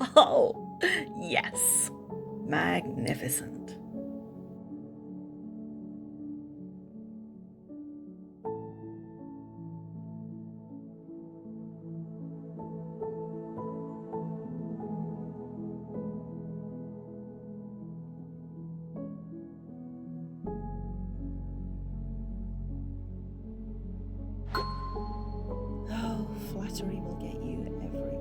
Oh, yes. Magnificent. Oh, flattery will get you everywhere.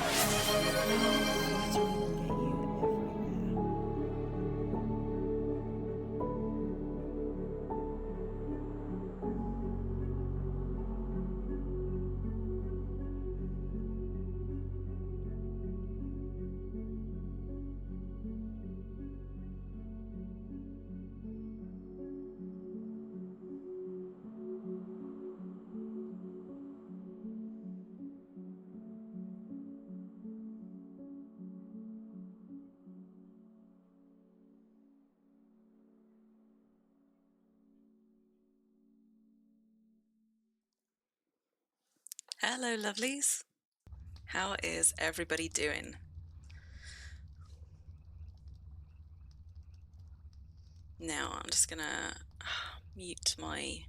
Flattery will get you everywhere. Hello, lovelies. How is everybody doing? Now, I'm just gonna mute my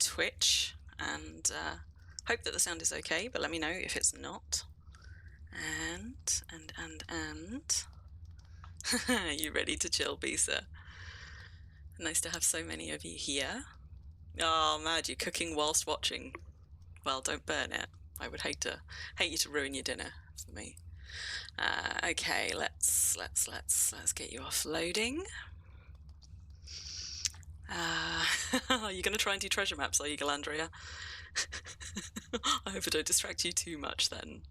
Twitch and hope that the sound is okay, but let me know if it's not. And. You ready to chill, Bisa? Nice to have so many of you here. Oh, mad, you're cooking whilst watching. Well, don't burn it. I would hate you to ruin your dinner for me. Okay, let's get you offloading. You're going to try and do treasure maps, are you, Galandria? I hope I don't distract you too much then.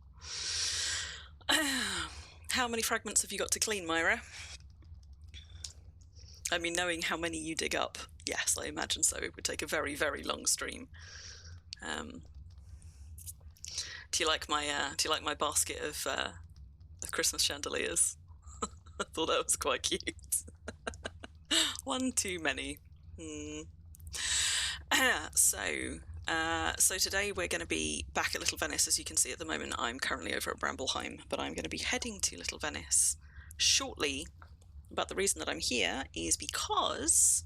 How many fragments have you got to clean, Myra? I mean, knowing how many you dig up, yes, I imagine so. It would take a very, very long stream. Do you like my basket of Christmas chandeliers? I thought that was quite cute. One too many. So So today we're going to be back at Little Venice. As you can see at the moment, I'm currently over at Bramblehome, but I'm going to be heading to Little Venice shortly. But the reason that I'm here is because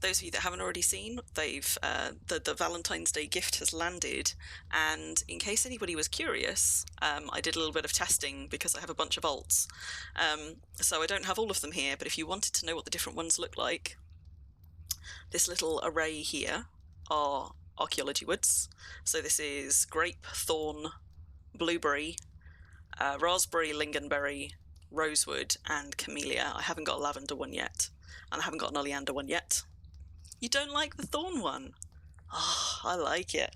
those of you that haven't already seen, the Valentine's Day gift has landed, and in case anybody was curious, I did a little bit of testing because I have a bunch of alts. So I don't have all of them here, but if you wanted to know what the different ones look like, this little array here are archaeology woods. So this is grape, thorn, blueberry, raspberry, lingonberry, rosewood, and camellia. I haven't got a lavender one yet, and I haven't got an oleander one yet. You don't like the thorn one? Oh, I like it.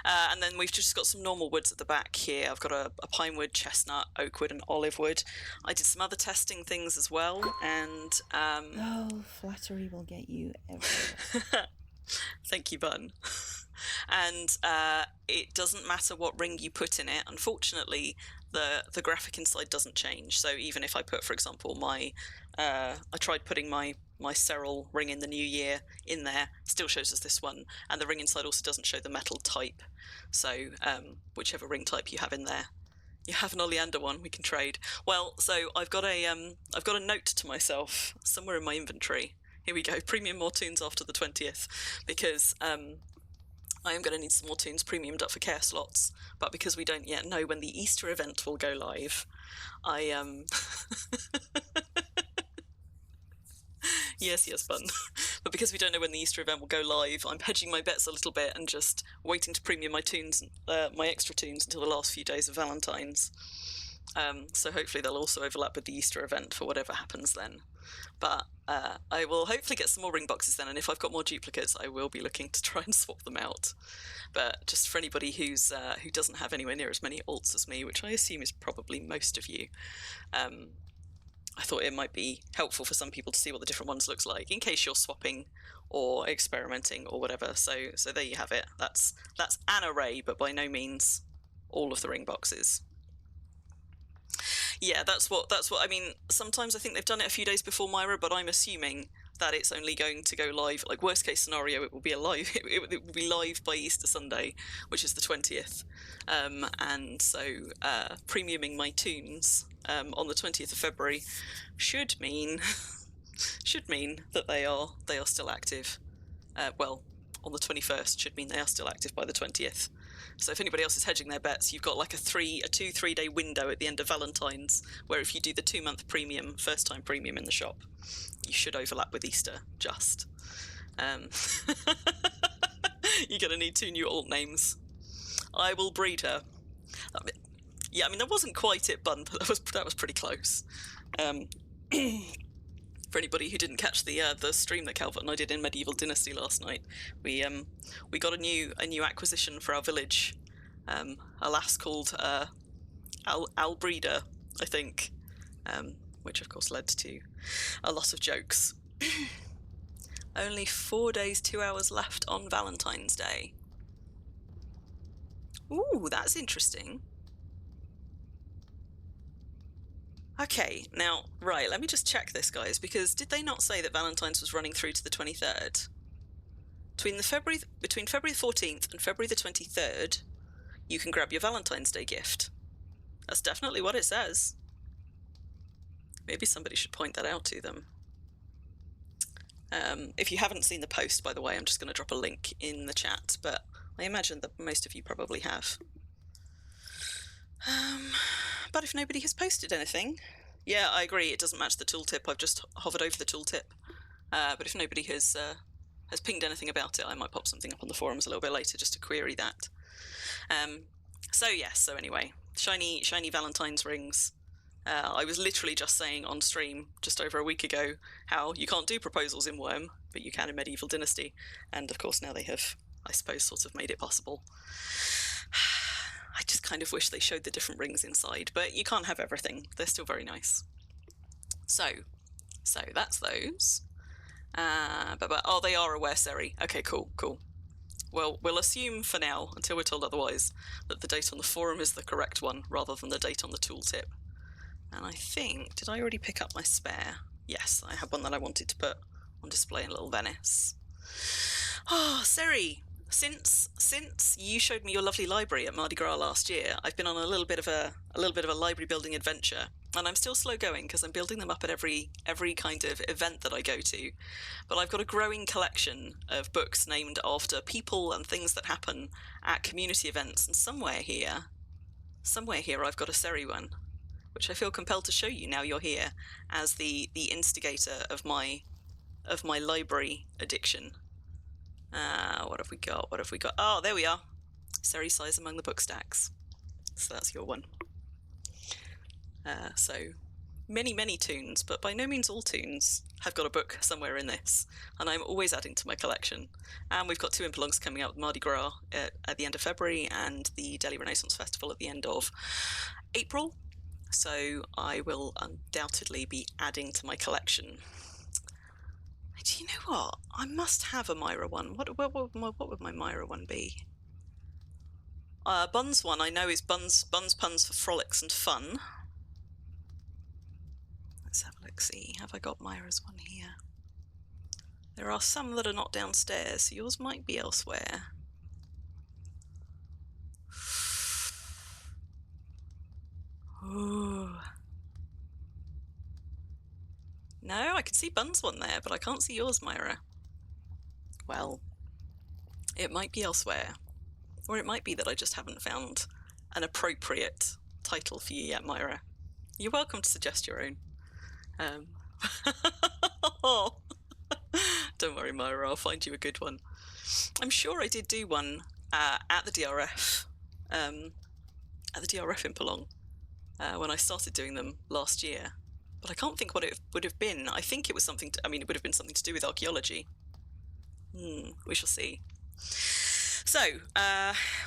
And then we've just got some normal woods at the back here. I've got a pine wood, chestnut, oak wood, and olive wood. I did some other testing things as well, and Oh, flattery will get you everywhere. Thank you, Bun. And it doesn't matter what ring you put in it. Unfortunately, the graphic inside doesn't change. So even if I put, for example, I tried putting my Serral ring in the new year in there, still shows us this one, and the ring inside also doesn't show the metal type. So whichever ring type you have in there, you have an oleander one, we can trade. Well, so I've got a note to myself somewhere in my inventory. Here we go, premium more tunes after the 20th, because I am going to need some more tunes premiumed up for care slots, but because we don't yet know when the Easter event will go live, Yes, Bun. But because we don't know when the Easter event will go live, I'm hedging my bets a little bit and just waiting to premium my tunes, my extra tunes, until the last few days of Valentine's. So hopefully they'll also overlap with the Easter event for whatever happens then. But I will hopefully get some more ring boxes then, and if I've got more duplicates, I will be looking to try and swap them out. But just for anybody who doesn't have anywhere near as many alts as me, which I assume is probably most of you, I thought it might be helpful for some people to see what the different ones looks like, in case you're swapping or experimenting or whatever. So there you have it. That's an array, but by no means all of the ring boxes. Yeah, that's what I mean. Sometimes I think they've done it a few days before Myra, but I'm assuming that it's only going to go live, like worst case scenario, it will be it will be live by Easter Sunday, which is the 20th. And so premiuming my tunes on the 20th of February should mean that they are still active. Well, on the 21st should mean they are still active by the 20th. So if anybody else is hedging their bets, you've got like a 2-3 day window at the end of Valentine's, where if you do the 2-month premium, first time premium in the shop, you should overlap with Easter, just. You're going to need 2 new alt names. I will breed her. Yeah, I mean, that wasn't quite it, Bun, but that was pretty close. For anybody who didn't catch the stream that Calvert and I did in Medieval Dynasty last night, we got a new acquisition for our village, a lass called Albreda, I think, which of course led to a lot of jokes. Only 4 days, 2 hours left on Valentine's Day. Ooh, that's interesting. Okay, now, right, let me just check this, guys, because did they not say that Valentine's was running through to the 23rd? Between February the 14th and February the 23rd, you can grab your Valentine's Day gift. That's definitely what it says. Maybe somebody should point that out to them. If you haven't seen the post, by the way, I'm just going to drop a link in the chat, but I imagine that most of you probably have. But if nobody has posted anything, yeah, I agree, it doesn't match the tooltip. I've just hovered over the tooltip. But if nobody has pinged anything about it, I might pop something up on the forums a little bit later just to query that. So anyway, shiny Valentine's rings. I was literally just saying on stream just over a week ago how you can't do proposals in Wurm, but you can in Medieval Dynasty. And of course now they have, I suppose, sort of made it possible. I just kind of wish they showed the different rings inside, but you can't have everything. They're still very nice. So that's those. Oh, they are aware, Seri. Okay, cool. Well, we'll assume for now, until we're told otherwise, that the date on the forum is the correct one, rather than the date on the tooltip. And I think, did I already pick up my spare? Yes, I have one that I wanted to put on display in Little Venice. Oh, Seri, since you showed me your lovely library at Mardi Gras last year, I've been on a little bit of a library building adventure, and I'm still slow going because I'm building them up at every kind of event that I go to. But I've got a growing collection of books named after people and things that happen at community events, and somewhere here I've got a Seri one, which I feel compelled to show you now you're here, as the instigator of my library addiction. What have we got? Oh, there we are. Seri size among the book stacks. So that's your one. So many toons, but by no means all toons have got a book somewhere in this, and I'm always adding to my collection. And we've got 2 Impelongs coming out with Mardi Gras at the end of February and the Delhi Renaissance Festival at the end of April. So I will undoubtedly be adding to my collection. Do you know what? I must have a Myra one. What would my Myra one be? Bun's one I know is Bun's Puns for Frolics and Fun. Let's have a look, see. Have I got Myra's one here? There are some that are not downstairs, so yours might be elsewhere. Ooh. No, I can see Bun's one there, but I can't see yours, Myra. Well, it might be elsewhere. Or it might be that I just haven't found an appropriate title for you yet, Myra. You're welcome to suggest your own. Don't worry, Myra, I'll find you a good one. I'm sure I did do one at the DRF, Impelong, when I started doing them last year. But I can't think what it would have been. I think it was something it would have been something to do with archaeology. We shall see. So,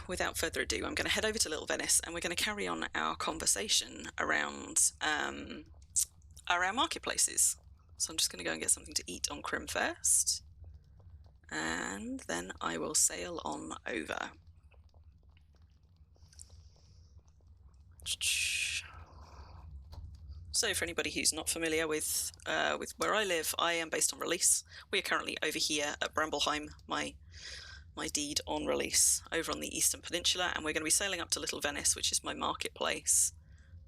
without further ado, I'm going to head over to Little Venice, and we're going to carry on our conversation around marketplaces. So I'm just going to go and get something to eat on Crim first, and then I will sail on over. So for anybody who's not familiar with where I live, I am based on Release. We are currently over here at Bramblesheim, my deed on Release, over on the Eastern Peninsula, and we're going to be sailing up to Little Venice, which is my marketplace.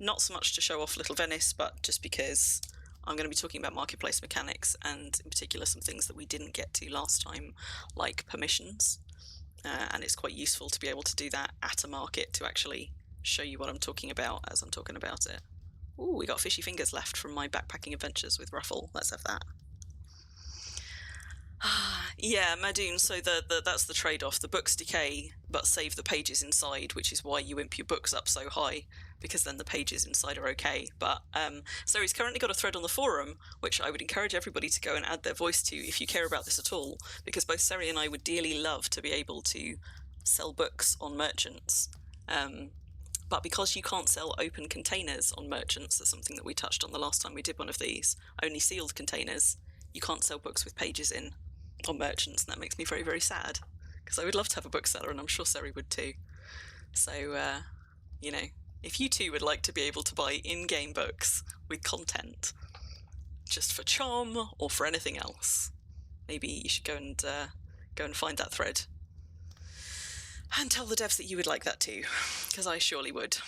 Not so much to show off Little Venice, but just because I'm going to be talking about marketplace mechanics, and in particular some things that we didn't get to last time, like permissions. And it's quite useful to be able to do that at a market to actually show you what I'm talking about as I'm talking about it. Ooh, we got fishy fingers left from my backpacking adventures with Ruffle. Let's have that. Yeah, Madoon, so that's the trade-off. The books decay, but save the pages inside, which is why you imp your books up so high, because then the pages inside are okay. But so he's currently got a thread on the forum, which I would encourage everybody to go and add their voice to if you care about this at all, because both Seri and I would dearly love to be able to sell books on merchants. But because you can't sell open containers on merchants, that's something that we touched on the last time we did one of these, only sealed containers, you can't sell books with pages in on merchants, and that makes me very, very sad, because I would love to have a bookseller, and I'm sure Seri would too. So, you know, if you too would like to be able to buy in-game books with content, just for charm or for anything else, maybe you should go and find that thread and tell the devs that you would like that too, because I surely would.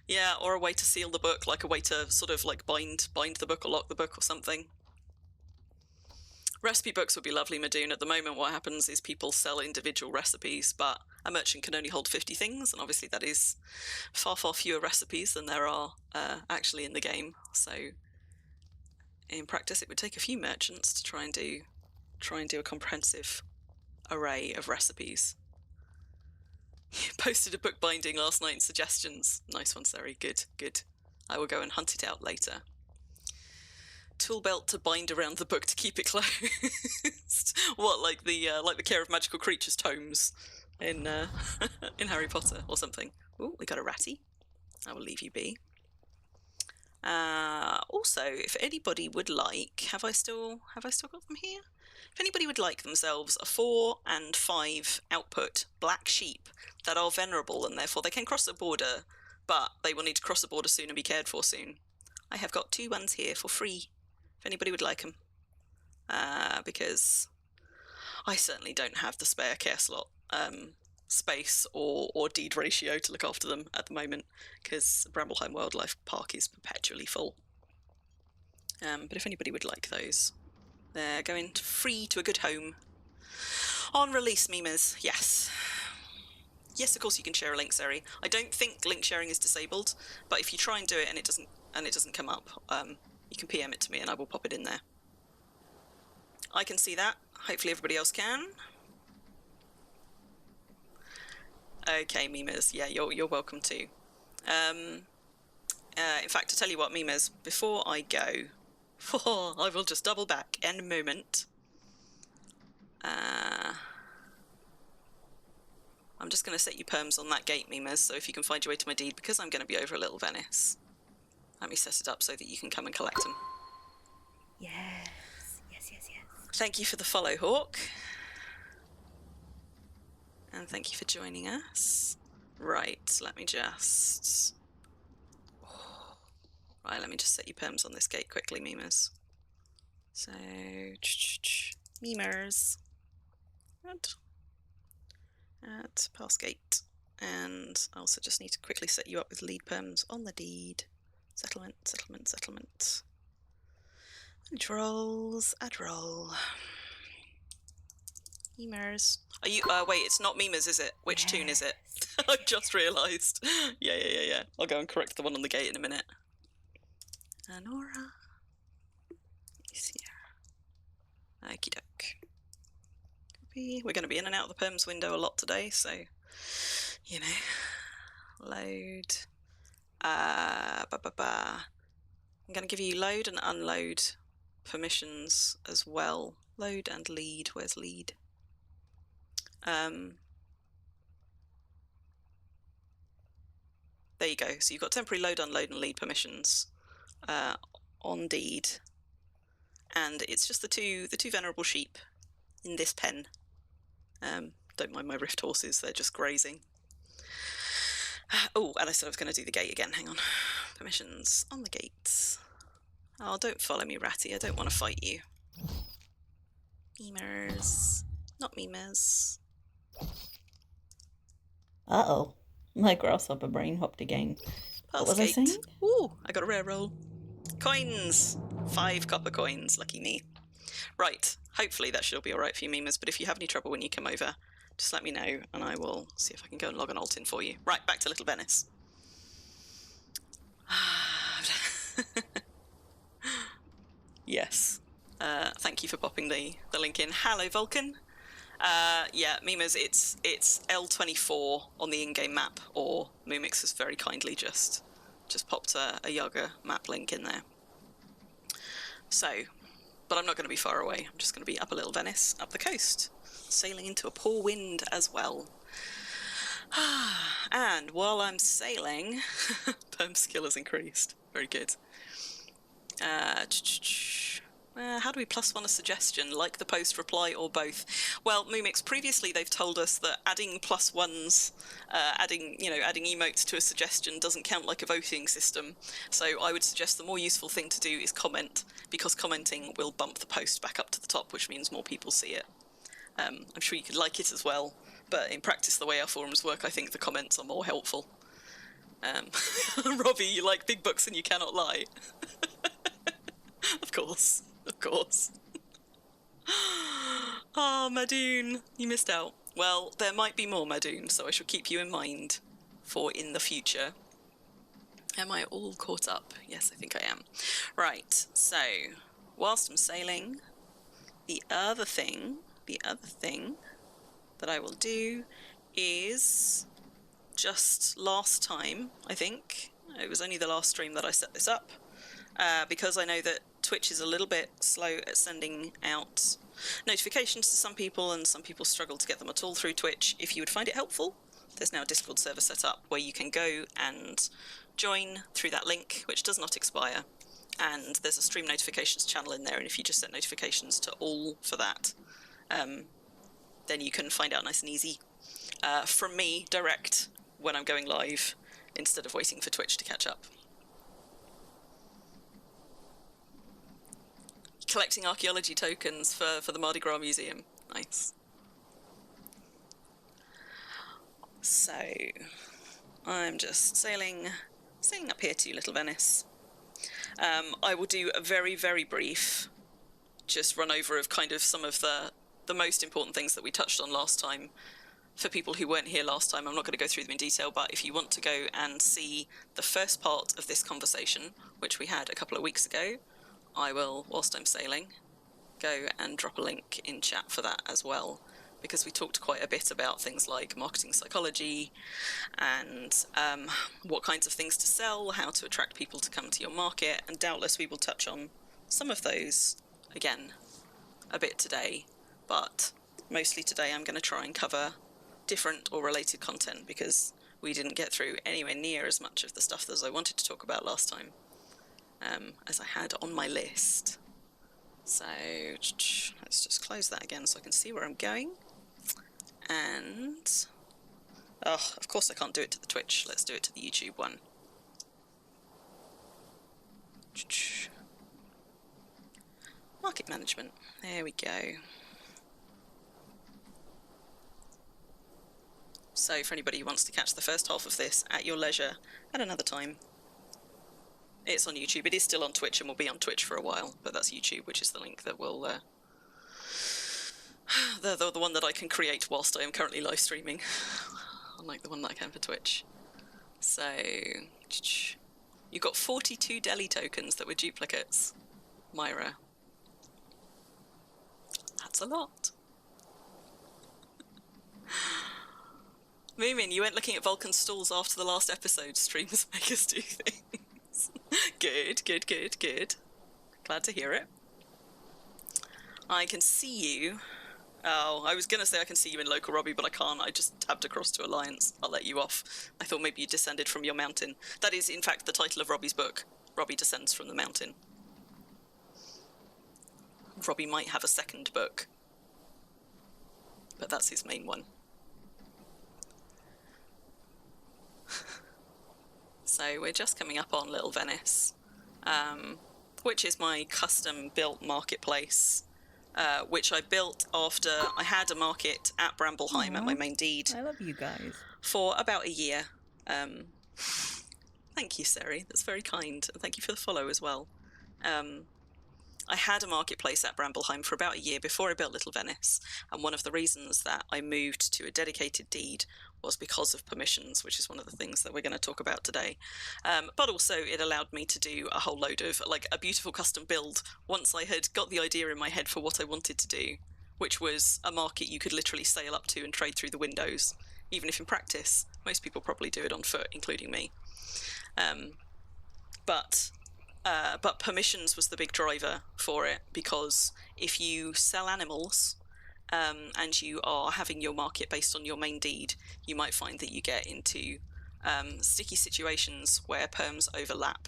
Yeah, or a way to seal the book, like a way to sort of like bind the book or lock the book or something. Recipe books would be lovely, Madoon. At the moment, what happens is people sell individual recipes, but a merchant can only hold 50 things, and obviously that is far, far fewer recipes than there are actually in the game. So in practice, it would take a few merchants to try and do a comprehensive array of recipes. Posted a book binding last night in suggestions. Nice one, Seri. Good. I will go and hunt it out later. Tool belt to bind around the book to keep it closed. What, like the Care of Magical Creatures tomes in in Harry Potter or something? Ooh, we got a ratty. I will leave you be. Also, if anybody would like, have I still got them here? If anybody would like themselves a 4 and 5 output black sheep that are venerable and therefore they can cross the border, but they will need to cross the border soon and be cared for soon, I have got 2 ones here for free, if anybody would like them. Because I certainly don't have the spare care slot space or deed ratio to look after them at the moment, because Brambleheim Wildlife Park is perpetually full. But if anybody would like those, they're going free to a good home on release, Mimas. Yes. Yes, of course you can share a link, Sari. I don't think link sharing is disabled, but if you try and do it and it doesn't come up, you can PM it to me and I will pop it in there. I can see that. Hopefully everybody else can. Okay, Mimas. Yeah, you're welcome too. In fact, to tell you what, Mimas, before I go, I will just double back in a moment. I'm just going to set you perms on that gate, Mimas, so if you can find your way to my deed, because I'm going to be over a Little Venice. Let me set it up so that you can come and collect them. Yes. Thank you for the follow, Hawk. And thank you for joining us. Right, let me just... Right, let me just set you perms on this gate quickly, Mimas. So... Memers. At pass gate. And I also just need to quickly set you up with lead perms on the deed. Settlement. Add roll. Memers. Are you, wait, it's not Memers, is it? Which tune is it? I've just realised. Yeah. I'll go and correct the one on the gate in a minute. Anora. Okie doke. We're going to be in and out of the perms window a lot today, so, you know, load. I'm going to give you load and unload permissions as well. Load and lead. Where's lead? There you go. So you've got temporary load, unload, and lead permissions on deed, and it's just the two venerable sheep in this pen. Don't mind my rift horses; they're just grazing. Oh, and I said I was going to do the gate again. Hang on. Permissions on the gates. Oh, don't follow me, Ratty. I don't want to fight you. Memers. Not memers. Uh-oh. My grasshopper brain hopped again. What was I saying? Ooh, I got a rare roll. Coins! 5 copper coins. Lucky me. Right. Hopefully that should all be alright for you, memers, but if you have any trouble when you come over, just let me know and I will see if I can go and log an alt in for you. Right, back to Little Venice. Yes. Thank you for popping the link in. Hello, Vulcan. Yeah, Memers, it's L24 on the in-game map, or Mumix has very kindly just popped a Yaga map link in there. So, but I'm not going to be far away. I'm just going to be up a Little Venice, up the coast, sailing into a poor wind as well. And while I'm sailing, perm skill has increased. Very good. How do we +1 a suggestion, like the post, reply, or both? Well, Mumix, previously they've told us that adding +1s, adding emotes to a suggestion doesn't count like a voting system. So I would suggest the more useful thing to do is comment, because commenting will bump the post back up to the top, which means more people see it. I'm sure you could like it as well, but in practice, the way our forums work, I think the comments are more helpful. Robbie, you like big books and you cannot lie. Of course. Oh, Madoon, you missed out. Well, there might be more, Madoon, so I shall keep you in mind for in the future. Am I all caught up? Yes, I think I am. Right, so, whilst I'm sailing, the other thing that I will do is, just last time, I think, it was only the last stream that I set this up, because I know that Twitch is a little bit slow at sending out notifications to some people, and some people struggle to get them at all through Twitch. If you would find it helpful, there's now a Discord server set up where you can go and join through that link, which does not expire, and there's a stream notifications channel in there, and if you just set notifications to all for that, then you can find out nice and easy from me direct when I'm going live, instead of waiting for Twitch to catch up. Collecting archaeology tokens for the Mardi Gras Museum. Nice. So I'm just sailing up here to Little Venice. I will do a very, very brief just run over of kind of some of the most important things that we touched on last time. For people who weren't here last time, I'm not going to go through them in detail, but if you want to go and see the first part of this conversation, which we had a couple of weeks ago, I will, whilst I'm sailing, go and drop a link in chat for that as well, because we talked quite a bit about things like marketing psychology and what kinds of things to sell, how to attract people to come to your market, and doubtless we will touch on some of those again a bit today, but mostly today I'm going to try and cover different or related content because we didn't get through anywhere near as much of the stuff as I wanted to talk about last time as I had on my list. So let's just close that again so I can see where I'm going. And of course I can't do it to the Twitch. Let's do it to the YouTube one. Market management. There we go. So for anybody who wants to catch the first half of this at your leisure at another time, it's on YouTube. It is still on Twitch and will be on Twitch for a while, but that's YouTube, which is the link that will the one that I can create whilst I am currently live streaming, unlike the one that I can for Twitch. So you got 42 deli tokens that were duplicates, Myra. That's a lot. Moomin, you went looking at Vulcan's stalls after the last episode. Streamers make us do things. Good. Glad to hear it. I can see you. Oh, I was going to say I can see you in local Robbie, but I can't. I just tabbed across to Alliance. I'll let you off. I thought maybe you descended from your mountain. That is, in fact, the title of Robbie's book. Robbie Descends from the Mountain. Robbie might have a second book, but that's his main one. So we're just coming up on Little Venice, which is my custom-built marketplace, which I built after I had a market at Bramblesheim at my main deed. I love you guys. For about a year. Thank you, Seri. That's very kind. And thank you for the follow as well. I had a marketplace at Bramblesheim for about a year before I built Little Venice, and one of the reasons that I moved to a dedicated deed was because of permissions, which is one of the things that we're going to talk about today. But also it allowed me to do a whole load of, like, a beautiful custom build once I had got the idea in my head for what I wanted to do, which was a market you could literally sail up to and trade through the windows, even if in practice most people probably do it on foot, including me. But permissions was the big driver for it, because if you sell animals and you are having your market based on your main deed, you might find that you get into sticky situations where perms overlap.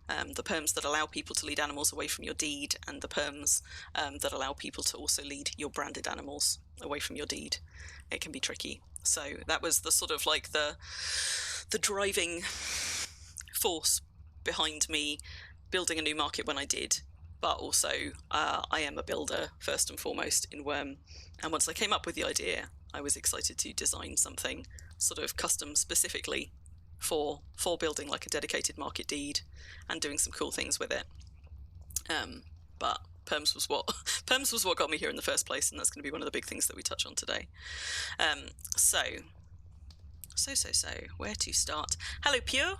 The perms that allow people to lead animals away from your deed, and the perms that allow people to also lead your branded animals away from your deed. It can be tricky. So that was the sort of like the driving force behind me building a new market when I did. But also I am a builder first and foremost in Wurm, and once I came up with the idea, I was excited to design something sort of custom specifically for building like a dedicated market deed and doing some cool things with it. But perms was what got me here in the first place, and that's going to be one of the big things that we touch on today. So where to start? Hello, Pure.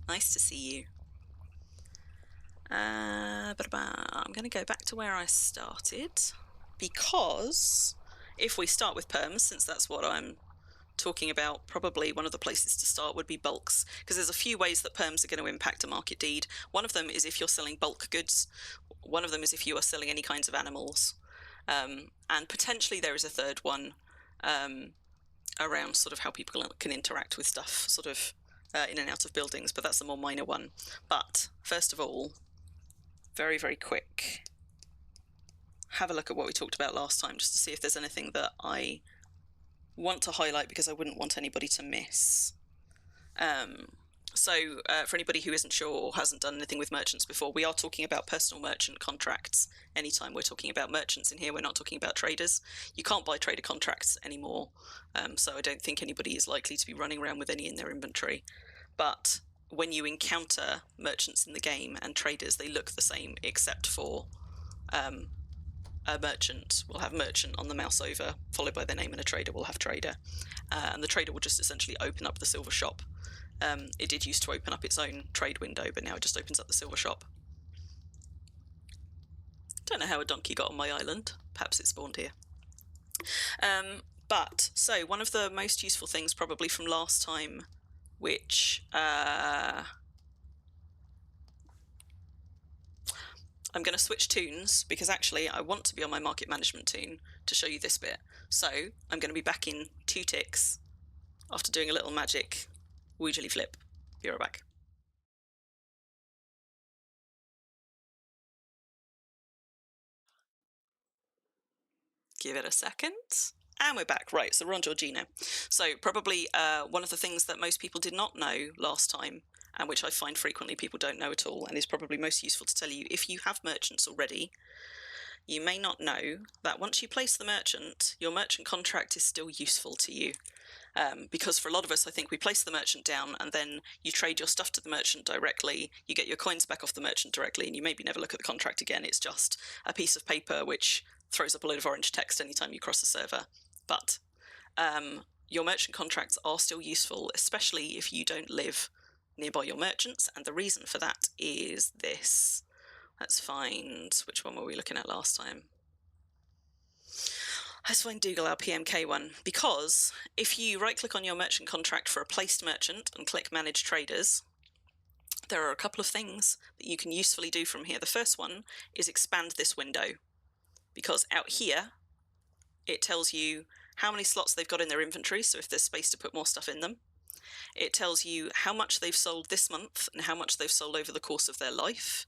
Nice to see you. I'm going to go back to where I started, because if we start with perms, since that's what I'm talking about, probably one of the places to start would be bulks, because there's a few ways that perms are going to impact a market deed. One of them is if you're selling bulk goods. One of them is if you are selling any kinds of animals. And potentially there is a third one around sort of how people can interact with stuff sort of in and out of buildings, but that's a more minor one. But first of all, very, very quick, have a look at what we talked about last time, just to see if there's anything that I want to highlight, because I wouldn't want anybody to miss. So for anybody who isn't sure or hasn't done anything with merchants before, we are talking about personal merchant contracts. Anytime we're talking about merchants in here, we're not talking about traders. You can't buy trader contracts anymore, so I don't think anybody is likely to be running around with any in their inventory. But when you encounter merchants in the game and traders, they look the same except for a merchant will have merchant on the mouse over, followed by their name, and a trader will have trader. And the trader will just essentially open up the silver shop. It did used to open up its own trade window, but now it just opens up the silver shop. Don't know how a donkey got on my island. Perhaps it spawned here. So one of the most useful things probably from last time, which I'm going to switch toons because actually I want to be on my market management toon to show you this bit. So I'm going to be back in 2 ticks after doing a little magic woojily flip. Be right back. Give it a second. And we're back. Right, so we're on Georgina. So probably one of the things that most people did not know last time, and which I find frequently people don't know at all, and is probably most useful to tell you, if you have merchants already, you may not know that once you place the merchant, your merchant contract is still useful to you. Because for a lot of us, I think we place the merchant down and then you trade your stuff to the merchant directly, you get your coins back off the merchant directly, and you maybe never look at the contract again. It's just a piece of paper which throws up a load of orange text anytime you cross the server. But your merchant contracts are still useful, especially if you don't live nearby your merchants, and the reason for that is this. Let's find, which one were we looking at last time? Let's find Dougal, our PMK one, because if you right-click on your merchant contract for a placed merchant and click Manage Traders, there are a couple of things that you can usefully do from here. The first one is expand this window, because out here it tells you how many slots they've got in their inventory, so if there's space to put more stuff in them. It tells you how much they've sold this month and how much they've sold over the course of their life,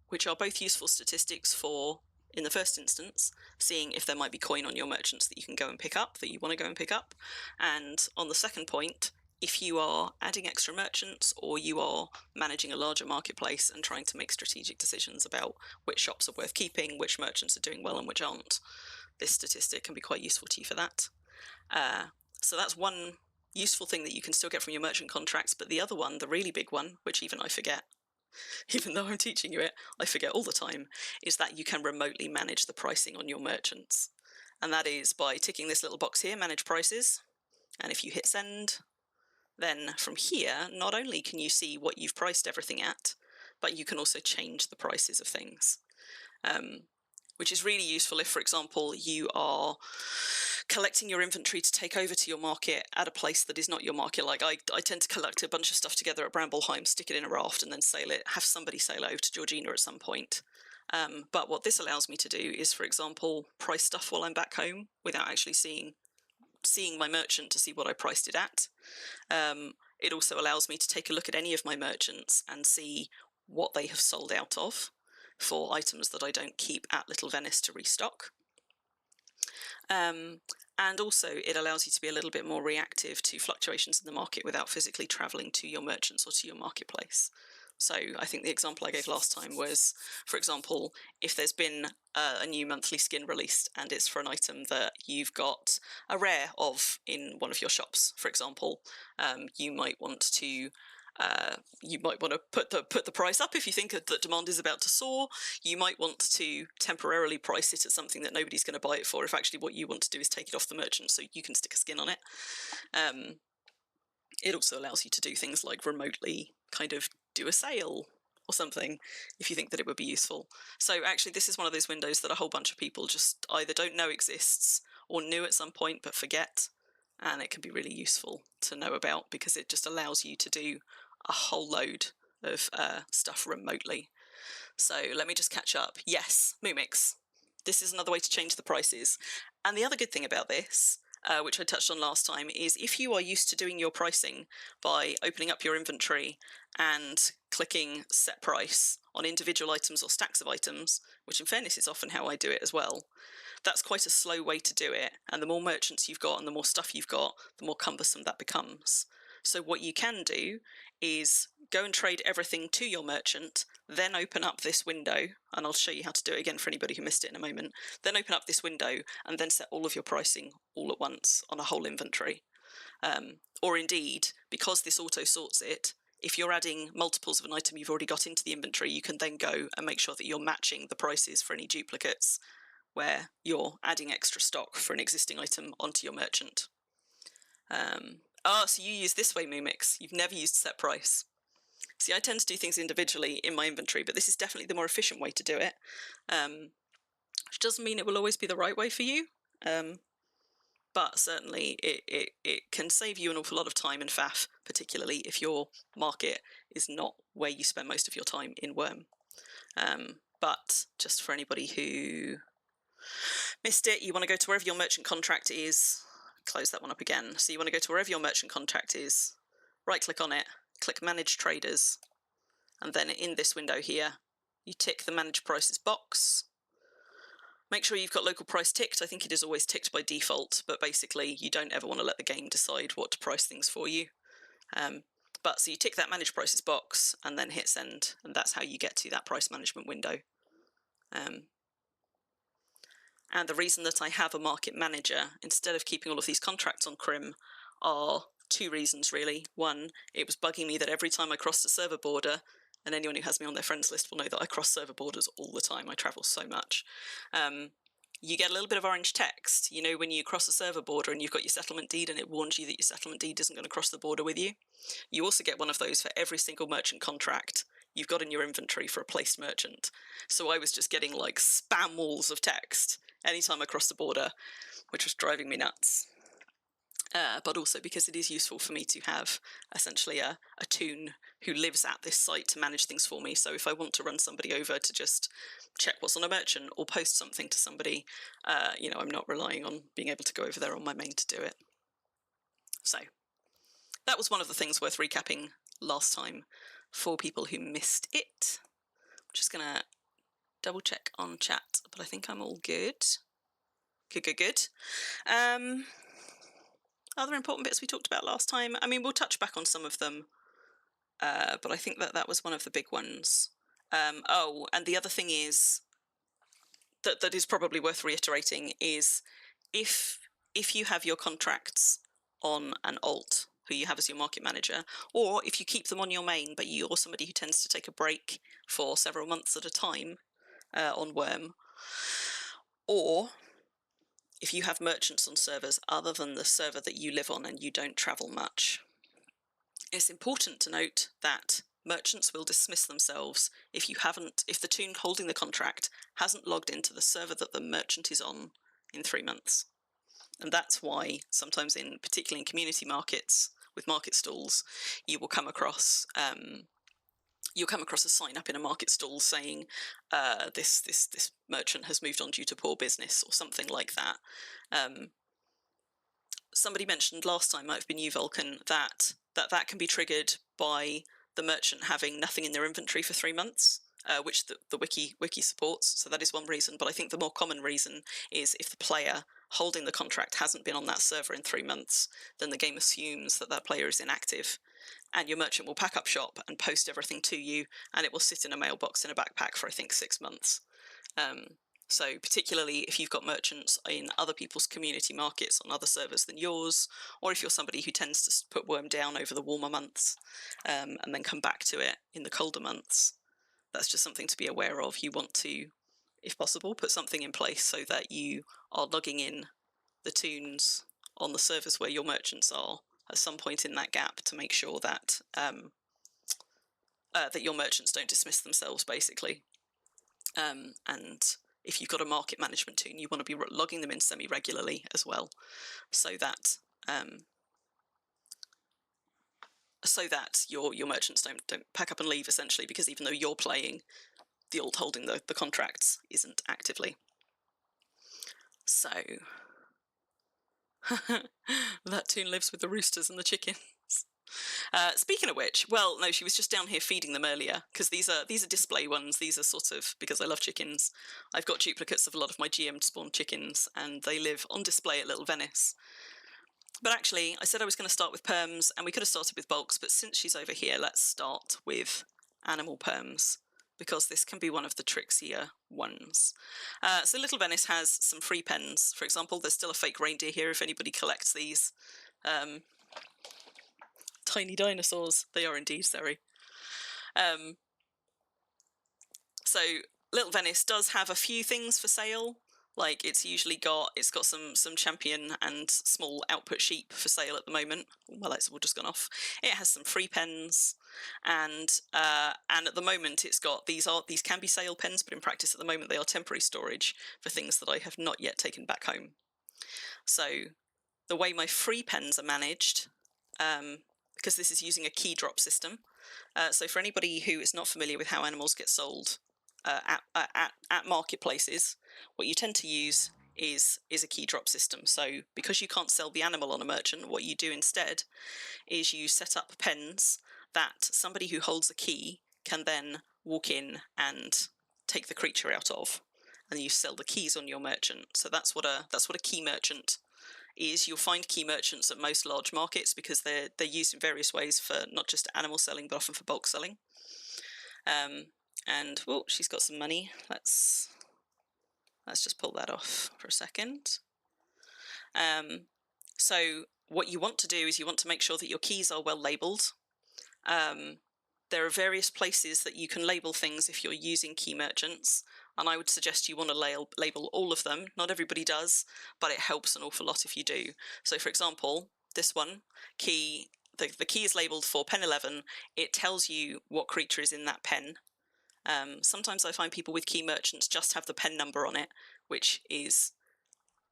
which are both useful statistics for, in the first instance, seeing if there might be coin on your merchants that you can go and pick up, that you want to go and pick up. And on the second point, if you are adding extra merchants or you are managing a larger marketplace and trying to make strategic decisions about which shops are worth keeping, which merchants are doing well and which aren't, this statistic can be quite useful to you for that. So that's one useful thing that you can still get from your merchant contracts. But the other one, the really big one, which even I forget, even though I'm teaching you it, I forget all the time, is that you can remotely manage the pricing on your merchants. And that is by ticking this little box here, Manage Prices. And if you hit Send, then from here, not only can you see what you've priced everything at, but you can also change the prices of things. Which is really useful if, for example, you are collecting your inventory to take over to your market at a place that is not your market. Like I tend to collect a bunch of stuff together at Brambleheim, stick it in a raft, and then sail it, have somebody sail over to Georgina at some point. But what this allows me to do is, for example, price stuff while I'm back home without actually seeing my merchant to see what I priced it at. It also allows me to take a look at any of my merchants and see what they have sold out of for items that I don't keep at Little Venice to restock. And also it allows you to be a little bit more reactive to fluctuations in the market without physically travelling to your merchants or to your marketplace. So I think the example I gave last time was, for example, if there's been a new monthly skin released and it's for an item that you've got a rare of in one of your shops, for example, you might want to put the price up if you think that demand is about to soar. You might want to temporarily price it at something that nobody's going to buy it for if actually what you want to do is take it off the merchant so you can stick a skin on it. It also allows you to do things like remotely kind of do a sale or something if you think that it would be useful. So actually this is one of those windows that a whole bunch of people just either don't know exists or knew at some point but forget, and it can be really useful to know about because it just allows you to do a whole load of stuff remotely. So let me just catch up. Yes, Mumix. This is another way to change the prices. And the other good thing about this, which I touched on last time, is if you are used to doing your pricing by opening up your inventory and clicking set price on individual items or stacks of items, which in fairness is often how I do it as well, that's quite a slow way to do it. And the more merchants you've got and the more stuff you've got, the more cumbersome that becomes. So what you can do is go and trade everything to your merchant, then open up this window, and I'll show you how to do it again for anybody who missed it in a moment. Then open up this window and then set all of your pricing all at once on a whole inventory. Or indeed, because this auto sorts it, if you're adding multiples of an item you've already got into the inventory, you can then go and make sure that you're matching the prices for any duplicates where you're adding extra stock for an existing item onto your merchant. So you use this way, Moomix. You've never used set price. See, I tend to do things individually in my inventory, but this is definitely the more efficient way to do it. Which doesn't mean it will always be the right way for you. But certainly it can save you an awful lot of time and faff, particularly if your market is not where you spend most of your time in Wurm. But just for anybody who missed it, you want to go to wherever your merchant contract is. Close that one up again. So you want to go to wherever your merchant contract is, right-click on it, click Manage Traders, and then in this window here, you tick the Manage Prices box. Make sure you've got local price ticked. I think it is always ticked by default, but basically you don't ever want to let the game decide what to price things for you. So you tick that Manage Prices box and then hit Send, and that's how you get to that price management window. And the reason that I have a market manager instead of keeping all of these contracts on Crim are two reasons, really. One, it was bugging me that every time I crossed a server border, and anyone who has me on their friends list will know that I cross server borders all the time. I travel so much. You get a little bit of orange text. You know, when you cross a server border and you've got your settlement deed and it warns you that your settlement deed isn't going to cross the border with you. You also get one of those for every single merchant contract you've got in your inventory for a placed merchant. So I was just getting like spam walls of text anytime I crossed the border, which was driving me nuts. But also because it is useful for me to have essentially a toon who lives at this site to manage things for me. So if I want to run somebody over to just check what's on a merchant or post something to somebody, I'm not relying on being able to go over there on my main to do it. So that was one of the things worth recapping last time for people who missed it. I'm just going to double check on chat, but I think I'm all good. Good. Other important bits we talked about last time. I mean, we'll touch back on some of them, but I think that was one of the big ones. And the other thing is that is probably worth reiterating is if you have your contracts on an alt who you have as your market manager, or if you keep them on your main, but you're somebody who tends to take a break for several months at a time on Wurm, or if you have merchants on servers other than the server that you live on and you don't travel much, it's important to note that merchants will dismiss themselves if the toon holding the contract hasn't logged into the server that the merchant is on in 3 months. And that's why sometimes particularly in community markets with market stalls, you will come across a sign up in a market stall saying this merchant has moved on due to poor business or something like that. Somebody mentioned last time, might have been you, Vulcan, that can be triggered by the merchant having nothing in their inventory for 3 months, which the wiki supports. So that is one reason. But I think the more common reason is if the player holding the contract hasn't been on that server in 3 months, then the game assumes that player is inactive. And your merchant will pack up shop and post everything to you, and it will sit in a mailbox in a backpack for, I think, 6 months. So particularly if you've got merchants in other people's community markets on other servers than yours, or if you're somebody who tends to put Wurm down over the warmer months and then come back to it in the colder months, that's just something to be aware of. You want to, if possible, put something in place so that you are logging in the toons on the servers where your merchants are at some point in that gap to make sure that that your merchants don't dismiss themselves, basically. And if you've got a market management toon, you want to be logging them in semi-regularly as well, so that your merchants don't pack up and leave, essentially, because even though you're playing, the alt holding the contracts isn't actively. So that toon lives with the roosters and the chickens. Speaking of which, well, no, she was just down here feeding them earlier, because these are display ones. These are sort of, because I love chickens, I've got duplicates of a lot of my GM spawned chickens, and they live on display at Little Venice. But actually, I said I was going to start with perms, and we could have started with bulks, but since she's over here, let's start with animal perms, because this can be one of the trickier ones. So Little Venice has some free pens. For example, there's still a fake reindeer here if anybody collects these. Tiny dinosaurs. They are indeed, Seri. So Little Venice does have a few things for sale. Like it's got some champion and small output sheep for sale at the moment. My lights have all just gone off. It has some free pens, and at the moment it's got these can be sale pens, but in practice at the moment they are temporary storage for things that I have not yet taken back home. So the way my free pens are managed, because this is using a key drop system. So for anybody who is not familiar with how animals get sold at marketplaces, what you tend to use is a key drop system. So because you can't sell the animal on a merchant, what you do instead is you set up pens that somebody who holds a key can then walk in and take the creature out of, and you sell the keys on your merchant. So that's what a key merchant is. You'll find key merchants at most large markets because they're used in various ways for not just animal selling, but often for bulk selling. And oh, she's got some money. Let's just pull that off for a second. So what you want to do is you want to make sure that your keys are well labelled. There are various places that you can label things if you're using key merchants, and I would suggest you want to label all of them. Not everybody does, but it helps an awful lot if you do. So for example, this one, key, the key is labelled for pen 11. It tells you what creature is in that pen. Sometimes I find people with key merchants just have the pen number on it, which is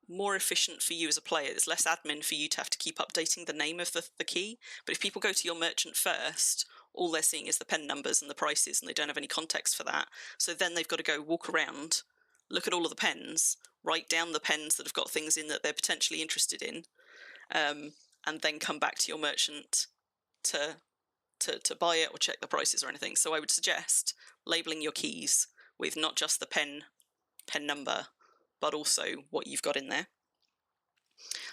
more efficient for you as a player. There's less admin for you to have to keep updating the name of the key. But if people go to your merchant first, all they're seeing is the pen numbers and the prices, and they don't have any context for that. So then they've got to go walk around, look at all of the pens, write down the pens that have got things in that they're potentially interested in, and then come back to your merchant to buy it or check the prices or anything. So I would suggest labelling your keys with not just the pen number, but also what you've got in there.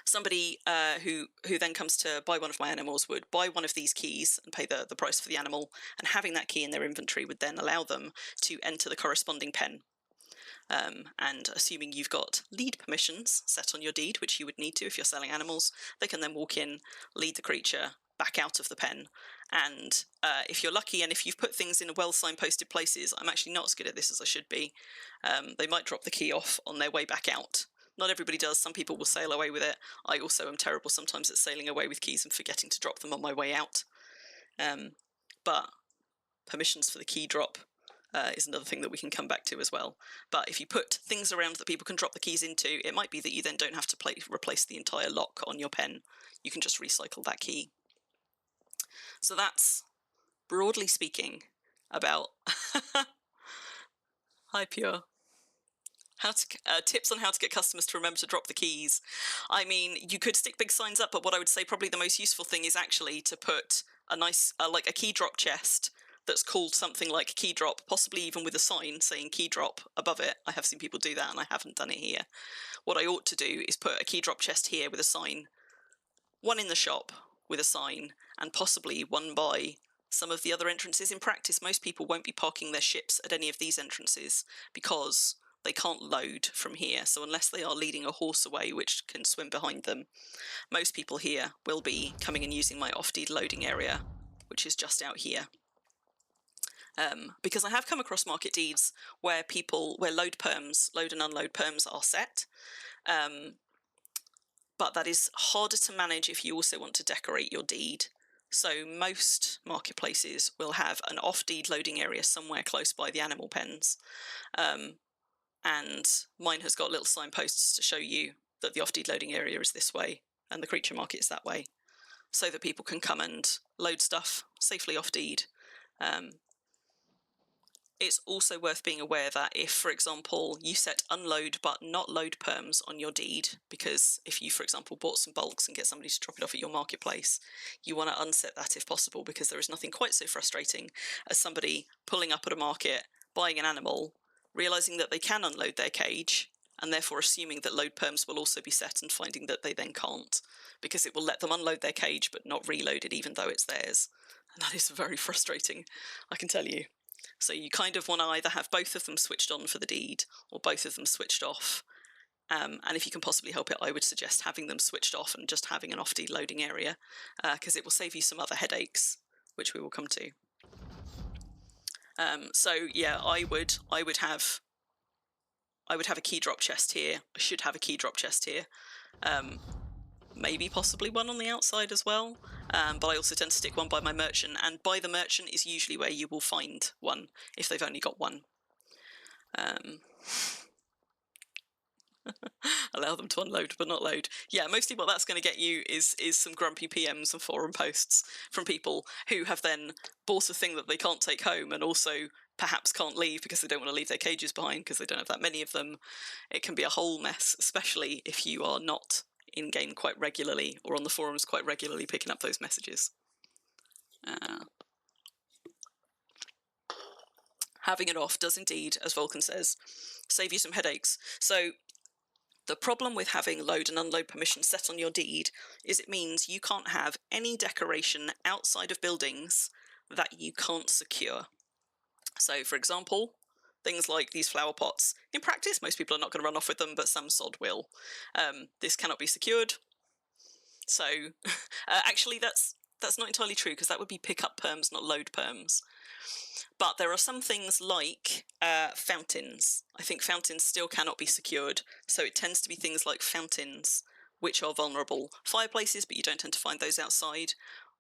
Somebody who then comes to buy one of my animals would buy one of these keys and pay the price for the animal, and having that key in their inventory would then allow them to enter the corresponding pen. And assuming you've got lead permissions set on your deed, which you would need to if you're selling animals, they can then walk in, lead the creature back out of the pen. And if you're lucky, and if you've put things in well signposted places, I'm actually not as good at this as I should be, they might drop the key off on their way back out. Not everybody does. Some people will sail away with it. I also am terrible sometimes at sailing away with keys and forgetting to drop them on my way out. But permissions for the key drop is another thing that we can come back to as well. But if you put things around that people can drop the keys into, it might be that you then don't have to replace the entire lock on your pen. You can just recycle that key. So that's, broadly speaking, about hi Pure. Tips on how to get customers to remember to drop the keys. I mean, you could stick big signs up, but what I would say probably the most useful thing is actually to put a nice, like a key drop chest that's called something like key drop, possibly even with a sign saying key drop above it. I have seen people do that, and I haven't done it here. What I ought to do is put a key drop chest here with a sign, one in the shop with a sign, and possibly one by some of the other entrances. In practice, most people won't be parking their ships at any of these entrances because they can't load from here. So unless they are leading a horse away, which can swim behind them, most people here will be coming and using my off-deed loading area, which is just out here. Because I have come across market deeds where load and unload perms are set. But that is harder to manage if you also want to decorate your deed. So most marketplaces will have an off-deed loading area somewhere close by the animal pens. And mine has got little signposts to show you that the off-deed loading area is this way and the creature market is that way, so that people can come and load stuff safely off-deed. It's also worth being aware that if, for example, you set unload but not load perms on your deed, because if you, for example, bought some bulks and get somebody to drop it off at your marketplace, you want to unset that if possible, because there is nothing quite so frustrating as somebody pulling up at a market, buying an animal, realising that they can unload their cage, and therefore assuming that load perms will also be set and finding that they then can't, because it will let them unload their cage but not reload it even though it's theirs. And that is very frustrating, I can tell you. So you kind of want to either have both of them switched on for the deed or both of them switched off. And if you can possibly help it, I would suggest having them switched off and just having an off-deed loading area, because it will save you some other headaches, which we will come to. So yeah, I would have a key drop chest here. I should have a key drop chest here. Maybe possibly one on the outside as well. But I also tend to stick one by my merchant, and by the merchant is usually where you will find one if they've only got one. Allow them to unload but not load. Yeah, mostly what that's going to get you is some grumpy PMs and forum posts from people who have then bought a thing that they can't take home and also perhaps can't leave because they don't want to leave their cages behind because they don't have that many of them. It can be a whole mess, especially if you are not in-game quite regularly or on the forums quite regularly picking up those messages. Having it off does indeed, as Vulcan says, save you some headaches. So the problem with having load and unload permissions set on your deed is it means you can't have any decoration outside of buildings that you can't secure. So, for example, things like these flower pots. In practice, most people are not going to run off with them, but some sod will. This cannot be secured. So, actually, that's not entirely true, because that would be pick-up perms, not load perms. But there are some things like fountains. I think fountains still cannot be secured, so it tends to be things like fountains which are vulnerable. Fireplaces, but you don't tend to find those outside.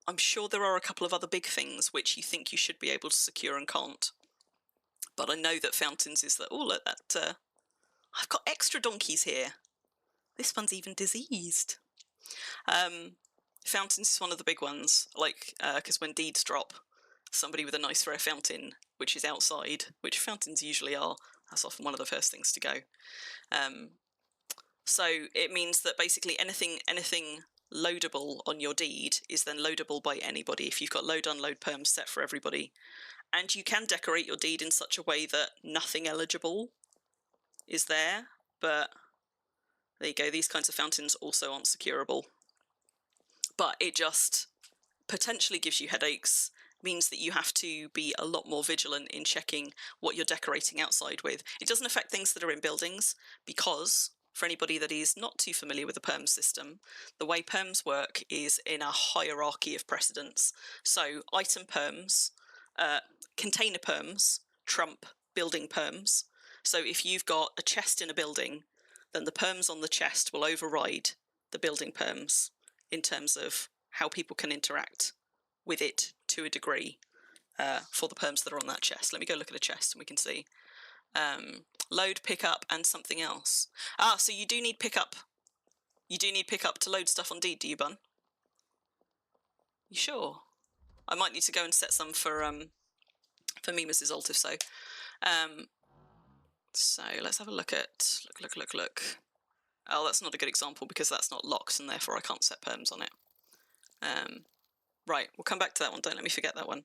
I'm sure there are a couple of other big things which you think you should be able to secure and can't. But I know that fountains is that, oh, look, that, I've got extra donkeys here. This one's even diseased. Fountains is one of the big ones, like, because when deeds drop, somebody with a nice rare fountain, which is outside, which fountains usually are, that's often one of the first things to go. So it means that basically anything loadable on your deed is then loadable by anybody if you've got load unload perms set for everybody. And you can decorate your deed in such a way that nothing eligible is there, but there you go, these kinds of fountains also aren't securable. But it just potentially gives you headaches, means that you have to be a lot more vigilant in checking what you're decorating outside with. It doesn't affect things that are in buildings, because for anybody that is not too familiar with the perm system, the way perms work is in a hierarchy of precedence. So item perms, container perms trump building perms. So if you've got a chest in a building, then the perms on the chest will override the building perms in terms of how people can interact with it to a degree for the perms that are on that chest. Let me go look at a chest and we can see. Load, pickup, and something else. So you do need pickup. You do need pickup to load stuff on deed, do you, Bun? You sure? I might need to go and set some for Mimas's alt if so. So let's have a look at look. Oh, that's not a good example because that's not locked and therefore I can't set perms on it. Right, we'll come back to that one. Don't let me forget that one.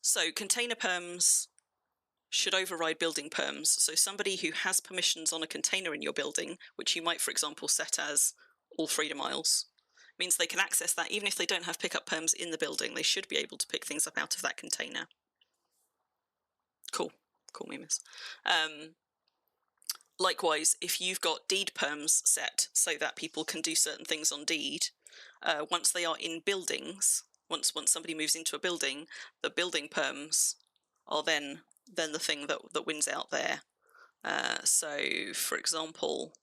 So container perms should override building perms. So somebody who has permissions on a container in your building, which you might, for example, set as all freedom aisles, means they can access that even if they don't have pickup perms in the building. They should be able to pick things up out of that container. Cool, Mimas. Likewise, if you've got deed perms set so that people can do certain things on deed, once they are in buildings, once somebody moves into a building, the building perms are then the thing that wins out there. So, for example,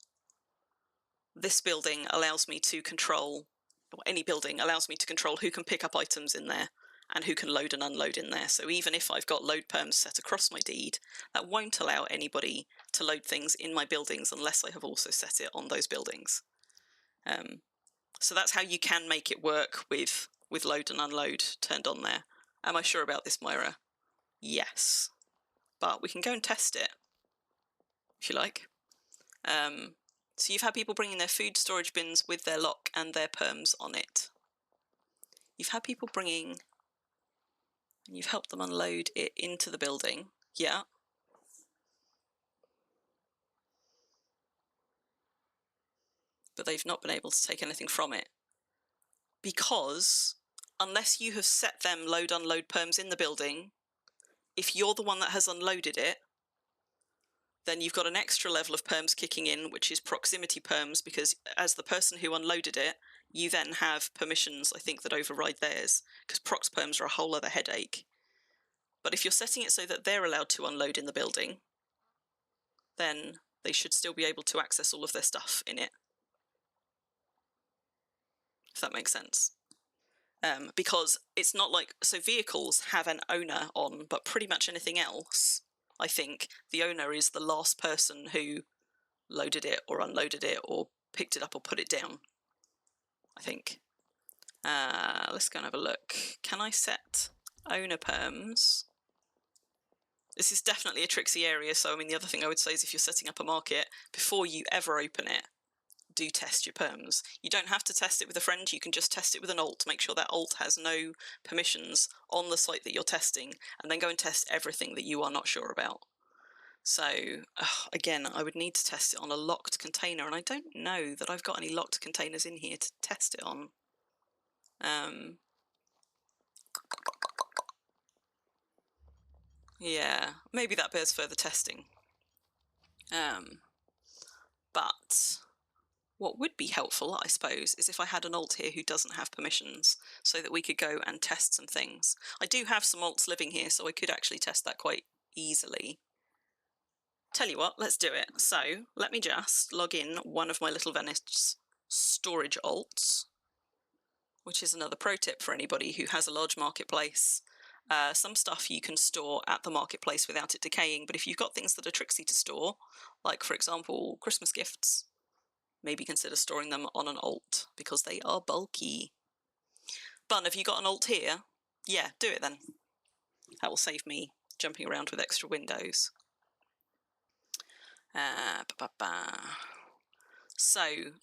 this building allows me to control, or any building allows me to control who can pick up items in there and who can load and unload in there. So even if I've got load perms set across my deed, that won't allow anybody to load things in my buildings unless I have also set it on those buildings. So that's how you can make it work with load and unload turned on there. Am I sure about this, Moira? Yes. But we can go and test it, if you like. So you've had people bringing their food storage bins with their lock and their perms on it. You've had people bringing, and you've helped them unload it into the building. Yeah. but they've not been able to take anything from it. Because unless you have set them load-unload perms in the building, if you're the one that has unloaded it, then you've got an extra level of perms kicking in, which is proximity perms, because as the person who unloaded it, you then have permissions, I think, that override theirs, because prox perms are a whole other headache. But if you're setting it so that they're allowed to unload in the building, then they should still be able to access all of their stuff in it. If that makes sense. Because it's not like, so vehicles have an owner on, but pretty much anything else, I think the owner is the last person who loaded it or unloaded it or picked it up or put it down, I think. Let's go and have a look. Can I set owner perms? This is definitely a tricksy area, so I mean, the other thing I would say is if you're setting up a market, before you ever open it, do test your perms. You don't have to test it with a friend, you can just test it with an alt, make sure that alt has no permissions on the site that you're testing, and then go and test everything that you are not sure about. So, again, I would need to test it on a locked container, and I don't know that I've got any locked containers in here to test it on. Yeah, maybe that bears further testing. But what would be helpful, I suppose, is if I had an alt here who doesn't have permissions, so that we could go and test some things. I do have some alts living here, so I could actually test that quite easily. Tell you what, let's do it. So let me just log in one of my little Venice storage alts, which is another pro tip for anybody who has a large marketplace. Some stuff you can store at the marketplace without it decaying, but if you've got things that are tricksy to store, like for example Christmas gifts, maybe consider storing them on an alt, because they are bulky. Bun, have you got an alt here? Yeah, do it then. That will save me jumping around with extra windows. So,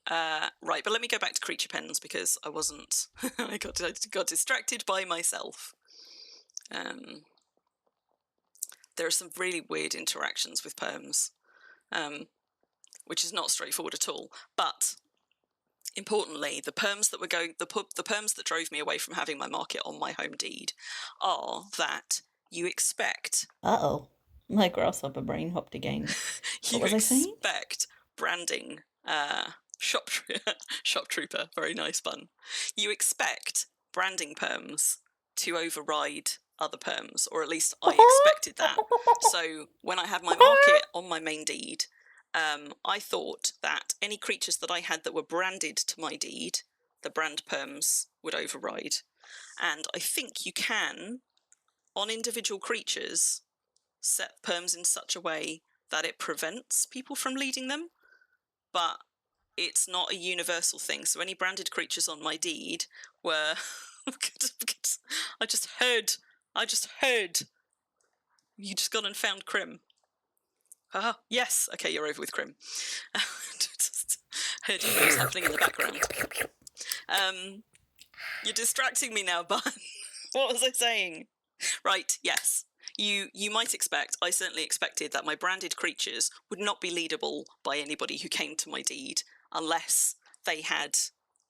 right, but let me go back to creature pens, because I wasn't... I got distracted by myself. There are some really weird interactions with perms, which is not straightforward at all. But importantly, the perms that the perms that drove me away from having my market on my home deed are that you expect. Uh-oh. My grasshopper brain hopped again. You What was I saying? expect branding. Shop trooper, very nice bun. You expect branding perms to override other perms, or at least I expected that. So when I had my market on my main deed, I thought that any creatures that I had that were branded to my deed, the brand perms would override. And I think you can, on individual creatures, set perms in such a way that it prevents people from leading them, but it's not a universal thing. So any branded creatures on my deed were... I just heard you just gone and found Crim. Yes. Okay, you're over with Crim. Just heard you moves happening in the background. You're distracting me now, Bun. What was I saying? Right, yes. You might expect, I certainly expected, that my branded creatures would not be leadable by anybody who came to my deed unless they had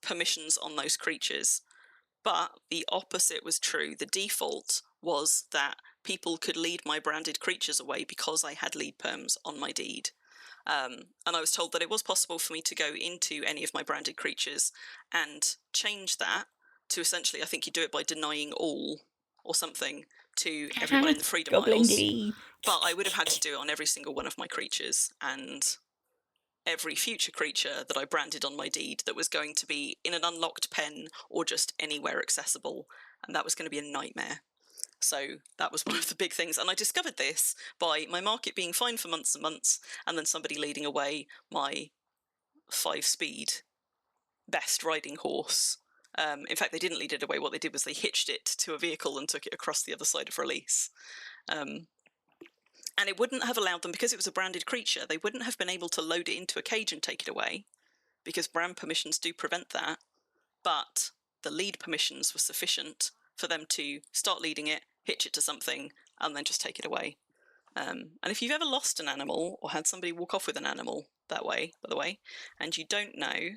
permissions on those creatures. But the opposite was true. The default was that people could lead my branded creatures away because I had lead perms on my deed. And I was told that it was possible for me to go into any of my branded creatures and change that to essentially, I think you do it by denying all or something to everyone in the Freedom Isles. But I would have had to do it on every single one of my creatures, and every future creature that I branded on my deed that was going to be in an unlocked pen or just anywhere accessible, and that was going to be a nightmare. So that was one of the big things, and I discovered this by my market being fine for months and months, and then somebody leading away my 5-speed best riding horse. In fact, they didn't lead it away. What they did was they hitched it to a vehicle and took it across the other side of release. And it wouldn't have allowed them, because it was a branded creature, they wouldn't have been able to load it into a cage and take it away, because brand permissions do prevent that. But the lead permissions were sufficient for them to start leading it, hitch it to something, and then just take it away. And if you've ever lost an animal or had somebody walk off with an animal that way, by the way, and you don't know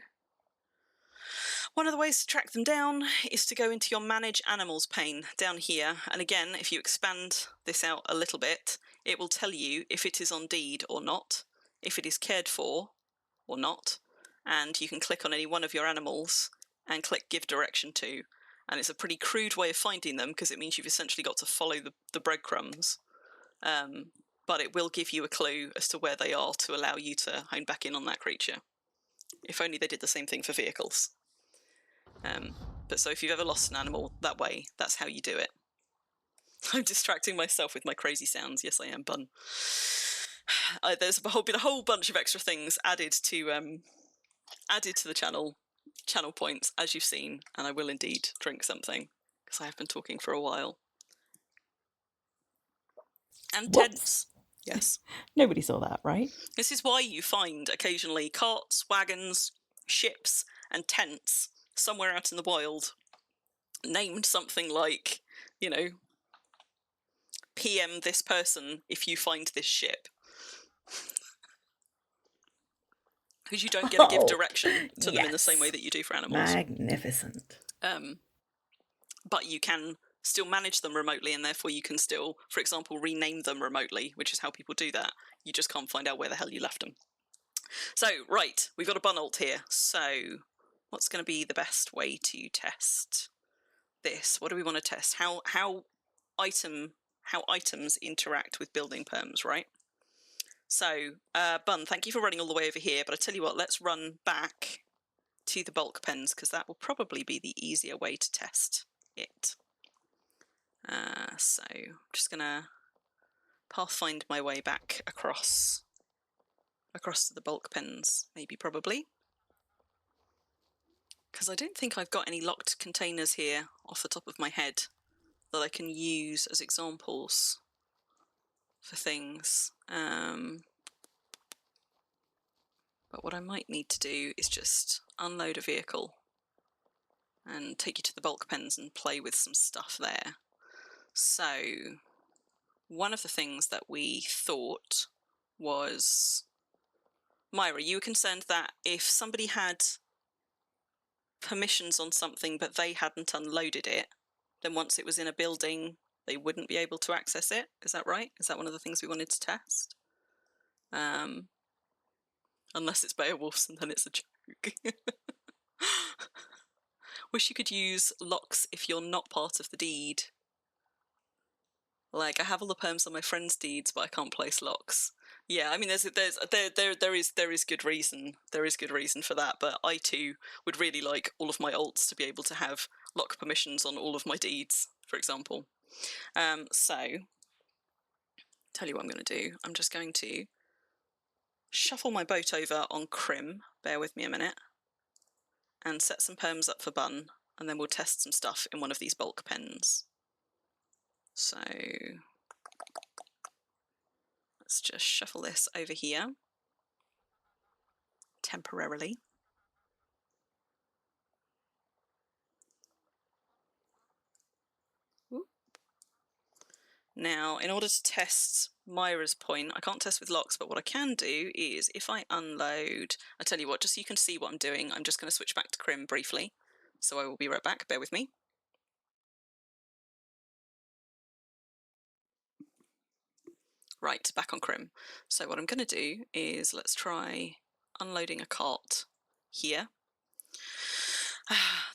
One of the ways to track them down is to go into your Manage Animals pane down here. And again, if you expand this out a little bit, it will tell you if it is on deed or not, if it is cared for or not. And you can click on any one of your animals and click Give Direction To. And it's a pretty crude way of finding them because it means you've essentially got to follow the breadcrumbs. But it will give you a clue as to where they are to allow you to hone back in on that creature. If only they did the same thing for vehicles. But so if you've ever lost an animal that way, that's how you do it. I'm distracting myself with my crazy sounds. Yes, I am, Bun. There's been a whole bunch of extra things added to the channel points, as you've seen, and I will indeed drink something because I have been talking for a while. And Whoops. tents. Yes. Nobody saw that, right? This is why you find occasionally carts, wagons, ships, and tents somewhere out in the wild named something like, PM this person if you find this ship. Because you don't get to give direction to them in the same way that you do for animals. Magnificent. But you can still manage them remotely, and therefore you can still, for example, rename them remotely, which is how people do that. You just can't find out where the hell you left them. So, right, we've got a bun alt here. So, what's going to be the best way to test this? What do we want to test? How items interact with building perms, right? So, Bun, thank you for running all the way over here, but I tell you what, let's run back to the bulk pens, because that will probably be the easier way to test it. So, I'm just going to pathfind my way back across to the bulk pens, maybe, probably. Because I don't think I've got any locked containers here off the top of my head that I can use as examples for things. But what I might need to do is just unload a vehicle and take you to the bulk pens and play with some stuff there. So, one of the things that we thought was, Myra, you were concerned that if somebody had permissions on something but they hadn't unloaded it, then once it was in a building, they wouldn't be able to access it. Is that right? Is that one of the things we wanted to test? Unless it's Beowulf's and then it's a joke. Wish you could use locks if you're not part of the deed. Like, I have all the perms on my friends' deeds, but I can't place locks. Yeah, I mean, there is good reason. There is good reason for that. But I too would really like all of my alts to be able to have lock permissions on all of my deeds, for example. So, tell you what I'm going to do. I'm just going to shuffle my boat over on Crim. Bear with me a minute. And set some perms up for Bun, and then we'll test some stuff in one of these bulk pens. So, let's just shuffle this over here, temporarily. Ooh. Now, in order to test Myra's point, I can't test with locks, but what I can do is, if I unload, I tell you what, just so you can see what I'm doing, I'm just going to switch back to Crim briefly. So I will be right back, bear with me. Right, back on Crim. So what I'm going to do is, let's try unloading a cart here.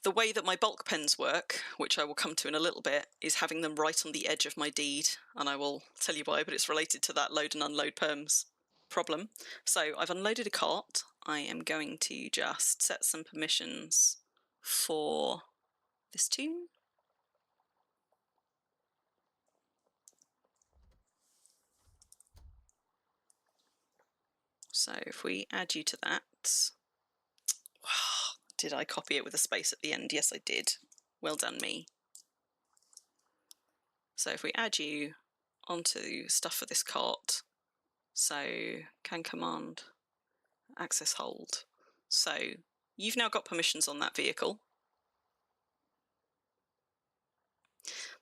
The way that my bulk pens work, which I will come to in a little bit, is having them right on the edge of my deed, and I will tell you why, but it's related to that load and unload perms problem. So I've unloaded a cart. I am going to just set some permissions for this tune. So if we add you to that, did I copy it with a space at the end? Yes, I did. Well done, me. So if we add you onto stuff for this cart, so can command access hold. So you've now got permissions on that vehicle.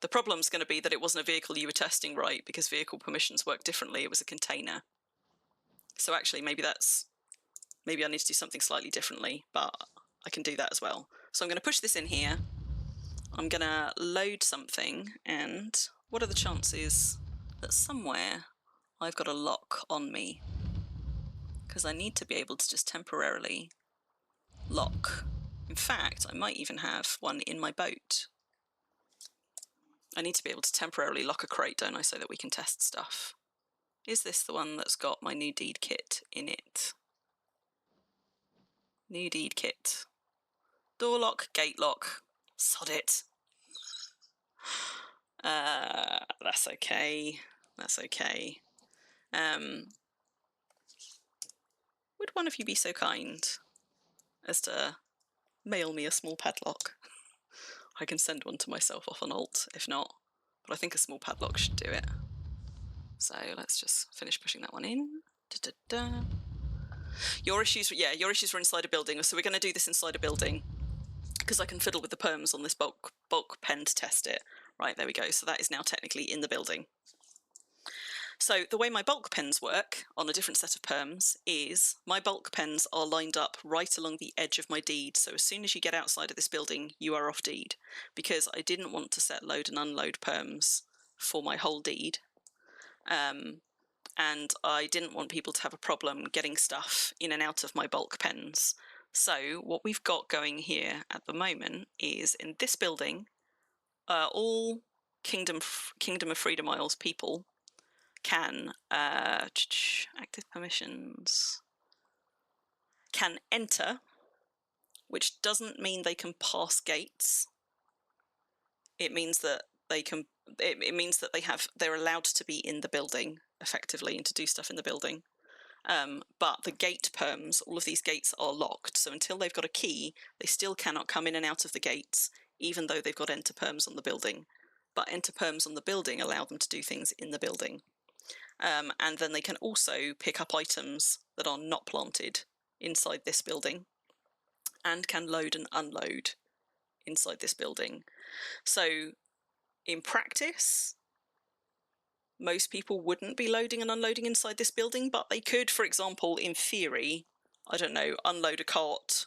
The problem's going to be that it wasn't a vehicle you were testing right, because vehicle permissions work differently. It was a container. So actually, maybe I need to do something slightly differently, but I can do that as well. So I'm going to push this in here. I'm going to load something, and what are the chances that somewhere I've got a lock on me? Because I need to be able to just temporarily lock. In fact, I might even have one in my boat. I need to be able to temporarily lock a crate, don't I, so that we can test stuff. Is this the one that's got my new deed kit in it? New deed kit. Door lock, gate lock. Sod it. That's okay. That's okay. Would one of you be so kind as to mail me a small padlock? I can send one to myself off on Alt, if not. But I think a small padlock should do it. So let's just finish pushing that one in. Da-da-da. Your issues were inside a building, so we're going to do this inside a building because I can fiddle with the perms on this bulk pen to test it. Right, there we go. So that is now technically in the building. So the way my bulk pens work on a different set of perms is my bulk pens are lined up right along the edge of my deed. So as soon as you get outside of this building, you are off deed, because I didn't want to set load and unload perms for my whole deed. And I didn't want people to have a problem getting stuff in and out of my bulk pens. So what we've got going here at the moment is, in this building, all Kingdom of Freedom Isles people can active permissions can enter, which doesn't mean they can pass gates. It means that they can. It means that they're allowed to be in the building effectively and to do stuff in the building. But the gate perms, all of these gates are locked. So until they've got a key, they still cannot come in and out of the gates, even though they've got enter perms on the building. But enter perms on the building allow them to do things in the building. And then they can also pick up items that are not planted inside this building and can load and unload inside this building. So in practice, most people wouldn't be loading and unloading inside this building, but they could, for example, in theory, I don't know, unload a cart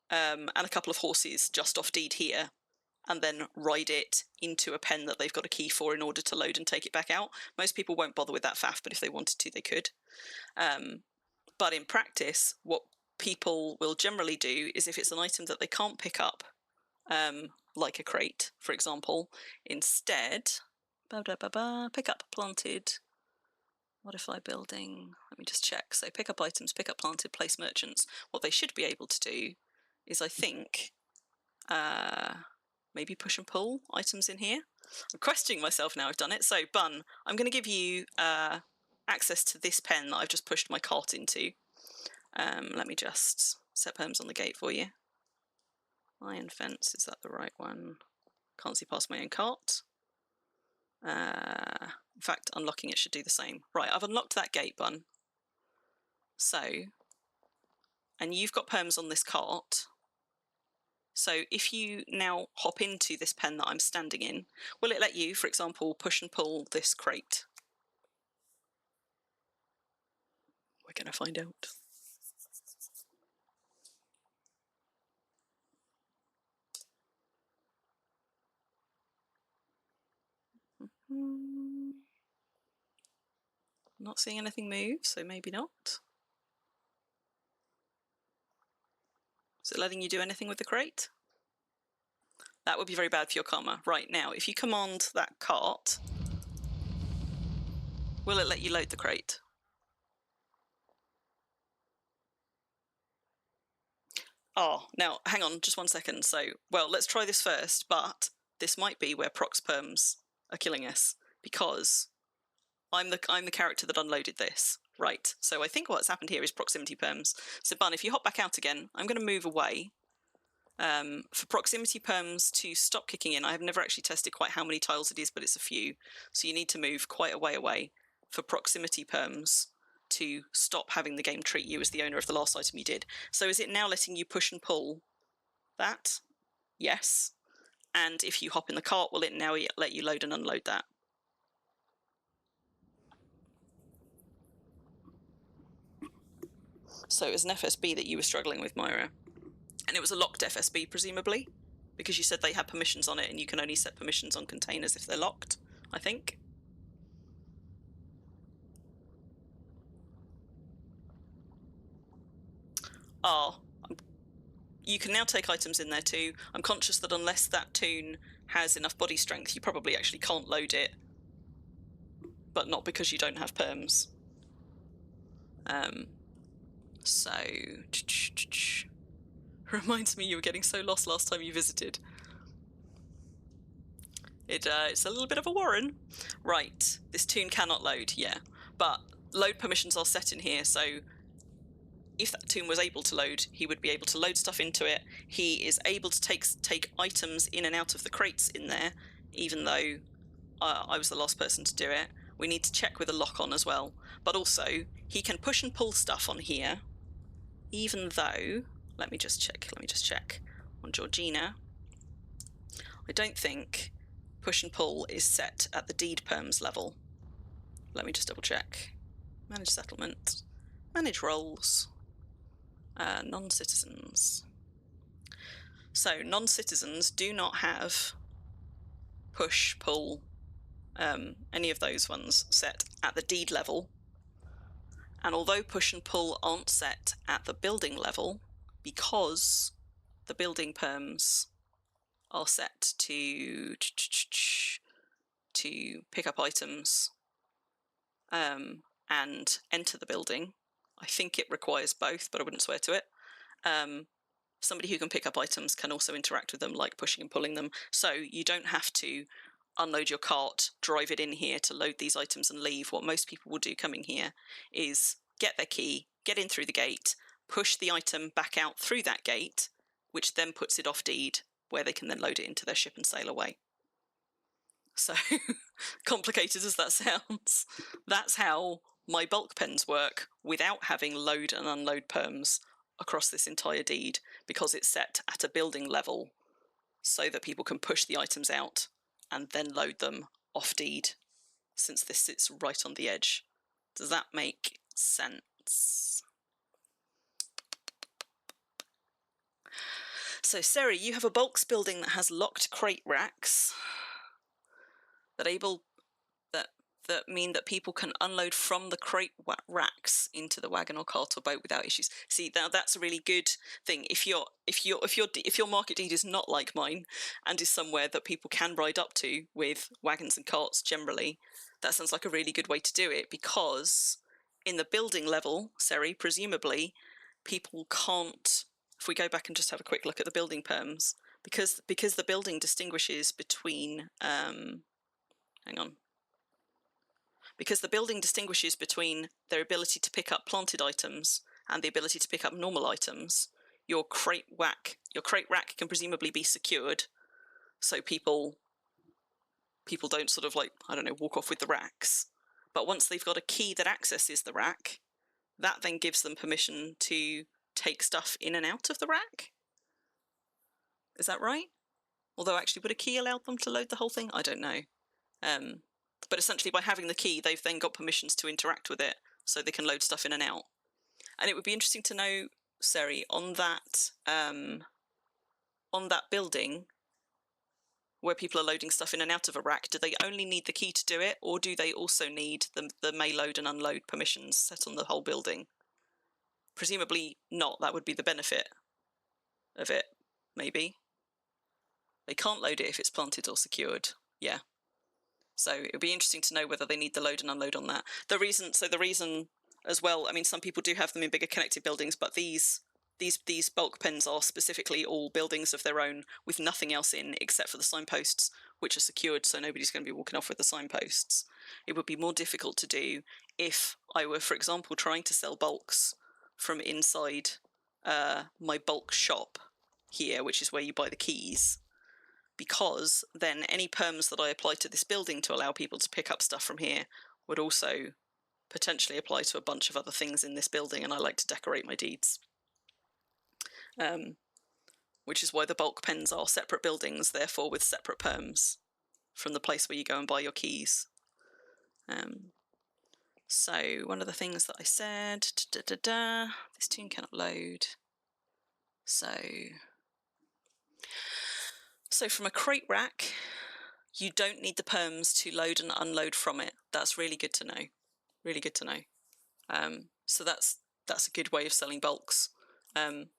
and a couple of horses just off deed here, and then ride it into a pen that they've got a key for in order to load and take it back out. Most people won't bother with that faff, but if they wanted to, they could. But in practice, what people will generally do is, if it's an item that they can't pick up, like a crate, for example, instead, pick up planted, modify building, let me just check. So pick up items, pick up planted, place merchants. What they should be able to do is, I think, maybe push and pull items in here. I'm questioning myself now I've done it. So Bun, I'm going to give you access to this pen that I've just pushed my cart into. Let me just set perms on the gate for you. Iron fence, is that the right one? Can't see past my own cart. In fact, unlocking it should do the same. Right, I've unlocked that gate, Bun. So, and you've got perms on this cart. So if you now hop into this pen that I'm standing in, will it let you, for example, push and pull this crate? We're going to find out. Not seeing anything move, so maybe not. Is it letting you do anything with the crate? That would be very bad for your karma. Right, now, if you command that cart, will it let you load the crate? Oh, now, hang on, just 1 second. So, well, let's try this first, but this might be where prox perms are killing us, because I'm the character that unloaded this. Right, so I think what's happened here is proximity perms. So, Bun, if you hop back out again, I'm going to move away. For proximity perms to stop kicking in, I have never actually tested quite how many tiles it is, but it's a few. So you need to move quite a way away for proximity perms to stop having the game treat you as the owner of the last item you did. So is it now letting you push and pull that? Yes. And if you hop in the cart, will it now let you load and unload that? So it was an FSB that you were struggling with, Myra. And it was a locked FSB, presumably, because you said they had permissions on it, and you can only set permissions on containers if they're locked, I think. Oh, you can now take items in there too. I'm conscious that unless that toon has enough body strength, you probably actually can't load it, but not because you don't have perms. So reminds me you were getting so lost last time you visited. It's a little bit of a warren. Right, this toon cannot load, yeah. But load permissions are set in here, so if that toon was able to load, he would be able to load stuff into it. He is able to take items in and out of the crates in there, even though I was the last person to do it. We need to check with a lock on as well. But also, he can push and pull stuff on here, even though, let me just check on Georgina. I don't think push and pull is set at the deed perms level. Let me just double check. Manage settlement, manage roles, non-citizens. So non-citizens do not have push, pull, any of those ones set at the deed level. And although push and pull aren't set at the building level, because the building perms are set to pick up items and enter the building, I think it requires both, but I wouldn't swear to it. Somebody who can pick up items can also interact with them, like pushing and pulling them. So you don't have to unload your cart, drive it in here to load these items and leave. What most people will do coming here is get their key, get in through the gate, push the item back out through that gate, which then puts it off deed, where they can then load it into their ship and sail away. So complicated as that sounds, that's how my bulk pens work without having load and unload perms across this entire deed, because it's set at a building level so that people can push the items out and then load them off deed, since this sits right on the edge. Does that make sense? So Seri, you have a bulks building that has locked crate racks that mean that people can unload from the crate racks into the wagon or cart or boat without issues. See, now that's a really good thing. If your market deed is not like mine and is somewhere that people can ride up to with wagons and carts generally, that sounds like a really good way to do it, because in the building level, Seri, presumably people can't. If we go back and just have a quick look at the building perms, because the building distinguishes between because the building distinguishes between their ability to pick up planted items and the ability to pick up normal items, your crate rack can presumably be secured, so people don't sort of, like, I don't know, walk off with the racks. But once they've got a key that accesses the rack, that then gives them permission to take stuff in and out of the rack. Is that right? Although, actually, would a key allow them to load the whole thing? I don't know. But essentially, by having the key, they've then got permissions to interact with it, so they can load stuff in and out. And it would be interesting to know, Seri, on that building where people are loading stuff in and out of a rack, do they only need the key to do it, or do they also need the may load and unload permissions set on the whole building? Presumably not. That would be the benefit of it, maybe. They can't load it if it's planted or secured. Yeah. So it would be interesting to know whether they need the load and unload on that. The reason as well, I mean, some people do have them in bigger connected buildings, but these bulk pens are specifically all buildings of their own with nothing else in except for the signposts, which are secured, so nobody's going to be walking off with the signposts. It would be more difficult to do if I were, for example, trying to sell bulks from inside my bulk shop here, which is where you buy the keys, because then any perms that I apply to this building to allow people to pick up stuff from here would also potentially apply to a bunch of other things in this building, and I like to decorate my deeds. Which is why the bulk pens are separate buildings, therefore with separate perms from the place where you go and buy your keys. So one of the things that I said, this toon cannot load. So from a crate rack, you don't need the perms to load and unload from it. That's really good to know. Really good to know. So that's a good way of selling bulks. In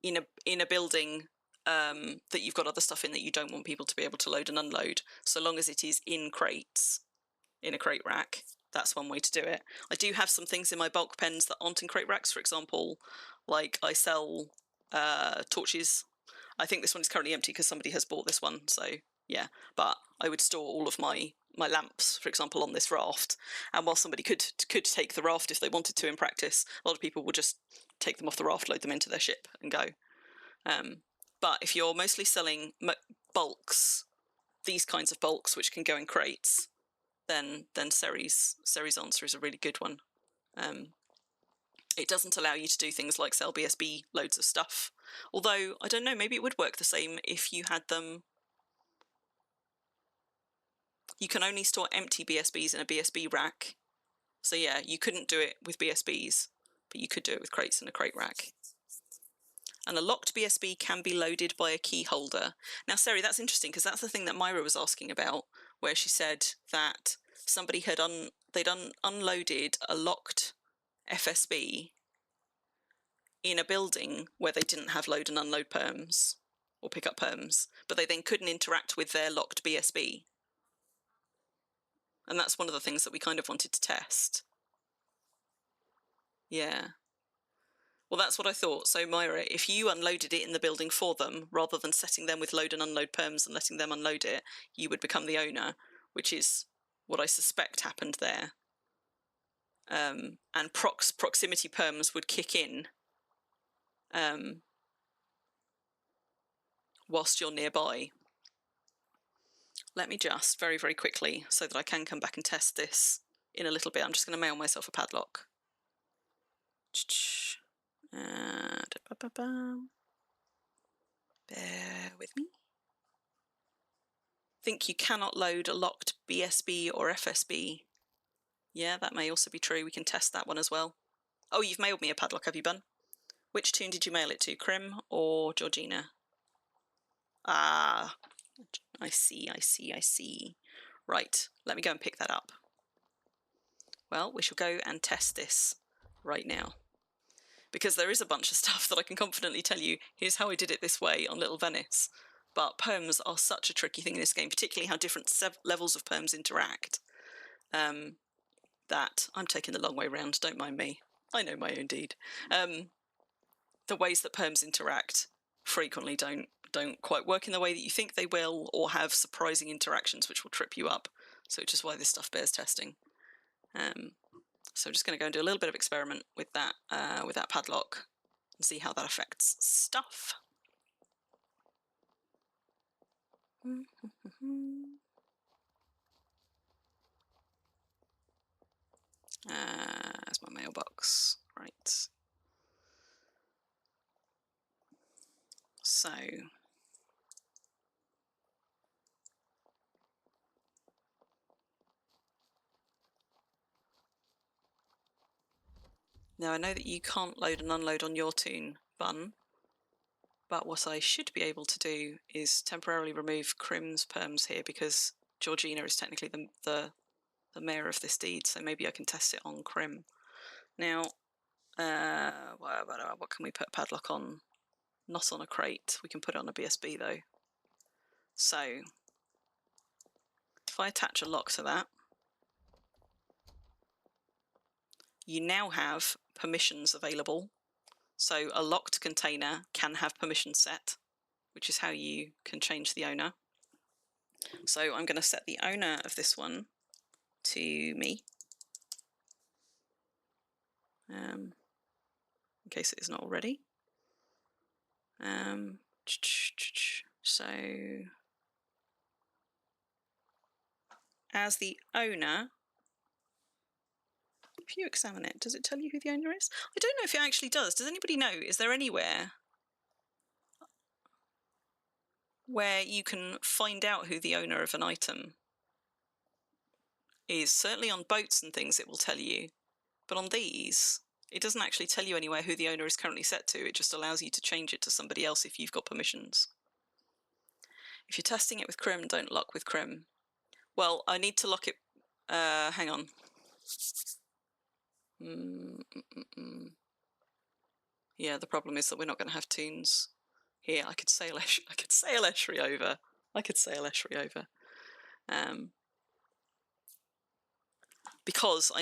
a building that you've got other stuff in that you don't want people to be able to load and unload, so long as it is in crates, in a crate rack, that's one way to do it. I do have some things in my bulk pens that aren't in crate racks. For example, like I sell torches. I think this one is currently empty because somebody has bought this one, so yeah. But I would store all of my lamps, for example, on this raft. And while somebody could take the raft if they wanted to in practice, a lot of people will just take them off the raft, load them into their ship, and go. But if you're mostly selling bulks, these kinds of bulks, which can go in crates, then Seri's answer is a really good one. It doesn't allow you to do things like sell BSB loads of stuff. Although, I don't know, maybe it would work the same if you had them. You can only store empty BSBs in a BSB rack. So yeah, you couldn't do it with BSBs, but you could do it with crates in a crate rack. And a locked BSB can be loaded by a key holder. Now, Seri, that's interesting because that's the thing that Myra was asking about, where she said that somebody had unloaded a locked FSB in a building where they didn't have load and unload perms or pick up perms, but they then couldn't interact with their locked BSB. And that's one of the things that we kind of wanted to test. Yeah. Well, that's what I thought. So, Myra, if you unloaded it in the building for them, rather than setting them with load and unload perms and letting them unload it, you would become the owner, which is what I suspect happened there. And proximity perms would kick in whilst you're nearby. Let me just very, very quickly, so that I can come back and test this in a little bit. I'm just going to mail myself a padlock. Bear with me. Think you cannot load a locked BSB or FSB. Yeah, that may also be true. We can test that one as well. Oh, you've mailed me a padlock, have you, Bun? Which tune did you mail it to, Krim or Georgina? Ah, I see. Right, let me go and pick that up. Well, we shall go and test this right now. Because there is a bunch of stuff that I can confidently tell you, here's how I did it this way on Little Venice. But perms are such a tricky thing in this game, particularly how different levels of perms interact, that I'm taking the long way round, don't mind me. I know my own deed. The ways that perms interact frequently don't quite work in the way that you think they will, or have surprising interactions which will trip you up. So which is why this stuff bears testing. So I'm just going to go and do a little bit of experiment with that padlock and see how that affects stuff. There's my mailbox. Right. So now I know that you can't load and unload on your toon, Bun, but what I should be able to do is temporarily remove Krim's perms here, because Georgina is technically the mayor of this deed, so maybe I can test it on Krim. Now, what can we put a padlock on? Not on a crate. We can put it on a BSB though. So, if I attach a lock to that, you now have permissions available. So a locked container can have permissions set, which is how you can change the owner. So I'm going to set the owner of this one to me, in case it is not already. So as the owner, if you examine it, does it tell you who the owner is? I don't know if it actually does. Does anybody know? Is there anywhere where you can find out who the owner of an item is? Certainly on boats and things it will tell you, but on these It doesn't actually tell you anywhere who the owner is currently set to. It just allows you to change it to somebody else if you've got permissions. If you're testing it with Crim, don't lock with Crim. Well, I need to lock it. Hang on. Yeah, the problem is that we're not going to have tunes here. I could sail Eschri over. Because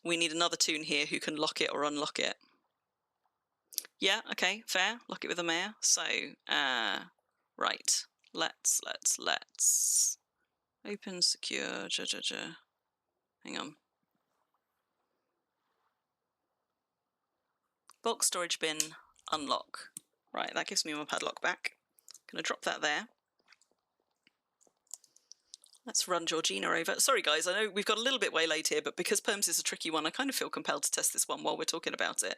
we need another toon here who can lock it or unlock it. Yeah, okay, fair. Lock it with a mayor. So, right. Let's open, secure, hang on. Bulk storage bin, unlock. Right, that gives me my padlock back. Gonna drop that there. Let's run Georgina over. Sorry guys, I know we've got a little bit waylaid here, but because perms is a tricky one, I kind of feel compelled to test this one while we're talking about it.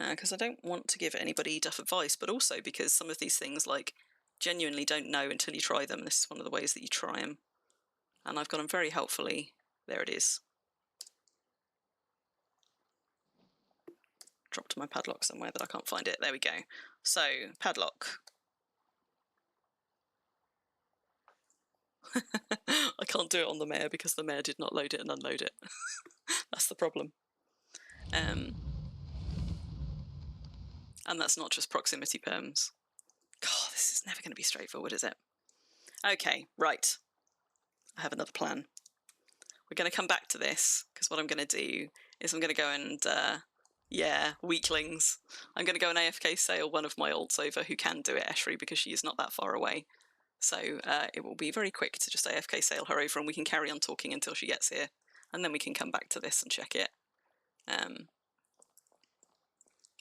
Because I don't want to give anybody duff advice, but also because some of these things, like, genuinely don't know until you try them. This is one of the ways that you try them. And I've got them very helpfully. There it is. Dropped my padlock somewhere that I can't find it. There we go. So, padlock. I can't do it on the mayor because the mayor did not load it and unload it. That's the problem. And that's not just proximity perms. God, this is never going to be straightforward, is it? Okay, right. I have another plan. We're going to come back to this, because what I'm going to do is I'm going to go and, yeah, weaklings. I'm going to go and AFK sail one of my alts over who can do it, Eschri, because she is not that far away. So it will be very quick to just AFK sail her over and we can carry on talking until she gets here. And then we can come back to this and check it.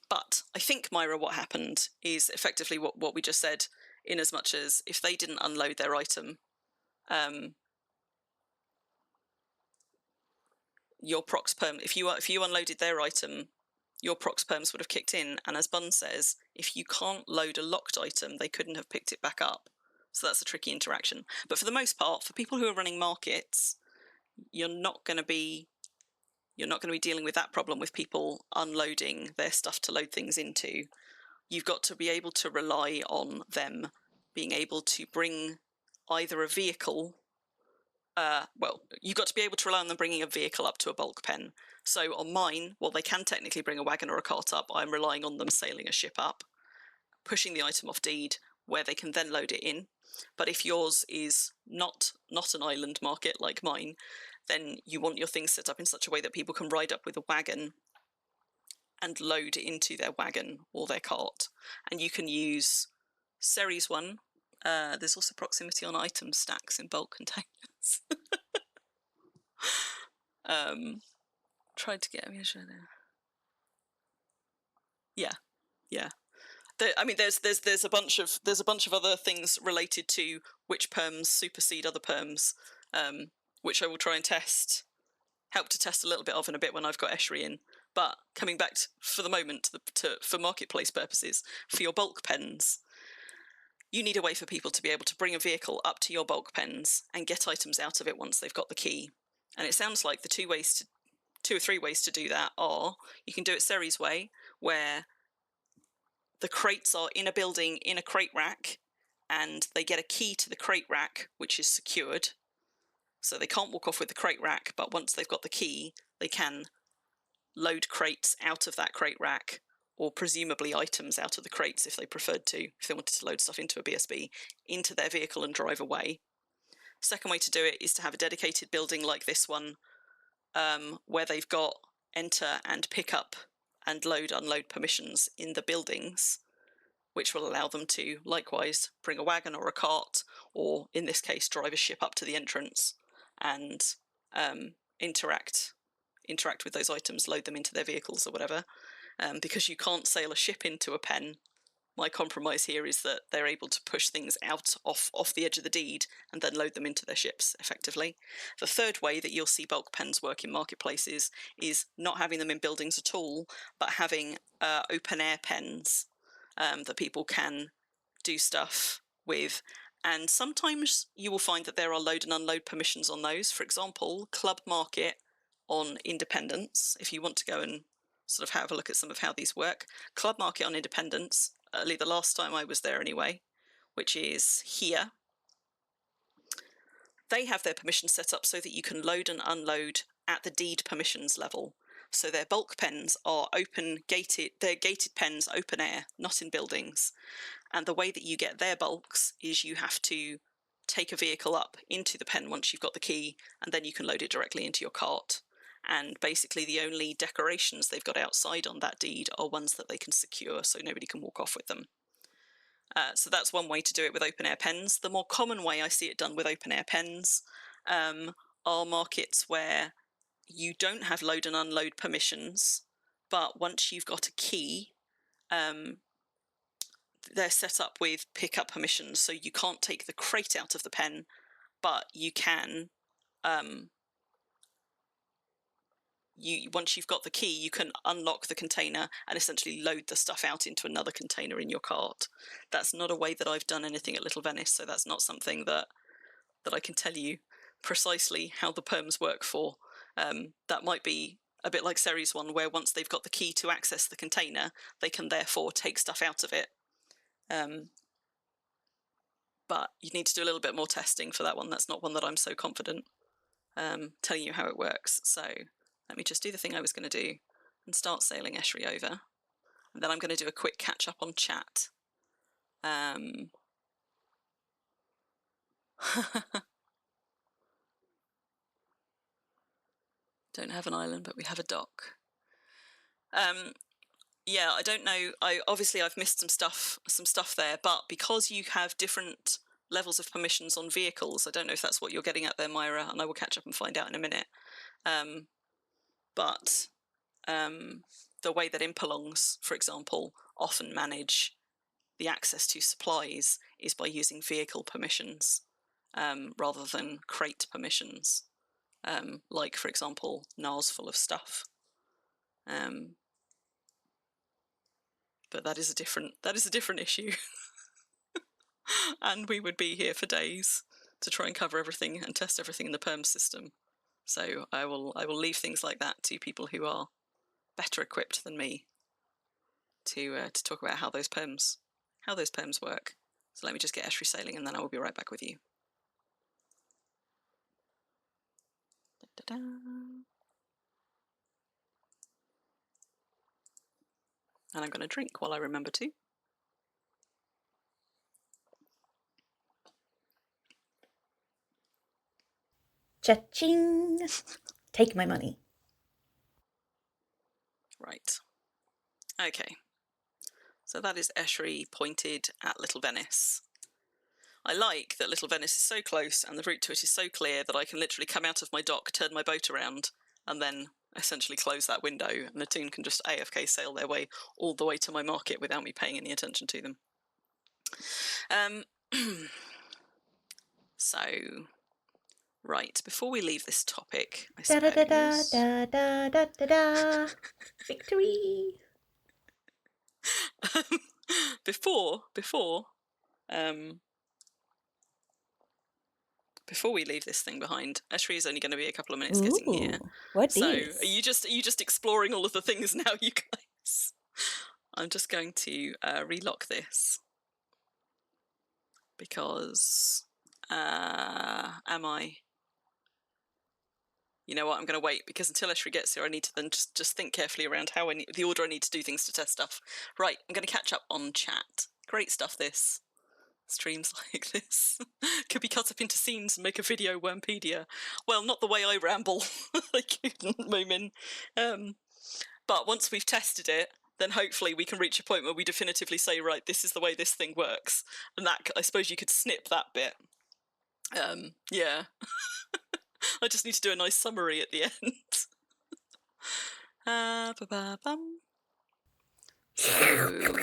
But I think, Myra, what happened is effectively what we just said, in as much as if they didn't unload their item, your prox perm, if you unloaded their item, your prox perms would have kicked in. And as Bun says, if you can't load a locked item, they couldn't have picked it back up. So that's a tricky interaction. But for the most part, for people who are running markets, you're not going to be dealing with that problem with people unloading their stuff to load things into. You've got to be able to rely on them being able to bring either a vehicle. You've got to be able to rely on them bringing a vehicle up to a bulk pen. So on mine, while they can technically bring a wagon or a cart up, I'm relying on them sailing a ship up, pushing the item off deed, where they can then load it in. But if yours is not an island market like mine, then you want your things set up in such a way that people can ride up with a wagon and load into their wagon or their cart. And you can use Ceres 1. There's also proximity on item stacks in bulk containers. Tried to get... Yeah. There's a bunch of other things related to which perms supersede other perms, which I will try and help to test a little bit of in a bit when I've got Eschri in. But coming back for the moment for marketplace purposes, for your bulk pens, you need a way for people to be able to bring a vehicle up to your bulk pens and get items out of it once they've got the key. And it sounds like the two or three ways to do that are, you can do it Ceres way, where the crates are in a building in a crate rack, and they get a key to the crate rack, which is secured. So they can't walk off with the crate rack, but once they've got the key, they can load crates out of that crate rack, or presumably items out of the crates if they preferred to, if they wanted to load stuff into a BSB, into their vehicle and drive away. Second way to do it is to have a dedicated building like this one, where they've got enter and pick up and load-unload permissions in the buildings, which will allow them to, likewise, bring a wagon or a cart, or, in this case, drive a ship up to the entrance and interact with those items, load them into their vehicles or whatever. Because you can't sail a ship into a pen, my compromise here is that they're able to push things out off the edge of the deed and then load them into their ships, effectively. The third way that you'll see bulk pens work in marketplaces is not having them in buildings at all, but having open-air pens that people can do stuff with. And sometimes you will find that there are load and unload permissions on those. For example, Club Market on Independence, if you want to go and sort of have a look at some of how these work. Club Market on Independence, the last time I was there anyway, which is here. They have their permissions set up so that you can load and unload at the deed permissions level. So their bulk pens are they're gated pens, open air, not in buildings. And the way that you get their bulks is you have to take a vehicle up into the pen once you've got the key, and then you can load it directly into your cart. And basically the only decorations they've got outside on that deed are ones that they can secure so nobody can walk off with them. So that's one way to do it with open air pens. The more common way I see it done with open air pens are markets where you don't have load and unload permissions, but once you've got a key, they're set up with pickup permissions, so you can't take the crate out of the pen, but you can. Once you've got the key, you can unlock the container and essentially load the stuff out into another container in your cart. That's not a way that I've done anything at Little Venice, so that's not something that I can tell you precisely how the perms work for. That might be a bit like Seri's one, where once they've got the key to access the container, they can therefore take stuff out of it. But you need to do a little bit more testing for that one. That's not one that I'm so confident telling you how it works. So let me just do the thing I was going to do and start sailing Eschery over. And then I'm going to do a quick catch up on chat. Don't have an island, but we have a dock. Yeah, I don't know. I've missed some stuff there, but because you have different levels of permissions on vehicles, I don't know if that's what you're getting at there, Myra, and I will catch up and find out in a minute. But the way that Impelongs, for example, often manage the access to supplies is by using vehicle permissions rather than crate permissions. Like, for example, Nars full of stuff. But that is a different issue. And we would be here for days to try and cover everything and test everything in the perm system. So I will leave things like that to people who are better equipped than me to talk about how those perms work. So let me just get Eschery sailing, and then I will be right back with you. Da-da-da. And I'm going to drink while I remember to. Cha-ching! Take my money. Right. Okay. So that is Eschery pointed at Little Venice. I like that Little Venice is so close and the route to it is so clear that I can literally come out of my dock, turn my boat around, and then essentially close that window, and the Toon can just AFK sail their way all the way to my market without me paying any attention to them. So, right, before we leave this topic, I suppose... Da-da-da-da-da-da-da-da. Victory! Before we leave this thing behind, Eschery is only going to be a couple of minutes getting here. What so is? are you just exploring all of the things now, you guys? I'm just going to relock this because am I? You know what? I'm going to wait because until Eschery gets here, I need to then just think carefully around how the order I need to do things to test stuff. Right, I'm going to catch up on chat. Great stuff, this. Streams like this could be cut up into scenes and make a video Wurmpedia. Well, not the way I ramble, like Moomin. But once we've tested it, then hopefully we can reach a point where we definitively say, right, this is the way this thing works. And that, I suppose you could snip that bit. Yeah. I just need to do a nice summary at the end. So...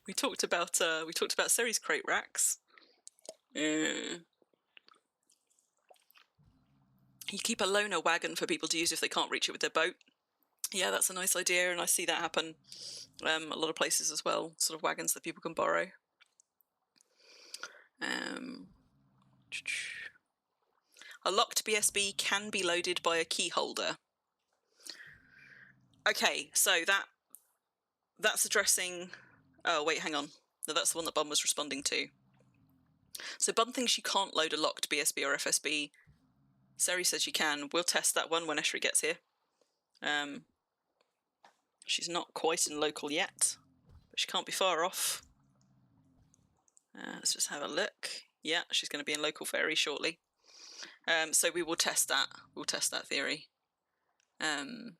We talked about Seri's crate racks. You keep a loaner wagon for people to use if they can't reach it with their boat. Yeah, that's a nice idea, and I see that happen a lot of places as well. Sort of wagons that people can borrow. A locked BSB can be loaded by a key holder. Okay, so that's addressing... Oh, wait, hang on. No, that's the one that Bun was responding to. So Bun thinks you can't load a locked BSB or FSB. Seri says you can. We'll test that one when Eshri gets here. She's not quite in local yet, but she can't be far off. Let's just have a look. Yeah, she's going to be in local very shortly. So we will test that. We'll test that theory. But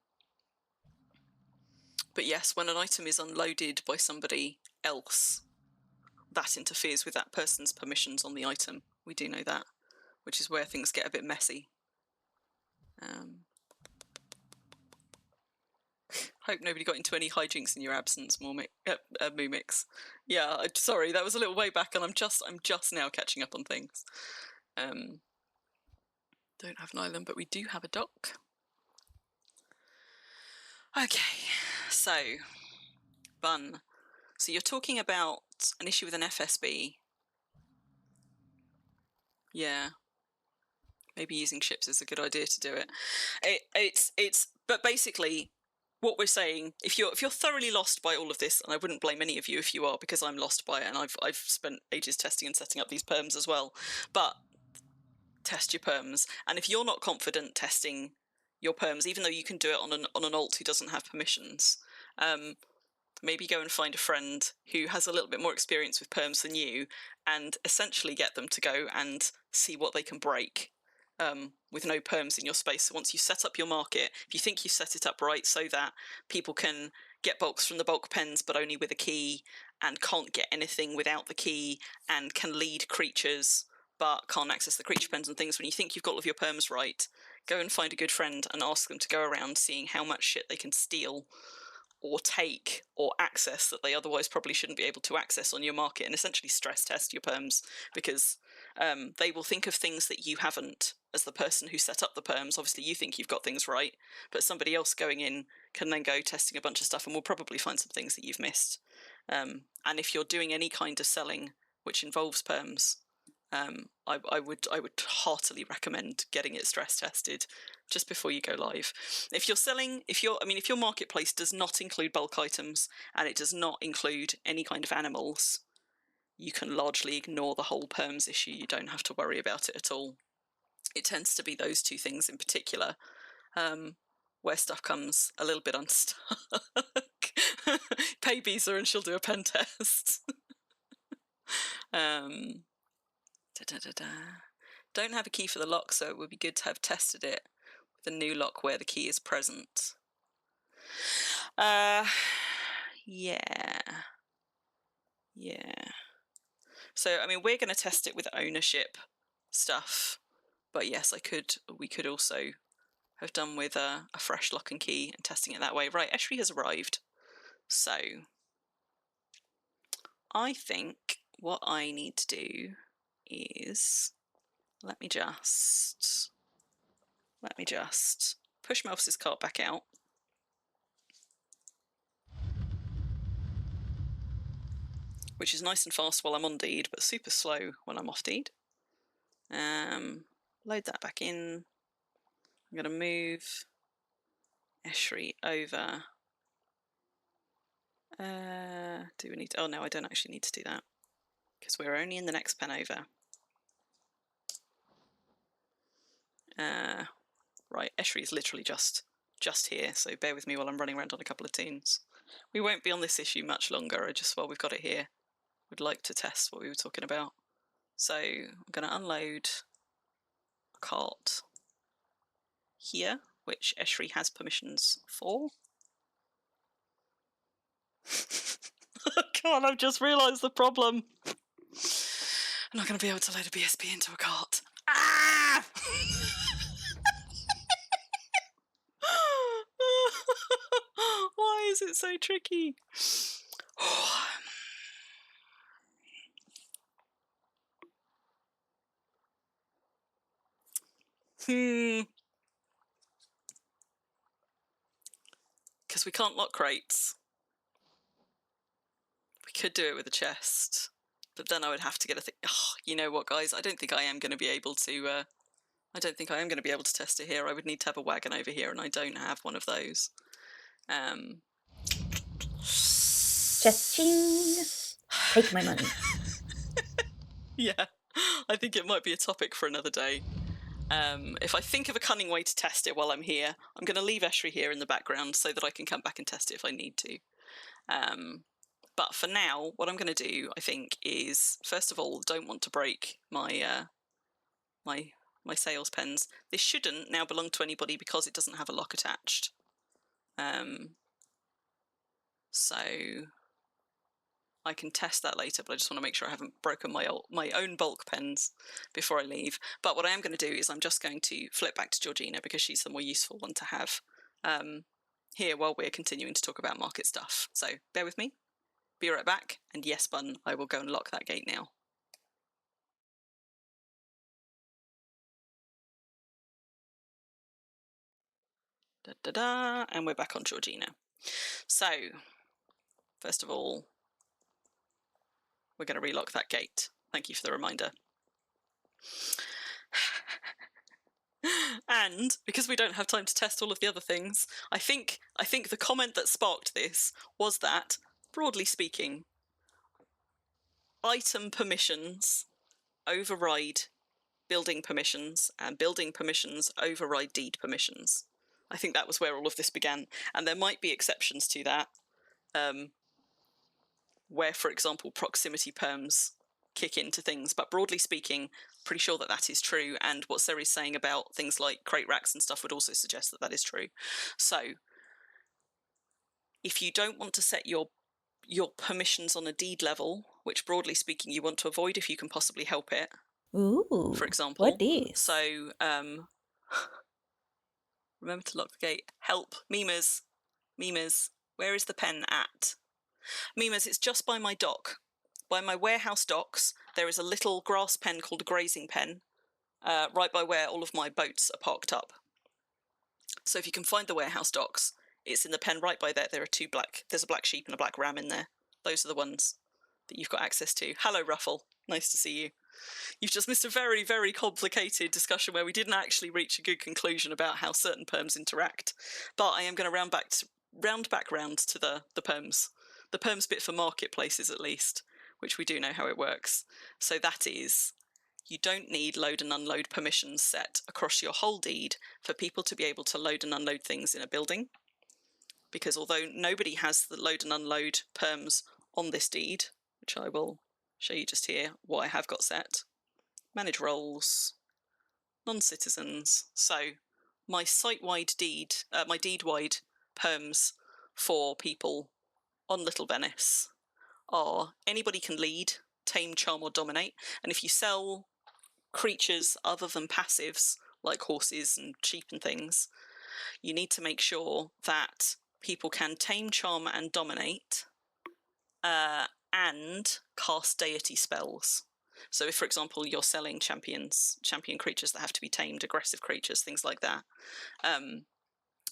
yes, when an item is unloaded by somebody else, that interferes with that person's permissions on the item. We do know that, which is where things get a bit messy. Hope nobody got into any hijinks in your absence, Mumix. Yeah, sorry, that was a little way back, and I'm just now catching up on things. Don't have an island, but we do have a dock. Okay, so Bun. So you're talking about an issue with an FSB. Yeah. Maybe using ships is a good idea to do it. But basically, what we're saying, if you're thoroughly lost by all of this, and I wouldn't blame any of you if you are, because I'm lost by it, and I've spent ages testing and setting up these perms as well. But test your perms, and if you're not confident testing your perms, even though you can do it on an alt who doesn't have permissions, maybe go and find a friend who has a little bit more experience with perms than you, and essentially get them to go and see what they can break. With no perms in your space. So once you set up your market, if you think you set it up right so that people can get bulks from the bulk pens but only with a key, and can't get anything without the key, and can lead creatures but can't access the creature pens and things, when you think you've got all of your perms right, go and find a good friend and ask them to go around seeing how much shit they can steal or take or access that they otherwise probably shouldn't be able to access on your market, and essentially stress test your perms, because they will think of things that you haven't as the person who set up the perms. Obviously you think you've got things right, but somebody else going in can then go testing a bunch of stuff and will probably find some things that you've missed. And if you're doing any kind of selling which involves perms, I would heartily recommend getting it stress tested just before you go live. If your marketplace does not include bulk items and it does not include any kind of animals, you can largely ignore the whole perms issue. You don't have to worry about it at all. It tends to be those two things in particular where stuff comes a little bit unstuck. Pay Bisa and she'll do a pen test. Don't have a key for the lock, so it would be good to have tested it with a new lock where the key is present. Yeah. So, I mean, we're going to test it with ownership stuff, but yes, we could also have done with a fresh lock and key and testing it that way. Right, Eshri has arrived. So, I think what I need to do is, let me just push Melvis's cart back out. Which is nice and fast while I'm on deed, but super slow when I'm off deed. Load that back in. I'm going to move Eshri over. Do we need to? Oh no, I don't actually need to do that, because we're only in the next pen over. Right, Eshri is literally just here, so bear with me while I'm running around on a couple of tunes. We won't be on this issue much longer, while we've got it here, would like to test what we were talking about. So I'm going to unload a cart here, which Eshri has permissions for. God, I've just realised the problem. I'm not going to be able to load a BSB into a cart. Ah! Why is it so tricky? Because we can't lock crates. We could do it with a chest, but then I would have to get a thing. Oh, you know what, guys? I don't think I am going to be able to I don't think I am going to be able to test it here. I would need to have a wagon over here, and I don't have one of those. Cha-ching! Take my money. Yeah, I think it might be a topic for another day. If I think of a cunning way to test it while I'm here, I'm going to leave Eshri here in the background so that I can come back and test it if I need to. But for now, what I'm going to do, I think, is first of all, don't want to break my my sales pens. This shouldn't now belong to anybody because it doesn't have a lock attached. So I can test that later, but I just want to make sure I haven't broken my own bulk pens before I leave. But what I am going to do is I'm just going to flip back to Georgina because she's the more useful one to have here while we're continuing to talk about market stuff. So bear with me. Be right back. And yes, Bun, I will go and lock that gate now. And we're back on Georgina. So, first of all, we're going to relock that gate. Thank you for the reminder. And because we don't have time to test all of the other things, I think the comment that sparked this was that, broadly speaking, item permissions override building permissions, and building permissions override deed permissions. I think that was where all of this began, and there might be exceptions to that, where, for example, proximity perms kick into things, but broadly speaking, pretty sure that that is true, and what Seri's saying about things like crate racks and stuff would also suggest that that is true. So if you don't want to set your permissions on a deed level, which broadly speaking you want to avoid if you can possibly help it, Ooh, for example. what is? So remember to lock the gate. Help, Memers, where is the pen at? Memers, it's just by my dock. By my warehouse docks, there is a little grass pen called a grazing pen, right by where all of my boats are parked up. So if you can find the warehouse docks, it's in the pen right by there. There's a black sheep and a black ram in there. Those are the ones that you've got access to. Hello, Ruffle. Nice to see you. You've just missed a very, very complicated discussion where we didn't actually reach a good conclusion about how certain perms interact. But I am going to round back round to the perms. The perms bit for marketplaces, at least, which we do know how it works. So that is, you don't need load and unload permissions set across your whole deed for people to be able to load and unload things in a building. Because although nobody has the load and unload perms on this deed, which I will show you just here what I have got set, manage roles, non-citizens. So my site-wide deed, my deed-wide perms for people on Little Venice are anybody can lead, tame, charm, or dominate. And if you sell creatures other than passives, like horses and sheep and things, you need to make sure that people can tame, charm, and dominate, and cast deity spells. So if, for example, you're selling champion creatures that have to be tamed, aggressive creatures, things like that,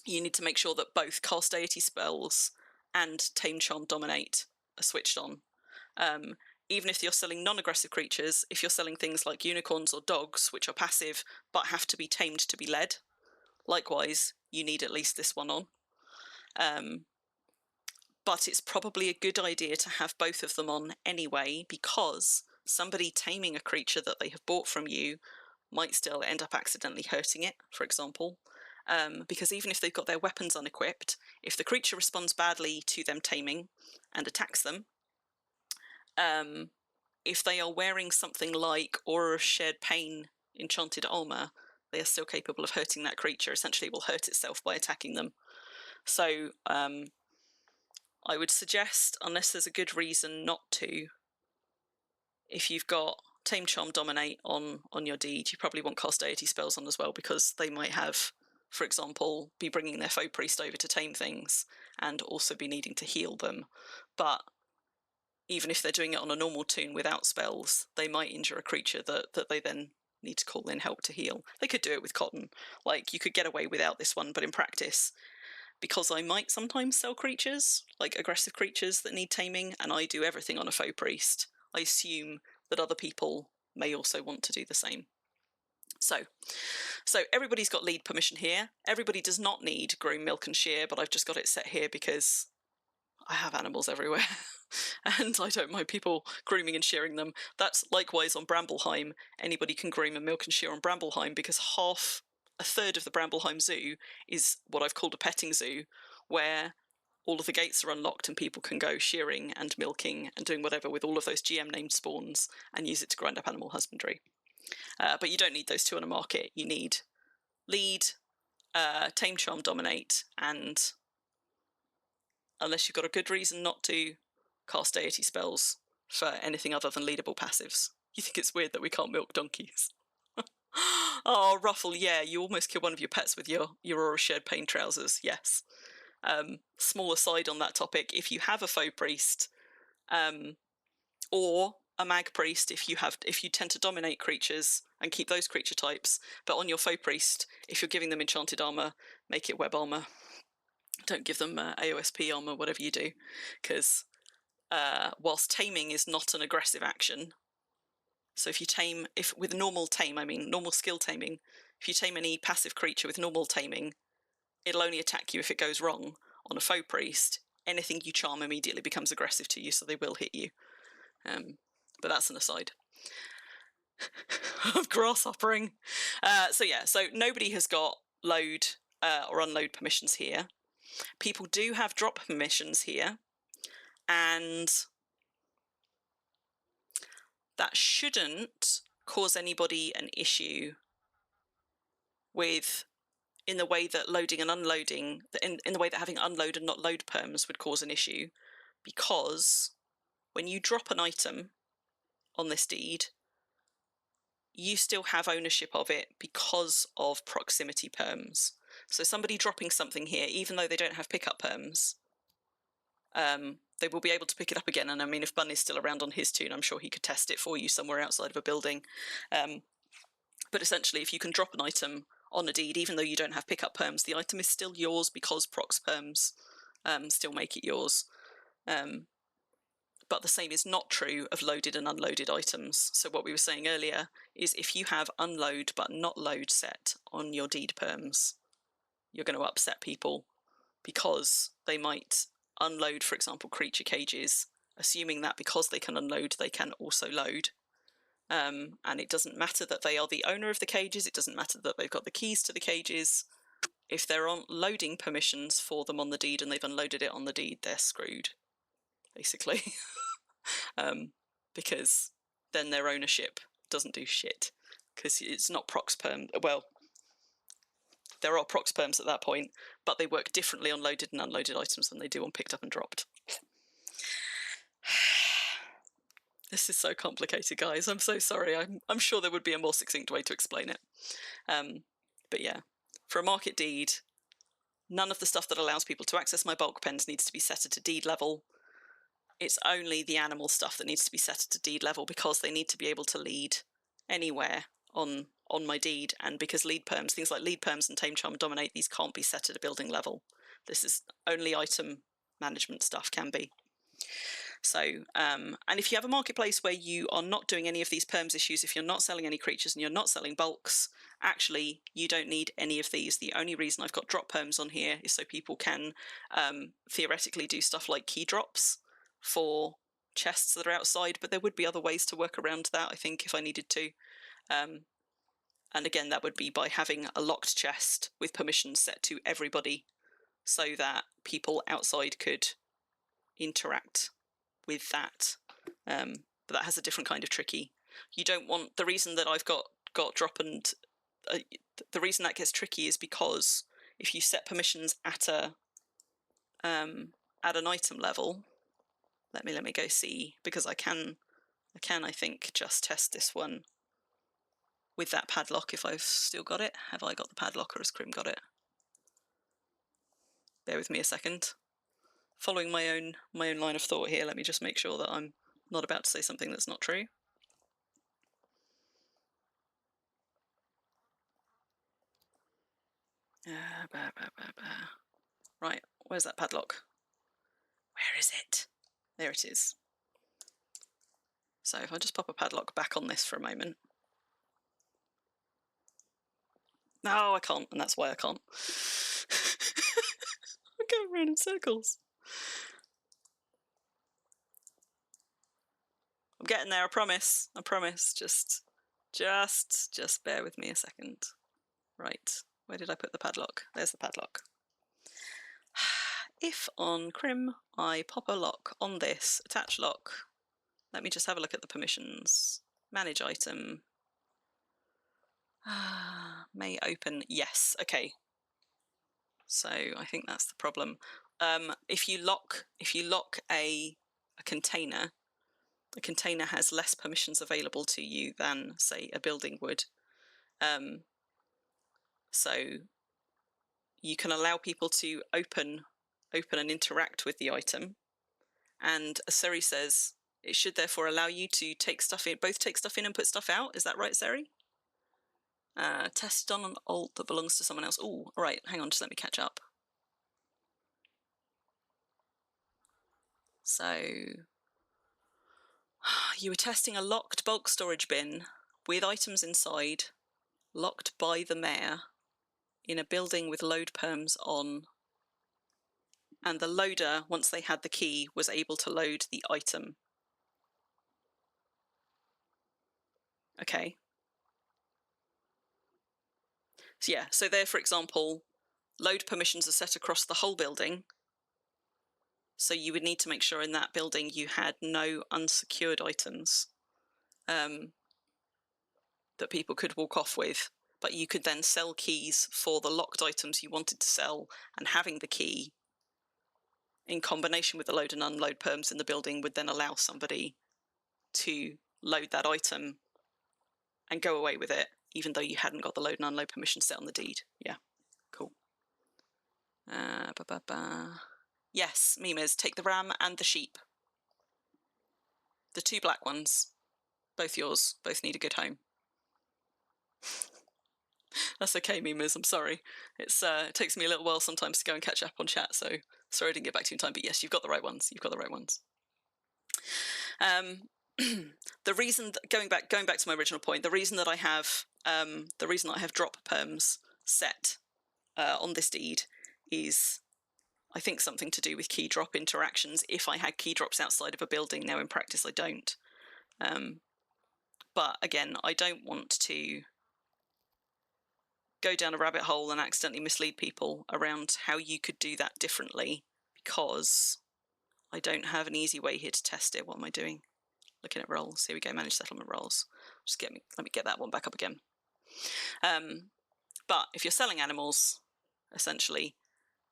you need to make sure that both cast deity spells and tame, charm, dominate are switched on. Even if you're selling non-aggressive creatures, if you're selling things like unicorns or dogs, which are passive but have to be tamed to be led, likewise, you need at least this one on. But it's probably a good idea to have both of them on anyway, because somebody taming a creature that they have bought from you might still end up accidentally hurting it, for example. Because even if they've got their weapons unequipped, if the creature responds badly to them taming and attacks them, if they are wearing something like Aura of Shared Pain enchanted armor, they are still capable of hurting that creature. Essentially, it will hurt itself by attacking them. So I would suggest, unless there's a good reason not to, if you've got Tame, Charm, Dominate on your deed, you probably want cast deity spells on as well, because they might have, for example, be bringing their foe priest over to tame things and also be needing to heal them. But even if they're doing it on a normal toon without spells, they might injure a creature that they then need to call in help to heal. They could do it with cotton. Like, you could get away without this one, but in practice, because I might sometimes sell creatures, like aggressive creatures that need taming, and I do everything on a foe priest, I assume that other people may also want to do the same. So everybody's got lead permission here. Everybody does not need groom, milk and shear, but I've just got it set here because I have animals everywhere and I don't mind people grooming and shearing them. That's likewise on Brambleheim. Anybody can groom and milk and shear on Brambleheim because a third of the Brambleheim Zoo is what I've called a petting zoo, where all of the gates are unlocked and people can go shearing and milking and doing whatever with all of those GM named spawns and use it to grind up animal husbandry. But you don't need those two on a market. You need lead, tame, charm, dominate, and unless you've got a good reason not to cast deity spells for anything other than leadable passives. You think it's weird that we can't milk donkeys? Oh, Ruffle, yeah, you almost kill one of your pets with your Aura Shared Pain trousers, yes. Small aside on that topic, if you have a faux priest, or a mag priest, if you tend to dominate creatures and keep those creature types, but on your faux priest, if you're giving them enchanted armor, make it web armor. Don't give them AOSP armor, whatever you do, because whilst taming is not an aggressive action, so if you tame, with normal tame, I mean normal skill taming, if you tame any passive creature with normal taming, it'll only attack you if it goes wrong. On a faux priest, anything you charm immediately becomes aggressive to you, so they will hit you. But that's an aside. Of grasshoppering. So nobody has got load or unload permissions here. People do have drop permissions here, and that shouldn't cause anybody an issue with, in the way that loading and unloading, in the way that having unload and not load perms would cause an issue, because when you drop an item on this deed, you still have ownership of it because of proximity perms. So somebody dropping something here, even though they don't have pickup perms, they will be able to pick it up again. And I mean, if Bun is still around on his tune, I'm sure he could test it for you somewhere outside of a building. But essentially, if you can drop an item on a deed, even though you don't have pickup perms, the item is still yours because prox perms still make it yours. But the same is not true of loaded and unloaded items. So what we were saying earlier is if you have unload but not load set on your deed perms, you're going to upset people because they might unload, for example, creature cages, assuming that because they can unload, they can also load. And it doesn't matter that they are the owner of the cages, it doesn't matter that they've got the keys to the cages. If there aren't loading permissions for them on the deed and they've unloaded it on the deed, they're screwed, basically. Because then their ownership doesn't do shit, because it's not prox perm. Well, there are prox perms at that point, but they work differently on loaded and unloaded items than they do on picked up and dropped. This is so complicated, guys. I'm so sorry. I'm sure there would be a more succinct way to explain it. But yeah, for a market deed, none of the stuff that allows people to access my bulk pens needs to be set at a deed level. It's only the animal stuff that needs to be set at a deed level because they need to be able to lead anywhere on my deed, and because lead perms, things like lead perms and tame, charm, dominate, these can't be set at a building level. This is only item management stuff can be. So, and if you have a marketplace where you are not doing any of these perms issues, if you're not selling any creatures and you're not selling bulks, actually, you don't need any of these. The only reason I've got drop perms on here is so people can theoretically do stuff like key drops for chests that are outside, but there would be other ways to work around that, I think, if I needed to. And again, that would be by having a locked chest with permissions set to everybody so that people outside could interact with that. But that has a different kind of tricky. You don't want, the reason that I've got drop and the reason that gets tricky is because if you set permissions at an item level, let me go see, because I can I think just test this one with that padlock if I've still got it. Have I got the padlock, or has Crim got it? Bear with me a second. Following my own line of thought here, let me just make sure that I'm not about to say something that's not true. Right, where's that padlock? Where is it? There it is. So if I just pop a padlock back on this for a moment. No, I can't, and that's why I can't. I'm going around in circles. I'm getting there, I promise. I promise. Just bear with me a second. Right, where did I put the padlock? There's the padlock. If on Crim I pop a lock on this, attach lock, let me just have a look at the permissions. Manage item. May open, yes, okay. So I think that's the problem. If you lock a container, a container has less permissions available to you than, say, a building would. So you can allow people to open and interact with the item. And as Seri says, it should therefore allow you to take stuff in, both take stuff in and put stuff out. Is that right, Seri? Test on an alt that belongs to someone else. Oh, all right, hang on, just let me catch up. So you were testing a locked bulk storage bin with items inside, locked by the mayor, in a building with load perms on. And the loader, once they had the key, was able to load the item. Okay. So yeah, so there, for example, load permissions are set across the whole building. So you would need to make sure in that building you had no unsecured items that people could walk off with, but you could then sell keys for the locked items you wanted to sell, and having the key in combination with the load and unload perms in the building would then allow somebody to load that item and go away with it, even though you hadn't got the load and unload permission set on the deed. Yeah, cool. Yes, Mimas, take the ram and the sheep. The two black ones, both yours, both need a good home. That's okay, Mimas, I'm sorry. It takes me a little while sometimes to go and catch up on chat, so sorry I didn't get back to you in time, but yes, you've got the right ones. You've got the right ones. The reason, going back to my original point, the reason that I have drop perms set on this deed is, I think, something to do with key drop interactions. If I had key drops outside of a building, now in practice I don't. But again, I don't want to go down a rabbit hole and accidentally mislead people around how you could do that differently, because I don't have an easy way here to test it. What am I doing? Looking at roles. Here we go, manage settlement roles. Let me get that one back up again. But if you're selling animals, essentially,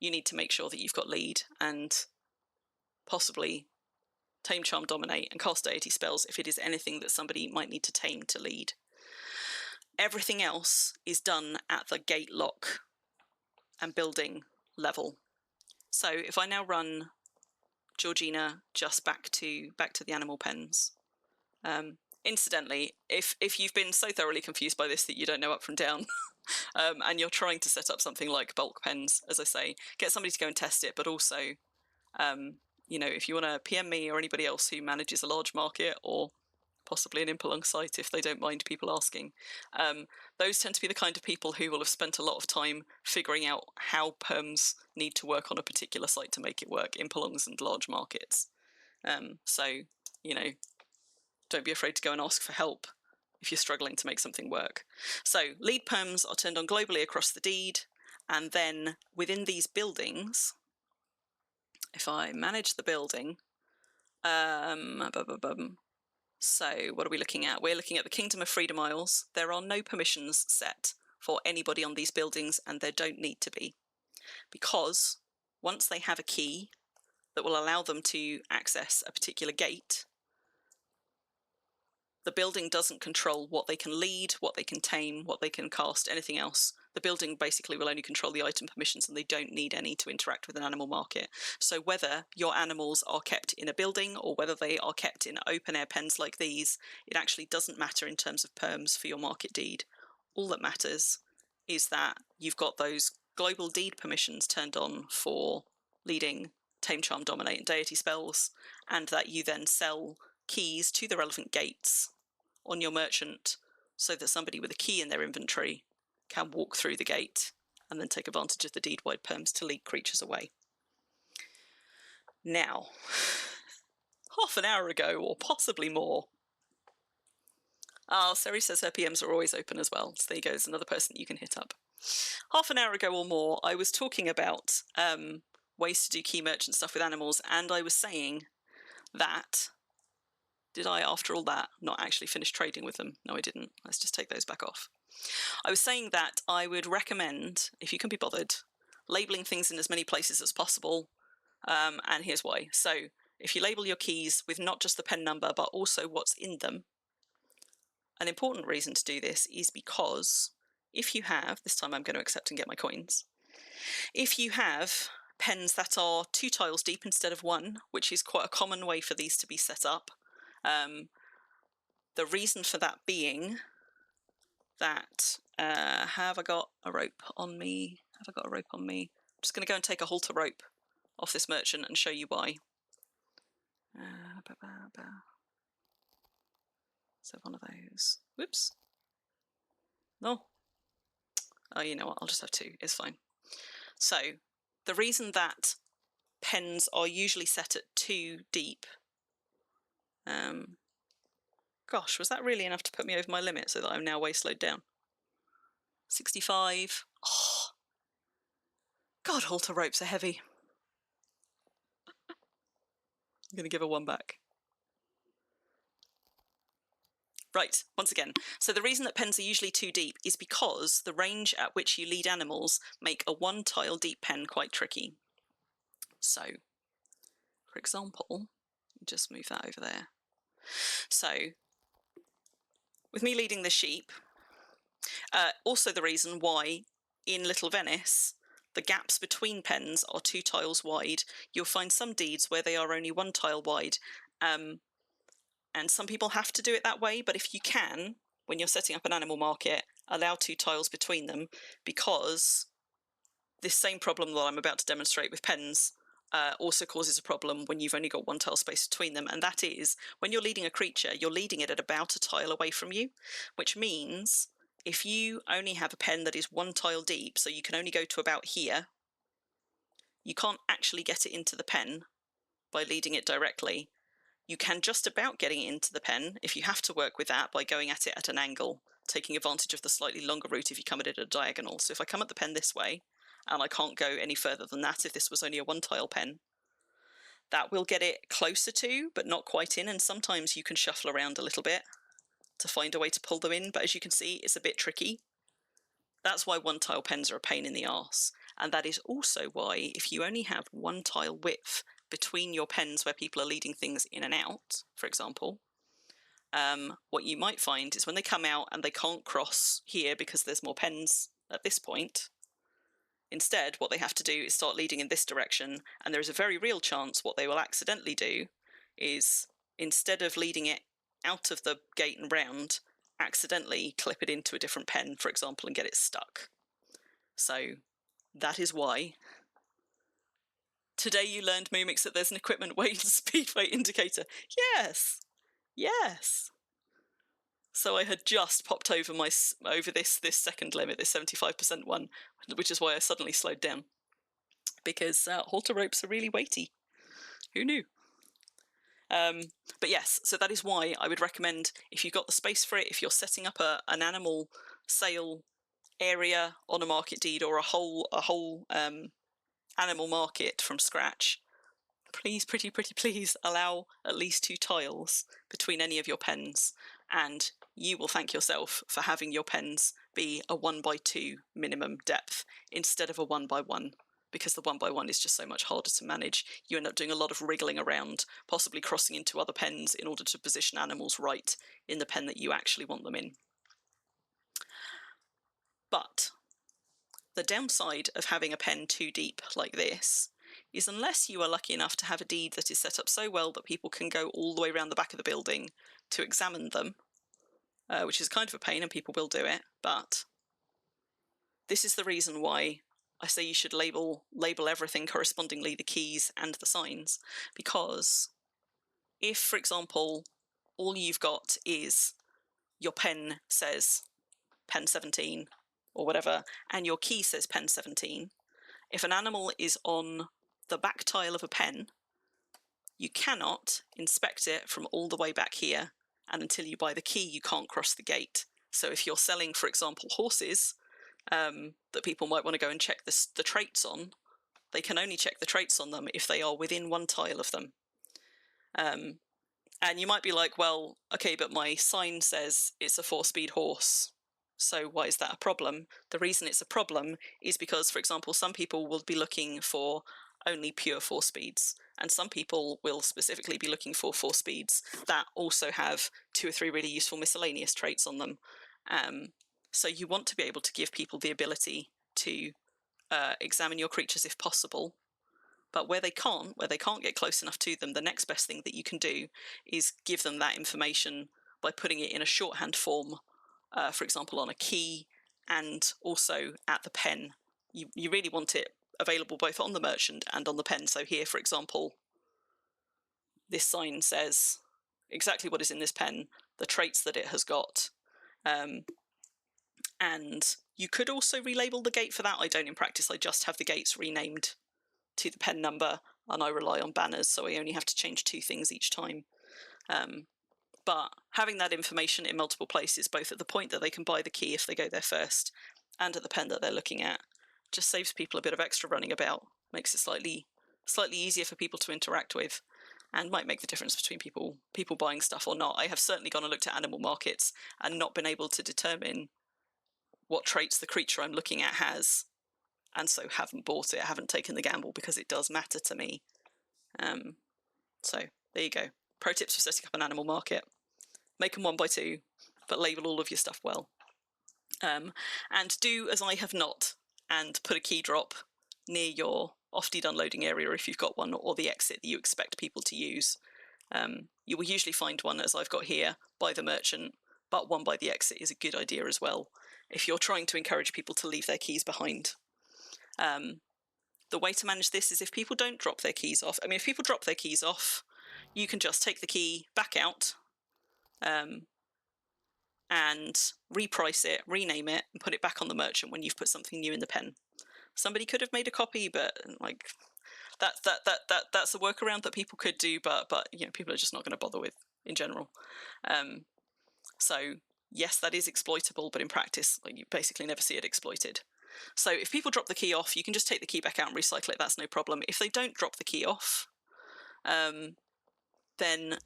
you need to make sure that you've got lead and possibly tame, charm, dominate, and cast deity spells if it is anything that somebody might need to tame to lead. Everything else is done at the gate lock and building level. So if I now run Georgina just back to the animal pens. Incidentally, if you've been so thoroughly confused by this that you don't know up from down, and you're trying to set up something like bulk pens, as I say, get somebody to go and test it, but also, if you want to PM me or anybody else who manages a large market, or possibly an Impelung site if they don't mind people asking, those tend to be the kind of people who will have spent a lot of time figuring out how perms need to work on a particular site to make it work, Impelungs and large markets. So, don't be afraid to go and ask for help if you're struggling to make something work. So lead perms are turned on globally across the deed, and then within these buildings, if I manage the building, so what are we looking at? We're looking at the Kingdom of Freedom Isles. There are no permissions set for anybody on these buildings, and there don't need to be, because once they have a key that will allow them to access a particular gate, the building doesn't control what they can lead, what they can tame, what they can cast, anything else. The building basically will only control the item permissions, and they don't need any to interact with an animal market. So whether your animals are kept in a building or whether they are kept in open air pens like these, it actually doesn't matter in terms of perms for your market deed. All that matters is that you've got those global deed permissions turned on for leading Tame, Charm, Dominate, and Deity spells, and that you then sell keys to the relevant gates on your merchant, so that somebody with a key in their inventory can walk through the gate and then take advantage of the deed-wide perms to lead creatures away. Now, half an hour ago, or possibly more. Seri says her PMs are always open as well, so there you go, there's another person that you can hit up. Half an hour ago or more, I was talking about ways to do key merchant stuff with animals, and I was saying that, did I, after all that, not actually finish trading with them? No, I didn't. Let's just take those back off. I was saying that I would recommend, if you can be bothered, labeling things in as many places as possible, and here's why. So if you label your keys with not just the pen number, but also what's in them, an important reason to do this is because if you have, this time I'm going to accept and get my coins, if you have pens that are 2 tiles deep instead of 1, which is quite a common way for these to be set up, the reason for that being that, have I got a rope on me? Have I got a rope on me? I'm just going to go and take a halter rope off this merchant and show you why. So one of those. Whoops. No. Oh, you know what? I'll just have 2. It's fine. So the reason that pens are usually set at 2 deep. Gosh, was that really enough to put me over my limit so that I'm now way slowed down? 65. Oh. God, halter ropes are heavy. I'm going to give her 1 back. Right, once again, so the reason that pens are usually 2 deep is because the range at which you lead animals make a 1 tile deep pen quite tricky. So, for example, just move that over there. So, with me leading the sheep, also the reason why in Little Venice the gaps between pens are 2 tiles wide. You'll find some deeds where they are only 1 tile wide, and some people have to do it that way, but if you can, when you're setting up an animal market, allow 2 tiles between them, because this same problem that I'm about to demonstrate with pens also causes a problem when you've only got 1 tile space between them, and that is, when you're leading a creature, you're leading it at about a tile away from you, which means if you only have a pen that is 1 tile deep, so you can only go to about here, you can't actually get it into the pen by leading it directly. You can just about getting it into the pen if you have to work with that by going at it at an angle, taking advantage of the slightly longer route if you come at it at a diagonal. So if I come at the pen this way, and I can't go any further than that if this was only a 1 tile pen, that will get it closer to, but not quite in, and sometimes you can shuffle around a little bit to find a way to pull them in, but as you can see, it's a bit tricky. That's why 1 tile pens are a pain in the arse, and that is also why if you only have 1 tile width between your pens where people are leading things in and out, for example, what you might find is when they come out and they can't cross here because there's more pens at this point, instead what they have to do is start leading in this direction, and there is a very real chance what they will accidentally do is, instead of leading it out of the gate and round, accidentally clip it into a different pen, for example, and get it stuck. So that is why today you learned, Mumix, that there's an equipment weight and speed weight indicator. Yes, yes. So I had just popped over this second limit, this 75% one, which is why I suddenly slowed down, because halter ropes are really weighty. Who knew? But yes, so that is why I would recommend, if you've got the space for it, if you're setting up an animal sale area on a market deed or a whole animal market from scratch, please, pretty please allow at least 2 tiles between any of your pens, and you will thank yourself for having your pens be a 1x2 minimum depth instead of a 1x1, because the 1x1 is just so much harder to manage. You end up doing a lot of wriggling around, possibly crossing into other pens in order to position animals right in the pen that you actually want them in. But the downside of having a pen 2 deep like this is, unless you are lucky enough to have a deed that is set up so well that people can go all the way around the back of the building to examine them, which is kind of a pain and people will do it, but this is the reason why I say you should label everything correspondingly, the keys and the signs, because if, for example, all you've got is your pen says pen 17 or whatever, and your key says pen 17, if an animal is on the back tile of a pen, you cannot inspect it from all the way back here, and until you buy the key, you can't cross the gate. So if you're selling, for example, horses that people might want to go and check the traits on, they can only check the traits on them if they are within one tile of them. And you might be like, well, okay, but my sign says it's a 4-speed horse, so why is that a problem? The reason it's a problem is because, for example, some people will be looking for only pure 4 speeds, and some people will specifically be looking for 4 speeds that also have 2 or 3 really useful miscellaneous traits on them. So you want to be able to give people the ability to examine your creatures if possible, but where they can't get close enough to them, the next best thing that you can do is give them that information by putting it in a shorthand form, for example, on a key and also at the pen. You really want it available both on the merchant and on the pen. So here, for example, this sign says exactly what is in this pen, the traits that it has got. And you could also relabel the gate for that. I don't in practice. I just have the gates renamed to the pen number, and I rely on banners, so I only have to change 2 things each time. But having that information in multiple places, both at the point that they can buy the key if they go there first, and at the pen that they're looking at, just saves people a bit of extra running about, makes it slightly easier for people to interact with, and might make the difference between people buying stuff or not. I have certainly gone and looked at animal markets and not been able to determine what traits the creature I'm looking at has, and so haven't bought it, haven't taken the gamble, because it does matter to me. So there you go. Pro tips for setting up an animal market. Make them 1 by 2, but label all of your stuff well. And do as I have not, and put a key drop near your off-deed unloading area if you've got one, or the exit that you expect people to use. You will usually find one, as I've got here, by the merchant, but one by the exit is a good idea as well, if you're trying to encourage people to leave their keys behind. The way to manage this is if people don't drop their keys off. I mean, if people drop their keys off, you can just take the key back out and reprice it, rename it, and put it back on the merchant when you've put something new in the pen. Somebody could have made a copy, but like that's a workaround that people could do, but people are just not going to bother with in general. So yes, that is exploitable, but in practice, you basically never see it exploited. So if people drop the key off, you can just take the key back out and recycle it. That's no problem. If they don't drop the key off, then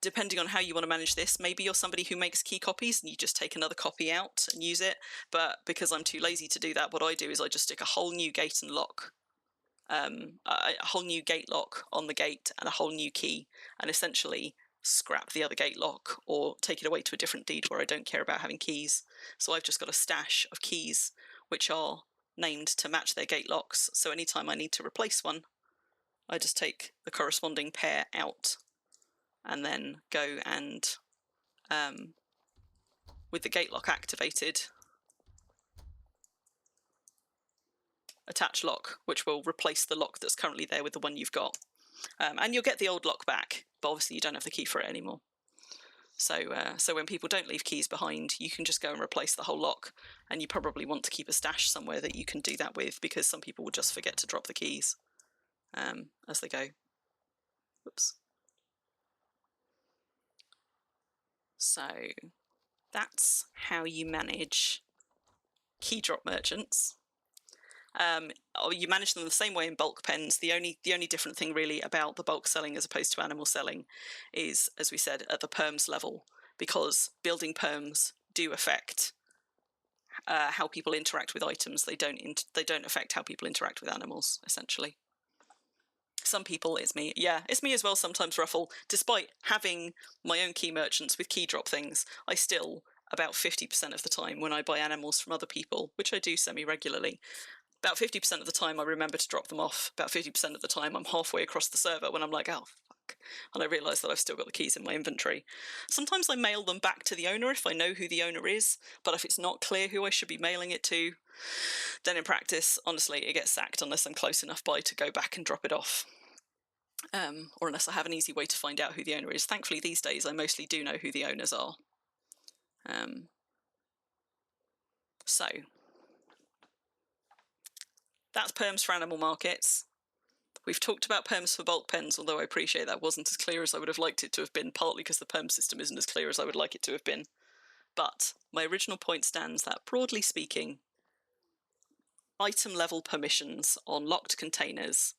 depending on how you want to manage this, maybe you're somebody who makes key copies and you just take another copy out and use it. But because I'm too lazy to do that, what I do is I just stick a whole new gate and lock, a whole new gate lock on the gate and a whole new key, and essentially scrap the other gate lock or take it away to a different deed where I don't care about having keys. So I've just got a stash of keys which are named to match their gate locks. So anytime I need to replace one, I just take the corresponding pair out and then go and, with the gate lock activated, attach lock, which will replace the lock that's currently there with the one you've got. And you'll get the old lock back, but obviously you don't have the key for it anymore. So when people don't leave keys behind, you can just go and replace the whole lock, and you probably want to keep a stash somewhere that you can do that with, because some people will just forget to drop the keys as they go. Whoops. So that's how you manage key drop merchants. You manage them the same way in bulk pens. The only different thing really about the bulk selling as opposed to animal selling is, as we said, at the perms level, because building perms do affect how people interact with items. They don't affect how people interact with animals, essentially. Some people, it's me as well, sometimes ruffle. Despite having my own key merchants with key drop things, I still, about 50% of the time when I buy animals from other people, which I do semi-regularly, about 50% of the time I remember to drop them off. About 50% of the time I'm halfway across the server when I'm like, oh, fuck. And I realise that I've still got the keys in my inventory. Sometimes I mail them back to the owner if I know who the owner is, but if it's not clear who I should be mailing it to, then in practice, honestly, it gets sacked unless I'm close enough by to go back and drop it off. Or unless I have an easy way to find out who the owner is. Thankfully, these days, I mostly do know who the owners are. So That's perms for animal markets. We've talked about perms for bulk pens, although I appreciate that wasn't as clear as I would have liked it to have been, partly because the perm system isn't as clear as I would like it to have been. But my original point stands that, broadly speaking, item level permissions on locked containers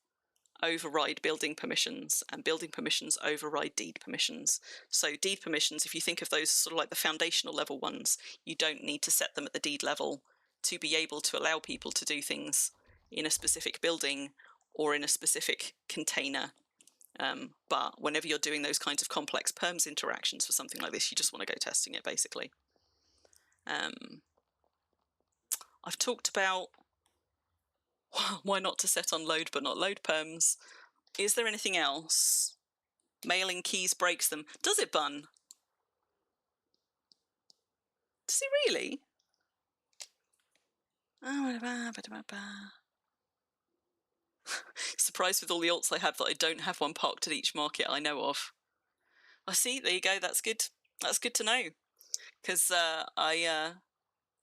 override building permissions, and building permissions override deed permissions. So deed permissions, if you think of those sort of like the foundational level ones, you don't need to set them at the deed level to be able to allow people to do things in a specific building or in a specific container. But whenever you're doing those kinds of complex perms interactions for something like this, you just want to go testing it, basically. I've talked about why not to set on load but not load perms. Is there anything else? Mailing keys breaks them. Does it, Bun? Does it really? Surprised with all the alts I have that I don't have one parked at each market I know of. I see, there you go, that's good. That's good to know. Because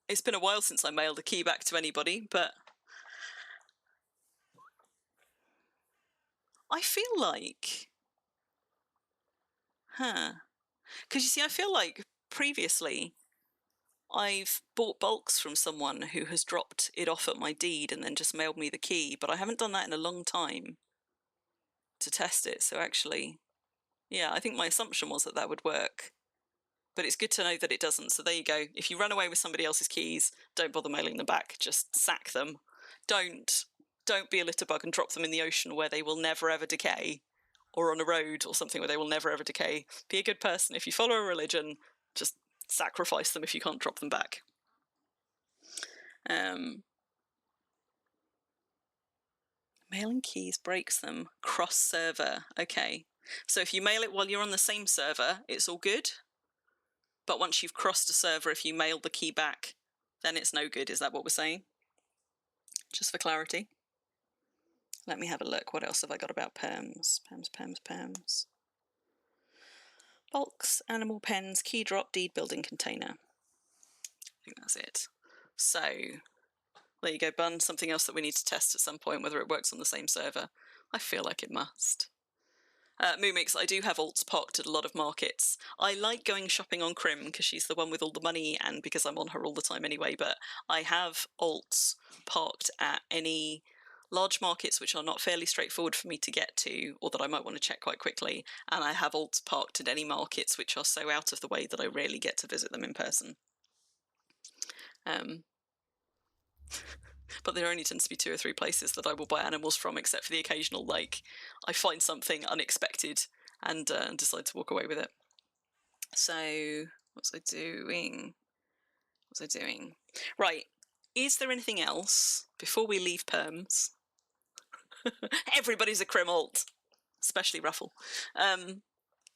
it's been a while since I mailed a key back to anybody, but I feel like... Because you see, I feel like previously I've bought bulks from someone who has dropped it off at my deed and then just mailed me the key, but I haven't done that in a long time to test it. So actually, yeah, I think my assumption was that that would work. But it's good to know that it doesn't. So there you go. If you run away with somebody else's keys, don't bother mailing them back. Just sack them. Don't be a litter bug and drop them in the ocean where they will never ever decay, or on a road or something where they will never ever decay. Be a good person. If you follow a religion, just sacrifice them if you can't drop them back. Mailing keys breaks them. Cross server. Okay. So if you mail it while you're on the same server, it's all good. But once you've crossed a server, if you mail the key back, then it's no good. Is that what we're saying? Just for clarity. Let me have a look. What else have I got about perms? Perms. Bulks, animal pens, key drop, deed building container. I think that's it. So there you go, Bun. Something else that we need to test at some point, whether it works on the same server. I feel like it must. Moomix, I do have alts parked at a lot of markets. I like going shopping on Crim because she's the one with all the money and because I'm on her all the time anyway, but I have alts parked at any large markets which are not fairly straightforward for me to get to, or that I might want to check quite quickly, and I have alts parked at any markets which are so out of the way that I rarely get to visit them in person. But there only tends to be 2 or 3 places that I will buy animals from, except for the occasional, like, I find something unexpected and decide to walk away with it. So, what was I doing? Right, is there anything else, before we leave perms? Everybody's a Crim alt, especially Ruffle.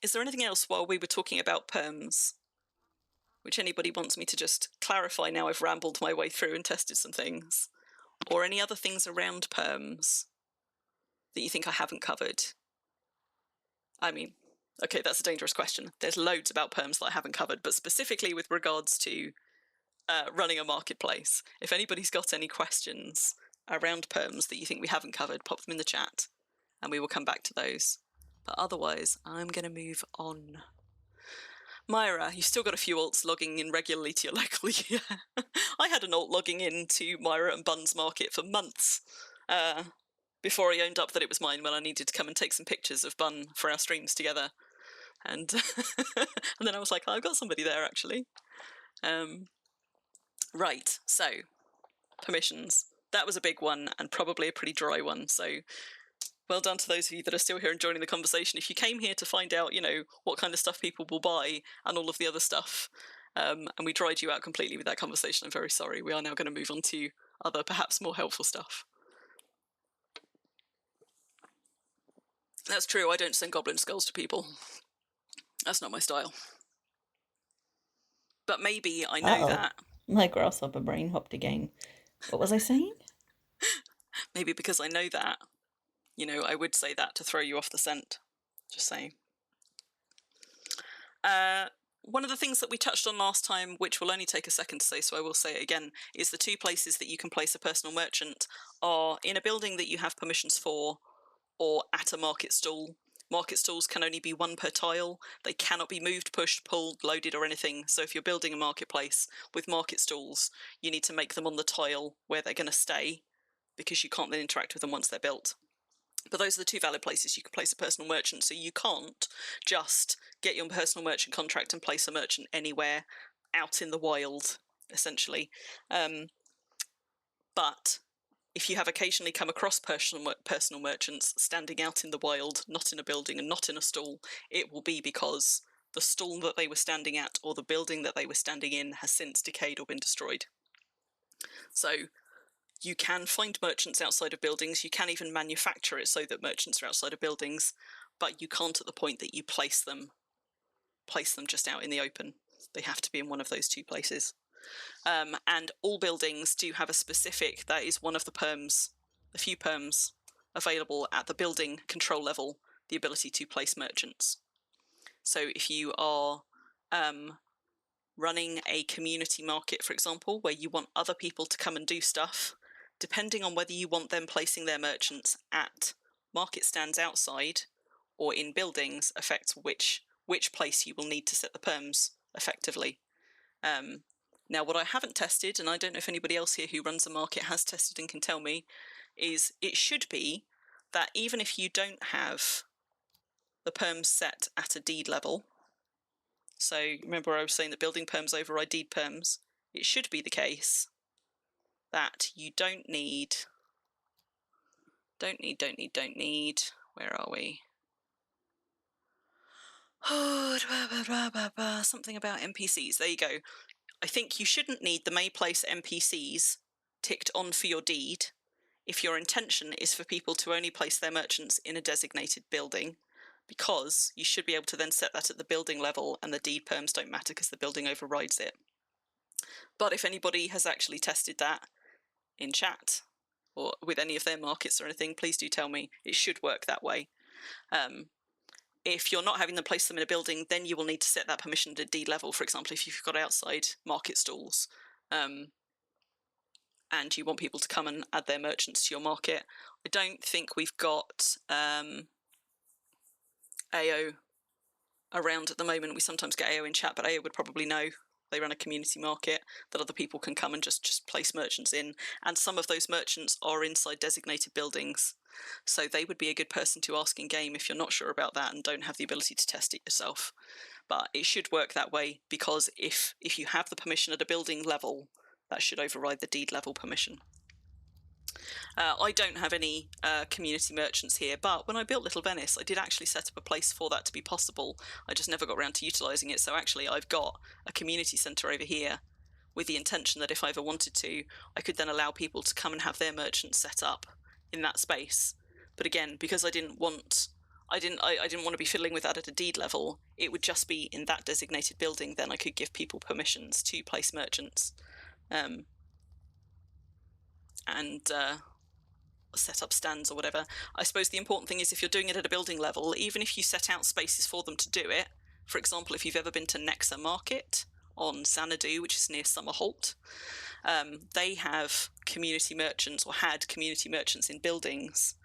Is there anything else while we were talking about perms, which anybody wants me to just clarify now I've rambled my way through and tested some things? Or any other things around perms that you think I haven't covered? I mean, okay, that's a dangerous question. There's loads about perms that I haven't covered, but specifically with regards to running a marketplace, if anybody's got any questions around perms that you think we haven't covered, pop them in the chat and we will come back to those. But otherwise, I'm going to move on. Myra, you've still got a few alts logging in regularly to your local year. I had an alt logging in to Myra and Bun's market for months before I owned up that it was mine when I needed to come and take some pictures of Bun for our streams together. And and then I was like, oh, I've got somebody there actually. Right, so permissions. That was a big one and probably a pretty dry one. So well done to those of you that are still here and joining the conversation. If you came here to find out, you know, what kind of stuff people will buy and all of the other stuff, and we dried you out completely with that conversation, I'm very sorry. We are now going to move on to other, perhaps more helpful stuff. That's true, I don't send goblin skulls to people. That's not my style. But maybe I know that. My grasshopper brain hopped again. What was I saying? Maybe because I know that, you know, I would say that to throw you off the scent. Just saying. one of the things that we touched on last time, which will only take a second to say, so I will say it again, is the 2 places that you can place a personal merchant are in a building that you have permissions for, or at a market stall. Market stalls can only be 1 per tile. They cannot be moved, pushed, pulled, loaded, or anything. So if you're building a marketplace with market stalls, you need to make them on the tile where they're going to stay, because you can't then interact with them once they're built. But those are the 2 valid places you can place a personal merchant. So you can't just get your personal merchant contract and place a merchant anywhere out in the wild, essentially. But if you have occasionally come across personal merchants standing out in the wild, not in a building and not in a stall, it will be because the stall that they were standing at or the building that they were standing in has since decayed or been destroyed. So you can find merchants outside of buildings. You can even manufacture it so that merchants are outside of buildings, but you can't at the point that you place them just out in the open. They have to be in one of those 2 places. And all buildings do have a specific, that is one of the perms, a few perms available at the building control level, the ability to place merchants. So if you are running a community market, for example, where you want other people to come and do stuff, depending on whether you want them placing their merchants at market stands outside or in buildings, affects which place you will need to set the perms effectively. Now, what I haven't tested, and I don't know if anybody else here who runs a market has tested and can tell me, is it should be that even if you don't have the perms set at a deed level, so remember I was saying that building perms override deed perms, it should be the case that you don't need, where are we? Oh, something about NPCs, there you go. I think you shouldn't need the may place NPCs ticked on for your deed if your intention is for people to only place their merchants in a designated building, because you should be able to then set that at the building level and the deed perms don't matter because the building overrides it. But if anybody has actually tested that in chat or with any of their markets or anything, please do tell me. It should work that way. If you're not having them place them in a building, then you will need to set that permission to deed level. For example, if you've got outside market stalls and you want people to come and add their merchants to your market. I don't think we've got AO around at the moment. We sometimes get AO in chat, but AO would probably know. They run a community market that other people can come and just place merchants in. And some of those merchants are inside designated buildings. So they would be a good person to ask in game if you're not sure about that and don't have the ability to test it yourself. But it should work that way, because if you have the permission at a building level, that should override the deed level permission. I don't have any community merchants here, but when I built Little Venice, I did actually set up a place for that to be possible. I just never got around to utilising it. So actually I've got a community centre over here with the intention that if I ever wanted to, I could then allow people to come and have their merchants set up in that space. But again, because I didn't want to be fiddling with that at a deed level, it would just be in that designated building. Then I could give people permissions to place merchants and set up stands or whatever. I suppose the important thing is if you're doing it at a building level, even if you set out spaces for them to do it, for example, if you've ever been to Nexa Market on Xanadu, which is near Summerholt, they have community merchants, or had community merchants in buildings.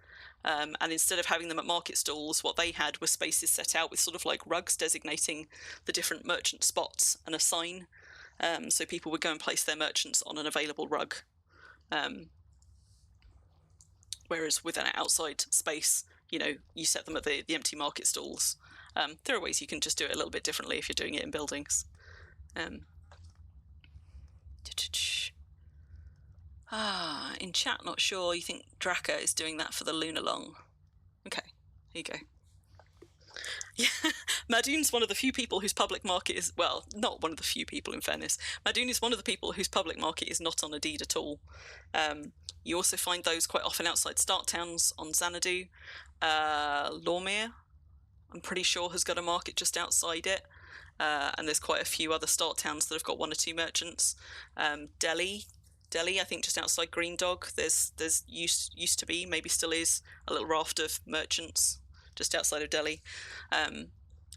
And instead of having them at market stalls, what they had were spaces set out with sort of like rugs designating the different merchant spots and a sign. So people would go and place their merchants on an available rug. Whereas with an outside space, you set them at the empty market stalls. There are ways you can just do it a little bit differently if you're doing it in buildings. In chat, not sure. You think Draka is doing that for the Lunalong? Okay, here you go. Yeah, Madoon's one of the few people whose public market is, well, not one of the few people in fairness. Madoon is one of the people whose public market is not on a deed at all. You also find those quite often outside start towns on Xanadu. Lormere, I'm pretty sure, has got a market just outside it. And there's quite a few other start towns that have got 1 or 2 merchants. Delhi, I think just outside Green Dog, there's used to be, maybe still is, a little raft of merchants just outside of Delhi.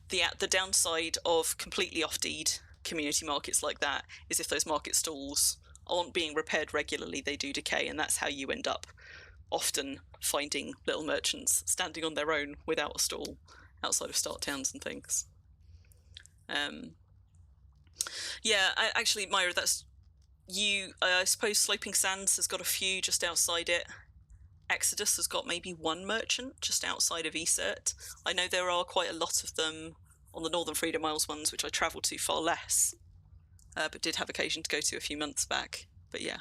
The downside of completely off-deed community markets like that is if those market stalls aren't being repaired regularly, they do decay, and that's how you end up often finding little merchants standing on their own without a stall outside of start towns and things. Actually, Myra, that's you. I suppose Sloping Sands has got a few just outside it. Exodus has got maybe one merchant just outside of Esert. I know there are quite a lot of them on the Northern Freedom Isles ones, which I travel to far less, but did have occasion to go to a few months back. But yeah,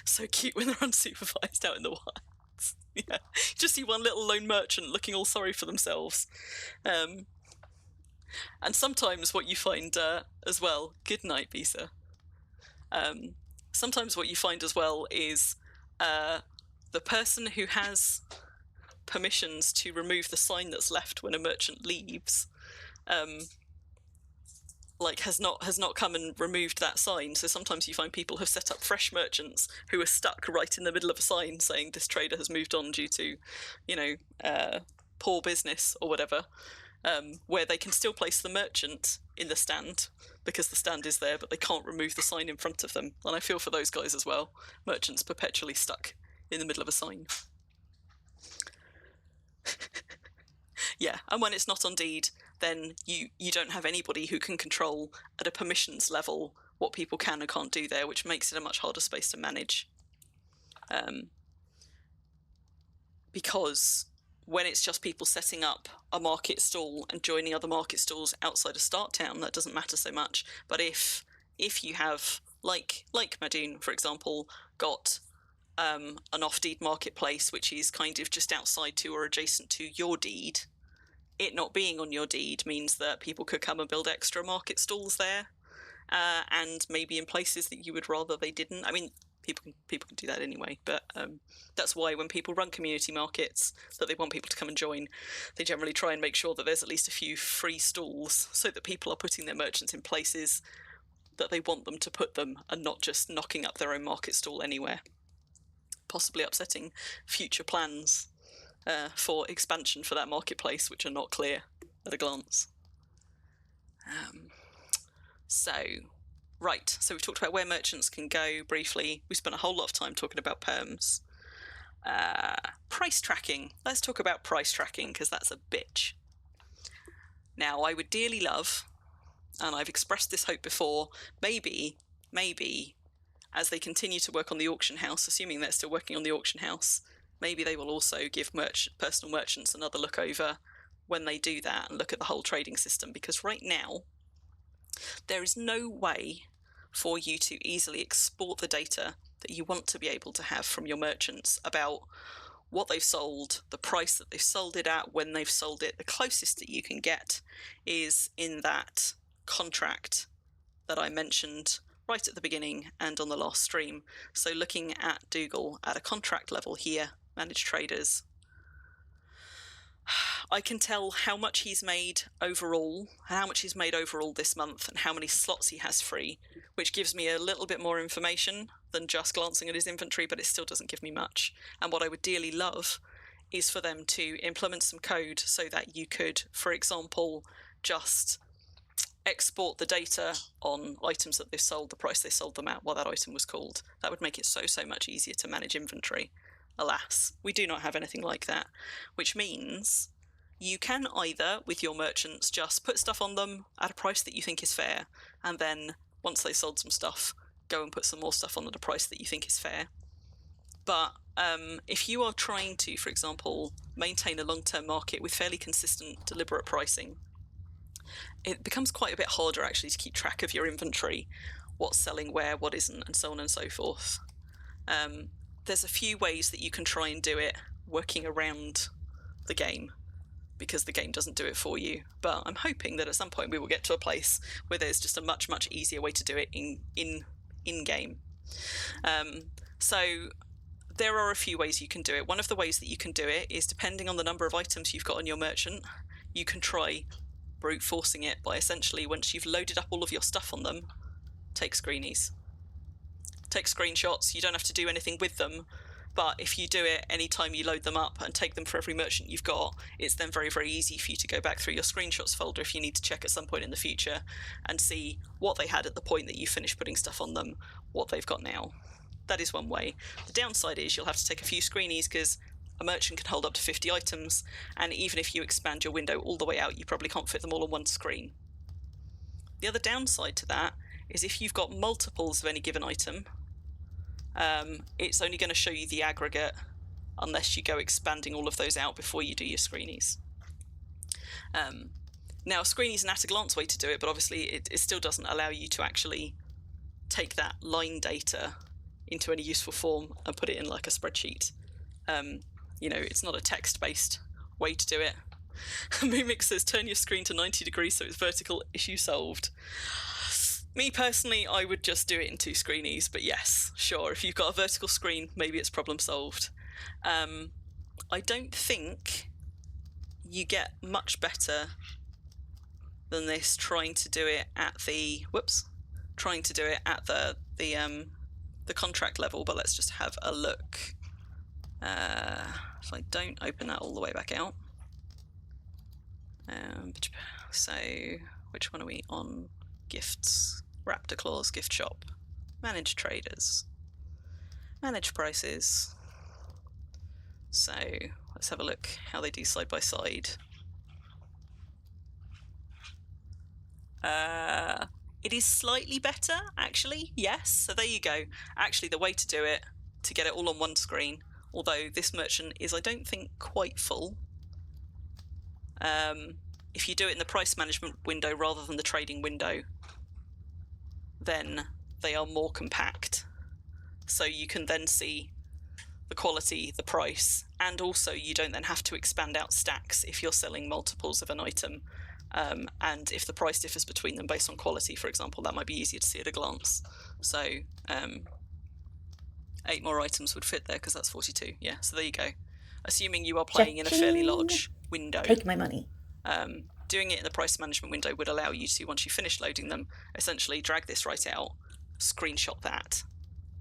so cute when they're unsupervised out in the wilds. Yeah, just see one little lone merchant looking all sorry for themselves. And sometimes what you find as well, good night, Bisa. Sometimes what you find as well is the person who has permissions to remove the sign that's left when a merchant leaves has not come and removed that sign. So sometimes you find people have set up fresh merchants who are stuck right in the middle of a sign saying this trader has moved on due to, poor business or whatever, where they can still place the merchant in the stand because the stand is there, but they can't remove the sign in front of them. And I feel for those guys as well. Merchants perpetually stuck in the middle of a sign. Yeah, and when it's not on deed, then you don't have anybody who can control at a permissions level what people can and can't do there, which makes it a much harder space to manage. Because when it's just people setting up a market stall and joining other market stalls outside of start town, that doesn't matter so much. But if you have, like Madoon, for example, got an off-deed marketplace which is kind of just outside to or adjacent to your deed, it not being on your deed means that people could come and build extra market stalls there, and maybe in places that you would rather they didn't. I mean, people can do that anyway, but that's why when people run community markets that they want people to come and join, they generally try and make sure that there's at least a few free stalls so that people are putting their merchants in places that they want them to put them and not just knocking up their own market stall anywhere, possibly upsetting future plans for expansion for that marketplace, which are not clear at a glance. So we've talked about where merchants can go briefly. We spent a whole lot of time talking about perms. Price tracking. Let's talk about price tracking, because that's a bitch. Now, I would dearly love, and I've expressed this hope before, maybe, as they continue to work on the auction house, assuming they're still working on the auction house, maybe they will also give personal merchants another look over when they do that and look at the whole trading system, because right now there is no way for you to easily export the data that you want to be able to have from your merchants about what they've sold, the price that they've sold it at, when they've sold it. The closest that you can get is in that contract that I mentioned right at the beginning and on the last stream. So looking at Dougal at a contract level here, managed traders, I can tell how much he's made overall this month and how many slots he has free, which gives me a little bit more information than just glancing at his inventory, but it still doesn't give me much. And what I would dearly love is for them to implement some code so that you could, for example, just export the data on items that they've sold, the price they sold them at, what that item was called. That would make it so much easier to manage inventory. Alas, we do not have anything like that, which means you can either, with your merchants, just put stuff on them at a price that you think is fair, and then once they sold some stuff, go and put some more stuff on at a price that you think is fair. But if you are trying to, for example, maintain a long-term market with fairly consistent, deliberate pricing, it becomes quite a bit harder actually to keep track of your inventory, what's selling where, what isn't, and so on and so forth. There's a few ways that you can try and do it working around the game, because the game doesn't do it for you. But I'm hoping that at some point we will get to a place where there's just a much easier way to do it in game. So there are a few ways you can do it. One of the ways that you can do it is, depending on the number of items you've got on your merchant, you can try brute forcing it by essentially, once you've loaded up all of your stuff on them, take screenies. Take screenshots. You don't have to do anything with them, But if you do it anytime you load them up and take them for every merchant you've got, it's then very, very easy for you to go back through your screenshots folder if you need to check at some point in the future and see what they had at the point that you finished putting stuff on them, what they've got now. That is one way. The downside is you'll have to take a few screenies because a merchant can hold up to 50 items, and even if you expand your window all the way out, you probably can't fit them all on one screen. The other downside to that is if you've got multiples of any given item, it's only going to show you the aggregate unless you go expanding all of those out before you do your screenies. Now, a screenie is an at-a-glance way to do it, but obviously it still doesn't allow you to actually take that line data into any useful form and put it in like a spreadsheet. It's not a text-based way to do it. Mumix says, turn your screen to 90 degrees so it's vertical, issue solved. Me personally, I would just do it in 2 screenies, but yes, sure, if you've got a vertical screen, maybe it's problem solved. I don't think you get much better than this trying to do it at the contract level, but let's just have a look. If I don't open that all the way back out. So, which one are we on? Gifts. Raptor Claws gift shop. Manage traders. Manage prices. So let's have a look how they do side by side. It is slightly better, actually, yes. So there you go. Actually, the way to do it, to get it all on one screen, although this merchant is, I don't think, quite full. If you do it in the price management window rather than the trading window, then they are more compact. So you can then see the quality, the price, and also you don't then have to expand out stacks if you're selling multiples of an item. And if the price differs between them based on quality, for example, that might be easier to see at a glance. So 8 more items would fit there because that's 42. Yeah, so there you go. Assuming you are playing in a fairly large window. Take my money. Doing it in the price management window would allow you to, once you finish loading them, essentially drag this right out, screenshot that,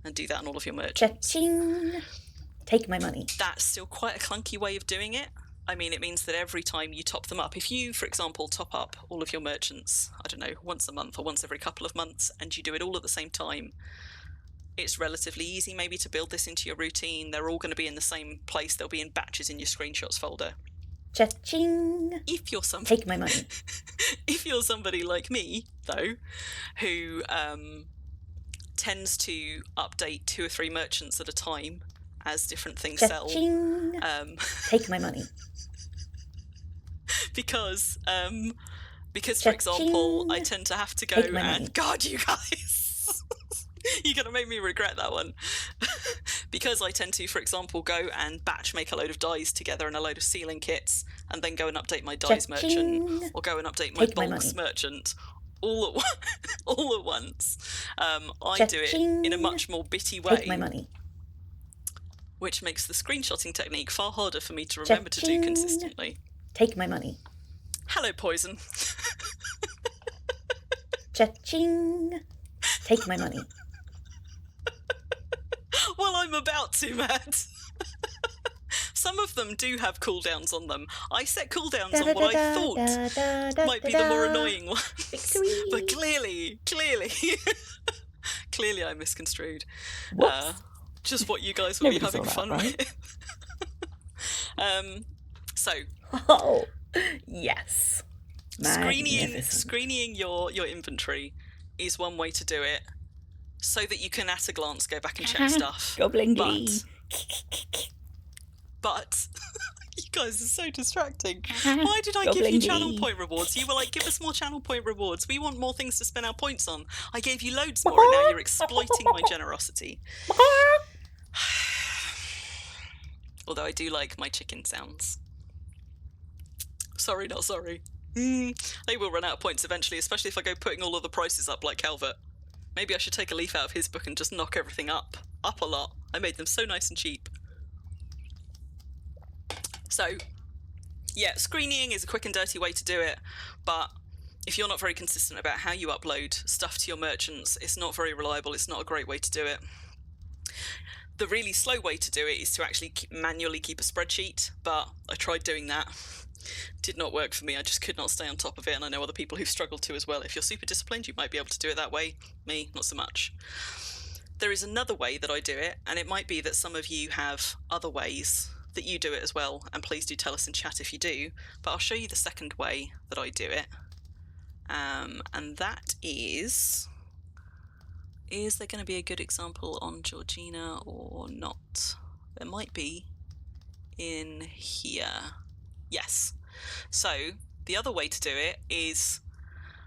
and do that on all of your merchants. Cha-ching. Take my money. That's still quite a clunky way of doing it. I mean, it means that every time you top them up, if you, for example, top up all of your merchants, I don't know, once a month or once every couple of months, and you do it all at the same time, it's relatively easy maybe to build this into your routine. They're all going to be in the same place. They'll be in batches in your screenshots folder. Cha-ching. If you're somebody, take my money. If you're somebody like me, though, who tends to update 2 or 3 merchants at a time as different things sell, take my money. Because for example, I tend to have to go and God, you guys, you're gonna make me regret that one. Because I tend to, for example, go and batch make a load of dies together and a load of sealing kits, and then go and update my dies merchant, or go and update my bulks merchant, all at once. I do it in a much more bitty way. Take my money. Which makes the screenshotting technique far harder for me to remember to do consistently. Take my money. Hello, Poison. Cha-ching. Take my money. Well, I'm about to, Matt. Some of them do have cooldowns on them. I set cooldowns on what I thought might be the more annoying ones. But clearly, clearly I misconstrued. Just what you guys will be having fun with. So. Oh, yes. Screening your inventory is one way to do it, so that you can at a glance go back and check stuff. But you guys are so distracting. Why did I give you channel point rewards? You were like, give us more channel point rewards. We want more things to spend our points on. I gave you loads more, and now you're exploiting my generosity. Although I do like my chicken sounds. Sorry, not sorry. They will run out of points eventually, especially if I go putting all of the prices up like Calvert. Maybe I should take a leaf out of his book and just knock everything up a lot. I made them so nice and cheap. So, yeah, screening is a quick and dirty way to do it, but if you're not very consistent about how you upload stuff to your merchants, it's not very reliable, it's not a great way to do it. The really slow way to do it is to actually manually keep a spreadsheet, but I tried doing that. Did not work for me. I just could not stay on top of it, and I know other people who've struggled to as well. If you're super disciplined, you might be able to do it that way. Me, not so much. There is another way that I do it, and it might be that some of you have other ways that you do it as well, and please do tell us in chat if you do, but I'll show you the second way that I do it. And that is there going to be a good example on Georgina or not? There might be in here. Yes. So the other way to do it is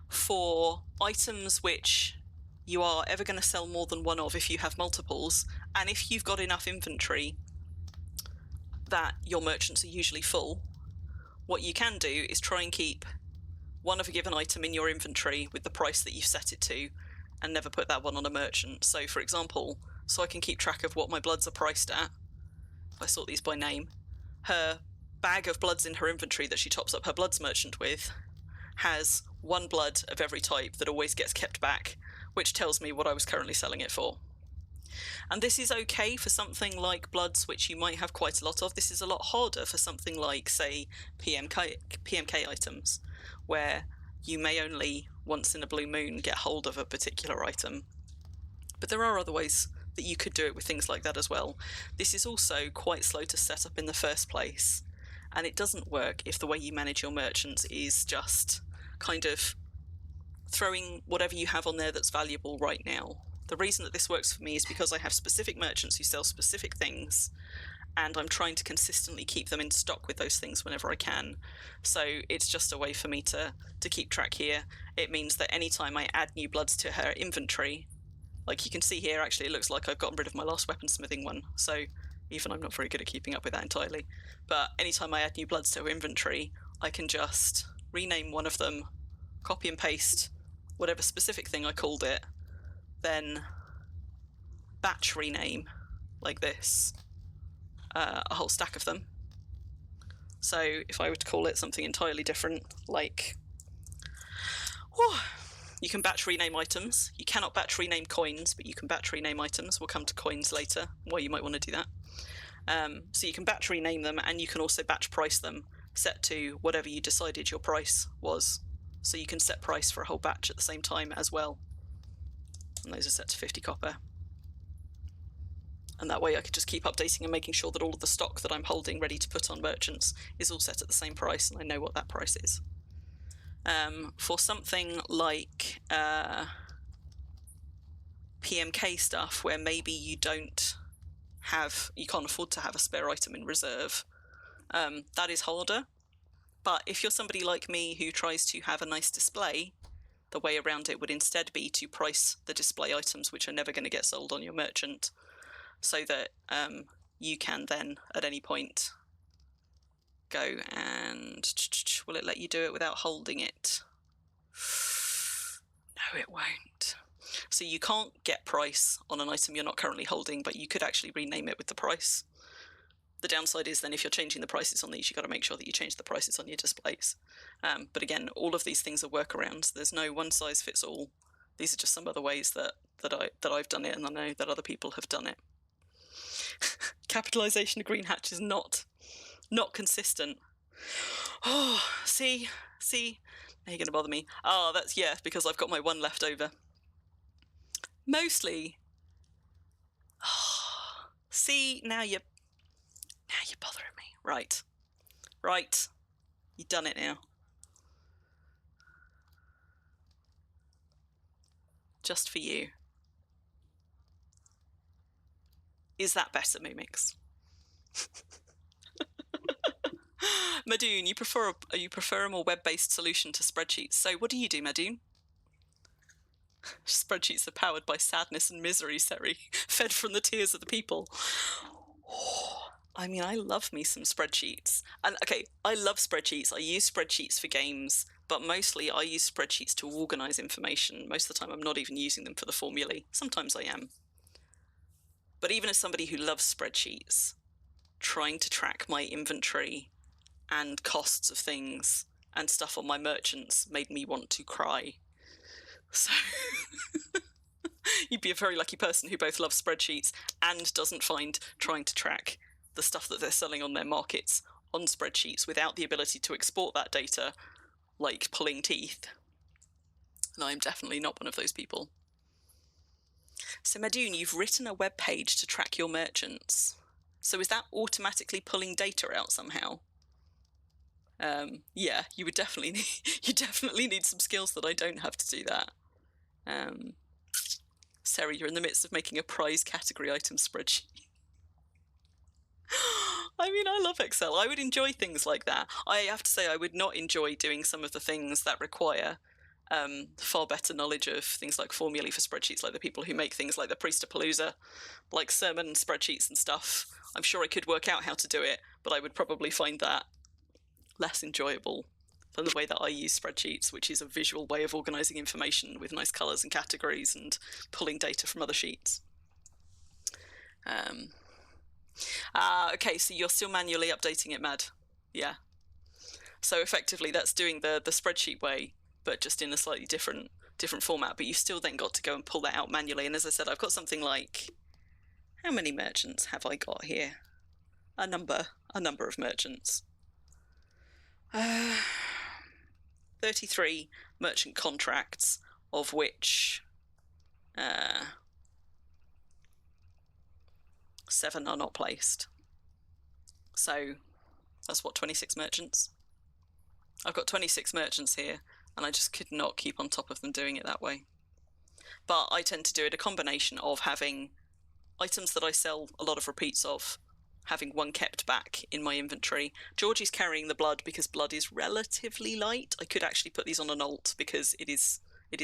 for items which you are ever going to sell more than one of if you have multiples, and if you've got enough inventory that your merchants are usually full, what you can do is try and keep one of a given item in your inventory with the price that you've set it to, and never put that one on a merchant. So for example, so I can keep track of what my bloods are priced at, if I sort these by name, her bag of bloods in her inventory that she tops up her bloods merchant with has one blood of every type that always gets kept back, which tells me what I was currently selling it for. And this is okay for something like bloods, which you might have quite a lot of. This is a lot harder for something like, say, PMK items, where you may only once in a blue moon get hold of a particular item. But there are other ways that you could do it with things like that as well. This is also quite slow to set up in the first place, and it doesn't work if the way you manage your merchants is just kind of throwing whatever you have on there that's valuable right now. The reason that this works for me is because I have specific merchants who sell specific things, and I'm trying to consistently keep them in stock with those things whenever I can. So it's just a way for me to keep track here. It means that anytime I add new bloods to her inventory, like you can see here, actually it looks like I've gotten rid of my last weaponsmithing one, so even I'm not very good at keeping up with that entirely. But anytime I add new bloods to her inventory, I can just rename one of them, copy and paste whatever specific thing I called it, then batch rename like this a whole stack of them. So if I were to call it something entirely different, like you can batch rename items. You cannot batch rename coins, but you can batch rename items. We'll come to coins later, why you might want to do that. So you can batch rename them, and you can also batch price them, set to whatever you decided your price was. So you can set price for a whole batch at the same time as well. And those are set to 50 copper. And that way I could just keep updating and making sure that all of the stock that I'm holding ready to put on merchants is all set at the same price, and I know what that price is. For something like PMK stuff, where maybe you can't afford to have a spare item in reserve, that is harder. But if you're somebody like me who tries to have a nice display, the way around it would instead be to price the display items which are never going to get sold on your merchant, so that you can then at any point go and will it let you do it without holding it? No, it won't. So you can't get price on an item you're not currently holding, but you could actually rename it with the price. The downside is then if you're changing the prices on these, you've got to make sure that you change the prices on your displays. But again, all of these things are workarounds. There's no one size fits all. These are just some other ways that I've done it, and I know that other people have done it. Capitalization of green hatch is not consistent. Oh, see, now you're gonna bother me. Oh, that's because I've got my one left over. Mostly. Oh, see, now you're bothering me. Right, you've done it now. Just for you. Is that better, Mumix? Madoon, you prefer a more web-based solution to spreadsheets. So what do you do, Madoon? Spreadsheets are powered by sadness and misery, Seri, fed from the tears of the people. I mean, I love me some spreadsheets. And okay, I love spreadsheets. I use spreadsheets for games, but mostly I use spreadsheets to organize information. Most of the time I'm not even using them for the formulae. Sometimes I am. But even as somebody who loves spreadsheets, trying to track my inventory and costs of things and stuff on my merchants made me want to cry. So You'd be a very lucky person who both loves spreadsheets and doesn't find trying to track the stuff that they're selling on their markets on spreadsheets without the ability to export that data like pulling teeth. And I'm definitely not one of those people. So Madoon, you've written a web page to track your merchants. So is that automatically pulling data out somehow? Yeah, you would definitely need some skills that I don't have to do that. Sarah, you're in the midst of making a prize category item spreadsheet. I mean, I love Excel. I would enjoy things like that. I have to say, I would not enjoy doing some of the things that require far better knowledge of things like formulae for spreadsheets, like the people who make things like the Priestapalooza, like sermon spreadsheets and stuff. I'm sure I could work out how to do it, but I would probably find that less enjoyable than the way that I use spreadsheets, which is a visual way of organising information with nice colours and categories and pulling data from other sheets. Okay, so you're still manually updating it, Mad. Yeah. So effectively that's doing the spreadsheet way, but just in a slightly different format, but you've still then got to go and pull that out manually. And as I said, I've got something like, how many merchants have I got here? A number of merchants. 33 merchant contracts, of which 7 are not placed. So that's what, 26 merchants? I've got 26 merchants here, and I just could not keep on top of them doing it that way. But I tend to do it a combination of having items that I sell a lot of repeats of, having one kept back in my inventory. Georgie's carrying the blood because blood is relatively light. I could actually put these on an alt because it is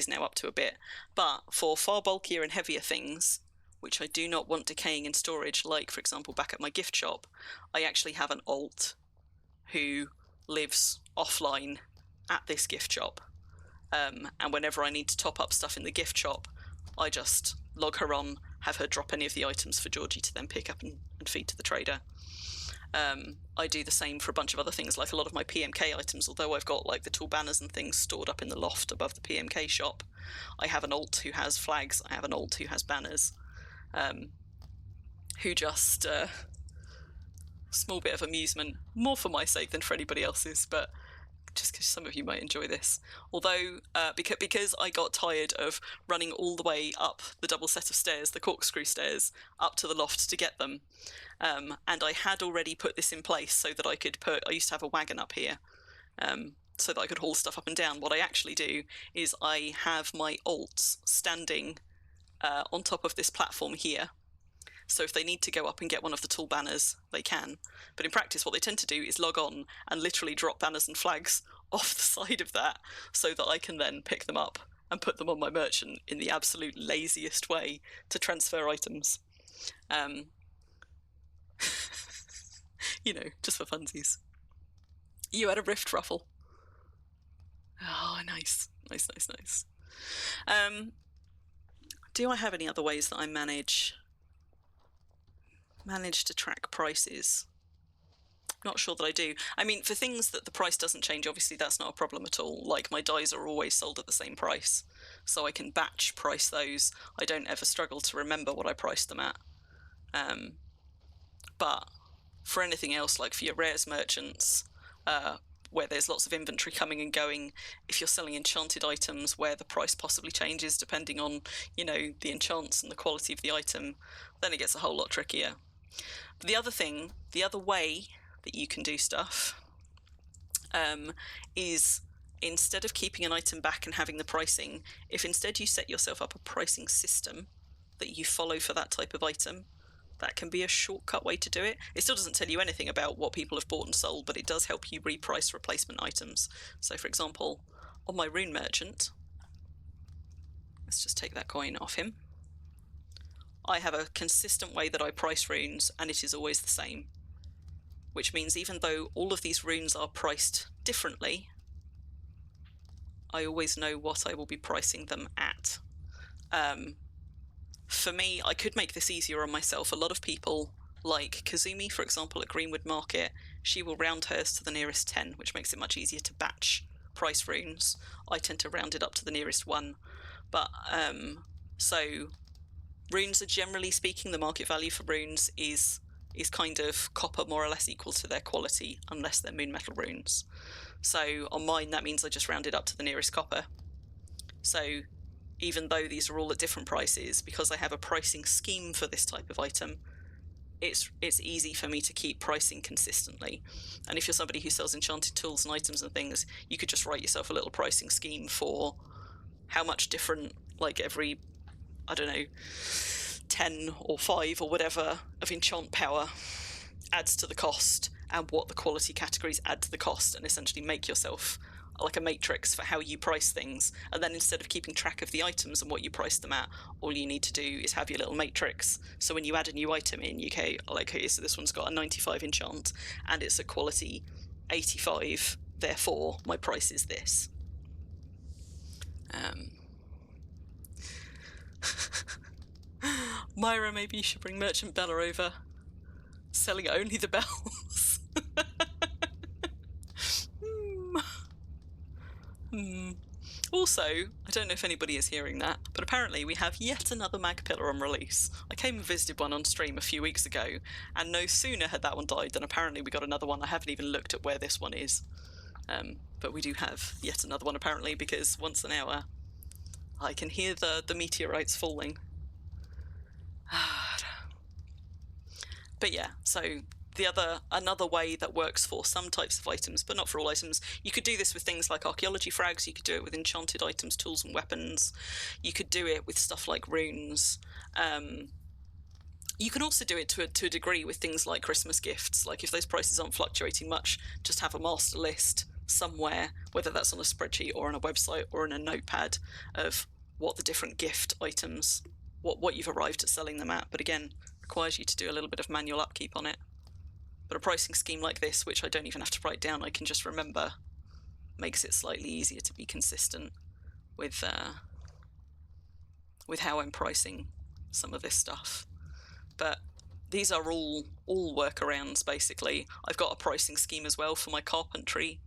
now up to a bit. But for far bulkier and heavier things, which I do not want decaying in storage, like, for example, back at my gift shop, I actually have an alt who lives offline at this gift shop. And whenever I need to top up stuff in the gift shop, I just log her on, have her drop any of the items for Georgie to then pick up and feed to the trader. I do the same for a bunch of other things, like a lot of my PMK items, although I've got like the tool banners and things stored up in the loft above the PMK shop. I have an alt who has flags, I have an alt who has banners, who just, small bit of amusement, more for my sake than for anybody else's, but just because some of you might enjoy this. Although, because I got tired of running all the way up the double set of stairs, the corkscrew stairs, up to the loft to get them, and I had already put this in place so that I used to have a wagon up here, so that I could haul stuff up and down. What I actually do is I have my alts standing on top of this platform here. So if they need to go up and get one of the tool banners, they can. But in practice, what they tend to do is log on and literally drop banners and flags off the side of that so that I can then pick them up and put them on my merchant in the absolute laziest way to transfer items. Just for funsies. You had a rift ruffle. Oh, nice. Nice. Do I have any other ways that I manage to track prices? Not sure that I do. I mean, for things that the price doesn't change, obviously that's not a problem at all. Like, my dies are always sold at the same price, so I can batch price those. I don't ever struggle to remember what I priced them at. But for anything else, like for your rares merchants, where there's lots of inventory coming and going, if you're selling enchanted items where the price possibly changes depending on, the enchants and the quality of the item, then it gets a whole lot trickier. But the other way that you can do stuff is, instead of keeping an item back and having the pricing, if instead you set yourself up a pricing system that you follow for that type of item, that can be a shortcut way to do it. It still doesn't tell you anything about what people have bought and sold, but it does help you reprice replacement items. So for example, on my rune merchant, let's just take that coin off him, I have a consistent way that I price runes, and it is always the same. Which means even though all of these runes are priced differently, I always know what I will be pricing them at. For me, I could make this easier on myself. A lot of people, like Kazumi, for example, at Greenwood Market, she will round hers to the nearest 10, which makes it much easier to batch price runes. I tend to round it up to the nearest 1. But, so Runes are, generally speaking, the market value for runes is kind of copper more or less equal to their quality, unless they're moon metal runes. So on mine, that means I just rounded up to the nearest copper. So even though these are all at different prices, because I have a pricing scheme for this type of item, it's easy for me to keep pricing consistently. And if you're somebody who sells enchanted tools and items and things, you could just write yourself a little pricing scheme for how much different, like every, I don't know, 10 or 5 or whatever of enchant power adds to the cost, and what the quality categories add to the cost, and essentially make yourself like a matrix for how you price things. And then instead of keeping track of the items and what you price them at, all you need to do is have your little matrix. So when you add a new item in, you can, like, okay, so this one's got a 95 enchant and it's a quality 85, therefore my price is this. Myra, maybe you should bring Merchant Bella over, selling only the bells. Also, I don't know if anybody is hearing that, but apparently we have yet another mag pillar on release. I came and visited one on stream a few weeks ago, and no sooner had that one died than apparently we got another one. I haven't even looked at where this one is, but we do have yet another one apparently, because once an hour I can hear the meteorites falling. But yeah, so another way that works for some types of items, but not for all items. You could do this with things like archaeology frags. You could do it with enchanted items, tools, and weapons. You could do it with stuff like runes. You can also do it to a degree with things like Christmas gifts. Like if those prices aren't fluctuating much, just have a master list somewhere, whether that's on a spreadsheet or on a website or in a notepad, of what the different gift items, what you've arrived at selling them at. But again, requires you to do a little bit of manual upkeep on it. But a pricing scheme like this, which I don't even have to write down, I can just remember, makes it slightly easier to be consistent with how I'm pricing some of this stuff. But these are all workarounds, basically. I've got a pricing scheme as well for my carpentry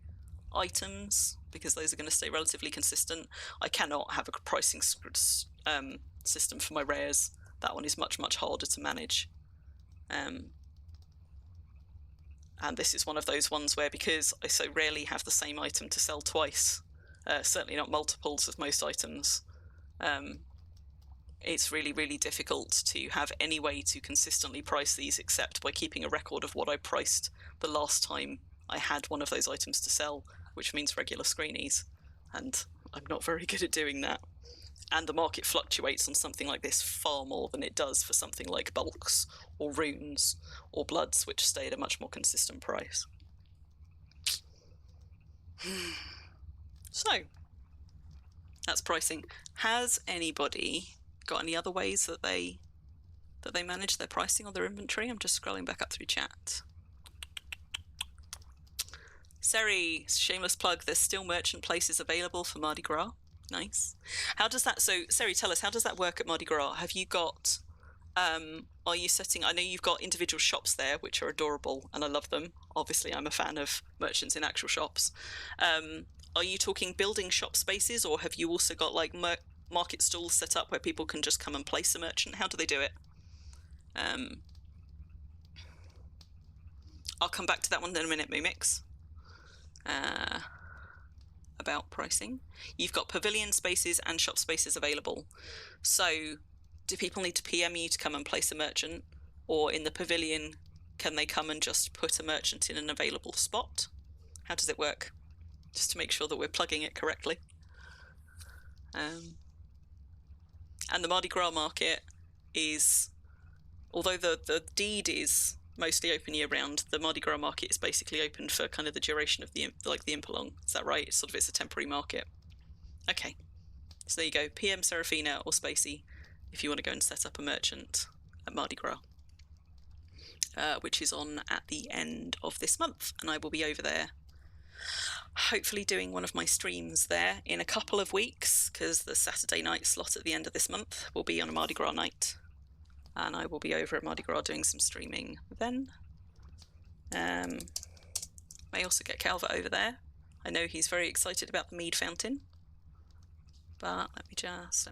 items, because those are going to stay relatively consistent. I cannot have a pricing system for my rares. That one is much, much harder to manage. And this is one of those ones where, because I so rarely have the same item to sell twice, certainly not multiples of most items, it's really, really difficult to have any way to consistently price these except by keeping a record of what I priced the last time I had one of those items to sell, which means regular screenies. And I'm not very good at doing that. And the market fluctuates on something like this far more than it does for something like bulks or runes or bloods, which stay at a much more consistent price. So that's pricing. Has anybody got any other ways that they manage their pricing on their inventory? I'm just scrolling back up through chat. Seri, shameless plug, there's still merchant places available for Mardi Gras. Nice. How does that, so Seri, tell us, how does that work at Mardi Gras? Have you got, are you setting, I know you've got individual shops there, which are adorable, and I love them. Obviously, I'm a fan of merchants in actual shops. Are you talking building shop spaces, or have you also got like market stalls set up where people can just come and place a merchant? How do they do it? I'll come back to that one in a minute, Mumix. About pricing. You've got pavilion spaces and shop spaces available. So do people need to PM you to come and place a merchant, or in the pavilion can they come and just put a merchant in an available spot? How does it work? Just to make sure that we're plugging it correctly. And the Mardi Gras market is, although the deed is mostly open year round, the Mardi Gras market is basically open for kind of the duration of the Impalong. Is that right? It's a temporary market. Okay, so there you go. PM Serafina or Spacey if you want to go and set up a merchant at Mardi Gras, which is on at the end of this month, and I will be over there hopefully doing one of my streams there in a couple of weeks, because the Saturday night slot at the end of this month will be on a Mardi Gras night. And I will be over at Mardi Gras doing some streaming then. May also get Calvert over there. I know he's very excited about the mead fountain. But let me just.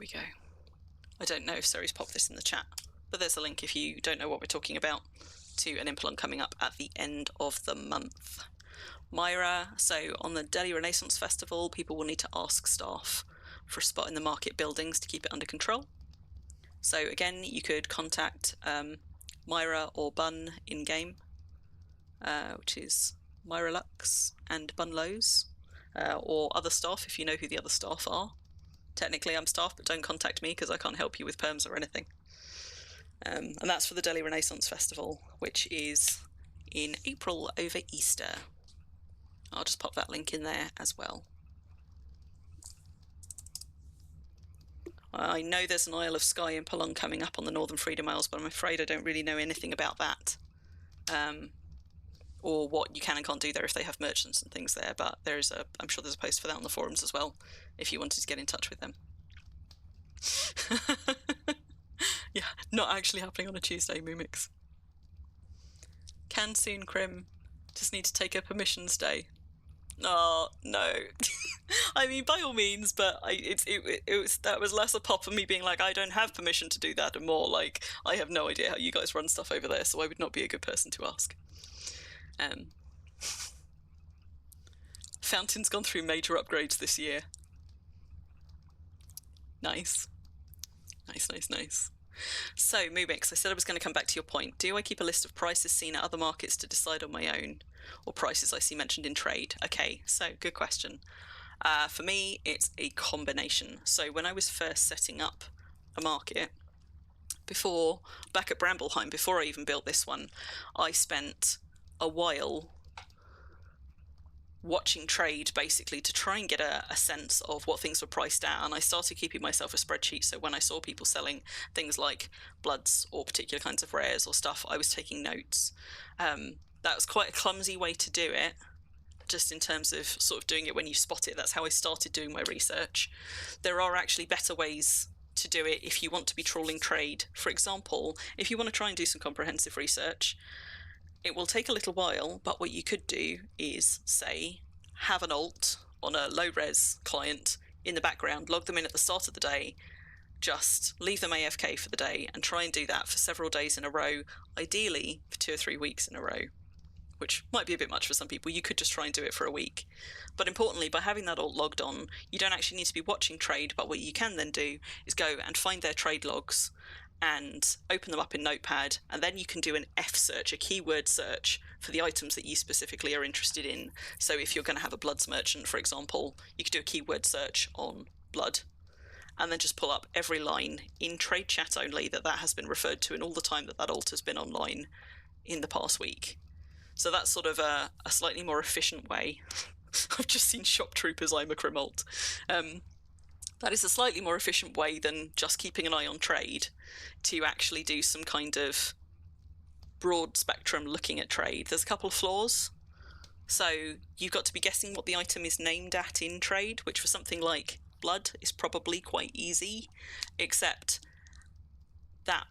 we go. I don't know if Suri's popped this in the chat, but there's a link if you don't know what we're talking about to an Impelon coming up at the end of the month. Myra, so on the Delhi Renaissance Festival, people will need to ask staff for a spot in the market buildings to keep it under control. So again, you could contact Myra or Bun in-game, which is Myra Lux and Bun Lowe's, or other staff if you know who the other staff are. Technically I'm staff, but don't contact me because I can't help you with perms or anything. And that's for the Delhi Renaissance Festival, which is in April over Easter. I'll just pop that link in there as well. I know there's an Isle of Skye in Impelon coming up on the Northern Freedom Isles, but I'm afraid I don't really know anything about that. Or what you can and can't do there if they have merchants and things there, but I'm sure there's a post for that on the forums as well, if you wanted to get in touch with them. Yeah, not actually happening on a Tuesday, Moomix. Can soon, Crim. Just need to take a permissions day. Oh, no. I mean, by all means, but that was less a pop of me being like, I don't have permission to do that, and more like, I have no idea how you guys run stuff over there, so I would not be a good person to ask. Fountain's gone through major upgrades this year. Nice. Nice. So, Moomix, I said I was going to come back to your point. Do I keep a list of prices seen at other markets to decide on my own? Or prices I see mentioned in trade? Okay, so good question. For me, it's a combination. So when I was first setting up a market, back at Brambleheim, before I even built this one, I spent a while watching trade basically to try and get a sense of what things were priced at, and I started keeping myself a spreadsheet, so when I saw people selling things like bloods or particular kinds of rares or stuff, I was taking notes. That was quite a clumsy way to do it, just in terms of sort of doing it when you spot it. That's how I started doing my research. There are actually better ways to do it if you want to be trawling trade. For example, if you want to try and do some comprehensive research, it will take a little while, but what you could do is, say, have an alt on a low-res client in the background, log them in at the start of the day, just leave them AFK for the day, and try and do that for several days in a row, ideally for 2 or 3 weeks in a row, which might be a bit much for some people. You could just try and do it for a week. But importantly, by having that alt logged on, you don't actually need to be watching trade, but what you can then do is go and find their trade logs and open them up in Notepad, and then you can do an F search, a keyword search, for the items that you specifically are interested in. So if you're going to have a bloods merchant, for example, you could do a keyword search on blood, and then just pull up every line in trade chat only that has been referred to in all the time that alt has been online in the past week. So that's sort of a slightly more efficient way. I've just seen Shop Troopers, I'm a Crimalt. That is a slightly more efficient way than just keeping an eye on trade to actually do some kind of broad spectrum looking at trade. There's a couple of flaws. So you've got to be guessing what the item is named at in trade, which for something like blood is probably quite easy, except that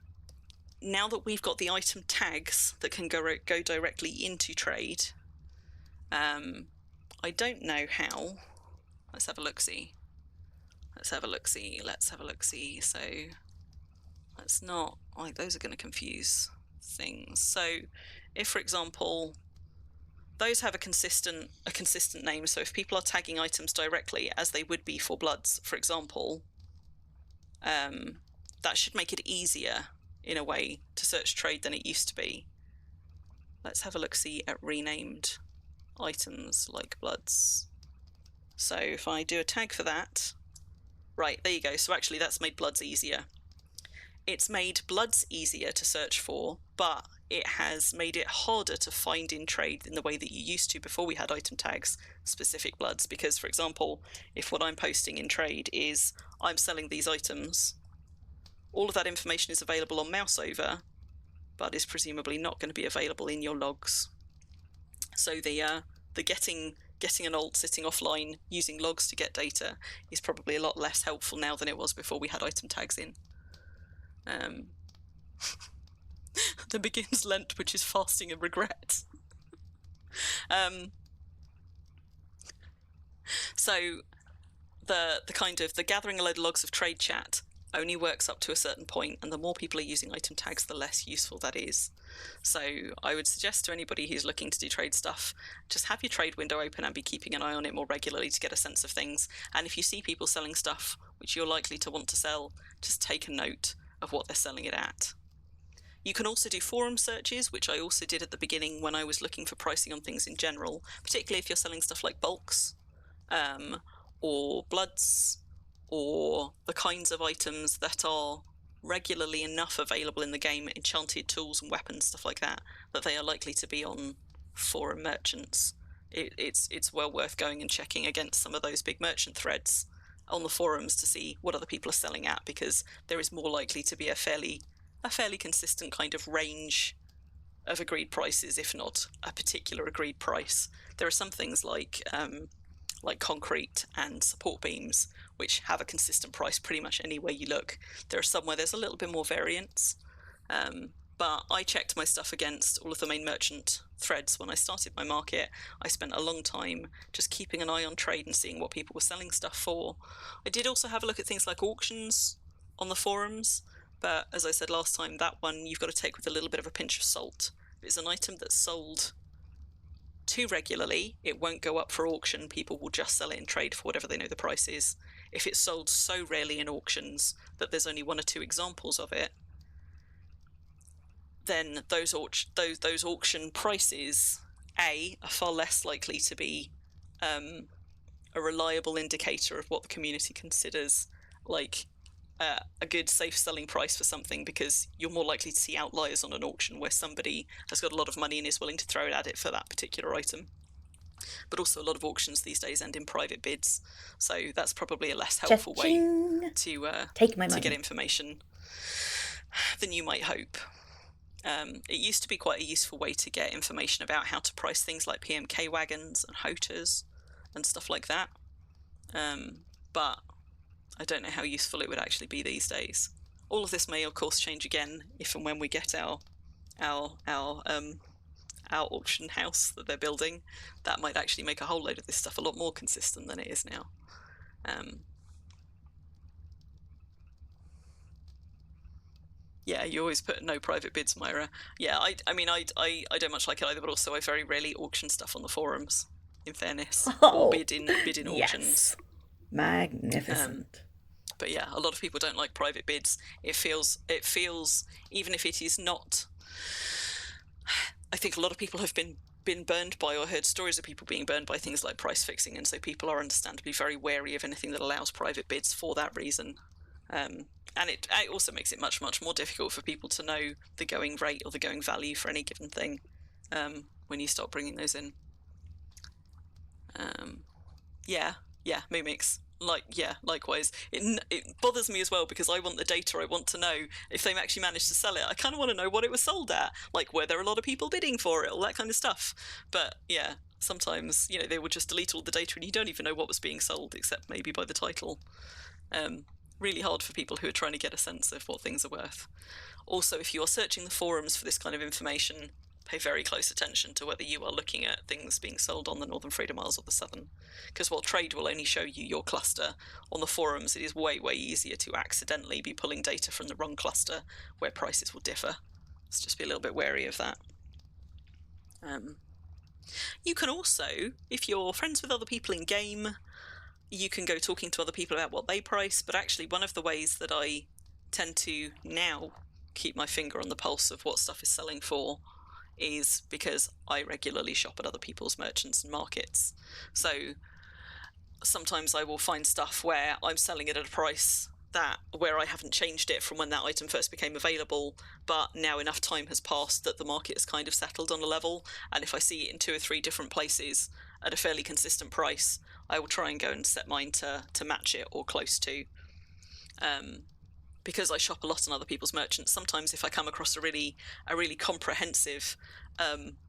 now that we've got the item tags that can go directly into trade, I don't know how. Let's have a look-see. So let's not, like, those are going to confuse things. So if, for example, those have a consistent name, so if people are tagging items directly as they would be for bloods, for example, that should make it easier in a way to search trade than it used to be. Let's have a look-see at renamed items like bloods. So if I do a tag for that, right, there you go. So actually that's made bloods easier. It's made bloods easier to search for, but it has made it harder to find in trade in the way that you used to before we had item tags specific bloods. Because, for example, if what I'm posting in trade is I'm selling these items, all of that information is available on Mouseover, but is presumably not going to be available in your logs. So the getting an alt sitting offline using logs to get data is probably a lot less helpful now than it was before we had item tags in. Then begins Lent, which is fasting and regret. So the kind of the gathering a load of logs of trade chat only works up to a certain point, and the more people are using item tags, the less useful that is. So I would suggest to anybody who's looking to do trade stuff, just have your trade window open and be keeping an eye on it more regularly to get a sense of things. And if you see people selling stuff which you're likely to want to sell, just take a note of what they're selling it at. You can also do forum searches, which I also did at the beginning when I was looking for pricing on things in general, particularly if you're selling stuff like bulks, or bloods, or the kinds of items that are regularly enough available in the game, enchanted tools and weapons, stuff like that, that they are likely to be on forum merchants. It's well worth going and checking against some of those big merchant threads on the forums to see what other people are selling at, because there is more likely to be a fairly consistent kind of range of agreed prices, if not a particular agreed price. There are some things like concrete and support beams, which have a consistent price pretty much anywhere you look. There are some where there's a little bit more variance, but I checked my stuff against all of the main merchant threads when I started my market. I spent a long time just keeping an eye on trade and seeing what people were selling stuff for. I did also have a look at things like auctions on the forums, but as I said last time, that one you've got to take with a little bit of a pinch of salt. If it's an item that's sold too regularly, it won't go up for auction. People will just sell it in trade for whatever they know the price is. If it's sold so rarely in auctions that there's only one or two examples of it, then those auction prices are far less likely to be a reliable indicator of what the community considers like a good safe selling price for something, because you're more likely to see outliers on an auction where somebody has got a lot of money and is willing to throw it at it for that particular item. But also a lot of auctions these days end in private bids, so that's probably a less helpful way to get information than you might hope. It used to be quite a useful way to get information about how to price things like PMK wagons and hoters and stuff like that, but I don't know how useful it would actually be these days. All of this may, of course, change again if and when we get our auction house that they're building. That might actually make a whole load of this stuff a lot more consistent than it is now. Yeah, you always put no private bids, Myra. Yeah, I mean, I don't much like it either, but also I very rarely auction stuff on the forums, in fairness, or bid in yes. auctions. Magnificent. But yeah, a lot of people don't like private bids. It feels, even if it is not, I think a lot of people have been burned by, or heard stories of people being burned by things like price fixing, and so people are understandably very wary of anything that allows private bids for that reason. And it also makes it much, much more difficult for people to know the going rate or the going value for any given thing when you start bringing those in. Yeah, Mumix. Likewise. It bothers me as well, because I want the data. I want to know if they actually managed to sell it. I kind of want to know what it was sold at. Like, were there a lot of people bidding for it? All that kind of stuff. But yeah, sometimes, they would just delete all the data and you don't even know what was being sold, except maybe by the title. Really hard for people who are trying to get a sense of what things are worth. Also, if you are searching the forums for this kind of information, pay very close attention to whether you are looking at things being sold on the Northern Freedom Isles or the Southern. Because while trade will only show you your cluster, on the forums it is way, way easier to accidentally be pulling data from the wrong cluster where prices will differ. Let's just be a little bit wary of that. You can also, if you're friends with other people in game, you can go talking to other people about what they price, but actually one of the ways that I tend to now keep my finger on the pulse of what stuff is selling for is because I regularly shop at other people's merchants and markets. So sometimes I will find stuff where I'm selling it at a price where I haven't changed it from when that item first became available, but now enough time has passed that the market has kind of settled on a level, and if I see it in 2 or 3 different places at a fairly consistent price, I will try and go and set mine to match it or close to. Because I shop a lot on other people's merchants, sometimes if I come across a really comprehensive,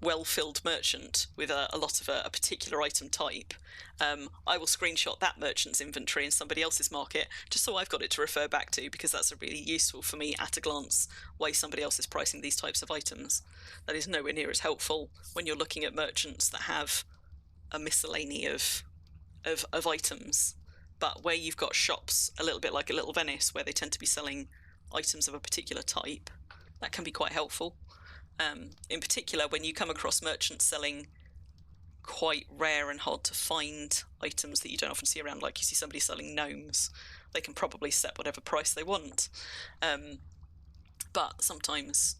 well-filled merchant with a lot of a particular item type, I will screenshot that merchant's inventory in somebody else's market, just so I've got it to refer back to, because that's a really useful for me at a glance way somebody else is pricing these types of items. That is nowhere near as helpful when you're looking at merchants that have a miscellany of items. But where you've got shops a little bit like a Little Venice, where they tend to be selling items of a particular type, that can be quite helpful. In particular, when you come across merchants selling quite rare and hard to find items that you don't often see around, like you see somebody selling gnomes, they can probably set whatever price they want. But sometimes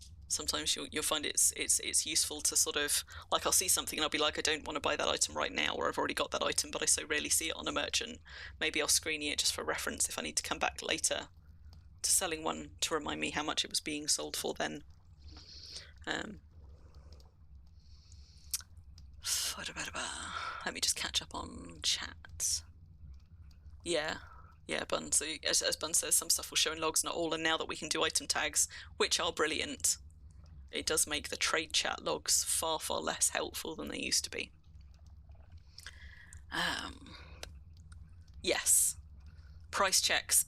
you'll find it's useful to sort of, like, I'll see something and I'll be like, I don't want to buy that item right now, or I've already got that item, but I so rarely see it on a merchant. Maybe I'll screen it just for reference if I need to come back later to selling one to remind me how much it was being sold for then. Let me just catch up on chat. Yeah, Bun. So as Bun says, some stuff will show in logs, not all, and now that we can do item tags, which are brilliant, it does make the trade chat logs far, far less helpful than they used to be. Yes, price checks,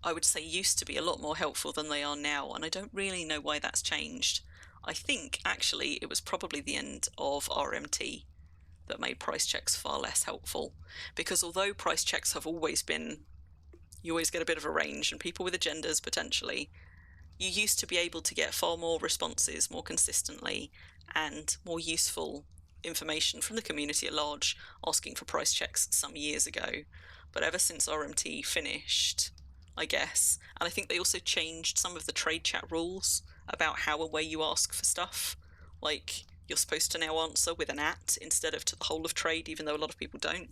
I would say used to be a lot more helpful than they are now, and I don't really know why that's changed. I think, actually, it was probably the end of RMT that made price checks far less helpful, because although price checks have always been, you always get a bit of a range, and people with agendas potentially, you used to be able to get far more responses more consistently and more useful information from the community at large asking for price checks some years ago. But ever since RMT finished, I guess, and I think they also changed some of the trade chat rules about how and where you ask for stuff. Like, you're supposed to now answer with an @ instead of to the whole of trade, even though a lot of people don't.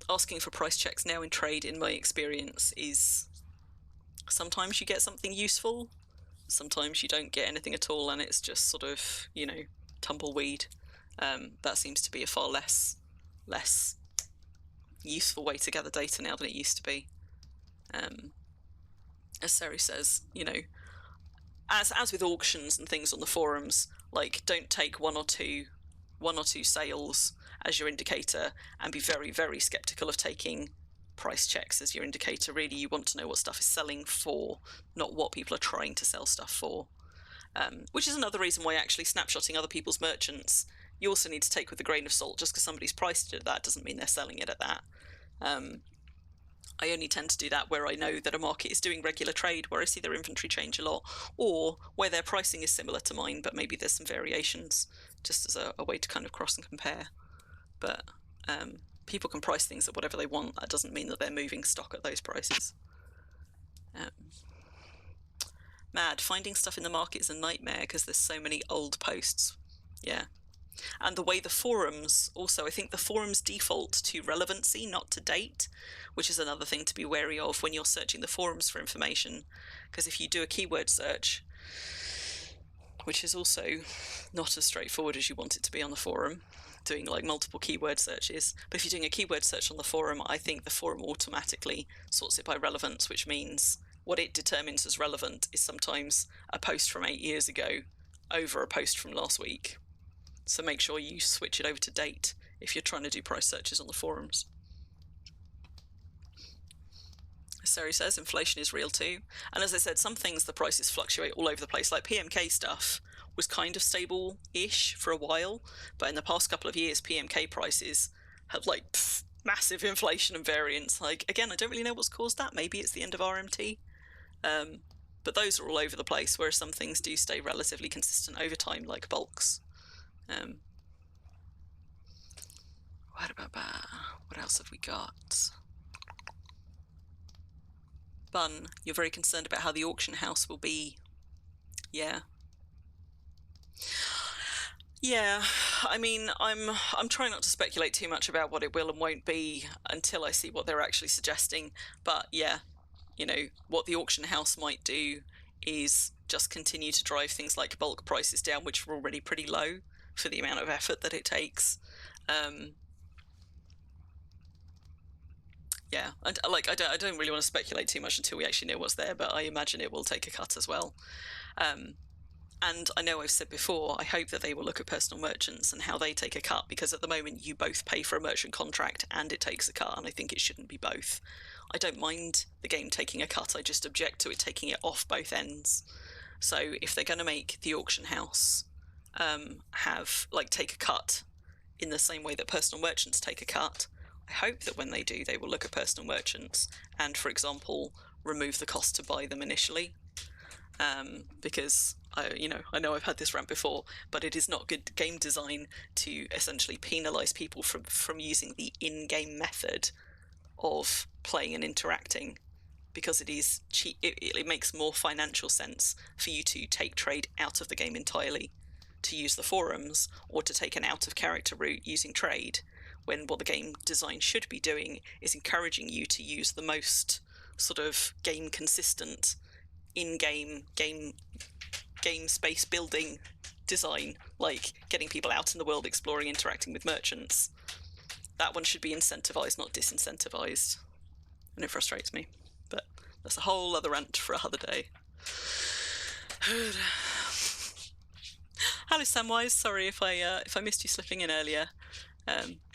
Asking for price checks now in trade, in my experience, is sometimes you get something useful, sometimes you don't get anything at all, and it's just sort of, tumbleweed. That seems to be a far less useful way to gather data now than it used to be. As Seri says, as with auctions and things on the forums, like, don't take one or two sales as your indicator, and be very, very skeptical of taking price checks as your indicator. Really, you want to know what stuff is selling for, not what people are trying to sell stuff for. Which is another reason why actually snapshotting other people's merchants, you also need to take with a grain of salt. Just because somebody's priced it at that doesn't mean they're selling it at that. I only tend to do that where I know that a market is doing regular trade, where I see their inventory change a lot, or where their pricing is similar to mine, but maybe there's some variations, just as a way to kind of cross and compare. But people can price things at whatever they want. That doesn't mean that they're moving stock at those prices. Mad, finding stuff in the market is a nightmare because there's so many old posts. Yeah. And the way the forums, also, I think the forums default to relevancy, not to date, which is another thing to be wary of when you're searching the forums for information. Because if you do a keyword search, which is also not as straightforward as you want it to be on the forum, doing like multiple keyword searches, but if you're doing a keyword search on the forum, I think the forum automatically sorts it by relevance, which means what it determines as relevant is sometimes a post from 8 years ago over a post from last week. So make sure you switch it over to date if you're trying to do price searches on the forums. As Sari says, inflation is real too. And as I said, some things the prices fluctuate all over the place. Like PMK stuff was kind of stable-ish for a while, but in the past couple of years, PMK prices have massive inflation and variance. Like, again, I don't really know what's caused that. Maybe it's the end of RMT. But those are all over the place, whereas some things do stay relatively consistent over time, like bulks. What else have we got? Bun, you're very concerned about how the auction house will be. Yeah. I mean, I'm trying not to speculate too much about what it will and won't be until I see what they're actually suggesting. But yeah, what the auction house might do is just continue to drive things like bulk prices down, which are already pretty low for the amount of effort that it takes. Yeah, and I don't really want to speculate too much until we actually know what's there, but I imagine it will take a cut as well. And I know I've said before, I hope that they will look at personal merchants and how they take a cut, because at the moment you both pay for a merchant contract and it takes a cut, and I think it shouldn't be both. I don't mind the game taking a cut, I just object to it taking it off both ends. So if they're going to make the auction house take a cut in the same way that personal merchants take a cut, I hope that when they do, they will look at personal merchants and, for example, remove the cost to buy them initially. Because I know I've had this rant before, but it is not good game design to essentially penalize people from using the in-game method of playing and interacting, because it is cheap. It makes more financial sense for you to take trade out of the game entirely, to use the forums, or to take an out-of-character route using trade, when what the game design should be doing is encouraging you to use the most sort of game-consistent in-game game space building design, like getting people out in the world, exploring, interacting with merchants. That one should be incentivized, not disincentivized, and it frustrates me. But that's a whole other rant for another day. Hello, Samwise. Sorry if I missed you slipping in earlier.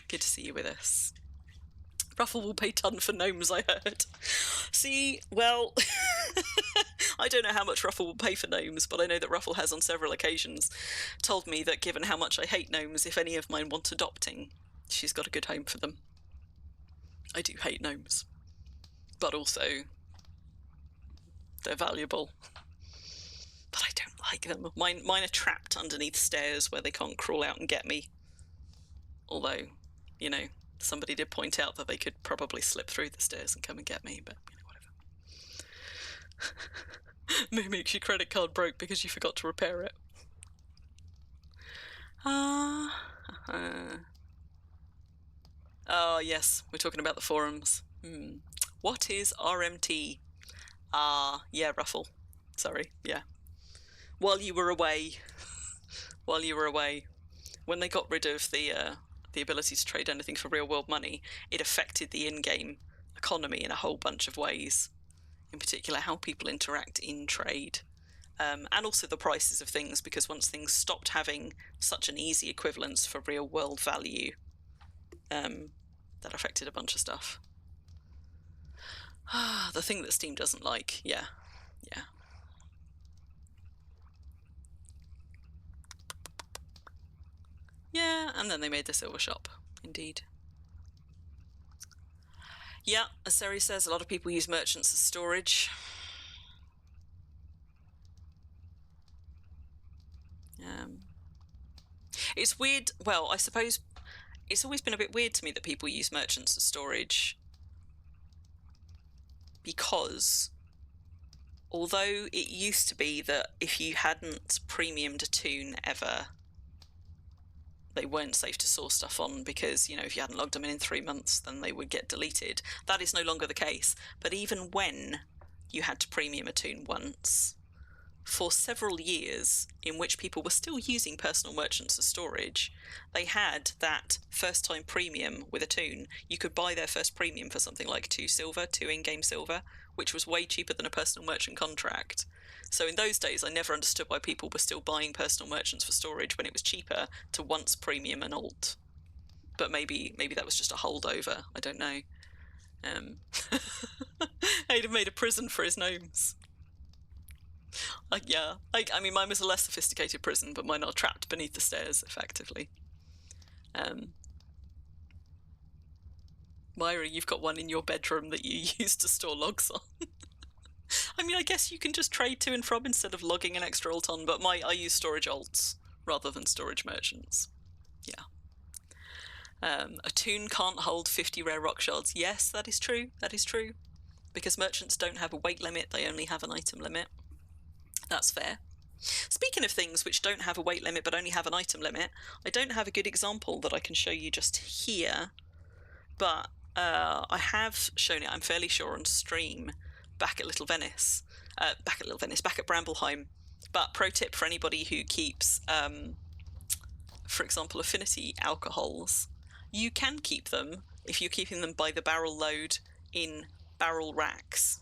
Good to see you with us. Ruffle will pay ton for gnomes, I heard. See, well, I don't know how much Ruffle will pay for gnomes, but I know that Ruffle has on several occasions told me that given how much I hate gnomes, if any of mine want adopting, she's got a good home for them. I do hate gnomes, but also they're valuable. But I don't like them. Mine are trapped underneath stairs where they can't crawl out and get me. Although, somebody did point out that they could probably slip through the stairs and come and get me, but whatever. Makes your credit card broke because you forgot to repair it. Oh, yes, we're talking about the forums. What is RMT? Yeah, Ruffle. Sorry, yeah. While you were away, when they got rid of the ability to trade anything for real-world money, it affected the in-game economy in a whole bunch of ways. In particular, how people interact in trade, and also the prices of things, because once things stopped having such an easy equivalence for real-world value, that affected a bunch of stuff. The thing that Steam doesn't like, yeah. Yeah, and then they made the silver shop, indeed. Yeah, as Seri says, a lot of people use merchants as storage. It's weird. Well, I suppose it's always been a bit weird to me that people use merchants as storage, because although it used to be that if you hadn't premiumed a toon ever, they weren't safe to source stuff on, because, if you hadn't logged them in 3 months, then they would get deleted. That is no longer the case. But even when you had to premium a toon once, for several years in which people were still using personal merchants as storage, they had that first-time premium with a toon. You could buy their first premium for something like 2 silver, 2 in-game silver, which was way cheaper than a personal merchant contract. So in those days, I never understood why people were still buying personal merchants for storage when it was cheaper to once premium an alt. But maybe that was just a holdover. I don't know. He'd have made a prison for his gnomes. Yeah. Mine was a less sophisticated prison, but mine are trapped beneath the stairs, effectively. Myra, you've got one in your bedroom that you use to store logs on. I guess you can just trade to and from instead of logging an extra alt on, but I use storage alts rather than storage merchants. Yeah. A toon can't hold 50 rare rock shards. Yes, that is true. Because merchants don't have a weight limit, they only have an item limit. That's fair. Speaking of things which don't have a weight limit but only have an item limit, I don't have a good example that I can show you just here, but I have shown it, I'm fairly sure, on stream back at Bramblehome. But pro tip for anybody who keeps, for example, affinity alcohols, you can keep them if you're keeping them by the barrel load in barrel racks.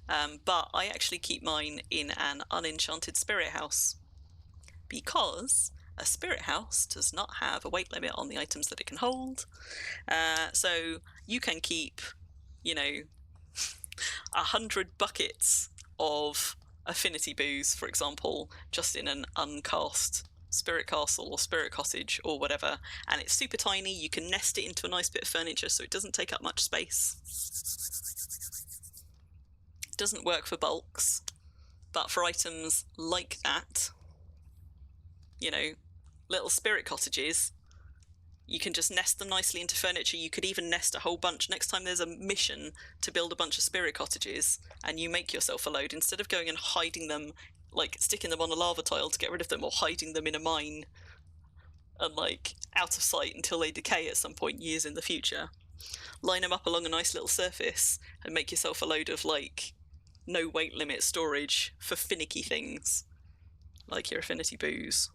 But I actually keep mine in an unenchanted spirit house, because a spirit house does not have a weight limit on the items that it can hold. So you can keep, 100 buckets of affinity booze, for example, just in an uncast spirit castle or spirit cottage or whatever, and it's super tiny. You can nest it into a nice bit of furniture so it doesn't take up much space. It doesn't work for bulks, but for items like that, you know, little spirit cottages, you can just nest them nicely into furniture. You could even nest a whole bunch. Next time there's a mission to build a bunch of spirit cottages and you make yourself a load, instead of going and hiding them, like sticking them on a lava tile to get rid of them, or hiding them in a mine and like out of sight until they decay at some point years in the future, line them up along a nice little surface and make yourself a load of like no weight limit storage for finicky things like your affinity booze.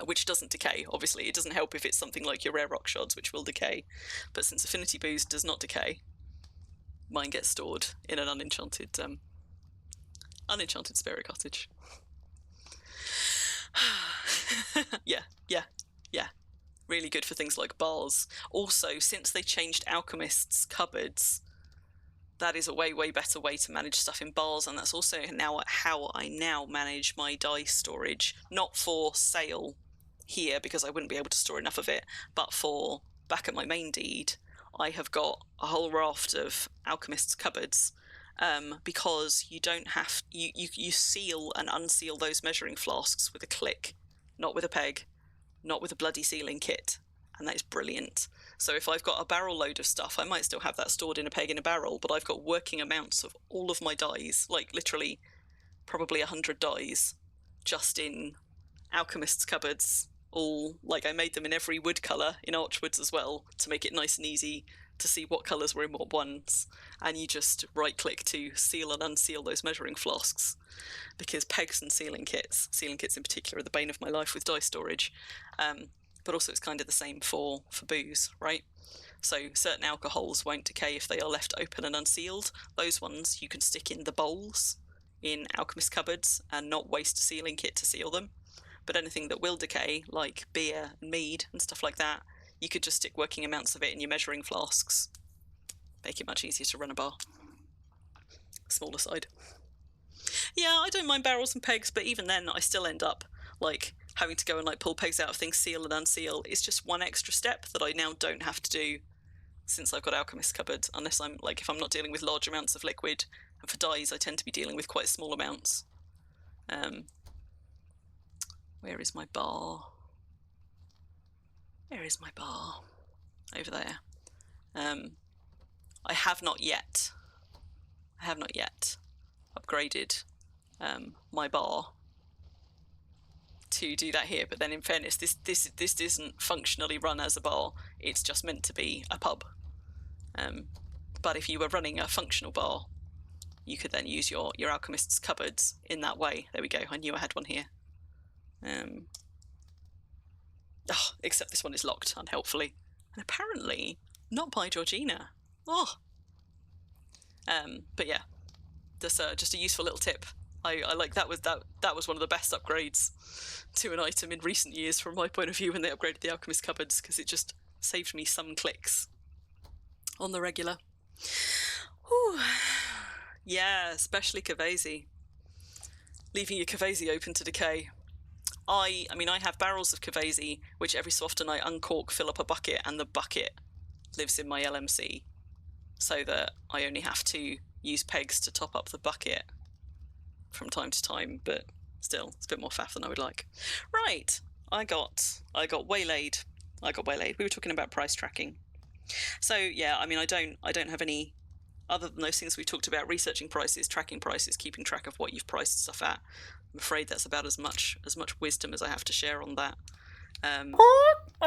Which doesn't decay, obviously. It doesn't help if it's something like your rare rock shards, which will decay. But since affinity booze does not decay, mine gets stored in an unenchanted spirit cottage. Yeah. Really good for things like bars. Also, since they changed alchemists' cupboards, that is a way better way to manage stuff in bars, and that's also now how I now manage my dice storage. Not for sale here, because I wouldn't be able to store enough of it, but for back at my main deed, I have got a whole raft of alchemist's cupboards, because you don't have you seal and unseal those measuring flasks with a click, not with a peg, not with a bloody sealing kit, and that is brilliant. So if I've got a barrel load of stuff, I might still have that stored in a peg in a barrel, but I've got working amounts of all of my dies, like literally probably 100 dies, just in alchemist's cupboards. All, like, I made them in every wood colour, in Archwoods as well, to make it nice and easy to see what colours were in what ones. And you just right-click to seal and unseal those measuring flasks, because pegs and sealing kits in particular, are the bane of my life with dice storage. But also it's kind of the same for booze, right? So certain alcohols won't decay if they are left open and unsealed. Those ones you can stick in the bowls in alchemist cupboards and not waste a sealing kit to seal them. But anything that will decay, like beer and mead and stuff like that, you could just stick working amounts of it in your measuring flasks. Make it much easier to run a bar. Smaller side. Yeah, I don't mind barrels and pegs, but even then I still end up like having to go and like pull pegs out of things, seal and unseal. It's just one extra step that I now don't have to do since I've got alchemist cupboards, unless I'm like, if I'm not dealing with large amounts of liquid. And for dyes I tend to be dealing with quite small amounts. Where is my bar? Where is my bar? Over there. I have not yet upgraded my bar to do that here, but then in fairness, this isn't functionally run as a bar, it's just meant to be a pub. But if you were running a functional bar, you could then use your alchemist's cupboards in that way. There we go, I knew I had one here. Except this one is locked, unhelpfully. And apparently not by Georgina. But yeah, that's just a useful little tip. I like that was one of the best upgrades to an item in recent years from my point of view when they upgraded the alchemist cupboards, because it just saved me some clicks on the regular. Whew. Yeah, especially Kavasi. Leaving your Kavasi open to decay. I mean, I have barrels of Kavasi, which every so often I uncork, fill up a bucket, and the bucket lives in my LMC, so that I only have to use pegs to top up the bucket from time to time, but still, it's a bit more faff than I would like. Right, I got waylaid. We were talking about price tracking. So yeah, I mean, I don't have any, other than those things we talked about: researching prices, tracking prices, keeping track of what you've priced stuff at. I'm afraid that's about as much wisdom as I have to share on that,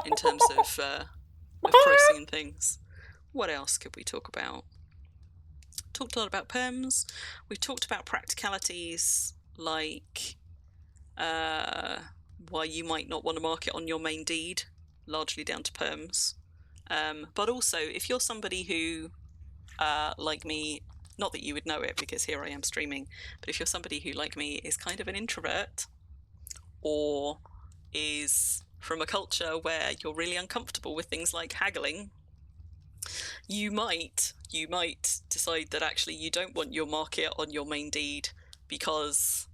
in terms of pricing and things. What else could we talk about? Talked a lot about perms. We've talked about practicalities, like why you might not want to mark it on your main deed, largely down to perms. But also, if you're somebody who, like me, not that you would know it because here I am streaming, but if you're somebody who, like me, is kind of an introvert, or is from a culture where you're really uncomfortable with things like haggling, you might decide that actually you don't want your market on your main deed, because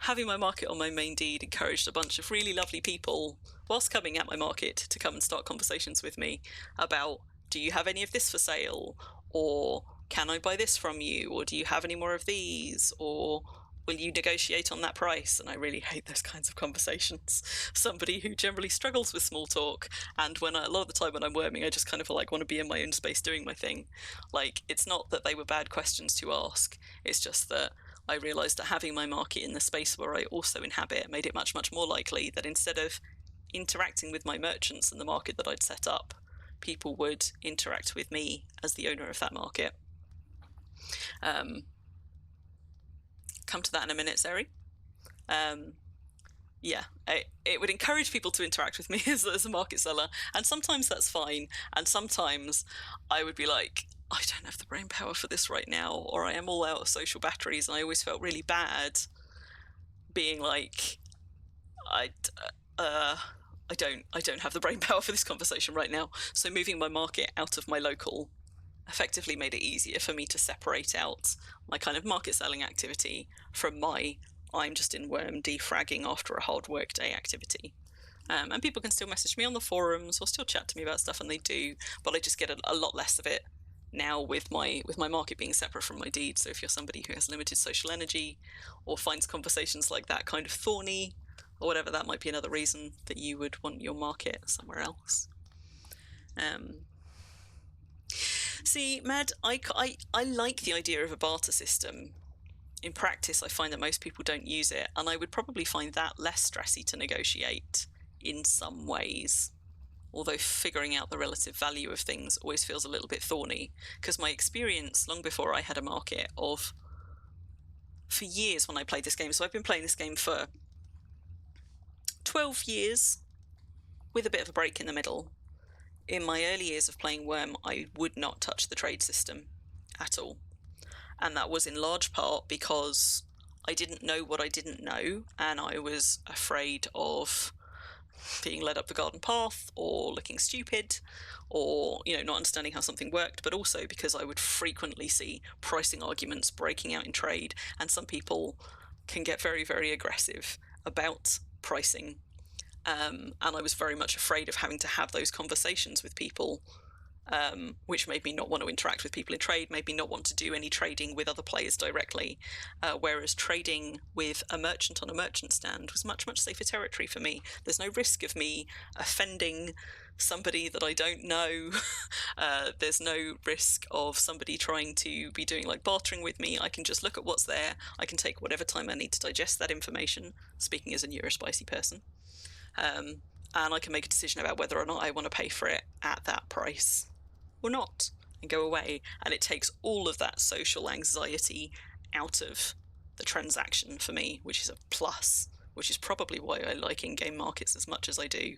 having my market on my main deed encouraged a bunch of really lovely people, whilst coming at my market, to come and start conversations with me about, do you have any of this for sale? Or can I buy this from you? Or do you have any more of these? Or will you negotiate on that price? And I really hate those kinds of conversations. Somebody who generally struggles with small talk, and a lot of the time when I'm worming, I just kind of like want to be in my own space doing my thing. Like, it's not that they were bad questions to ask, it's just that I realised that having my market in the space where I also inhabit made it much, much more likely that instead of interacting with my merchants and the market that I'd set up, people would interact with me as the owner of that market. Come to that in a minute, Zeri. Yeah, it would encourage people to interact with me as a market seller, and sometimes that's fine, and sometimes I would be like, I don't have the brain power for this right now, or I am all out of social batteries, and I always felt really bad being like, I don't have the brain power for this conversation right now. So moving my market out of my local effectively made it easier for me to separate out my kind of market selling activity from my I'm just in Wurm defragging after a hard work day activity. And people can still message me on the forums or still chat to me about stuff, and they do, but I just get a lot less of it now with my market being separate from my deed. So if you're somebody who has limited social energy or finds conversations like that kind of thorny or whatever, that might be another reason that you would want your market somewhere else. See, Mad, I like the idea of a barter system. In practice, I find that most people don't use it, and I would probably find that less stressy to negotiate in some ways. Although figuring out the relative value of things always feels a little bit thorny, because my experience long before I had a market for years when I played this game, so I've been playing this game for 12 years with a bit of a break in the middle. In my early years of playing Wurm, I would not touch the trade system at all. And that was in large part because I didn't know what I didn't know, and I was afraid of being led up the garden path or looking stupid or, not understanding how something worked, but also because I would frequently see pricing arguments breaking out in trade, and some people can get very, very aggressive about pricing. And I was very much afraid of having to have those conversations with people, which made me not want to interact with people in trade, made me not want to do any trading with other players directly, whereas trading with a merchant on a merchant stand was much, much safer territory for me. There's no risk of me offending somebody that I don't know. There's no risk of somebody trying to be doing like bartering with me. I can just look at what's there. I can take whatever time I need to digest that information, speaking as a neurospicy person. And I can make a decision about whether or not I want to pay for it at that price or not, and go away. And it takes all of that social anxiety out of the transaction for me, which is a plus, which is probably why I like in-game markets as much as I do,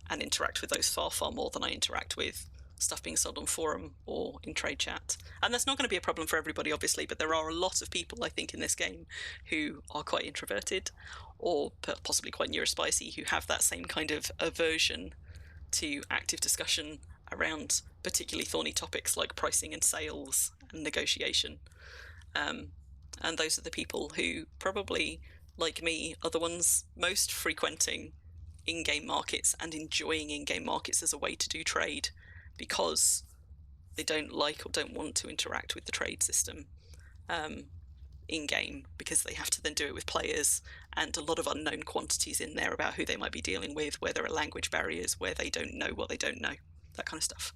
and interact with those far, far more than I interact with stuff being sold on forum or in trade chat. And that's not going to be a problem for everybody, obviously, but there are a lot of people, I think, in this game who are quite introverted or possibly quite neurospicy, who have that same kind of aversion to active discussion around particularly thorny topics like pricing and sales and negotiation. And those are the people who probably, like me, are the ones most frequenting in-game markets and enjoying in-game markets as a way to do trade, because they don't like or don't want to interact with the trade system in-game, because they have to then do it with players, and a lot of unknown quantities in there about who they might be dealing with, where there are language barriers, where they don't know what they don't know, that kind of stuff.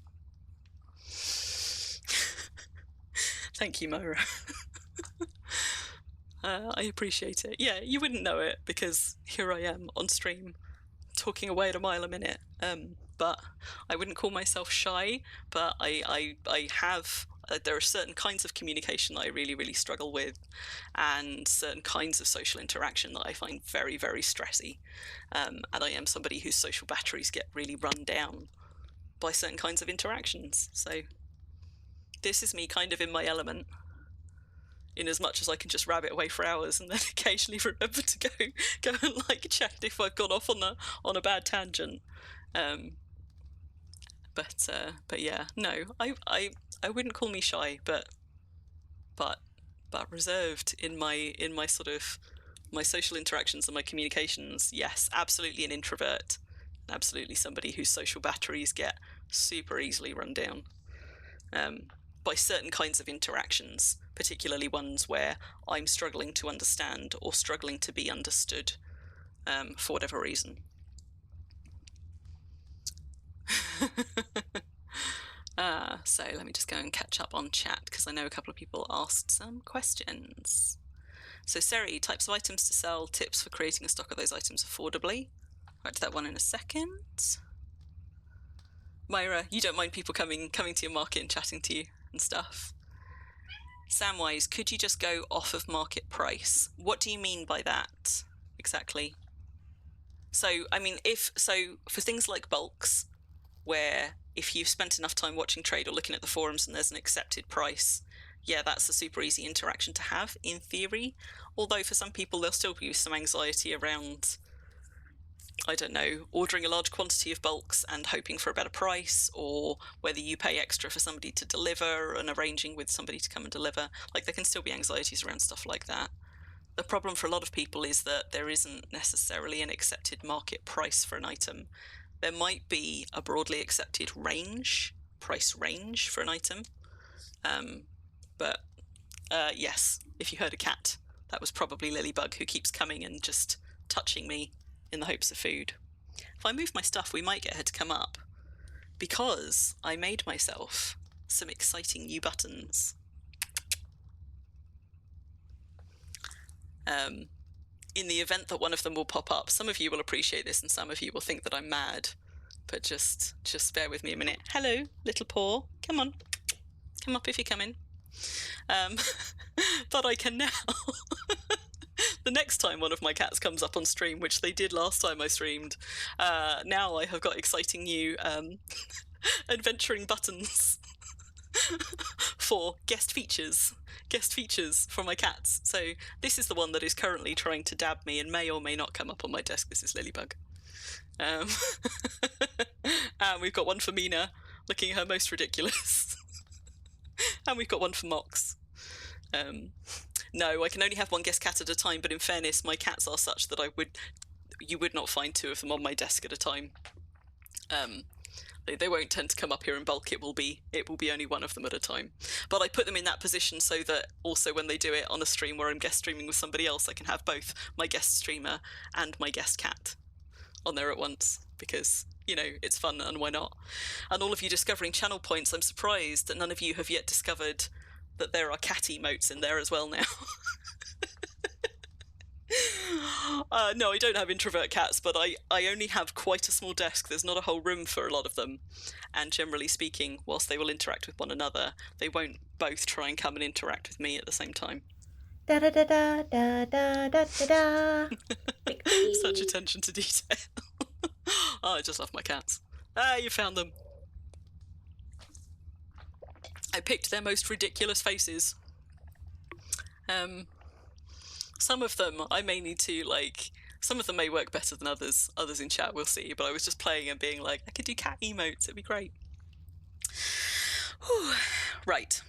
Thank you, Moira. I appreciate it. Yeah, you wouldn't know it because here I am on stream talking away at a mile a minute. But I wouldn't call myself shy, but I have there are certain kinds of communication that I really, really struggle with, and certain kinds of social interaction that I find very, very stressy. And I am somebody whose social batteries get really run down by certain kinds of interactions. So this is me kind of in my element, in as much as I can just rabbit away for hours and then occasionally remember to go and like check if I've gone off on a bad tangent. But yeah, no, I wouldn't call me shy, but reserved in my sort of my social interactions and my communications, yes, absolutely an introvert. Absolutely somebody whose social batteries get super easily run down by certain kinds of interactions, particularly ones where I'm struggling to understand or struggling to be understood for whatever reason. So let me just go and catch up on chat, because I know a couple of people asked some questions. So Seri, types of items to sell, tips for creating a stock of those items affordably. I'll get to that one in a second. Myra, you don't mind people coming to your market and chatting to you and stuff. Samwise, could you just go off of market price? What do you mean by that exactly? So, I mean, for things like bulks, where if you've spent enough time watching trade or looking at the forums and there's an accepted price, yeah, that's a super easy interaction to have in theory. Although for some people, there'll still be some anxiety around, I don't know, ordering a large quantity of bulks and hoping for a better price, or whether you pay extra for somebody to deliver and arranging with somebody to come and deliver. Like, there can still be anxieties around stuff like that. The problem for a lot of people is that there isn't necessarily an accepted market price for an item. There might be a broadly accepted price range for an item. But yes, if you heard a cat, that was probably Lilybug, who keeps coming and just touching me in the hopes of food. If I move my stuff, we might get her to come up, because I made myself some exciting new buttons. In the event that one of them will pop up, some of you will appreciate this and some of you will think that I'm mad, but just bear with me a minute. Hello, little paw. Come on. Come up if you're coming. But I can now. The next time one of my cats comes up on stream, which they did last time I streamed, now I have got exciting new adventuring buttons for guest features for my cats. So this is the one that is currently trying to dab me and may or may not come up on my desk. This is Lilybug. And we've got one for Mina, looking her most ridiculous. And we've got one for Mox. No, I can only have one guest cat at a time, but in fairness, my cats are such that you would not find two of them on my desk at a time. They won't tend to come up here in bulk. It will be only one of them at a time. But I put them in that position so that also when they do it on a stream where I'm guest streaming with somebody else, I can have both my guest streamer and my guest cat on there at once, because, you know, it's fun and why not? And all of you discovering channel points, I'm surprised that none of you have yet discovered that there are cat emotes in there as well now. No, I don't have introvert cats, but I only have quite a small desk. There's not a whole room for a lot of them. And generally speaking, whilst they will interact with one another, they won't both try and come and interact with me at the same time. Da da da da da da da da. Such attention to detail. Oh, I just love my cats. Ah, you found them. I picked their most ridiculous faces. Some of them I may need to, like, some of them may work better than others. Others in chat, we'll see. But I was just playing and being like, I could do cat emotes. It'd be great. Whew. Right,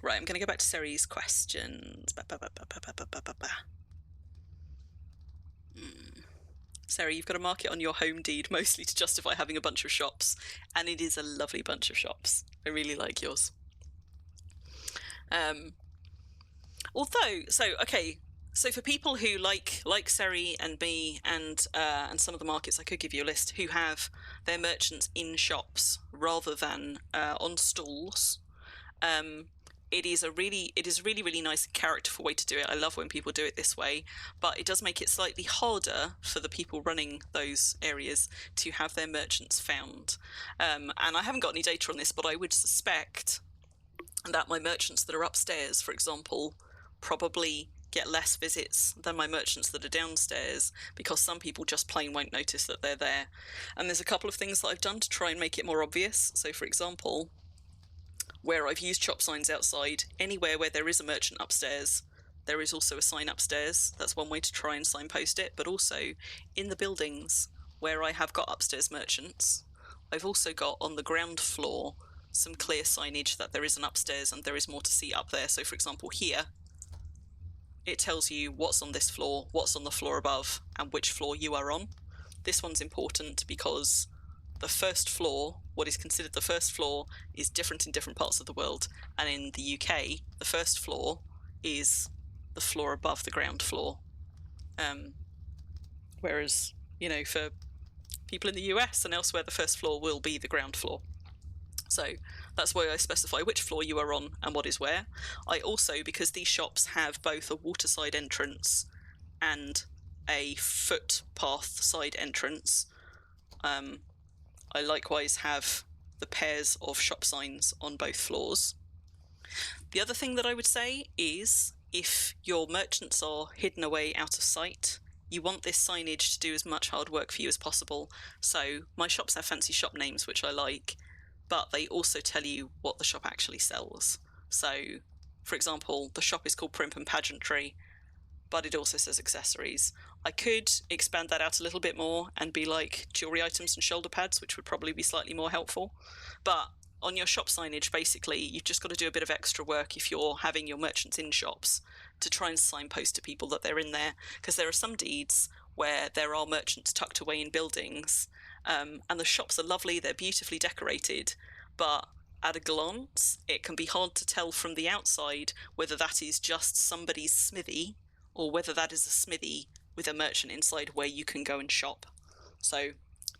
I'm going to go back to Seri's questions. Seri, you've got a market on your home deed mostly to justify having a bunch of shops. And it is a lovely bunch of shops. I really like yours. So for people who like Seri and me and some of the markets, I could give you a list, who have their merchants in shops rather than on stalls. It is a really nice characterful way to do it. I love when people do it this way, but it does make it slightly harder for the people running those areas to have their merchants found. And I haven't got any data on this, but I would suspect that my merchants that are upstairs, for example, probably get less visits than my merchants that are downstairs, because some people just plain won't notice that they're there. And there's a couple of things that I've done to try and make it more obvious. So for example, where I've used shop signs outside, anywhere where there is a merchant upstairs, there is also a sign upstairs. That's one way to try and signpost it. But also in the buildings where I have got upstairs merchants, I've also got on the ground floor some clear signage that there is an upstairs and there is more to see up there. So for example, here it tells you what's on this floor, what's on the floor above, and which floor you are on. This one's important because the first floor, what is considered the first floor, is different in different parts of the world. And in the UK, the first floor is the floor above the ground floor. Whereas, you know, for people in the US and elsewhere, the first floor will be the ground floor. So that's why I specify which floor you are on and what is where. I also, because these shops have both a waterside entrance and a footpath side entrance, I likewise have the pairs of shop signs on both floors. The other thing that I would say is, if your merchants are hidden away out of sight, you want this signage to do as much hard work for you as possible. So my shops have fancy shop names, which I like, but they also tell you what the shop actually sells. So, for example, the shop is called Primp and Pageantry, but it also says accessories. I could expand that out a little bit more and be like jewelry items and shoulder pads, which would probably be slightly more helpful. But on your shop signage, basically, you've just got to do a bit of extra work if you're having your merchants in shops to try and signpost to people that they're in there. Because there are some deeds where there are merchants tucked away in buildings, and the shops are lovely, they're beautifully decorated, but at a glance, it can be hard to tell from the outside whether that is just somebody's smithy or whether that is a smithy with a merchant inside where you can go and shop. So,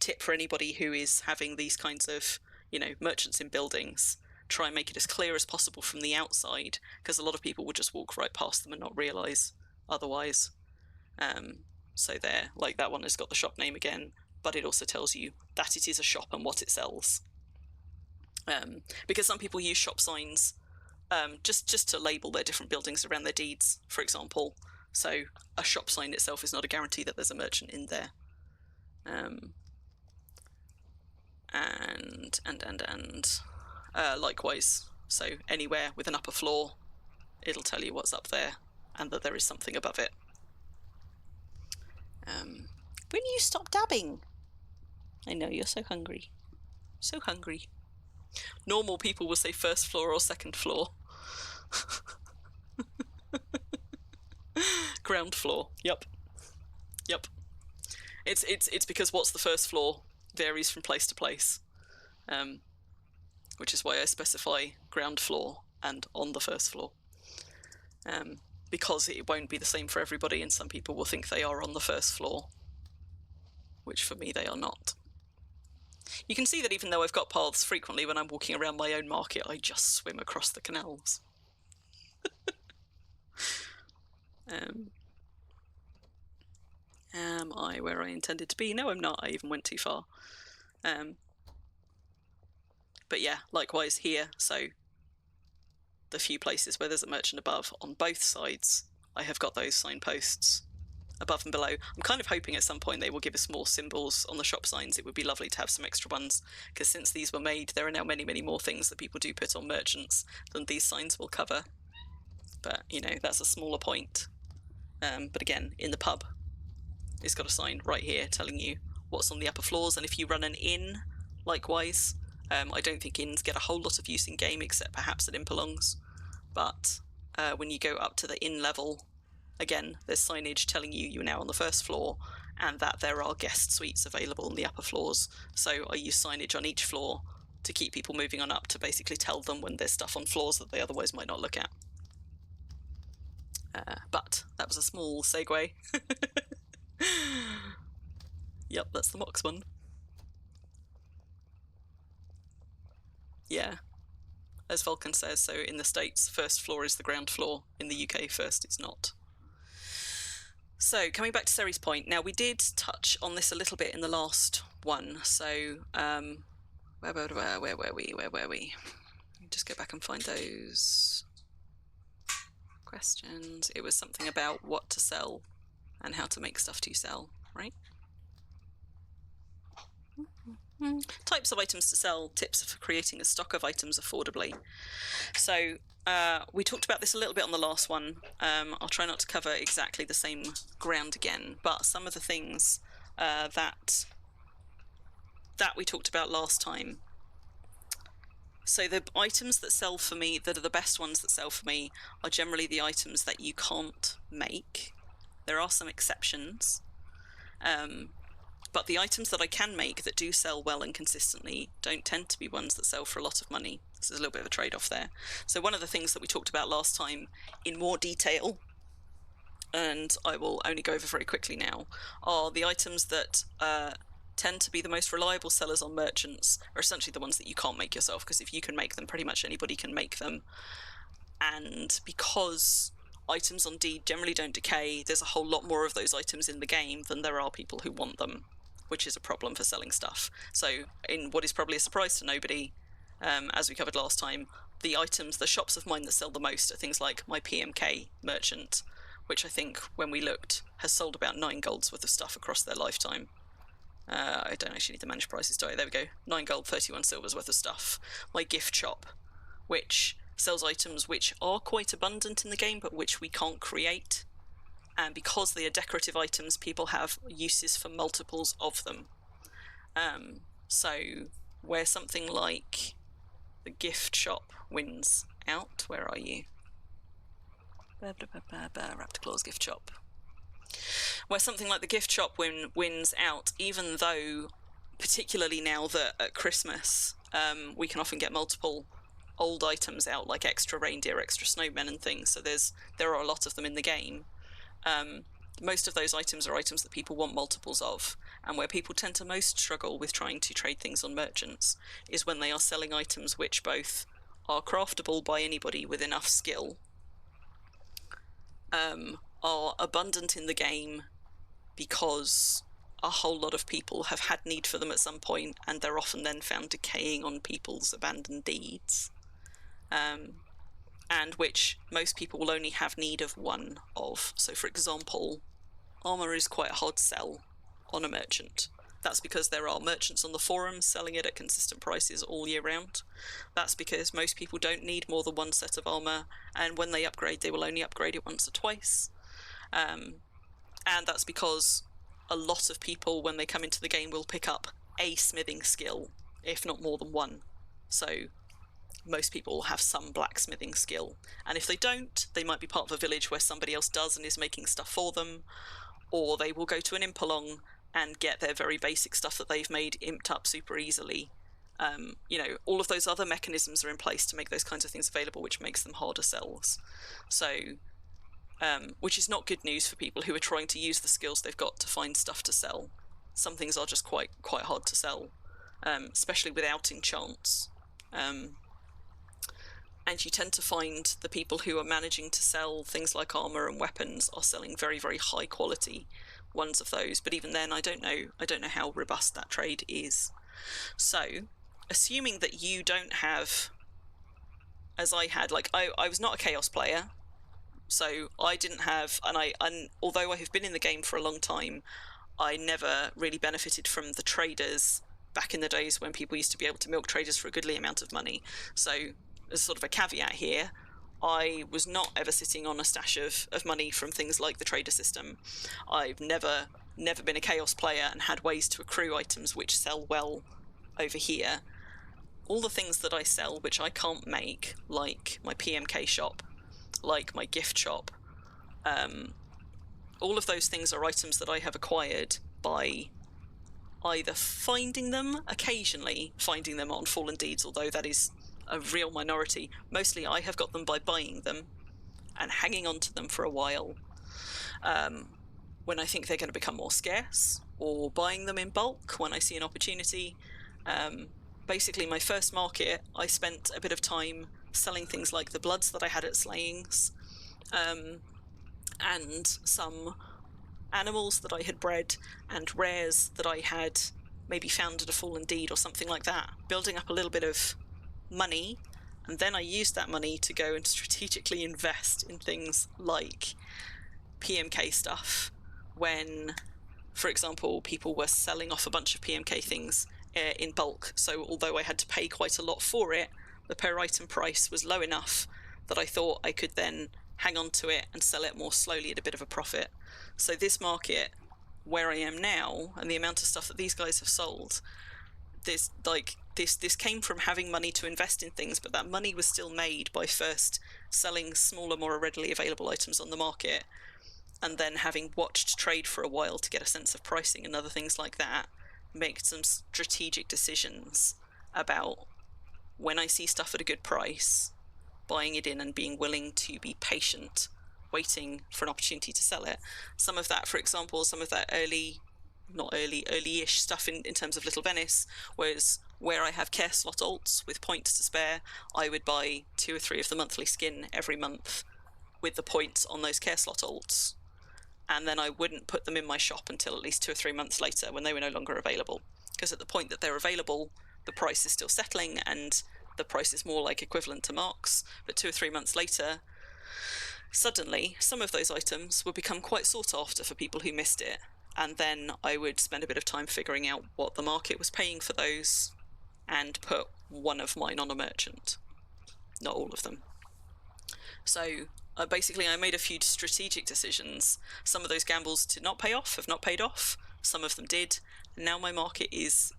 tip for anybody who is having these kinds of, you know, merchants in buildings, try and make it as clear as possible from the outside, because a lot of people will just walk right past them and not realise otherwise. So there, like that one has got the shop name again, but it also tells you that it is a shop and what it sells. Because some people use shop signs just to label their different buildings around their deeds, for example. So a shop sign itself is not a guarantee that there's a merchant in there. Likewise, so anywhere with an upper floor, it'll tell you what's up there and that there is something above it. When you stop dabbing? I know, you're so hungry. So hungry. Normal people will say first floor or second floor. Ground floor. Yep. It's because what's the first floor varies from place to place, which is why I specify ground floor and on the first floor, because it won't be the same for everybody, and some people will think they are on the first floor, which for me they are not. You can see that even though I've got paths, frequently when I'm walking around my own market, I just swim across the canals. Am I where I intended to be? No, I'm not. I even went too far. But yeah, likewise here. So the few places where there's a merchant above, on both sides, I have got those signposts above and below. I'm kind of hoping at some point they will give us more symbols on the shop signs. It would be lovely to have some extra ones, because since these were made, there are now many, many more things that people do put on merchants than these signs will cover. But, you know, that's a smaller point. But again, in the pub, it's got a sign right here telling you what's on the upper floors, and if you run an inn, likewise. I don't think inns get a whole lot of use in game, except perhaps at Impelongs. But when you go up to the inn level, again, there's signage telling you you're now on the first floor and that there are guest suites available on the upper floors. So I use signage on each floor to keep people moving on up, to basically tell them when there's stuff on floors that they otherwise might not look at. But that was a small segue. Yep, that's the Mox one. Yeah. As Vulcan says, so in the States, first floor is the ground floor. In the UK, first it's not. So, coming back to Seri's point, now we did touch on this a little bit in the last one. So, where were we? Just go back and find those questions. It was something about what to sell and how to make stuff to sell, right? Types of items to sell, tips for creating a stock of items affordably. So we talked about this a little bit on the last one. I'll try not to cover exactly the same ground again, but some of the things that we talked about last time. So the items that sell for me, that are the best ones that sell for me, are generally the items that you can't make. There are some exceptions. But the items that I can make that do sell well and consistently don't tend to be ones that sell for a lot of money. So there's a little bit of a trade-off there. So one of the things that we talked about last time in more detail, and I will only go over very quickly now, are the items that tend to be the most reliable sellers on merchants are essentially the ones that you can't make yourself, because if you can make them, pretty much anybody can make them. And because items on Deed generally don't decay, there's a whole lot more of those items in the game than there are people who want them, which is a problem for selling stuff. So in what is probably a surprise to nobody, as we covered last time, the shops of mine that sell the most are things like my PMK merchant, which I think when we looked has sold about 9 golds worth of stuff across their lifetime. I don't actually need to manage prices, do I? There we go. 9 gold, 31 silvers worth of stuff. My gift shop, which sells items which are quite abundant in the game, but which we can't create. And because they are decorative items, people have uses for multiples of them. So where something like the gift shop wins out, where are you? Raptor Claws gift shop. Where something like the gift shop wins out, even though, particularly now that at Christmas, we can often get multiple old items out, like extra reindeer, extra snowmen and things, so there are a lot of them in the game. Most of those items are items that people want multiples of, and where people tend to most struggle with trying to trade things on merchants is when they are selling items which both are craftable by anybody with enough skill, are abundant in the game because a whole lot of people have had need for them at some point, and they're often then found decaying on people's abandoned deeds, and which most people will only have need of one of. So for example, armor is quite a hard sell on a merchant. That's because there are merchants on the forums selling it at consistent prices all year round. That's because most people don't need more than one set of armor, and when they upgrade, they will only upgrade it once or twice. And that's because a lot of people, when they come into the game, will pick up a smithing skill, if not more than one. So most people will have some blacksmithing skill. And if they don't, they might be part of a village where somebody else does and is making stuff for them, or they will go to an impalong and get their very basic stuff that they've made imped up super easily. All of those other mechanisms are in place to make those kinds of things available, which makes them harder sells. So, which is not good news for people who are trying to use the skills they've got to find stuff to sell. Some things are just quite hard to sell, especially without enchants. And you tend to find the people who are managing to sell things like armor and weapons are selling very, very high quality ones of those. But even then, I don't know how robust that trade is. So, assuming that you don't have, as I had, like I was not a chaos player, so I didn't have, and although I have been in the game for a long time, I never really benefited from the traders back in the days when people used to be able to milk traders for a goodly amount of money. So, as sort of a caveat here, I was not ever sitting on a stash of money from things like the trader system. I've never been a chaos player and had ways to accrue items which sell well over here. All the things that I sell which I can't make, like my PMK shop, like my gift shop, all of those things are items that I have acquired by either finding them, occasionally finding them on Fallen Deeds, although that is a real minority. Mostly I have got them by buying them and hanging on to them for a while when I think they're going to become more scarce, or buying them in bulk when I see an opportunity. Basically, my first market, I spent a bit of time selling things like the bloods that I had at slayings, and some animals that I had bred, and rares that I had maybe found at a Fallen Deed or something like that, building up a little bit of money. And then I used that money to go and strategically invest in things like PMK stuff when, for example, people were selling off a bunch of PMK things in bulk. So although I had to pay quite a lot for it, the per item price was low enough that I thought I could then hang on to it and sell it more slowly at a bit of a profit. So this market, where I am now, and the amount of stuff that these guys have sold, there's like this came from having money to invest in things, but that money was still made by first selling smaller, more readily available items on the market, and then having watched trade for a while to get a sense of pricing and other things like that, make some strategic decisions about when I see stuff at a good price, buying it in and being willing to be patient, waiting for an opportunity to sell it. Some of that, for example, some of that early-ish stuff in terms of Little Venice was where I have care slot alts with points to spare. I would buy 2 or 3 of the monthly skin every month with the points on those care slot alts, and then I wouldn't put them in my shop until at least 2 or 3 months later when they were no longer available, because at the point that they're available, the price is still settling and the price is more like equivalent to marks. But 2 or 3 months later, suddenly some of those items would become quite sought after for people who missed it, and then I would spend a bit of time figuring out what the market was paying for those and put one of mine on a merchant. Not all of them. So basically I made a few strategic decisions. Some of those gambles did not pay off, have not paid off. Some of them did. And now my market is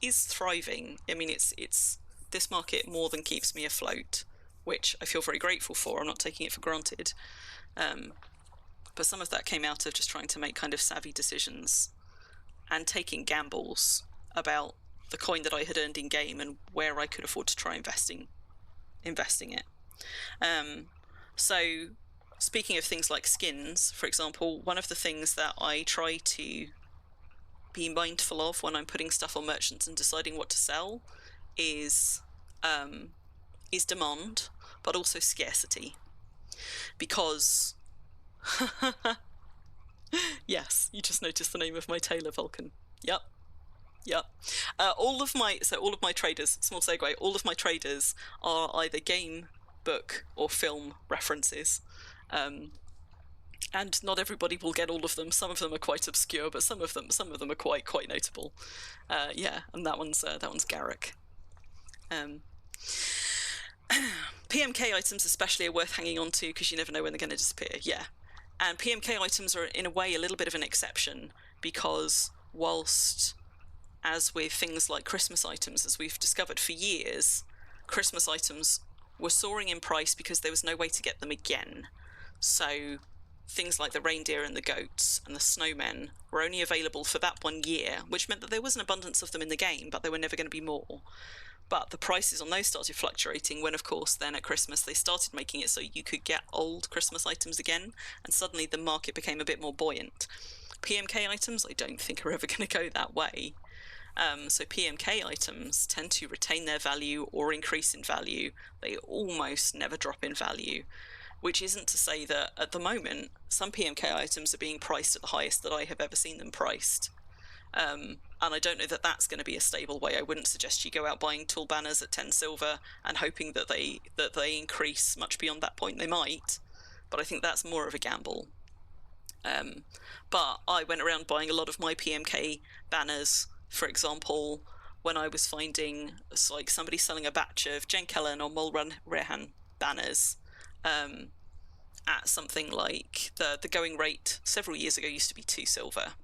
thriving. I mean, it's this market more than keeps me afloat, which I feel very grateful for. I'm not taking it for granted. But some of that came out of just trying to make kind of savvy decisions and taking gambles about the coin that I had earned in game and where I could afford to try investing it. So speaking of things like skins, for example, one of the things that I try to be mindful of when I'm putting stuff on merchants and deciding what to sell is demand, but also scarcity. Because yes, you just noticed the name of my tailor, Vulcan. Yep. All of my traders, small segue, all of my traders are either game, book, or film references. And not everybody will get all of them. Some of them are quite obscure, but some of them are quite notable. And that one's Garrick. PMK items especially are worth hanging on to because you never know when they're going to disappear. Yeah. And PMK items are in a way a little bit of an exception, because whilst, as with things like Christmas items, as we've discovered for years, Christmas items were soaring in price because there was no way to get them again. So things like the reindeer and the goats and the snowmen were only available for that 1 year, which meant that there was an abundance of them in the game, but there were never going to be more. But the prices on those started fluctuating when, of course, then at Christmas they started making it so you could get old Christmas items again, and suddenly the market became a bit more buoyant. PMK items, I don't think, are ever going to go that way. So PMK items tend to retain their value or increase in value. They almost never drop in value, which isn't to say that at the moment some PMK items are being priced at the highest that I have ever seen them priced. And I don't know that that's going to be a stable way. I wouldn't suggest you go out buying tool banners at 10 silver and hoping that they increase much beyond that point. They might, but I think that's more of a gamble. But I went around buying a lot of my PMK banners, for example, when I was finding like somebody selling a batch of Jenkellen or Mulrun Rehan banners at something like the going rate several years ago used to be 2 silver.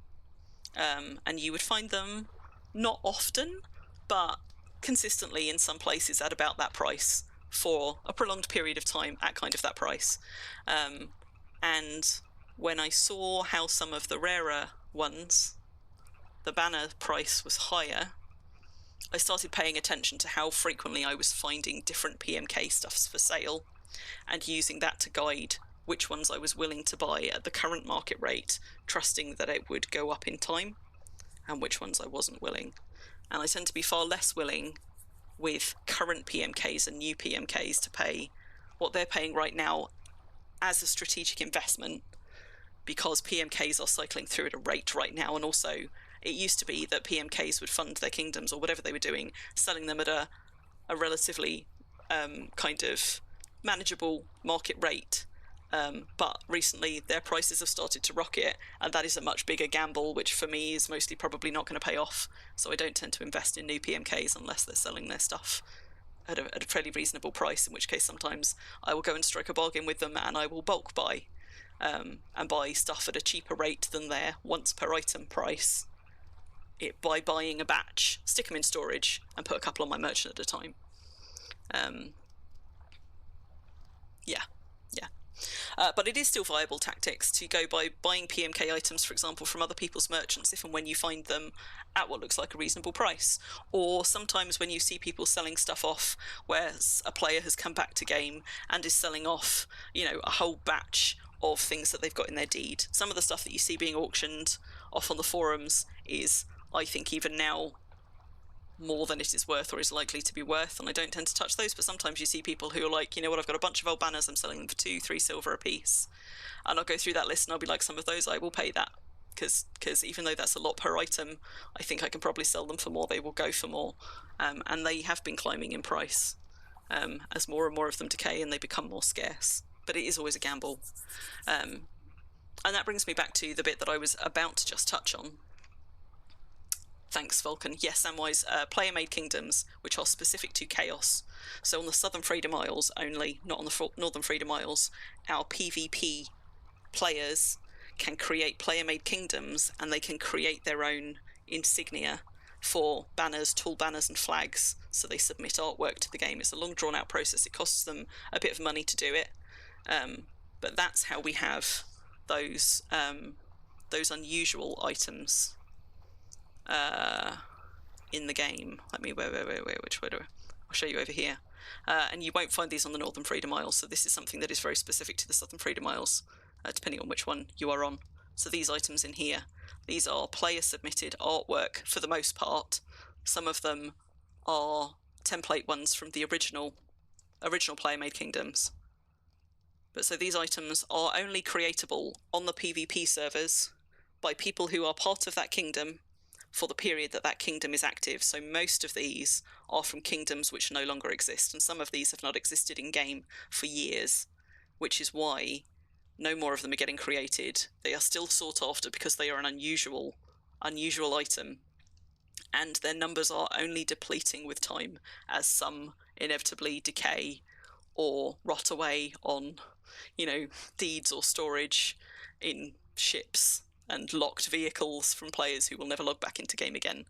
And you would find them not often, but consistently in some places at about that price for a prolonged period of time at kind of that price. And when I saw how some of the rarer ones, the banner price was higher, I started paying attention to how frequently I was finding different PMK stuffs for sale and using that to guide which ones I was willing to buy at the current market rate, trusting that it would go up in time, and which ones I wasn't willing. And I tend to be far less willing with current PMKs and new PMKs to pay what they're paying right now as a strategic investment, because PMKs are cycling through at a rate right now, and also it used to be that PMKs would fund their kingdoms or whatever they were doing, selling them at a relatively kind of manageable market rate. But recently their prices have started to rocket, and that is a much bigger gamble, which for me is mostly probably not going to pay off. So I don't tend to invest in new PMKs unless they're selling their stuff at a fairly reasonable price, in which case sometimes I will go and strike a bargain with them and I will bulk buy and buy stuff at a cheaper rate than their once per item price, it by buying a batch, stick them in storage, and put a couple on my merchant at a time. Yeah. But it is still viable tactics to go by buying PMK items, for example, from other people's merchants, if and when you find them at what looks like a reasonable price. Or sometimes when you see people selling stuff off where a player has come back to game and is selling off, a whole batch of things that they've got in their deed. Some of the stuff that you see being auctioned off on the forums is, I think, even now more than it is worth or is likely to be worth, and I don't tend to touch those. But sometimes you see people who are like, I've got a bunch of old banners, I'm selling them for 2-3 silver a piece, and I'll go through that list and I'll be like, some of those I will pay that, because even though that's a lot per item, I think I can probably sell them for more. They will go for more, and they have been climbing in price as more and more of them decay and they become more scarce. But it is always a gamble, and that brings me back to the bit that I was about to just touch on. Thanks, Vulcan. Yes, Samwise, player-made kingdoms, which are specific to Chaos. So on the Southern Freedom Isles only, not on the Northern Freedom Isles, our PvP players can create player-made kingdoms, and they can create their own insignia for banners, tool banners, and flags. So they submit artwork to the game. It's a long, drawn-out process. It costs them a bit of money to do it, but that's how we have those unusual items in the game. Let me wait, which way do I'll show you over here. And you won't find these on the Northern Freedom Isles, so this is something that is very specific to the Southern Freedom Isles, depending on which one you are on. So these items in here, these are player submitted artwork for the most part. Some of them are template ones from the original player made kingdoms. But so these items are only creatable on the PvP servers by people who are part of that kingdom for the period that kingdom is active. So most of these are from kingdoms which no longer exist, and some of these have not existed in game for years, which is why no more of them are getting created. They are still sought after because they are an unusual item, and their numbers are only depleting with time as some inevitably decay or rot away on, deeds or storage in ships and locked vehicles from players who will never log back into game again.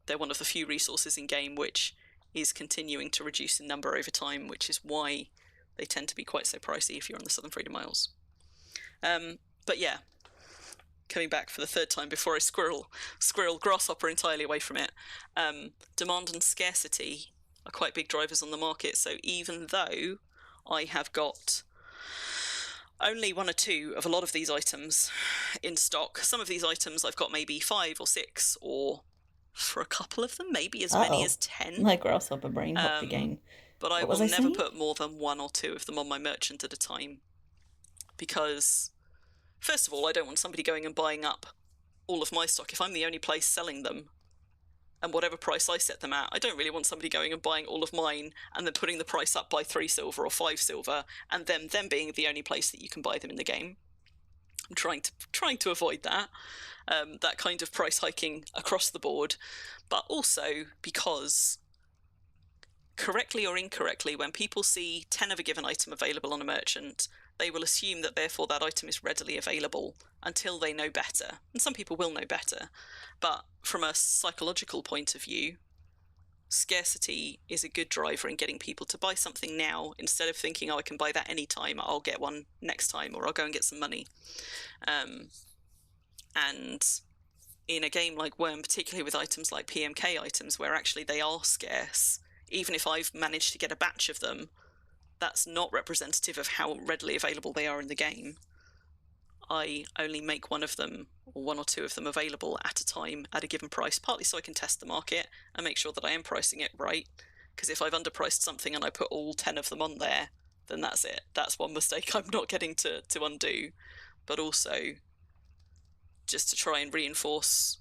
They're one of the few resources in game which is continuing to reduce in number over time, which is why they tend to be quite so pricey if you're on the Southern Freedom Isles. But yeah, coming back for the third time before I squirrel grasshopper entirely away from it, demand and scarcity are quite big drivers on the market. So even though I have got only 1 or 2 of a lot of these items in stock, some of these items I've got maybe 5 or 6, or for a couple of them maybe as many as 10. My grasshopper brain hopped again. But I will never put more than 1 or 2 of them on my merchant at a time, because first of all, I don't want somebody going and buying up all of my stock. If I'm the only place selling them, and whatever price I set them at, I don't really want somebody going and buying all of mine and then putting the price up by 3 silver or 5 silver, and them being the only place that you can buy them in the game. I'm trying to avoid that kind of price hiking across the board, but also because, correctly or incorrectly, when people see 10 of a given item available on a merchant, they will assume that therefore that item is readily available until they know better. And some people will know better. But from a psychological point of view, scarcity is a good driver in getting people to buy something now, instead of thinking, I can buy that anytime, I'll get one next time, or I'll go and get some money. And in a game like Wurm, particularly with items like PMK items, where actually they are scarce, even if I've managed to get a batch of them, that's not representative of how readily available they are in the game. I only make 1 of them, or 1 or 2 of them, available at a time at a given price, partly so I can test the market and make sure that I am pricing it right. Because if I've underpriced something and I put all 10 of them on there, then that's it. That's one mistake I'm not getting to undo. But also, just to try and reinforce,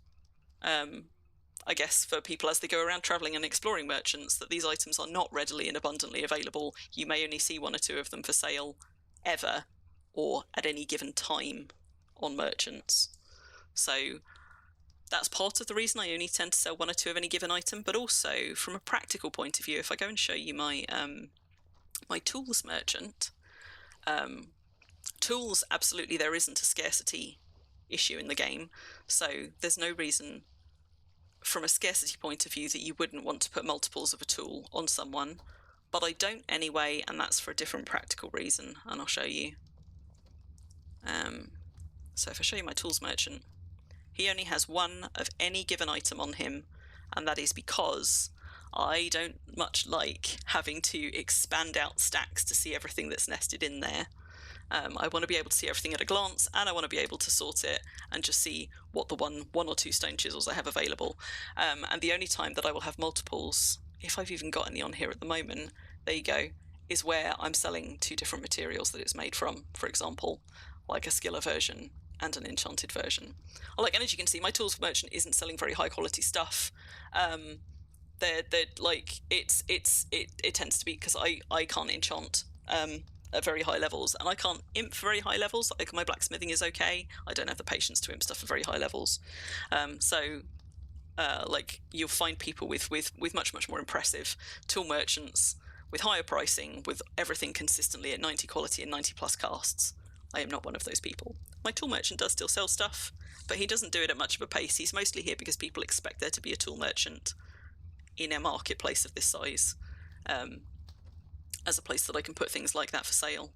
I guess, for people as they go around travelling and exploring merchants, that these items are not readily and abundantly available. You may only see 1 or 2 of them for sale ever, or at any given time on merchants. So that's part of the reason I only tend to sell 1 or 2 of any given item. But also, from a practical point of view, if I go and show you my my tools merchant, tools, absolutely there isn't a scarcity issue in the game, so there's no reason from a scarcity point of view that you wouldn't want to put multiples of a tool on someone, but I don't anyway, and that's for a different practical reason, and I'll show you. So if I show you my tools merchant, he only has one of any given item on him, and that is because I don't much like having to expand out stacks to see everything that's nested in there. I want to be able to see everything at a glance, and I want to be able to sort it and just see what the one or two stone chisels I have available. And the only time that I will have multiples, if I've even got any on here at the moment, there you go, is where I'm selling two different materials that it's made from, for example, like a skiller version and an enchanted version. Like, and as you can see, my tools merchant isn't selling very high quality stuff. They're like, it tends to be because I can't enchant at very high levels, and I can't imp very high levels. Like, my blacksmithing is okay. I don't have the patience to imp stuff at very high levels. Like, you'll find people with much more impressive tool merchants with higher pricing, with everything consistently at 90 quality and 90 plus casts. I am not one of those people. My tool merchant does still sell stuff, but he doesn't do it at much of a pace. He's mostly here because people expect there to be a tool merchant in a marketplace of this size, as a place that I can put things like that for sale.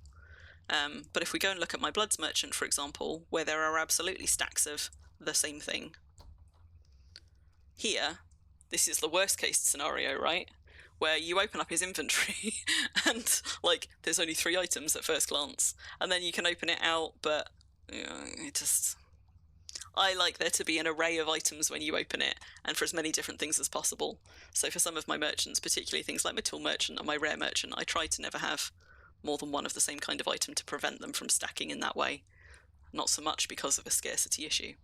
But if we go and look at my bloods merchant, for example, where there are absolutely stacks of the same thing, here, this is the worst case scenario, right? Where you open up his inventory and, like, there's only 3 items at first glance, and then you can open it out, but I like there to be an array of items when you open it, and for as many different things as possible. So for some of my merchants, particularly things like my tool merchant and my rare merchant, I try to never have more than one of the same kind of item to prevent them from stacking in that way. Not so much because of a scarcity issue.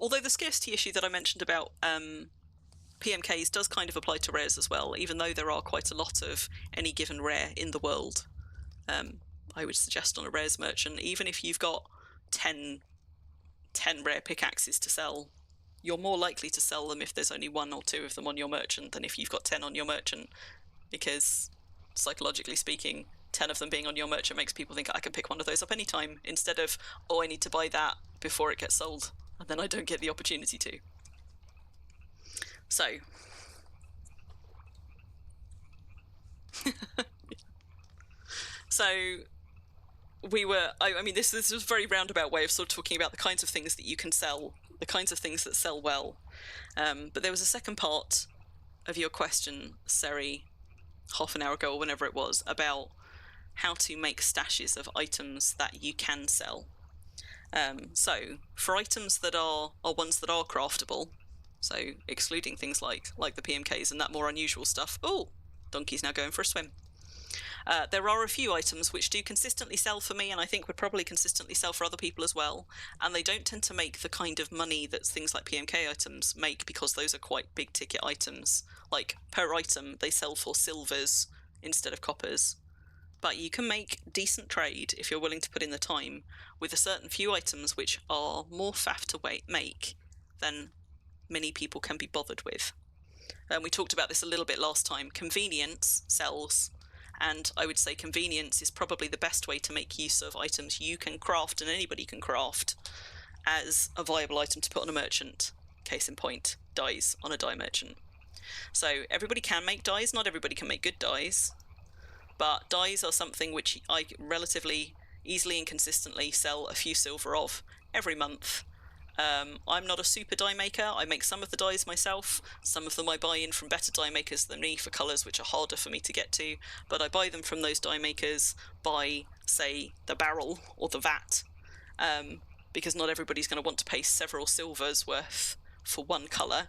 Although the scarcity issue that I mentioned about PMKs does kind of apply to rares as well, even though there are quite a lot of any given rare in the world. I would suggest on a rares merchant, even if you've got 10 rare pickaxes to sell, you're more likely to sell them if there's only 1 or 2 of them on your merchant than if you've got 10 on your merchant, because psychologically speaking, 10 of them being on your merchant makes people think I can pick one of those up anytime, instead of, oh, I need to buy that before it gets sold, and then I don't get the opportunity to. So I mean, this was a very roundabout way of sort of talking about the kinds of things that you can sell, the kinds of things that sell well. But there was a second part of your question, Seri, half an hour ago or whenever it was, about how to make stashes of items that you can sell. So for items that are ones that are craftable, so excluding things like the PMKs and that more unusual stuff. Oh, Donkey's now going for a swim. There are a few items which do consistently sell for me, and I think would probably consistently sell for other people as well, and they don't tend to make the kind of money that things like PMK items make, because those are quite big ticket items. Like, per item, they sell for silvers instead of coppers. But you can make decent trade, if you're willing to put in the time, with a certain few items which are more faff to make than many people can be bothered with. We talked about this a little bit last time. Convenience sells, and I would say convenience is probably the best way to make use of items you can craft and anybody can craft as a viable item to put on a merchant. Case in point, dyes on a dye merchant. So everybody can make dyes, not everybody can make good dyes, but dyes are something which I relatively easily and consistently sell a few silver of every month. I'm not a super dye maker. I make some of the dyes myself. Some of them I buy in from better dye makers than me for colours which are harder for me to get to, but I buy them from those dye makers by, say, the barrel or the vat, because not everybody's going to want to pay several silvers worth for one colour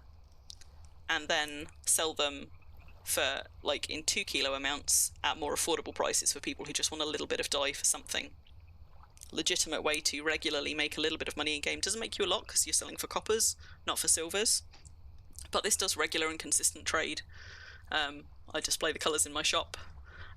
and then sell them for, like, in 2 kilo amounts at more affordable prices for people who just want a little bit of dye for something. Legitimate way to regularly make a little bit of money in game. Doesn't make you a lot because you're selling for coppers, not for silvers, but this does regular and consistent trade. I display the colours in my shop.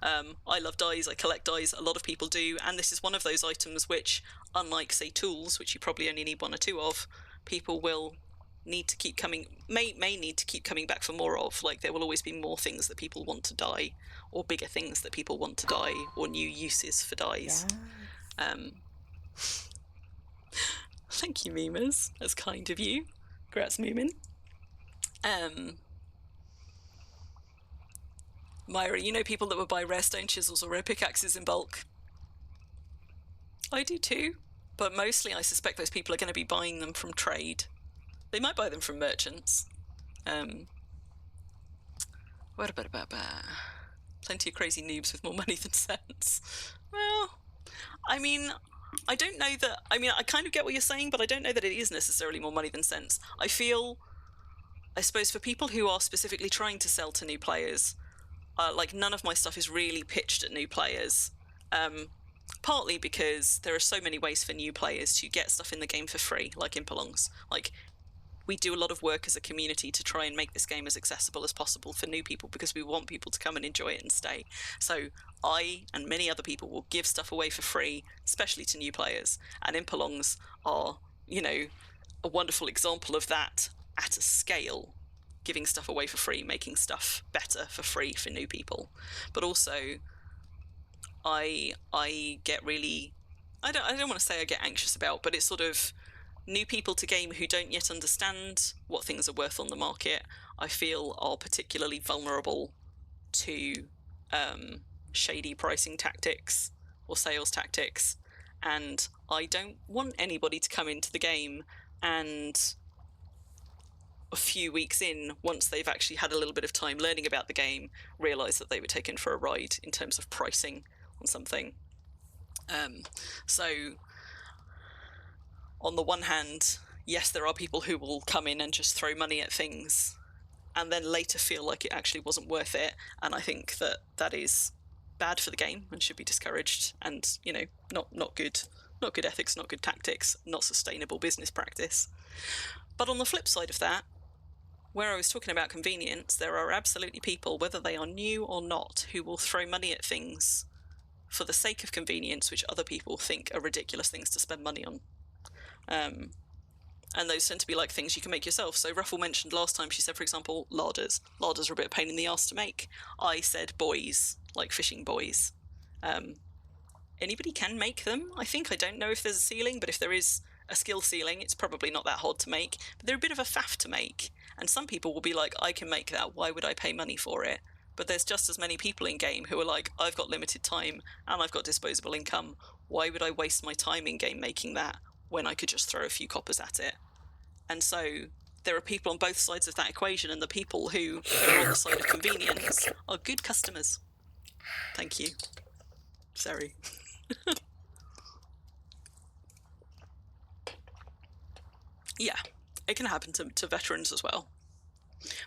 I love dyes, I collect dyes, a lot of people do, and this is one of those items which, unlike, say, tools, which you probably only need 1 or 2 of, people will need to keep coming, may need to keep coming back for more of. Like, there will always be more things that people want to dye, or bigger things that people want to dye, or new uses for dyes. Yeah. Thank you, Memers. That's kind of you. Congrats, Moomin. Myra, you know people that would buy rare stone chisels or rare pickaxes in bulk? I do too, but mostly I suspect those people are going to be buying them from trade. They might buy them from merchants. What about plenty of crazy noobs with more money than sense? Well, I mean, I don't know that. I mean, I kind of get what you're saying, but I don't know that it is necessarily more money than sense. I suppose for people who are specifically trying to sell to new players, like none of my stuff is really pitched at new players. Partly because there are so many ways for new players to get stuff in the game for free, like Impelongs. Like, we do a lot of work as a community to try and make this game as accessible as possible for new people because we want people to come and enjoy it and stay. So I and many other people will give stuff away for free, especially to new players. And Impelongs are, a wonderful example of that at a scale. Giving stuff away for free, making stuff better for free for new people. But also, I get really, I don't want to say I get anxious about, but it's sort of new people to game who don't yet understand what things are worth on the market, I feel are particularly vulnerable to shady pricing tactics or sales tactics. And I don't want anybody to come into the game and a few weeks in, once they've actually had a little bit of time learning about the game, realize that they were taken for a ride in terms of pricing on something. So on the one hand, yes, there are people who will come in and just throw money at things and then later feel like it actually wasn't worth it. And I think that is bad for the game and should be discouraged, and, not good ethics, not good tactics, not sustainable business practice. But on the flip side of that, where I was talking about convenience, there are absolutely people, whether they are new or not, who will throw money at things for the sake of convenience, which other people think are ridiculous things to spend money on. And those tend to be like things you can make yourself. So Ruffle mentioned last time, she said, for example, larders. Larders are a bit of a pain in the arse to make. I said buoys, like fishing buoys. Anybody can make them, I think. I don't know if there's a ceiling, but if there is a skill ceiling, it's probably not that hard to make. But they're a bit of a faff to make. And some people will be like, I can make that, why would I pay money for it? But there's just as many people in game who are like, I've got limited time and I've got disposable income. Why would I waste my time in game making that when I could just throw a few coppers at it? And so there are people on both sides of that equation, and the people who are on the side of convenience are good customers. Thank you. Sorry. Yeah, it can happen to veterans as well.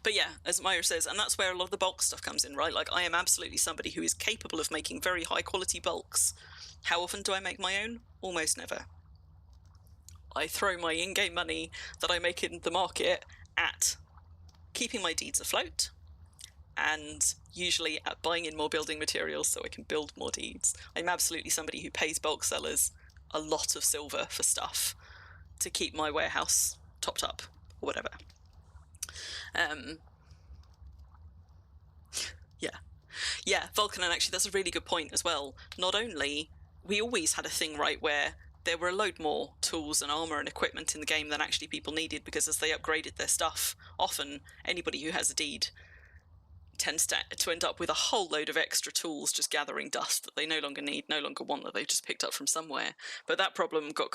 But yeah, as Myra says, and that's where a lot of the bulk stuff comes in, right? Like, I am absolutely somebody who is capable of making very high quality bulks. How often do I make my own? Almost never. I throw my in-game money that I make in the market at keeping my deeds afloat, and usually at buying in more building materials so I can build more deeds. I'm absolutely somebody who pays bulk sellers a lot of silver for stuff to keep my warehouse topped up, or whatever. Yeah, Vulcan, and actually that's a really good point as well. Not only, we always had a thing, right, where there were a load more tools and armor and equipment in the game than actually people needed, because as they upgraded their stuff, often anybody who has a deed tends to end up with a whole load of extra tools just gathering dust that they no longer need, no longer want, that they've just picked up from somewhere. But that problem got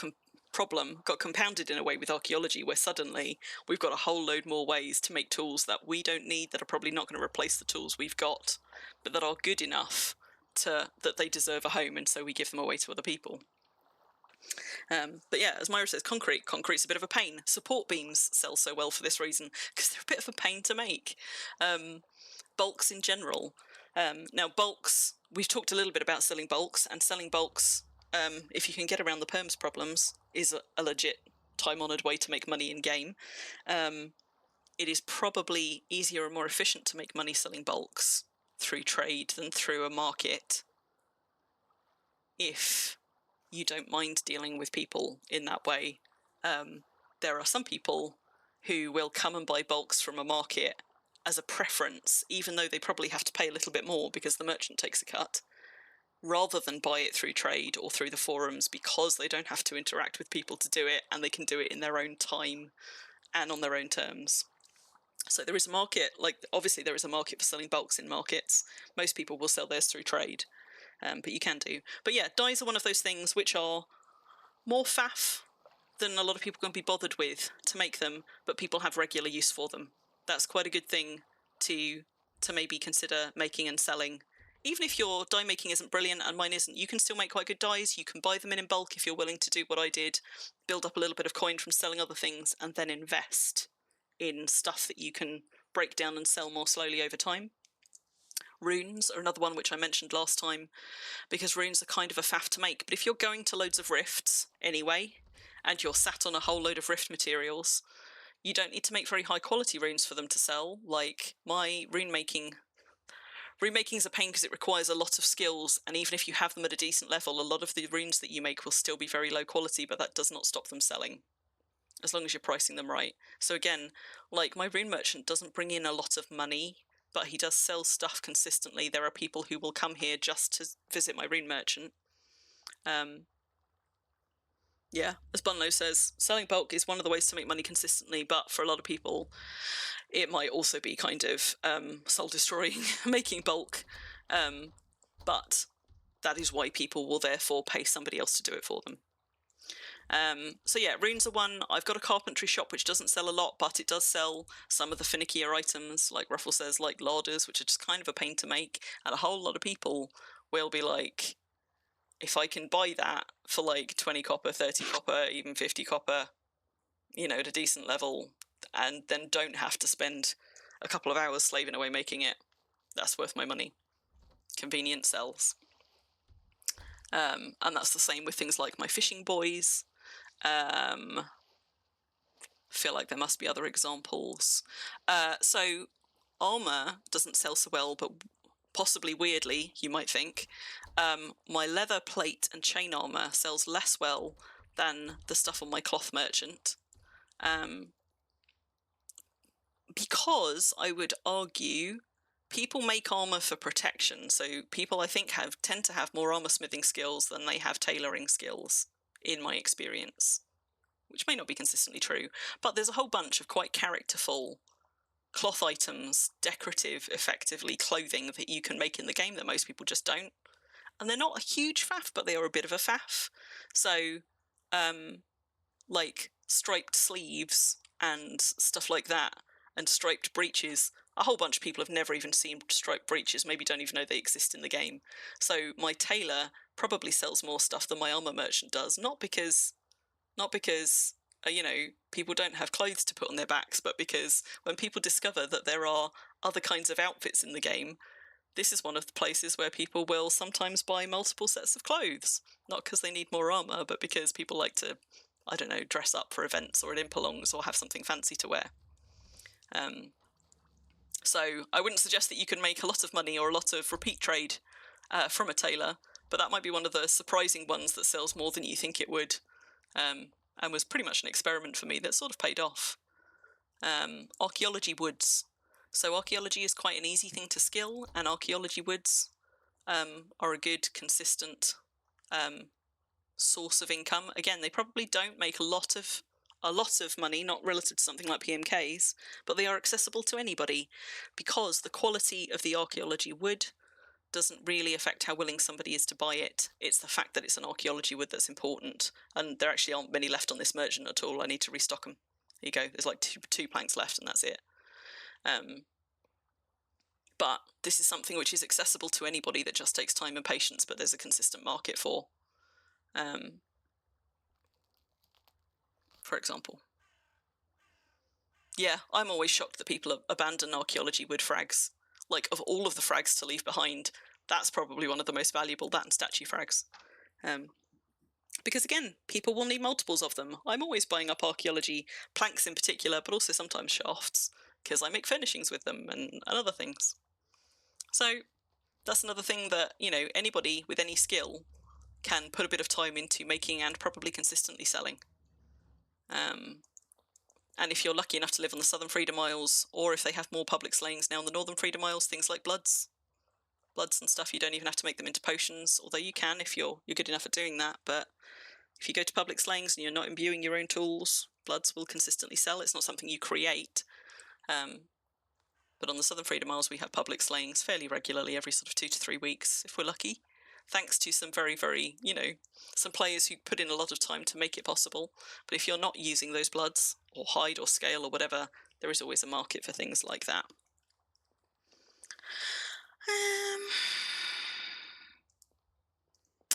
compounded in a way with archaeology, where suddenly we've got a whole load more ways to make tools that we don't need, that are probably not going to replace the tools we've got, but that are good enough that they deserve a home, and so we give them away to other people. But yeah, as Myra says, concrete's a bit of a pain. Support beams sell so well for this reason, because they're a bit of a pain to make. Bulks in general. Now, bulks, we've talked a little bit about selling bulks, and selling bulks, if you can get around the perms problems, is a legit time-honoured way to make money in game. It is probably easier and more efficient to make money selling bulks through trade than through a market, if you don't mind dealing with people in that way. There are some people who will come and buy bulks from a market as a preference, even though they probably have to pay a little bit more because the merchant takes a cut, rather than buy it through trade or through the forums, because they don't have to interact with people to do it, and they can do it in their own time and on their own terms. So there is a market, like obviously there is a market for selling bulks in markets. Most people will sell theirs through trade, but you can do. But yeah, dies are one of those things which are more faff than a lot of people can be bothered with to make them, but people have regular use for them. That's quite a good thing to maybe consider making and selling. Even if your die making isn't brilliant, and mine isn't, you can still make quite good dies. You can buy them in bulk if you're willing to do what I did, build up a little bit of coin from selling other things, and then invest in stuff that you can break down and sell more slowly over time. Runes are another one which I mentioned last time, because runes are kind of a faff to make. But if you're going to loads of rifts anyway, and you're sat on a whole load of rift materials, you don't need to make very high quality runes for them to sell. Like my rune making is a pain because it requires a lot of skills, and even if you have them at a decent level, a lot of the runes that you make will still be very low quality, but that does not stop them selling, as long as you're pricing them right. So again, like my rune merchant doesn't bring in a lot of money, but he does sell stuff consistently. There are people who will come here just to visit my rune merchant. Yeah, as Bunlo says, selling bulk is one of the ways to make money consistently, but for a lot of people, it might also be kind of soul-destroying making bulk. But that is why people will therefore pay somebody else to do it for them. So yeah, runes are one. I've got a carpentry shop which doesn't sell a lot, but it does sell some of the finickier items, like Ruffle says, like larders, which are just kind of a pain to make, and a whole lot of people will be like, if I can buy that for like 20 copper, 30 copper, even 50 copper, at a decent level, and then don't have to spend a couple of hours slaving away making it, that's worth my money. Convenient sells. And that's the same with things like my fishing buoys. Feel like there must be other examples. So armor doesn't sell so well, but possibly weirdly, you might think, my leather plate and chain armor sells less well than the stuff on my cloth merchant. Because I would argue people make armor for protection. So people, I think, tend to have more armor smithing skills than they have tailoring skills, in my experience, which may not be consistently true. But there's a whole bunch of quite characterful cloth items, decorative, effectively, clothing that you can make in the game that most people just don't. And they're not a huge faff, but they are a bit of a faff. So, like striped sleeves and stuff like that, and striped breeches. A whole bunch of people have never even seen striped breeches, maybe don't even know they exist in the game. So my tailor probably sells more stuff than my armor merchant does, not because people don't have clothes to put on their backs, but because when people discover that there are other kinds of outfits in the game, this is one of the places where people will sometimes buy multiple sets of clothes. Not because they need more armor, but because people like to, I don't know, dress up for events or at Impelongs or have something fancy to wear. So I wouldn't suggest that you can make a lot of money or a lot of repeat trade from a tailor, but that might be one of the surprising ones that sells more than you think it would, and was pretty much an experiment for me that sort of paid off. Archaeology woods. So archaeology is quite an easy thing to skill, and archaeology woods are a good, consistent source of income. Again, they probably don't make a lot of money, not relative to something like PMKs, but they are accessible to anybody because the quality of the archaeology wood doesn't really affect how willing somebody is to buy it. It's the fact that it's an archaeology wood that's important, and there actually aren't many left on this merchant at all. I need to restock them. Here you go. There's like two planks left, and that's it. But this is something which is accessible to anybody that just takes time and patience, but there's a consistent market for example. Yeah, I'm always shocked that people abandon archaeology wood frags. Like, of all of the frags to leave behind, that's probably one of the most valuable, that and statue frags. Because again, people will need multiples of them. I'm always buying up archaeology planks in particular, but also sometimes shafts, because I make furnishings with them and other things. So that's another thing that, anybody with any skill can put a bit of time into making and probably consistently selling. And if you're lucky enough to live on the Southern Freedom Isles, or if they have more public slayings now on the Northern Freedom Isles, things like bloods and stuff, you don't even have to make them into potions, although you can if you're good enough at doing that. But if you go to public slayings and you're not imbuing your own tools, bloods will consistently sell. It's not something you create. But on the Southern Freedom Isles, we have public slayings fairly regularly, every sort of 2 to 3 weeks, if we're lucky. Thanks to some very, very, some players who put in a lot of time to make it possible. But if you're not using those bloods, or hide or scale or whatever, there is always a market for things like that.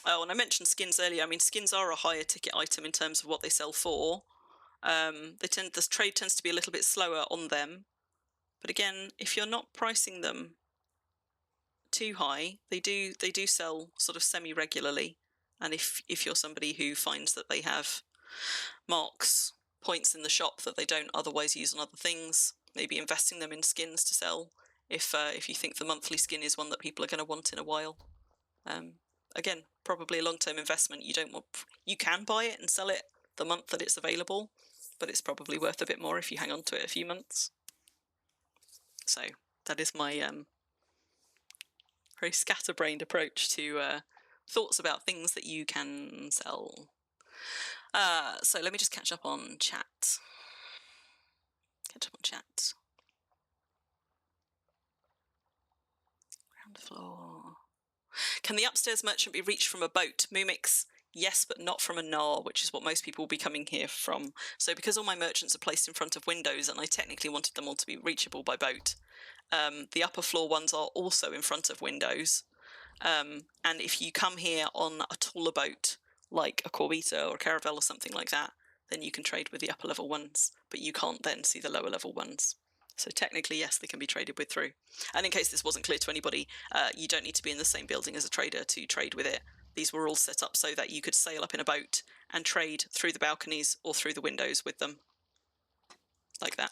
Oh, and I mentioned skins earlier. I mean, skins are a higher ticket item in terms of what they sell for. The trade tends to be a little bit slower on them. But again, if you're not pricing them too high, they do sell sort of semi-regularly. And if you're somebody who finds that they have marks, points in the shop that they don't otherwise use on other things, maybe investing them in skins to sell if you think the monthly skin is one that people are going to want in a while. Again, probably a long-term investment. You can buy it and sell it the month that it's available, but it's probably worth a bit more if you hang on to it a few months. So that is my very scatterbrained approach to thoughts about things that you can sell. So let me just catch up on chat. Ground floor. Can the upstairs merchant be reached from a boat? Mumix, yes, but not from a gnar, which is what most people will be coming here from. So because all my merchants are placed in front of windows, and I technically wanted them all to be reachable by boat, the upper floor ones are also in front of windows. And if you come here on a taller boat, like a Corbeta or a Caravel or something like that, then you can trade with the upper level ones, but you can't then see the lower level ones. So technically, yes, they can be traded with through. And in case this wasn't clear to anybody, you don't need to be in the same building as a trader to trade with it. These were all set up so that you could sail up in a boat and trade through the balconies or through the windows with them. Like that.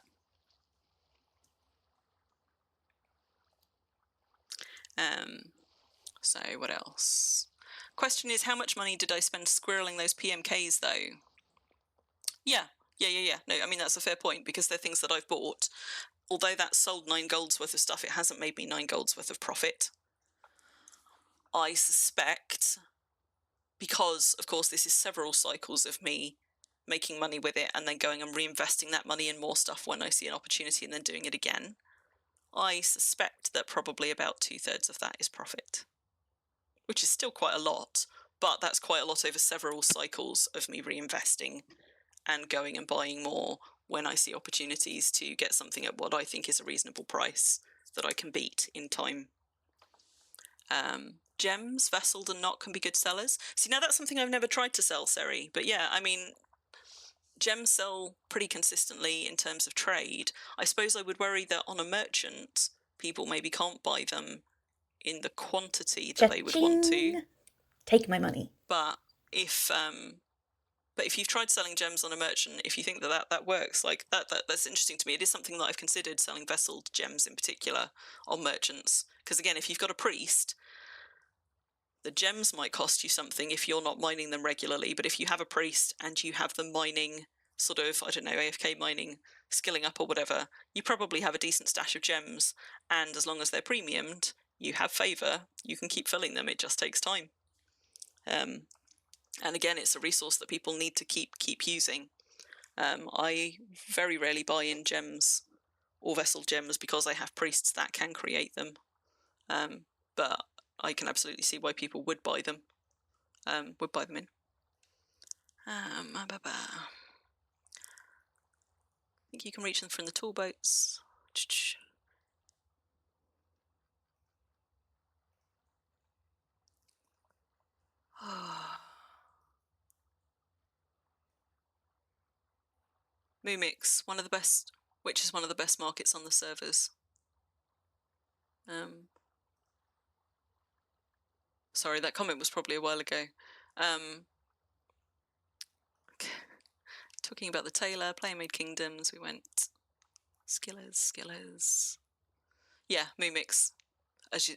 So what else? Question is, how much money did I spend squirreling those PMKs though? Yeah. No, I mean, that's a fair point, because they're things that I've bought. Although that sold 9 gold's worth of stuff, it hasn't made me 9 gold's worth of profit. I suspect, because, of course, this is several cycles of me making money with it and then going and reinvesting that money in more stuff when I see an opportunity and then doing it again, I suspect that probably about 2/3 of that is profit. Which is still quite a lot, but that's quite a lot over several cycles of me reinvesting and going and buying more when I see opportunities to get something at what I think is a reasonable price that I can beat in time. Gems, Vesseled and Not can be good sellers. See, now that's something I've never tried to sell, Seri, but yeah, I mean, gems sell pretty consistently in terms of trade. I suppose I would worry that on a merchant, people maybe can't buy them in the quantity that they would want to. Take my money. But if you've tried selling gems on a merchant, if you think that works, like that's interesting to me. It is something that I've considered, selling vesseled gems in particular on merchants, because again, if you've got a priest, the gems might cost you something if you're not mining them regularly, but if you have a priest and you have them mining sort of, I don't know, AFK mining, skilling up or whatever, you probably have a decent stash of gems, and as long as they're premiumed, you have favour, you can keep filling them. It just takes time. And again, it's a resource that people need to keep using. I very rarely buy in gems or vessel gems because I have priests that can create them. But I can absolutely see why people would buy them. in. I think you can reach them from the tool boats. Mumix, which is one of the best markets on the servers. Sorry, that comment was probably a while ago. Talking about the tailor, Playmade Kingdoms, we went skillers. Yeah, Mumix. As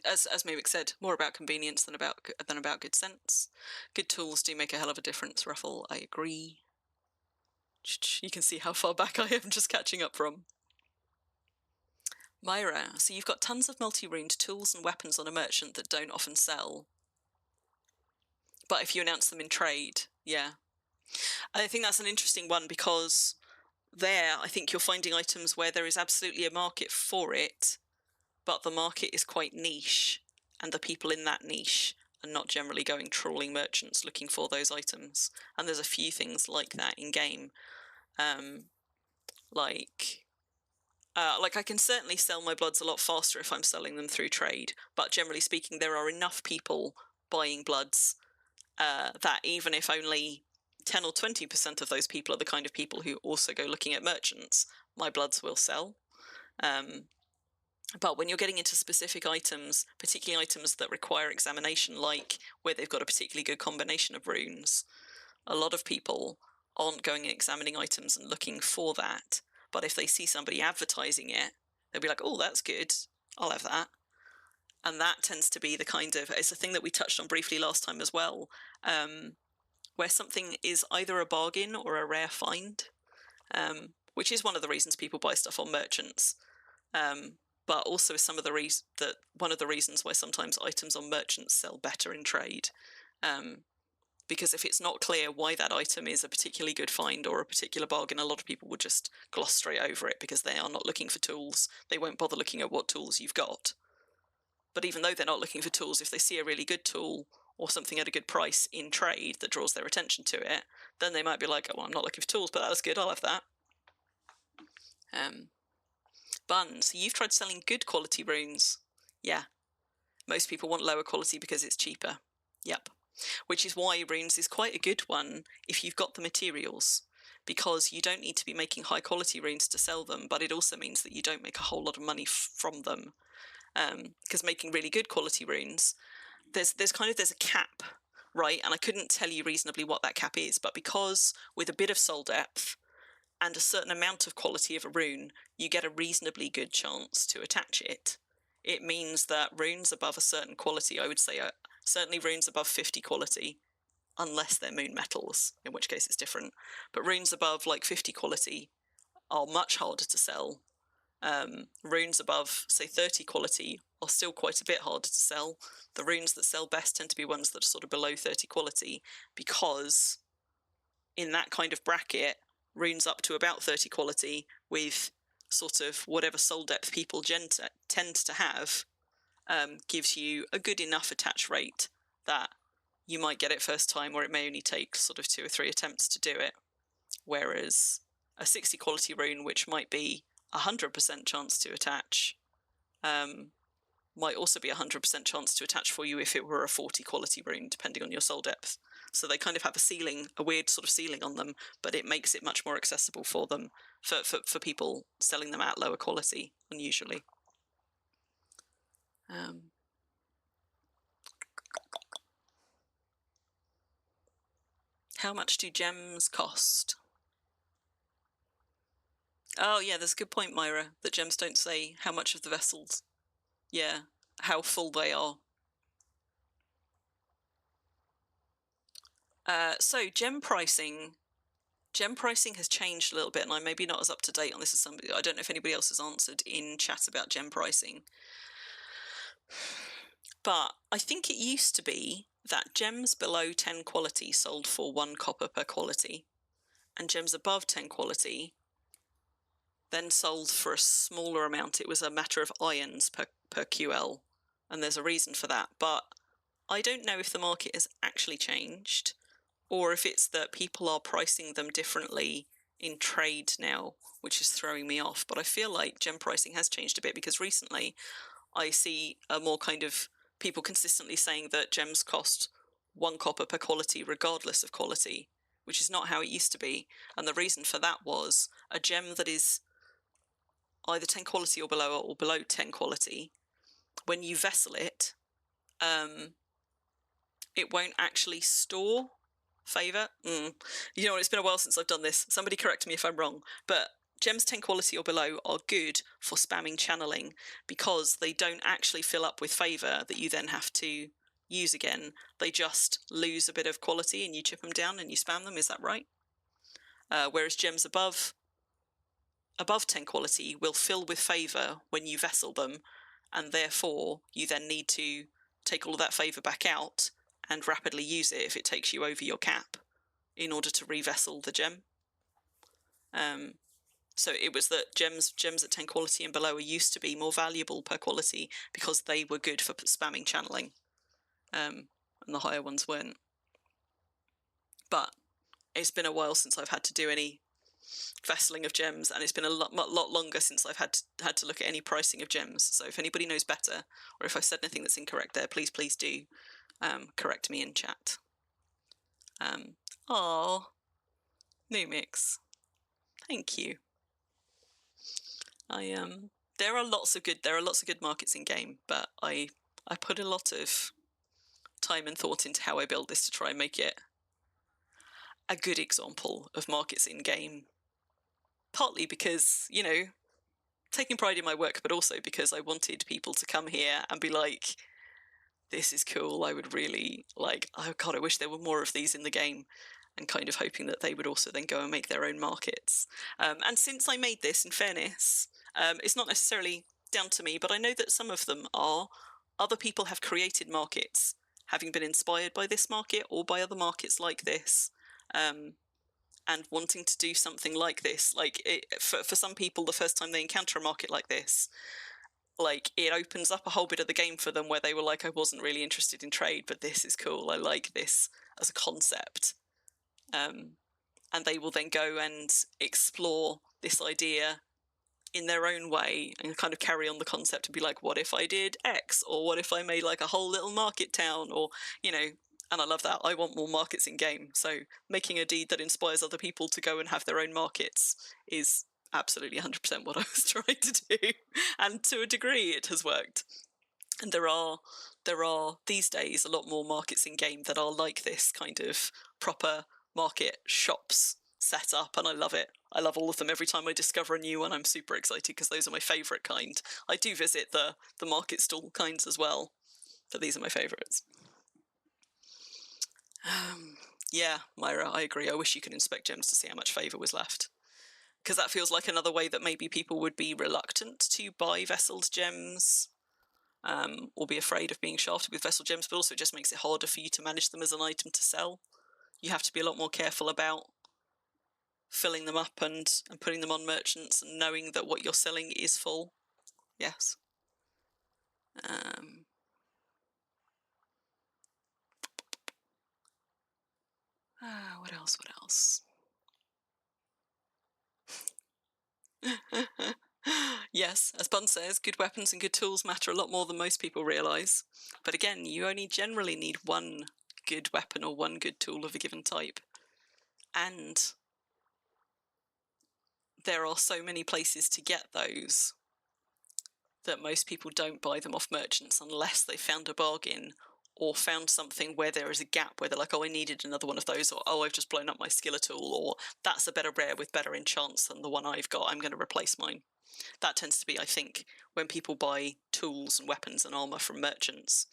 Mumix said, more about convenience than about good sense. Good tools do make a hell of a difference, Ruffle. I agree. You can see how far back I am just catching up from. Myra, so you've got tons of multi-runed tools and weapons on a merchant that don't often sell. But if you announce them in trade, yeah. I think that's an interesting one, because there, I think you're finding items where there is absolutely a market for it, but the market is quite niche, and the people in that niche are not generally going trawling merchants looking for those items. And there's a few things like that in game. Like I can certainly sell my bloods a lot faster if I'm selling them through trade, but generally speaking, there are enough people buying bloods that even if only 10 or 20% of those people are the kind of people who also go looking at merchants, my bloods will sell. But when you're getting into specific items, particularly items that require examination, like where they've got a particularly good combination of runes, a lot of people aren't going and examining items and looking for that. But if they see somebody advertising it, they'll be like, oh, that's good, I'll have that. And that tends to be the kind of, it's a thing that we touched on briefly last time as well, where something is either a bargain or a rare find, which is one of the reasons people buy stuff on merchants. But also some of the one of the reasons why sometimes items on merchants sell better in trade. Because if it's not clear why that item is a particularly good find or a particular bargain, a lot of people will just gloss straight over it because they are not looking for tools. They won't bother looking at what tools you've got. But even though they're not looking for tools, if they see a really good tool or something at a good price in trade that draws their attention to it, then they might be like, oh, well, I'm not looking for tools, but that was good, I'll have that. Buns, you've tried selling good quality runes. Yeah. Most people want lower quality because it's cheaper. Yep. Which is why runes is quite a good one if you've got the materials, because you don't need to be making high quality runes to sell them, but it also means that you don't make a whole lot of money from them. Because making really good quality runes, there's a cap, right? And I couldn't tell you reasonably what that cap is, but because with a bit of soul depth and a certain amount of quality of a rune, you get a reasonably good chance to attach it. It means that runes above a certain quality, I would say certainly runes above 50 quality, unless they're moon metals, in which case it's different. But runes above like 50 quality are much harder to sell. Runes above, say, 30 quality are still quite a bit harder to sell. The runes that sell best tend to be ones that are sort of below 30 quality, because in that kind of bracket, runes up to about 30 quality with sort of whatever soul depth people tend to have, gives you a good enough attach rate that you might get it first time, or it may only take sort of 2 or 3 attempts to do it. Whereas a 60 quality rune, which might be 100% chance to attach, might also be 100% chance to attach for you if it were a 40 quality rune, depending on your soul depth. So they kind of have a ceiling, a weird sort of ceiling on them, but it makes it much more accessible for them, for people selling them at lower quality, unusually. How much do gems cost? Oh, yeah, there's a good point, Myra, that gems don't say how much of the vessels. Yeah, how full they are. So gem pricing has changed a little bit, and I'm maybe not as up to date on this as somebody. I don't know if anybody else has answered in chat about gem pricing. But I think it used to be that gems below 10 quality sold for 1 copper per quality, and gems above 10 quality then sold for a smaller amount. It was a matter of ions per QL, and there's a reason for that. But I don't know if the market has actually changed, or if it's that people are pricing them differently in trade now, which is throwing me off. But I feel like gem pricing has changed a bit, because recently I see a more kind of people consistently saying that gems cost 1 copper per quality regardless of quality, which is not how it used to be. And the reason for that was a gem that is either 10 quality or below 10 quality, when you vessel it, it won't actually store favor. You know, it's been a while since I've done this. Somebody correct me if I'm wrong, but gems 10 quality or below are good for spamming channeling, because they don't actually fill up with favor that you then have to use again. They just lose a bit of quality and you chip them down and you spam them. Is that right? Whereas gems above 10 quality will fill with favor when you vessel them, and therefore you then need to take all of that favor back out and rapidly use it if it takes you over your cap in order to revessel the gem. So it was that gems at 10 quality and below used to be more valuable per quality because they were good for spamming channeling, and the higher ones weren't. But it's been a while since I've had to do any vesseling of gems, and it's been a lot longer since I've had to look at any pricing of gems. So if anybody knows better, or if I said anything that's incorrect there, please do correct me in chat. Numix, thank you. There are lots of good markets in game, but I put a lot of time and thought into how I build this to try and make it a good example of markets in game. Partly because, you know, taking pride in my work, but also because I wanted people to come here and be like, this is cool, I would really like, oh god, I wish there were more of these in the game, and kind of hoping that they would also then go and make their own markets. And since I made this, in fairness, it's not necessarily down to me, but I know that some of them are. Other people have created markets, having been inspired by this market or by other markets like this, and wanting to do something like this. Like, for some people, the first time they encounter a market like this, like, it opens up a whole bit of the game for them where they were like, I wasn't really interested in trade, but this is cool, I like this as a concept. And they will then go and explore this idea in their own way and kind of carry on the concept and be like, what if I did X? Or what if I made like a whole little market town? Or, you know, and I love that. I want more markets in game. So making a deed that inspires other people to go and have their own markets is absolutely 100% what I was trying to do. And to a degree, it has worked. And there are these days a lot more markets in game that are like this kind of proper market shops set up, and I love it. I love all of them. Every time I discover a new one, I'm super excited because those are my favourite kind. I do visit the market stall kinds as well, but these are my favourites. Yeah, Myra, I agree. I wish you could inspect gems to see how much favour was left, because that feels like another way that maybe people would be reluctant to buy vesseled gems, or be afraid of being shafted with vessel gems, but also it just makes it harder for you to manage them as an item to sell. You have to be a lot more careful about filling them up and putting them on merchants and knowing that what you're selling is full. Yes. What else? Yes, as Bun says, good weapons and good tools matter a lot more than most people realise. But again, you only generally need one good weapon or one good tool of a given type. And there are so many places to get those that most people don't buy them off merchants unless they found a bargain or found something where there is a gap where they're like, oh, I needed another one of those, or oh, I've just blown up my skiller tool, or that's a better rare with better enchants than the one I've got, I'm going to replace mine. That tends to be, I think, when people buy tools and weapons and armour from merchants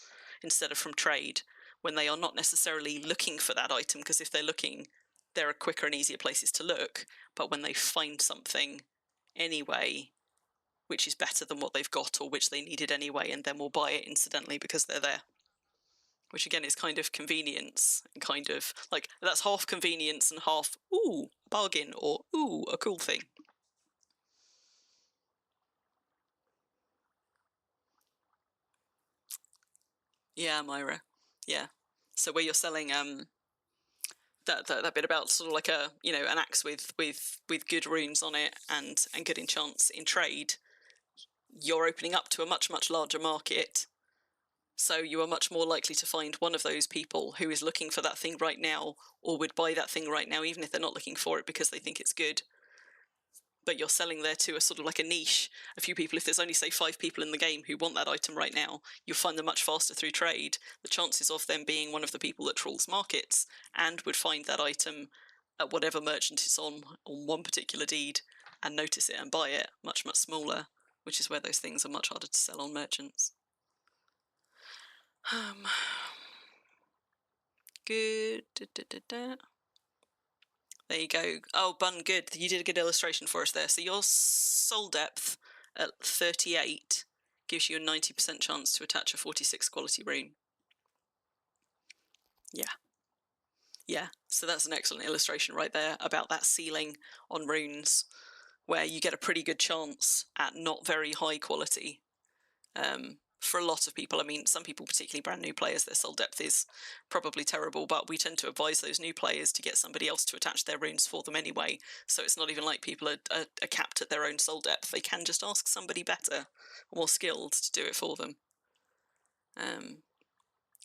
instead of from trade, when they are not necessarily looking for that item, because if they're looking, there are quicker and easier places to look, but when they find something anyway, which is better than what they've got or which they needed anyway, and then will buy it incidentally because they're there. Which again is kind of convenience, and kind of like, that's half convenience and half, ooh, bargain, or ooh, a cool thing. Yeah, Myra. Yeah. So where you're selling that bit about sort of like a, you know, an axe with good runes on it and good enchants in trade, you're opening up to a much larger market. So you are much more likely to find one of those people who is looking for that thing right now, or would buy that thing right now even if they're not looking for it because they think it's good. But you're selling there to a sort of like a niche, a few people. If there's only, say, 5 people in the game who want that item right now, you'll find them much faster through trade. The chances of them being one of the people that trawls markets and would find that item at whatever merchant it's on one particular deed and notice it and buy it, much smaller, which is where those things are much harder to sell on merchants. Good. There you go. Oh, Bun, good. You did a good illustration for us there. So your soul depth at 38 gives you a 90% chance to attach a 46 quality rune. Yeah. So that's an excellent illustration right there about that ceiling on runes. where you get a pretty good chance at not very high quality. For a lot of people, I mean, some people, particularly brand new players, their soul depth is probably terrible, but we tend to advise those new players to get somebody else to attach their runes for them anyway. So it's not even like people are capped at their own soul depth. They can just ask somebody better, more skilled, to do it for them.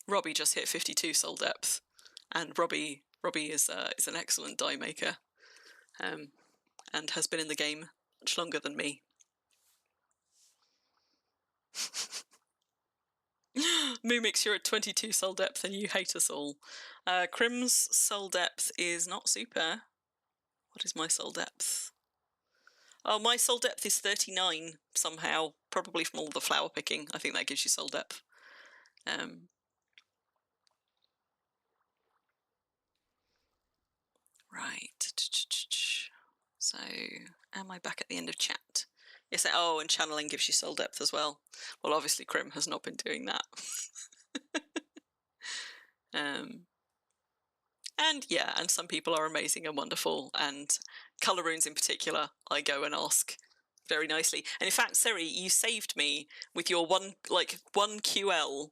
Robbie just hit 52 soul depth, and Robbie is an excellent die maker, and has been in the game much longer than me. Moomix, you're at 22 soul depth and you hate us all. Crim's soul depth is not super. What is my soul depth? Oh, my soul depth is 39 somehow, probably from all the flower picking. I think that gives you soul depth. Right. So, am I back at the end of chat? Yes, oh, and channeling gives you soul depth as well. Well, obviously, Crim has not been doing that. And yeah, and some people are amazing and wonderful, and colour runes in particular, I go and ask very nicely. And in fact, Seri, you saved me with your one QL,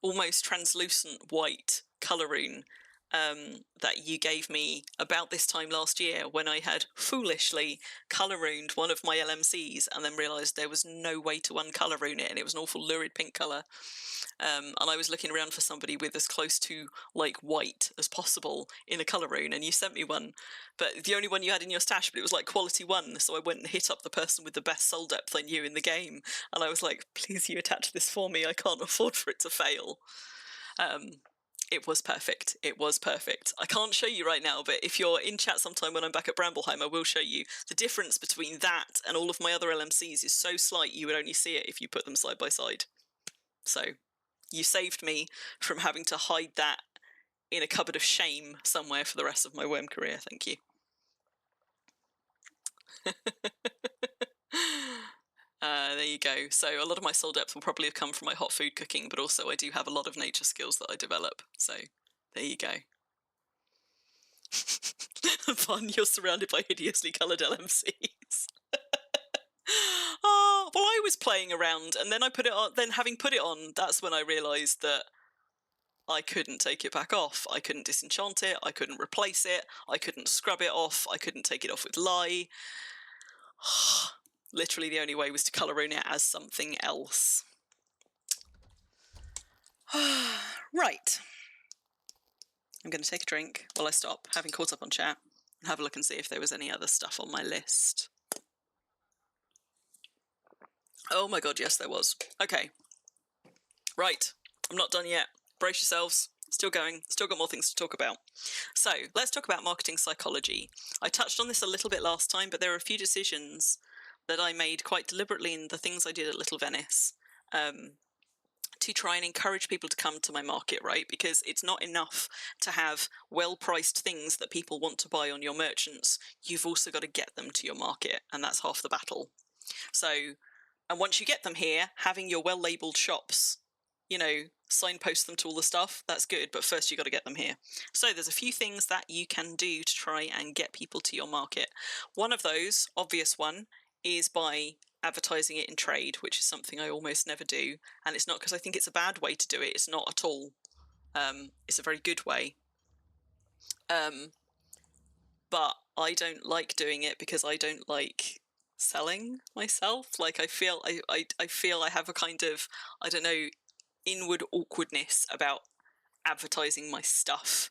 almost translucent white colour rune that you gave me about this time last year, when I had foolishly colour runed one of my LMCs and then realised there was no way to uncolour rune it, and it was an awful lurid pink colour. And I was looking around for somebody with as close to like white as possible in a colour rune, and you sent me one, but the only one you had in your stash, but it was like quality 1, so I went and hit up the person with the best soul depth I knew in the game, and I was like, please, you attach this for me, I can't afford for it to fail. It was perfect. It was perfect. I can't show you right now, but if you're in chat sometime when I'm back at Brambleheim, I will show you. The difference between that and all of my other LMCs is so slight you would only see it if you put them side by side. So you saved me from having to hide that in a cupboard of shame somewhere for the rest of my Wurm career. Thank you. There you go. So a lot of my soul depth will probably have come from my hot food cooking, but also I do have a lot of nature skills that I develop. So there you go. Fun, you're surrounded by hideously coloured LMCs. Oh, well, I was playing around, and then I put it on. Then having put it on, that's when I realised that I couldn't take it back off. I couldn't disenchant it. I couldn't replace it. I couldn't scrub it off. I couldn't take it off with lye. Literally the only way was to colour rune it as something else. Right. I'm going to take a drink while I stop, having caught up on chat, and have a look and see if there was any other stuff on my list. Oh my god, yes there was. Okay. Right. I'm not done yet. Brace yourselves. Still going. Still got more things to talk about. So, let's talk about marketing psychology. I touched on this a little bit last time, but there are a few decisions that I made quite deliberately in the things I did at Little Venice to try and encourage people to come to my market, right? Because it's not enough to have well-priced things that people want to buy on your merchants. You've also got to get them to your market, and that's half the battle. So, and once you get them here, having your well-labelled shops, you know, signpost them to all the stuff, that's good, but first you've got to get them here. So there's a few things that you can do to try and get people to your market. One of those, obvious one, is by advertising it in trade, which is something I almost never do. And it's not because I think it's a bad way to do it. It's not at all. It's a very good way. But I don't like doing it because I don't like selling myself. Like I feel I have a kind of, I don't know, inward awkwardness about advertising my stuff,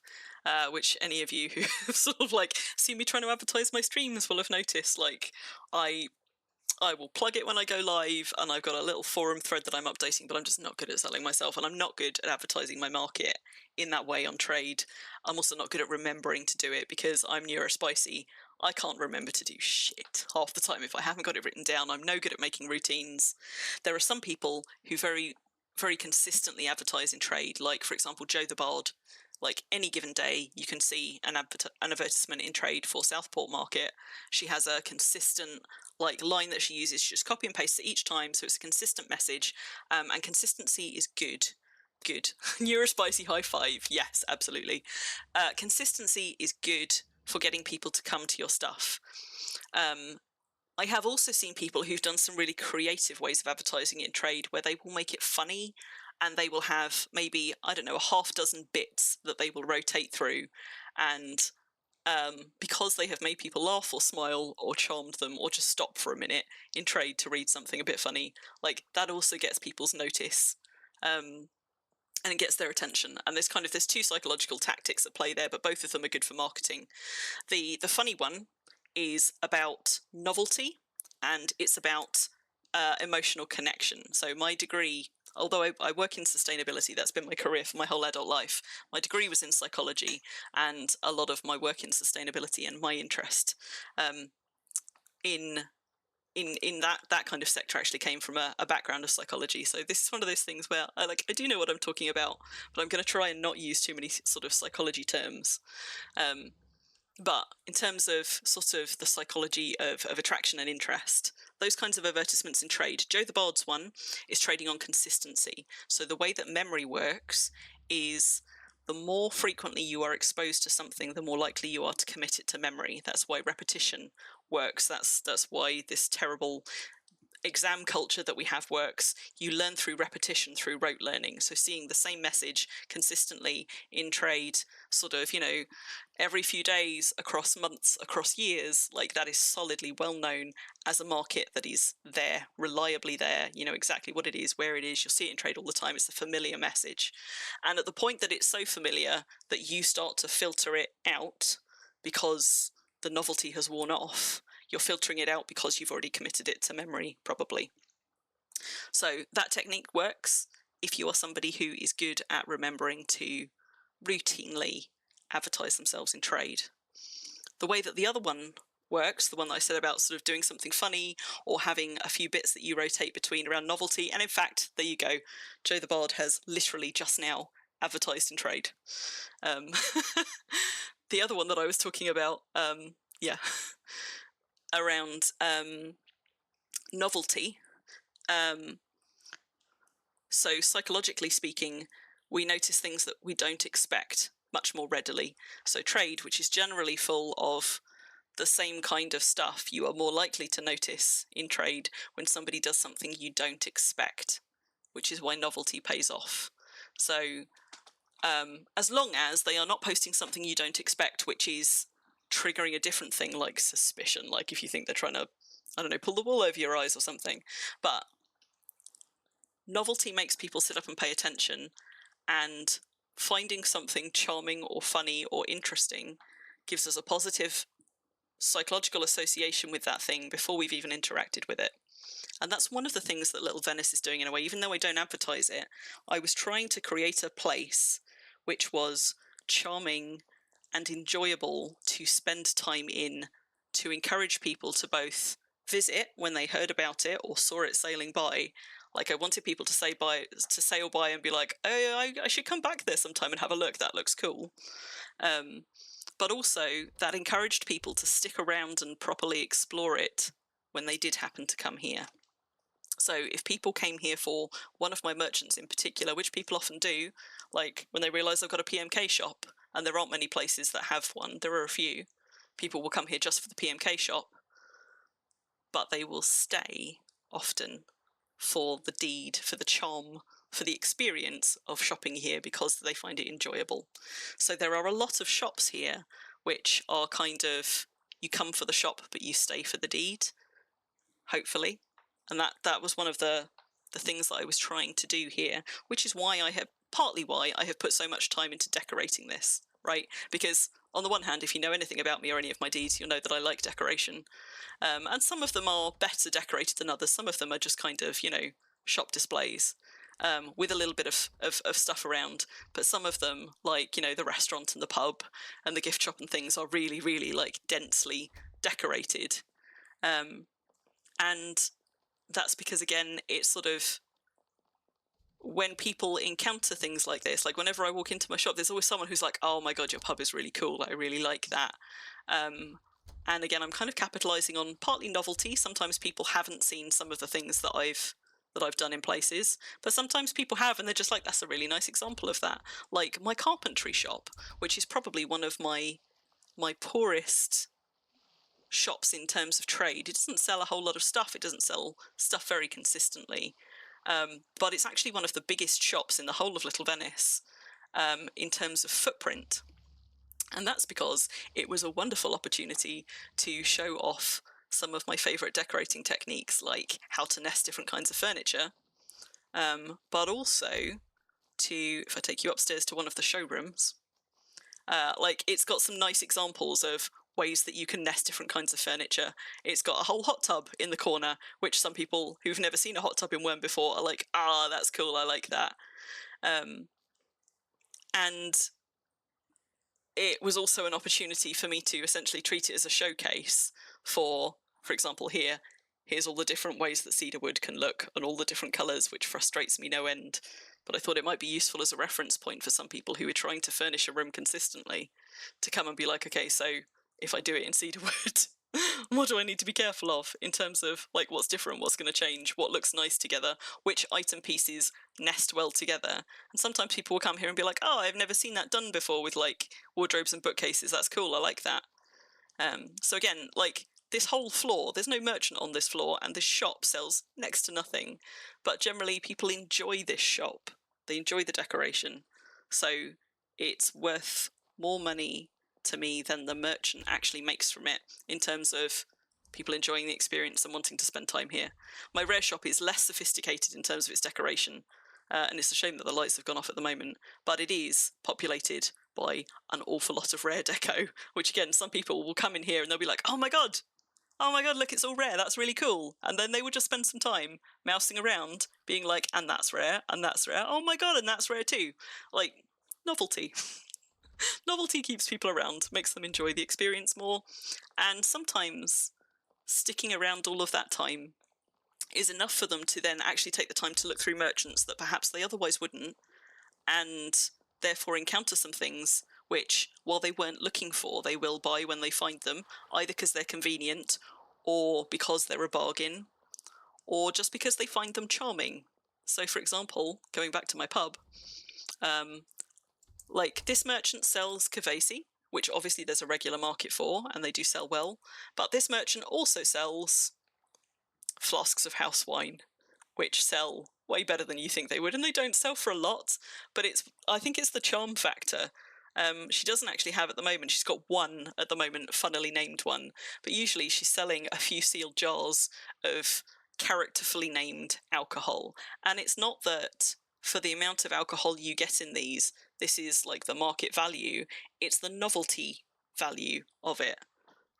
which any of you who have sort of like seen me trying to advertise my streams will have noticed. Like I will plug it when I go live, and I've got a little forum thread that I'm updating, but I'm just not good at selling myself, and I'm not good at advertising my market in that way on trade. I'm also not good at remembering to do it because I'm neurospicy. I can't remember to do shit half the time if I haven't got it written down. I'm no good at making routines. There are some people who very, very consistently advertise in trade, like, for example, Joe the Bard. Like, any given day, you can see an advertisement in trade for Southport Market. She has a consistent line that she uses. She just copy and paste it each time, so it's a consistent message, and consistency is good. Good. Neurospicy high five. Yes, absolutely. Consistency is good for getting people to come to your stuff. I have also seen people who've done some really creative ways of advertising in trade where they will make it funny, and they will have maybe, I don't know, a half dozen bits that they will rotate through. And because they have made people laugh or smile or charmed them or just stop for a minute in trade to read something a bit funny, like that also gets people's notice. And it gets their attention. And there's two psychological tactics at play there, but both of them are good for marketing. The funny one is about novelty, and it's about emotional connection. So my degree, although I work in sustainability, that's been my career for my whole adult life. My degree was in psychology, and a lot of my work in sustainability and my interest in that kind of sector actually came from a background of psychology. So this is one of those things where I do know what I'm talking about, but I'm going to try and not use too many sort of psychology terms. But in terms of sort of the psychology of attraction and interest, those kinds of advertisements in trade, Joe the Bard's one is trading on consistency. So the way that memory works is the more frequently you are exposed to something, the more likely you are to commit it to memory. That's why repetition works. That's why this terrible exam culture that we have works. You learn through repetition, through rote learning. So seeing the same message consistently in trade, sort of, every few days, across months, across years, like that is solidly well known as a market that is there, reliably there. You know exactly what it is, where it is. You'll see it in trade all the time. It's a familiar message. And at the point that it's so familiar that you start to filter it out because the novelty has worn off, you're filtering it out because you've already committed it to memory, probably. So that technique works if you are somebody who is good at remembering to routinely advertise themselves in trade. The way that the other one works, the one that I said about sort of doing something funny or having a few bits that you rotate between around novelty, and in fact, there you go, Joe the Bard has literally just now advertised in trade. The other one that I was talking about, around novelty. So psychologically speaking, we notice things that we don't expect much more readily. So trade, which is generally full of the same kind of stuff, you are more likely to notice in trade when somebody does something you don't expect, which is why novelty pays off. So as long as they are not posting something you don't expect, which is triggering a different thing like suspicion, like if you think they're trying to, I don't know, pull the wool over your eyes or something. But novelty makes people sit up and pay attention, and finding something charming or funny or interesting gives us a positive psychological association with that thing before we've even interacted with it. And that's one of the things that Little Venice is doing in a way. Even though I don't advertise it, I was trying to create a place which was charming and enjoyable to spend time in, to encourage people to both visit when they heard about it or saw it sailing by. Like I wanted people to sail by and be like, oh, I should come back there sometime and have a look. That looks cool. But also that encouraged people to stick around and properly explore it when they did happen to come here. So if people came here for one of my merchants in particular, which people often do, like when they realise I've got a PMK shop, and there aren't many places that have one, there are a few, people will come here just for the PMK shop, but they will stay often for the deed, for the charm, for the experience of shopping here because they find it enjoyable. So there are a lot of shops here which are kind of, you come for the shop but you stay for the deed, hopefully. And that was one of the things that I was trying to do here, which is partly why I have put so much time into decorating this, right? Because on the one hand, if you know anything about me or any of my deeds, you'll know that I like decoration. And some of them are better decorated than others. Some of them are just kind of, shop displays with a little bit of stuff around. But some of them, like, the restaurant and the pub and the gift shop and things are really, really like densely decorated. And that's because, again, it's sort of, when people encounter things like this, like whenever I walk into my shop, there's always someone who's like, oh my God, your pub is really cool. I really like that. And again, I'm kind of capitalizing on partly novelty. Sometimes people haven't seen some of the things that I've done in places, but sometimes people have, and they're just like, that's a really nice example of that. Like my carpentry shop, which is probably one of my poorest shops in terms of trade. It doesn't sell a whole lot of stuff. It doesn't sell stuff very consistently. But it's actually one of the biggest shops in the whole of Little Venice in terms of footprint. And that's because it was a wonderful opportunity to show off some of my favourite decorating techniques, like how to nest different kinds of furniture, but also if I take you upstairs to one of the showrooms, like it's got some nice examples of ways that you can nest different kinds of furniture. It's got a whole hot tub in the corner, which some people who've never seen a hot tub in Wurm before are like, that's cool, I like that. And it was also an opportunity for me to essentially treat it as a showcase for example, here's all the different ways that cedar wood can look and all the different colours, which frustrates me no end. But I thought it might be useful as a reference point for some people who are trying to furnish a room consistently to come and be like, okay, so if I do it in cedar wood, what do I need to be careful of in terms of like what's different, what's going to change, what looks nice together, which item pieces nest well together. And sometimes people will come here and be like, I've never seen that done before with like wardrobes and bookcases. That's cool. I like that. So again, like this whole floor, there's no merchant on this floor, and this shop sells next to nothing. But generally, people enjoy this shop. They enjoy the decoration. So it's worth more money to me than the merchant actually makes from it in terms of people enjoying the experience and wanting to spend time here. My rare shop is less sophisticated in terms of its decoration, and it's a shame that the lights have gone off at the moment, but it is populated by an awful lot of rare deco, which again, some people will come in here and they'll be like, oh my god, look, it's all rare, that's really cool. And then they would just spend some time mousing around, being like, and that's rare, oh my god, and that's rare too. Like, novelty. Novelty keeps people around, makes them enjoy the experience more, and sometimes sticking around all of that time is enough for them to then actually take the time to look through merchants that perhaps they otherwise wouldn't, and therefore encounter some things which, while they weren't looking for, they will buy when they find them, either because they're convenient, or because they're a bargain, or just because they find them charming. So, for example, going back to my pub, like this merchant sells Kavesi, which obviously there's a regular market for, and they do sell well, but this merchant also sells flasks of house wine, which sell way better than you think they would, and they don't sell for a lot, but I think it's the charm factor. She doesn't actually have at the moment, she's got one at the moment, funnily named one, but usually she's selling a few sealed jars of characterfully named alcohol, and it's not that for the amount of alcohol you get in these, this is like the market value, it's the novelty value of it,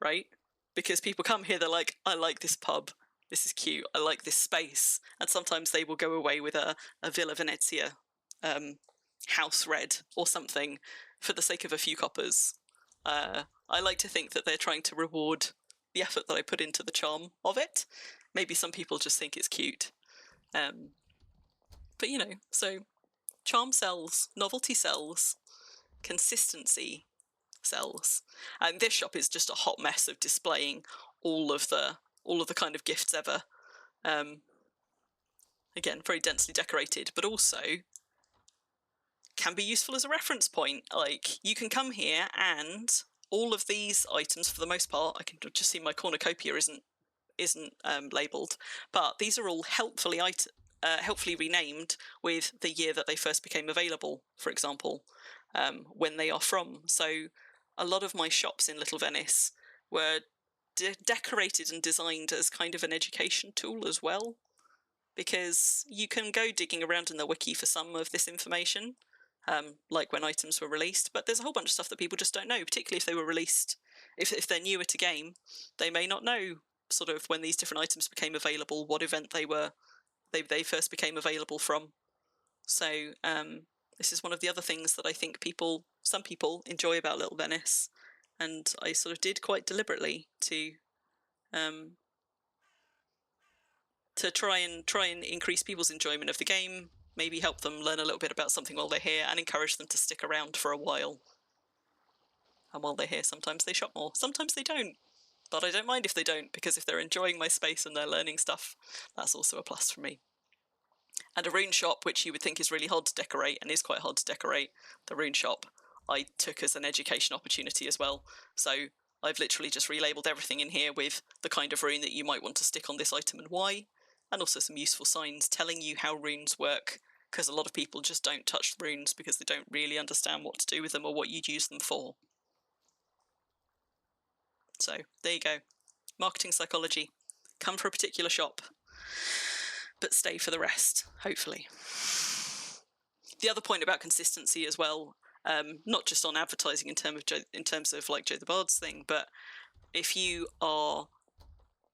right? Because people come here, they're like, I like this pub, this is cute, I like this space, and sometimes they will go away with a Villa Venezia house red or something for the sake of a few coppers. I like to think that they're trying to reward the effort that I put into the charm of it. Maybe some people just think it's cute. But you know, so charm sells, novelty sells, consistency sells. And this shop is just a hot mess of displaying all of the kind of gifts ever. Again, very densely decorated, but also can be useful as a reference point. Like, you can come here and all of these items, for the most part, I can just see my cornucopia isn't labelled, but these are all helpfully renamed with the year that they first became available, for example, when they are from. So a lot of my shops in Little Venice were decorated and designed as kind of an education tool as well, because you can go digging around in the wiki for some of this information, like when items were released, but there's a whole bunch of stuff that people just don't know, particularly if they were released, if they're newer to game, they may not know sort of when these different items became available, what event they first became available from. So this is one of the other things that I think some people enjoy about Little Venice, and I sort of did quite deliberately to try and increase people's enjoyment of the game, maybe help them learn a little bit about something while they're here, and encourage them to stick around for a while. And while they're here, sometimes they shop more, sometimes they don't. But I don't mind if they don't, because if they're enjoying my space and they're learning stuff, that's also a plus for me. And a rune shop, which you would think is really hard to decorate, and is quite hard to decorate, the rune shop, I took as an education opportunity as well. So I've literally just relabeled everything in here with the kind of rune that you might want to stick on this item and why, and also some useful signs telling you how runes work, because a lot of people just don't touch runes because they don't really understand what to do with them or what you'd use them for. So there you go. Marketing psychology. Come for a particular shop, but stay for the rest, hopefully. The other point about consistency as well, not just on advertising in terms of like Joe the Bard's thing, but if you are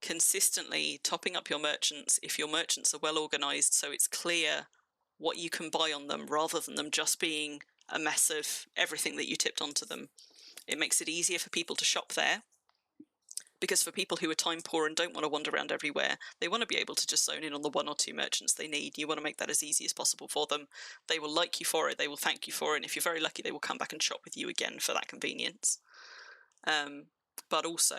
consistently topping up your merchants, if your merchants are well organized so it's clear what you can buy on them rather than them just being a mess of everything that you tipped onto them, it makes it easier for people to shop there. Because for people who are time poor and don't want to wander around everywhere, they want to be able to just zone in on the 1 or 2 merchants they need. You want to make that as easy as possible for them. They will like you for it, they will thank you for it, and if you're very lucky, they will come back and shop with you again for that convenience. But also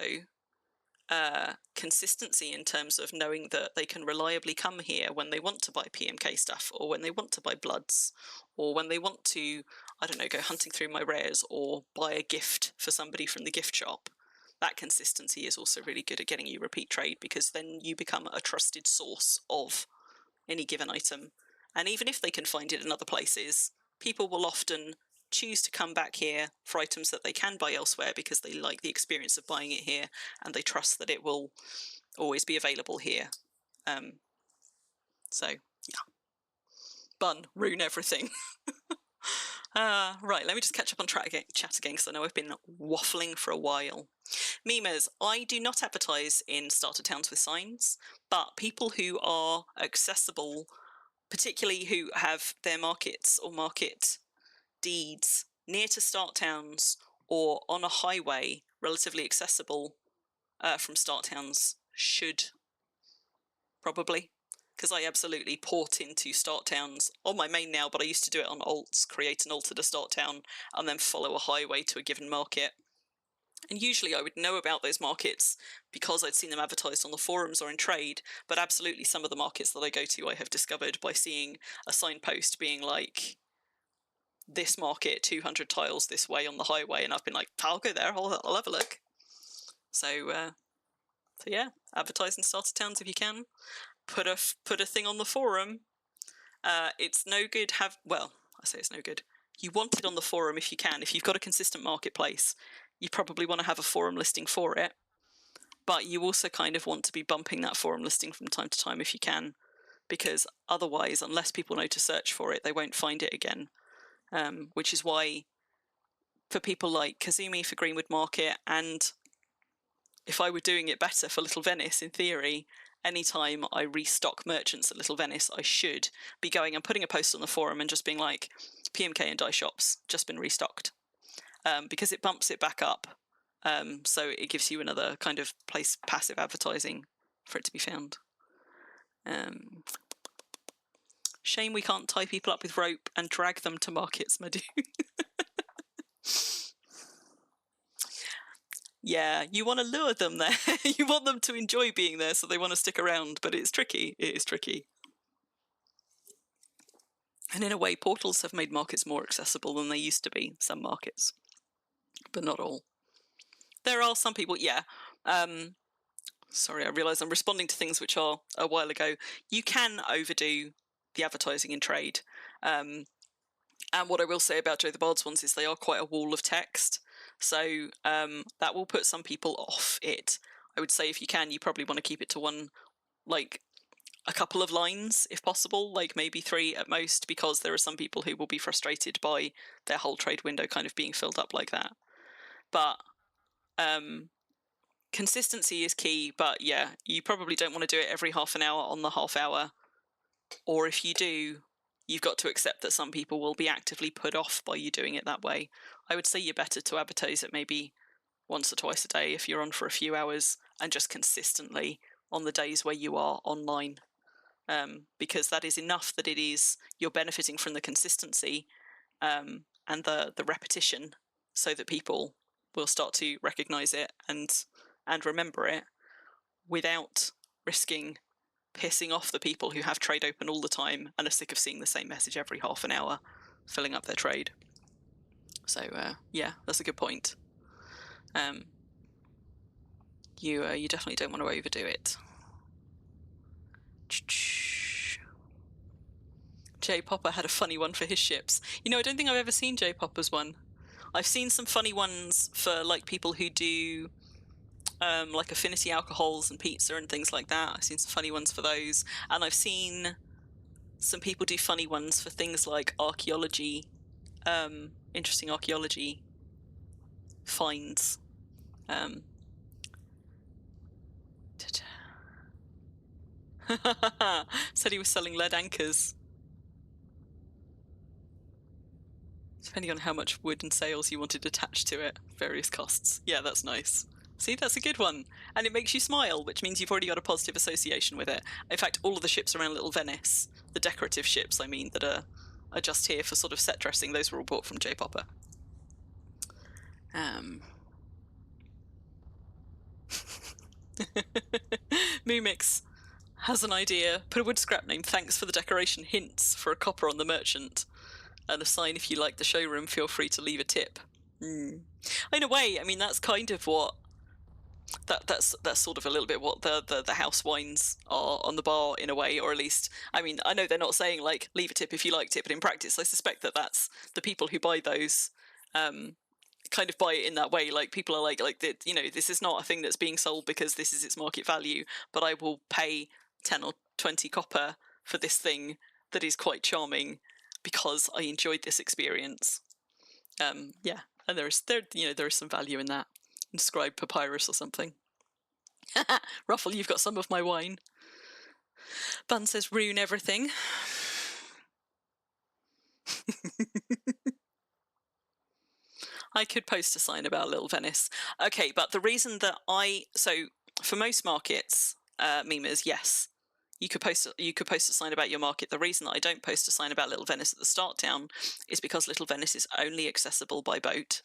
consistency in terms of knowing that they can reliably come here when they want to buy PMK stuff, or when they want to buy bloods, or when they want to, I don't know, go hunting through my rares or buy a gift for somebody from the gift shop. That consistency is also really good at getting you repeat trade, because then you become a trusted source of any given item. And even if they can find it in other places, people will often choose to come back here for items that they can buy elsewhere because they like the experience of buying it here and they trust that it will always be available here. So, yeah. Bun, rune everything. Right, let me just catch up on chat again, because I know I've been waffling for a while. Memers, I do not advertise in starter towns with signs, but people who are accessible, particularly who have their markets or market deeds near to start towns or on a highway relatively accessible from start towns, should probably. Because I absolutely port into start towns on my main now, but I used to do it on alts, create an alt at a start town, and then follow a highway to a given market. And usually I would know about those markets because I'd seen them advertised on the forums or in trade, but absolutely some of the markets that I go to I have discovered by seeing a signpost being like, this market, 200 tiles this way on the highway, and I've been like, I'll go there, I'll have a look. So yeah, advertise in starter towns if you can. Put a thing on the forum. It's no good I say it's no good. You want it on the forum if you can. If you've got a consistent marketplace, you probably want to have a forum listing for it. But you also kind of want to be bumping that forum listing from time to time if you can, because otherwise, unless people know to search for it, they won't find it again. Which is why, for people like Kazumi for Greenwood Market, and if I were doing it better for Little Venice, in theory, anytime I restock merchants at Little Venice, I should be going and putting a post on the forum and just being like, PMK and die shops, just been restocked. Because it bumps it back up. So it gives you another kind of place, passive advertising for it to be found. Shame we can't tie people up with rope and drag them to markets, my dude. Yeah, you want to lure them there. You want them to enjoy being there, so they want to stick around, but it's tricky. It is tricky. And in a way, portals have made markets more accessible than they used to be, some markets, but not all. There are some people, yeah. Sorry, I realise I'm responding to things which are a while ago. You can overdo the advertising in trade. And what I will say about Joe the Bard's ones is they are quite a wall of text. So that will put some people off it. I would say if you can, you probably want to keep it to one, like a couple of lines if possible, like maybe 3 at most, because there are some people who will be frustrated by their whole trade window kind of being filled up like that. But consistency is key, but yeah, you probably don't want to do it every half an hour on the half hour. Or if you do, you've got to accept that some people will be actively put off by you doing it that way. I would say you're better to advertise it maybe once or twice a day if you're on for a few hours, and just consistently on the days where you are online. Because that is enough that it is, you're benefiting from the consistency and the repetition, so that people will start to recognise it and remember it, without risking pissing off the people who have trade open all the time and are sick of seeing the same message every half an hour filling up their trade. So yeah, that's a good point. You definitely don't want to overdo it. J Popper had a funny one for his ships. You know, I don't think I've ever seen J Popper's one. I've seen some funny ones for like people who do like affinity alcohols and pizza and things like that. I've seen some funny ones for those, and I've seen some people do funny ones for things like archaeology, interesting archaeology finds. Said he was selling lead anchors. Depending on how much wood and sails you wanted attached to it, various costs. Yeah, that's nice. See, that's a good one. And it makes you smile, which means you've already got a positive association with it. In fact, all of the ships around Little Venice, the decorative ships, I mean, that are just here for sort of set dressing, those were all bought from J Popper. Moomix has an idea. Put a wood scrap name, thanks for the decoration, hints for a copper on the merchant. And a sign, if you like the showroom, feel free to leave a tip. In a way, I mean, that's kind of what that's sort of a little bit what the house wines are on the bar, in a way, or at least, I mean, I know they're not saying like leave a tip if you liked it, but in practice I suspect that that's the people who buy those kind of buy it in that way. Like, people are like you know, this is not a thing that's being sold because this is its market value, but I will pay 10 or 20 copper for this thing that is quite charming because I enjoyed this experience. Yeah, and there is some value in that. Inscribed papyrus or something. Ruffle, you've got some of my wine. Bun says ruin everything. I could post a sign about Little Venice. Okay, but the reason that so for most markets, memers, yes, you could post a sign about your market. The reason that I don't post a sign about Little Venice at the start town is because Little Venice is only accessible by boat.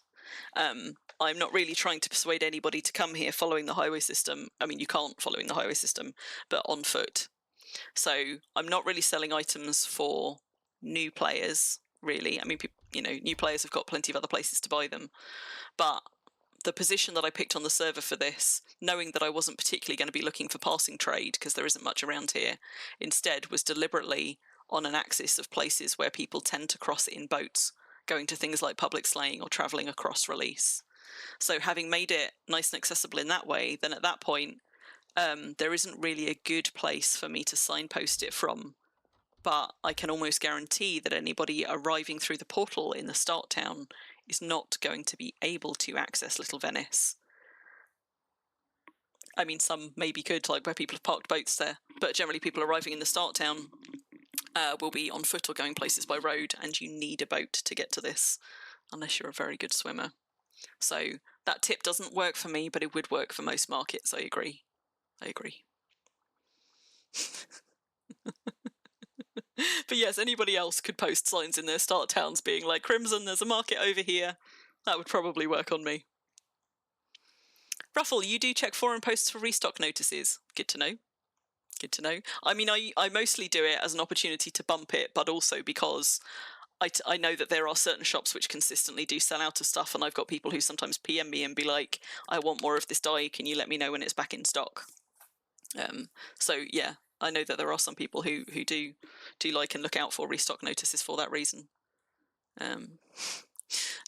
I'm not really trying to persuade anybody to come here following the highway system. I mean, you can't following the highway system, but on foot. So I'm not really selling items for new players, really. I mean, new players have got plenty of other places to buy them. But the position that I picked on the server for this, knowing that I wasn't particularly going to be looking for passing trade because there isn't much around here, instead was deliberately on an axis of places where people tend to cross in boats, going to things like public slaying or travelling across release. So having made it nice and accessible in that way, then at that point, there isn't really a good place for me to signpost it from. But I can almost guarantee that anybody arriving through the portal in the start town is not going to be able to access Little Venice. I mean, some maybe could, like where people have parked boats there, but generally people arriving in the start town will be on foot or going places by road, and you need a boat to get to this, unless you're a very good swimmer. So that tip doesn't work for me, but it would work for most markets. I agree. But yes, anybody else could post signs in their start towns being like, Crimson, there's a market over here. That would probably work on me. Ruffle, you do check forum posts for restock notices. Good to know. I mean, I mostly do it as an opportunity to bump it, but also because I know that there are certain shops which consistently do sell out of stuff, and I've got people who sometimes PM me and be like, I want more of this dye, can you let me know when it's back in stock? So yeah, I know that there are some people who do like and look out for restock notices for that reason.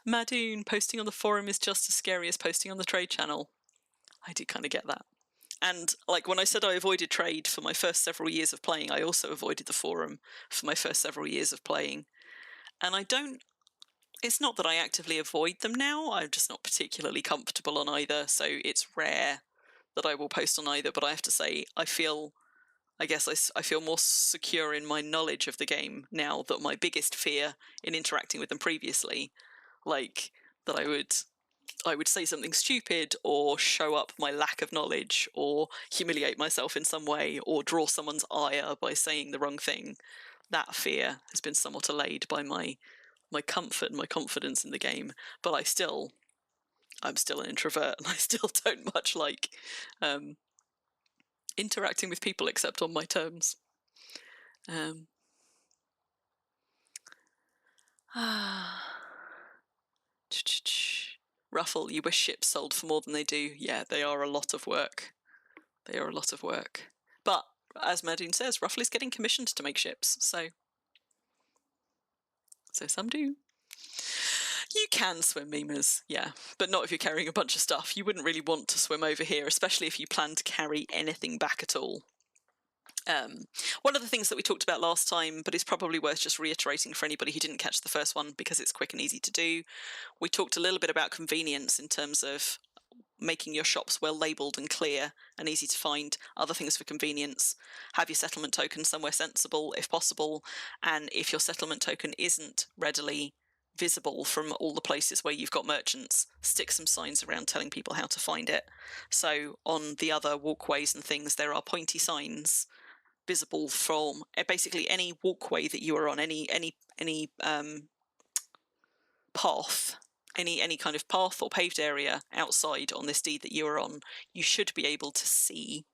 Madoon, posting on the forum is just as scary as posting on the trade channel. I do kind of get that. And like when I said I avoided trade for my first several years of playing, I also avoided the forum for my first several years of playing. And it's not that I actively avoid them now, I'm just not particularly comfortable on either, so it's rare that I will post on either, but I have to say, I feel more secure in my knowledge of the game now that my biggest fear in interacting with them previously, like that I would say something stupid or show up my lack of knowledge or humiliate myself in some way or draw someone's ire by saying the wrong thing. That fear has been somewhat allayed by my comfort and my confidence in the game, but I'm still an introvert and I still don't much like interacting with people except on my terms. Ruffle, you wish ships sold for more than they do. Yeah, they are a lot of work. They are a lot of work. But, as Merdine says, Ruffle is getting commissioned to make ships, so some do. You can swim, memers, yeah, but not if you're carrying a bunch of stuff. You wouldn't really want to swim over here, especially if you plan to carry anything back at all. One of the things that we talked about last time, but it's probably worth just reiterating for anybody who didn't catch the first one because it's quick and easy to do, we talked a little bit about convenience in terms of making your shops well labelled and clear and easy to find. Other things for convenience: have your settlement token somewhere sensible if possible, and if your settlement token isn't readily visible from all the places where you've got merchants, stick some signs around telling people how to find it. So on the other walkways and things, there are pointy signs visible from basically any walkway that you are on, any path, any kind of path or paved area outside on this deed that you are on. You should be able to see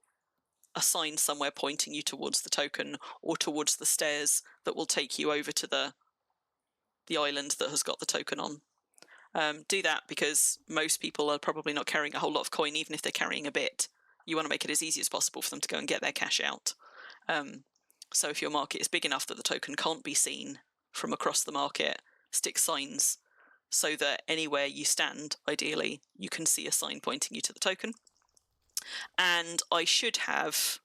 a sign somewhere pointing you towards the token or towards the stairs that will take you over to the island that has got the token on. Do that because most people are probably not carrying a whole lot of coin, even if they're carrying a bit. You want to make it as easy as possible for them to go and get their cash out. So if your market is big enough that the token can't be seen from across the market, stick signs so that anywhere you stand, ideally, you can see a sign pointing you to the token. And I should have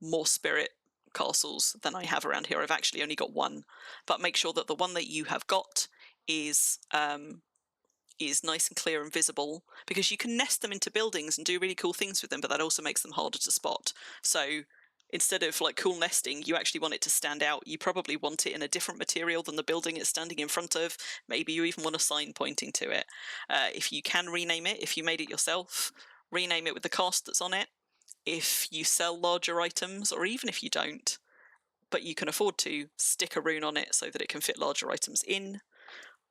more spirit castles than I have around here. I've actually only got one, but make sure that the one that you have got is nice and clear and visible, because you can nest them into buildings and do really cool things with them, but that also makes them harder to spot. So instead of like cool nesting, you actually want it to stand out. You probably want it in a different material than the building it's standing in front of. Maybe you even want a sign pointing to it. If you can rename it, if you made it yourself, rename it with the cast that's on it. If you sell larger items, or even if you don't, but you can afford to, stick a rune on it so that it can fit larger items in.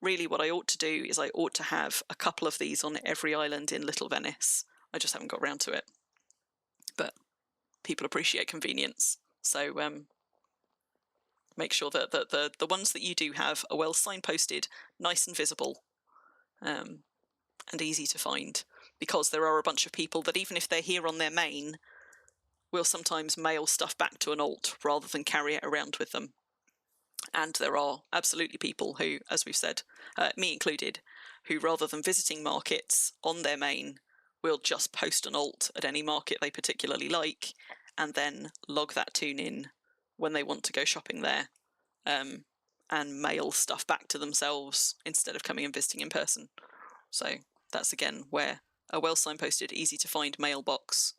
Really what I ought to do is I ought to have a couple of these on every island in Little Venice. I just haven't got round to it. But people appreciate convenience. So make sure that the ones that you do have are well signposted, nice and visible, and easy to find. Because there are a bunch of people that, even if they're here on their main, will sometimes mail stuff back to an alt rather than carry it around with them. And there are absolutely people who, as we've said, me included, who rather than visiting markets on their main, will just post an alt at any market they particularly like, and then log that tune in when they want to go shopping there, and mail stuff back to themselves instead of coming and visiting in person. So that's again where a well signposted, easy to find mailbox,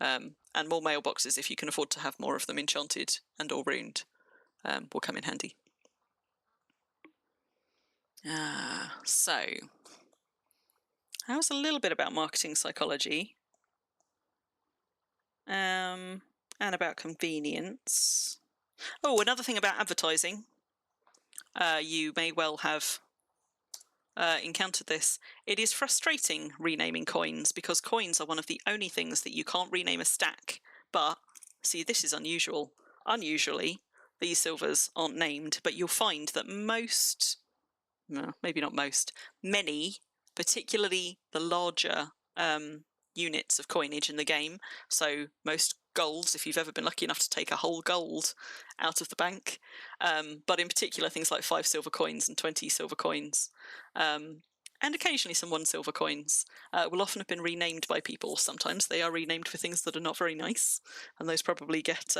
and more mailboxes if you can afford to have more of them enchanted and or runed, will come in handy. So that was a little bit about marketing psychology, and about convenience. Oh, another thing about advertising. You may well have encountered this. It is frustrating renaming coins, because coins are one of the only things that you can't rename a stack. But, see, this is unusual. Unusually, these silvers aren't named, but you'll find that most, no, maybe not most, many, particularly the larger units of coinage in the game, so most golds, if you've ever been lucky enough to take a whole gold out of the bank, but in particular things like 5 silver coins and 20 silver coins, and occasionally some 1 silver coins, will often have been renamed by people. Sometimes they are renamed for things that are not very nice, and those probably get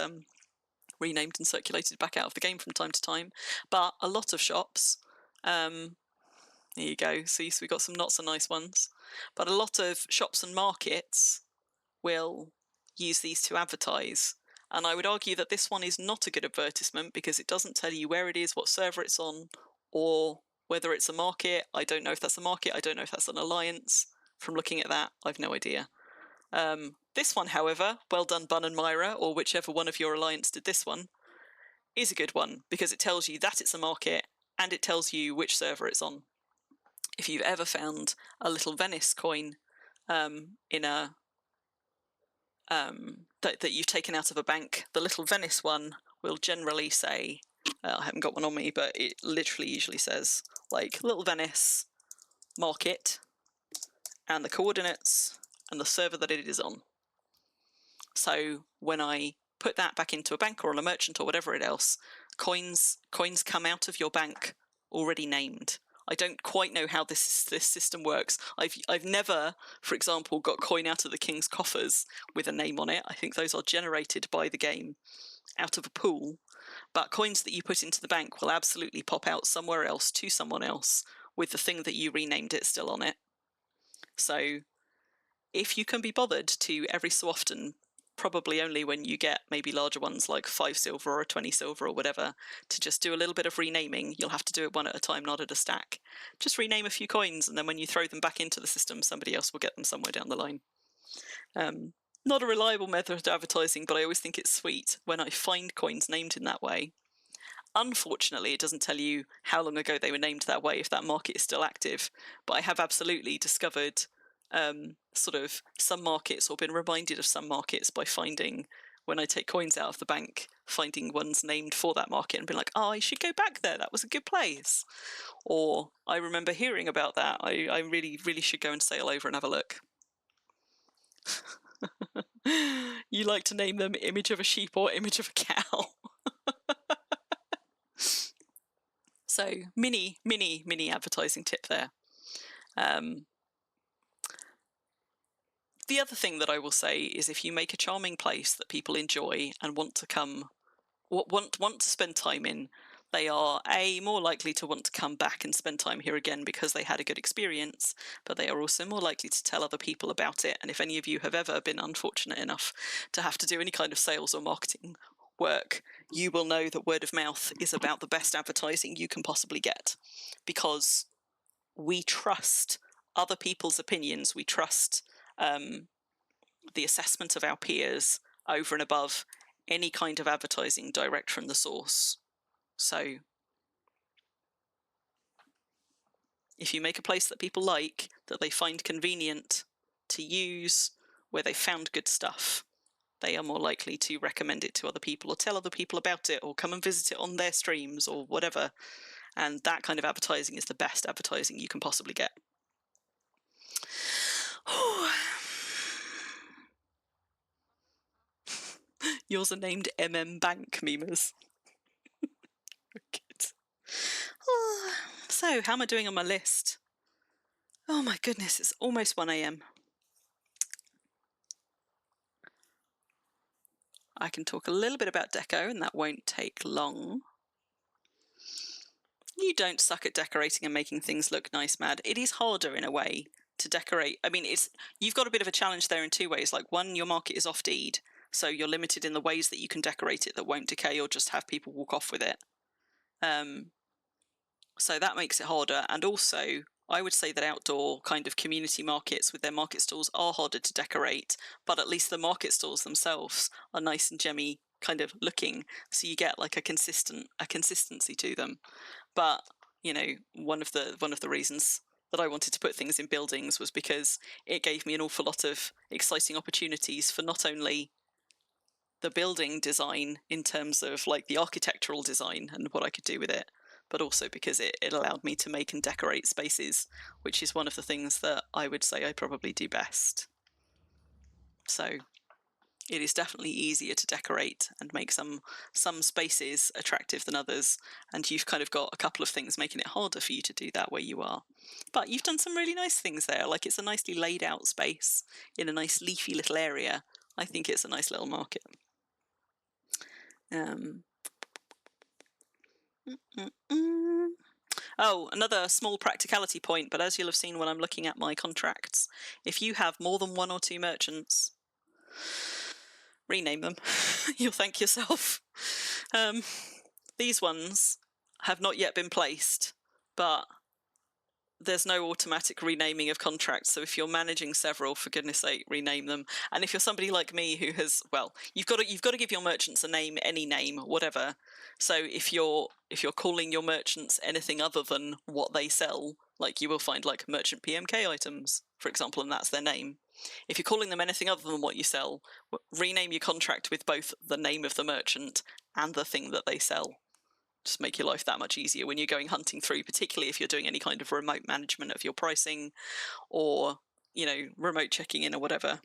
renamed and circulated back out of the game from time to time. But a lot of shops, there you go, see, so we got some not so nice ones, but a lot of shops and markets will use these to advertise. And I would argue that this one is not a good advertisement, because it doesn't tell you where it is, what server it's on, or whether it's a market. I don't know if that's a market. I don't know if that's an alliance. From looking at that, I've no idea. This one, however, well done Bun and Myra, or whichever one of your alliance did this one, is a good one, because it tells you that it's a market, and it tells you which server it's on. If you've ever found a Little Venice coin in a that you've taken out of a bank, the Little Venice one will generally say, I haven't got one on me, but it literally usually says like Little Venice Market, and the coordinates and the server that it is on. So when I put that back into a bank or on a merchant or whatever else, coins come out of your bank already named. I don't quite know how this system works. I've never, for example, got coin out of the king's coffers with a name on it. I think those are generated by the game out of a pool. But coins that you put into the bank will absolutely pop out somewhere else to someone else with the thing that you renamed it still on it. So if you can be bothered to every so often, probably only when you get maybe larger ones like 5 silver or 20 silver or whatever, to just do a little bit of renaming. You'll have to do it one at a time, not at a stack. Just rename a few coins, and then when you throw them back into the system, somebody else will get them somewhere down the line. Not a reliable method of advertising, but I always think it's sweet when I find coins named in that way. Unfortunately, it doesn't tell you how long ago they were named that way if that market is still active, but I have absolutely discovered sort of some markets or been reminded of some markets by finding, when I take coins out of the bank, finding ones named for that market and being like, oh, I should go back there, that was a good place. Or I remember hearing about that, I really, really should go and sail over and have a look. You like to name them image of a sheep or image of a cow. So mini advertising tip there. The other thing that I will say is if you make a charming place that people enjoy and want to spend time in, they are more likely to want to come back and spend time here again because they had a good experience, but they are also more likely to tell other people about it. And if any of you have ever been unfortunate enough to have to do any kind of sales or marketing work, you will know that word of mouth is about the best advertising you can possibly get, because we trust other people's opinions. We trust the assessment of our peers over and above any kind of advertising direct from the source. So if you make a place that people like, that they find convenient to use, where they found good stuff, they are more likely to recommend it to other people or tell other people about it or come and visit it on their streams or whatever. And that kind of advertising is the best advertising you can possibly get. Yours are named Bank memers. Good. So, how am I doing on my list? Oh my goodness, it's almost 1 a.m. I can talk a little bit about deco, and that won't take long. You don't suck at decorating and making things look nice, Mad. It is harder in a way to decorate. I mean, you've got a bit of a challenge there in two ways. Like, one, your market is off-deed, so you're limited in the ways that you can decorate it that won't decay or just have people walk off with it. So that makes it harder. And also, I would say that outdoor kind of community markets with their market stalls are harder to decorate, but at least the market stalls themselves are nice and gemmy kind of looking, so you get like a consistency to them. But you know, one of the reasons that I wanted to put things in buildings was because it gave me an awful lot of exciting opportunities for not only the building design in terms of like the architectural design and what I could do with it, but also because it allowed me to make and decorate spaces, which is one of the things that I would say I probably do best. So it is definitely easier to decorate and make some spaces attractive than others, and you've kind of got a couple of things making it harder for you to do that where you are. But you've done some really nice things there, like it's a nicely laid out space in a nice leafy little area. I think it's a nice little market. Oh, another small practicality point, but as you'll have seen when I'm looking at my contracts, if you have more than one or two merchants, rename them. You'll thank yourself. These ones have not yet been placed, but there's no automatic renaming of contracts. So if you're managing several, for goodness sake, rename them. And if you're somebody like me who has, well, you've got to give your merchants a name, any name, whatever. So if you're calling your merchants anything other than what they sell, like you will find like merchant PMK items, for example, and that's their name. If you're calling them anything other than what you sell, rename your contract with both the name of the merchant and the thing that they sell. Just make your life that much easier when you're going hunting through, particularly if you're doing any kind of remote management of your pricing, or remote checking in or whatever.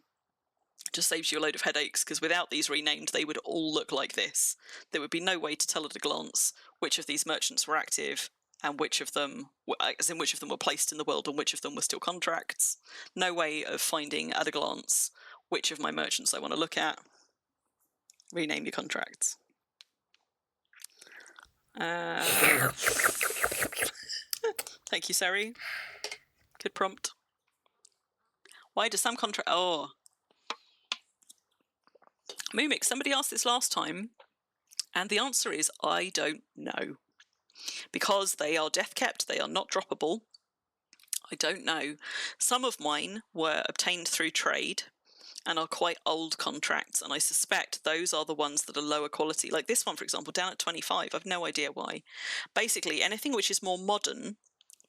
Just saves you a load of headaches, because without these renamed, they would all look like this. There would be no way to tell at a glance which of these merchants were active and which of them were placed in the world and which of them were still contracts. No way of finding at a glance which of my merchants I want to look at. Rename your contracts. Thank you, Sari. Good prompt. Why do some contract... Oh. Mumik, somebody asked this last time, and the answer is I don't know. Because they are death kept, they are not droppable. I don't know. Some of mine were obtained through trade and are quite old contracts, and I suspect those are the ones that are lower quality. Like this one, for example, down at 25. I've no idea why. Basically, anything which is more modern,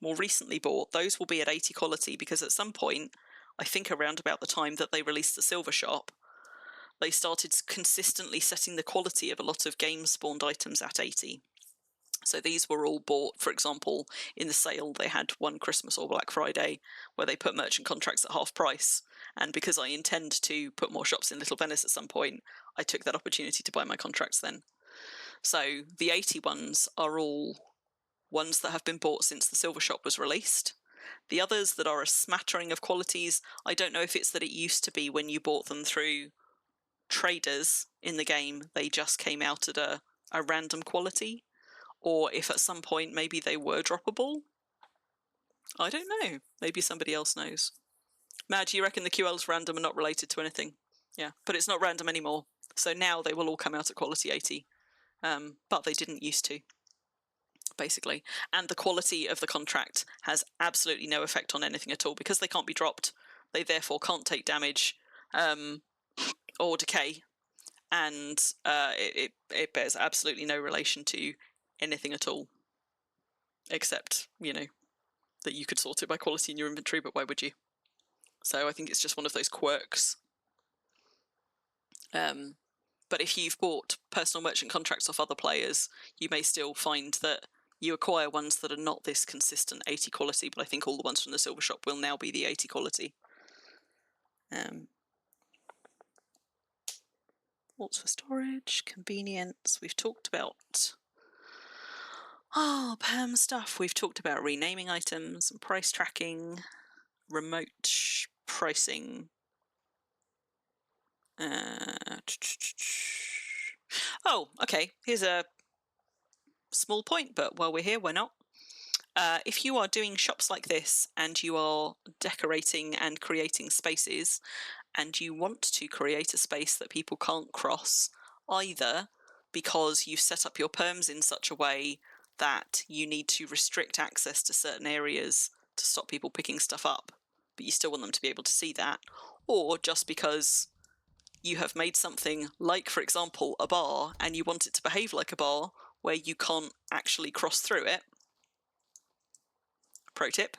more recently bought, those will be at 80 quality, because at some point, I think around about the time that they released the Silver Shop, they started consistently setting the quality of a lot of game-spawned items at 80. So these were all bought, for example, in the sale they had one Christmas or Black Friday, where they put merchant contracts at half price. And because I intend to put more shops in Little Venice at some point, I took that opportunity to buy my contracts then. So the 80 ones are all ones that have been bought since the Silver Shop was released. The others that are a smattering of qualities, I don't know if it's that it used to be when you bought them through traders in the game, they just came out at a random quality, or if at some point maybe they were droppable. I don't know. Maybe somebody else knows. Mad, do you reckon the QL's random and not related to anything? Yeah, but it's not random anymore. So now they will all come out at quality 80. But they didn't used to, basically. And the quality of the contract has absolutely no effect on anything at all. Because they can't be dropped, they therefore can't take damage or decay. And it bears absolutely no relation to anything at all, except, that you could sort it by quality in your inventory, but why would you? So I think it's just one of those quirks. But if you've bought personal merchant contracts off other players, you may still find that you acquire ones that are not this consistent 80 quality, but I think all the ones from the Silver Shop will now be the 80 quality. Vaults for storage, convenience, we've talked about perm stuff. We've talked about renaming items and price tracking, remote pricing. Oh, okay. Here's a small point, but while we're here, why not? If you are doing shops like this and you are decorating and creating spaces, and you want to create a space that people can't cross, either because you've set up your perms in such a way that you need to restrict access to certain areas to stop people picking stuff up, but you still want them to be able to see that, or just because you have made something like, for example, a bar, and you want it to behave like a bar where you can't actually cross through it. Pro tip.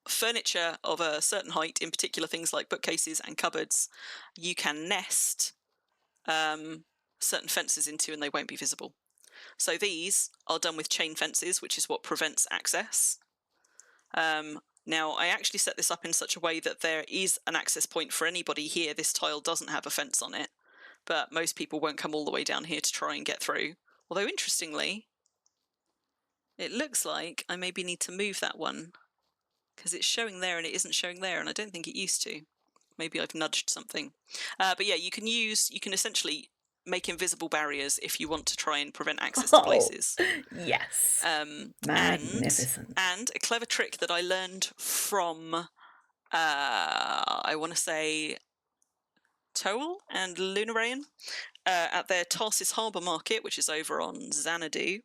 Furniture of a certain height, in particular things like bookcases and cupboards, you can nest certain fences into and they won't be visible. So these are done with chain fences, which is what prevents access. Now, I actually set this up in such a way that there is an access point for anybody here. This tile doesn't have a fence on it, but most people won't come all the way down here to try and get through. Although, interestingly, it looks like I maybe need to move that one, because it's showing there and it isn't showing there, and I don't think it used to. Maybe I've nudged something. But yeah, you can essentially make invisible barriers if you want to try and prevent access to places. Yes. Magnificent. And a clever trick that I learned from, I want to say, Toel and Lunarayan at their Tarsis Harbour Market, which is over on Xanadu.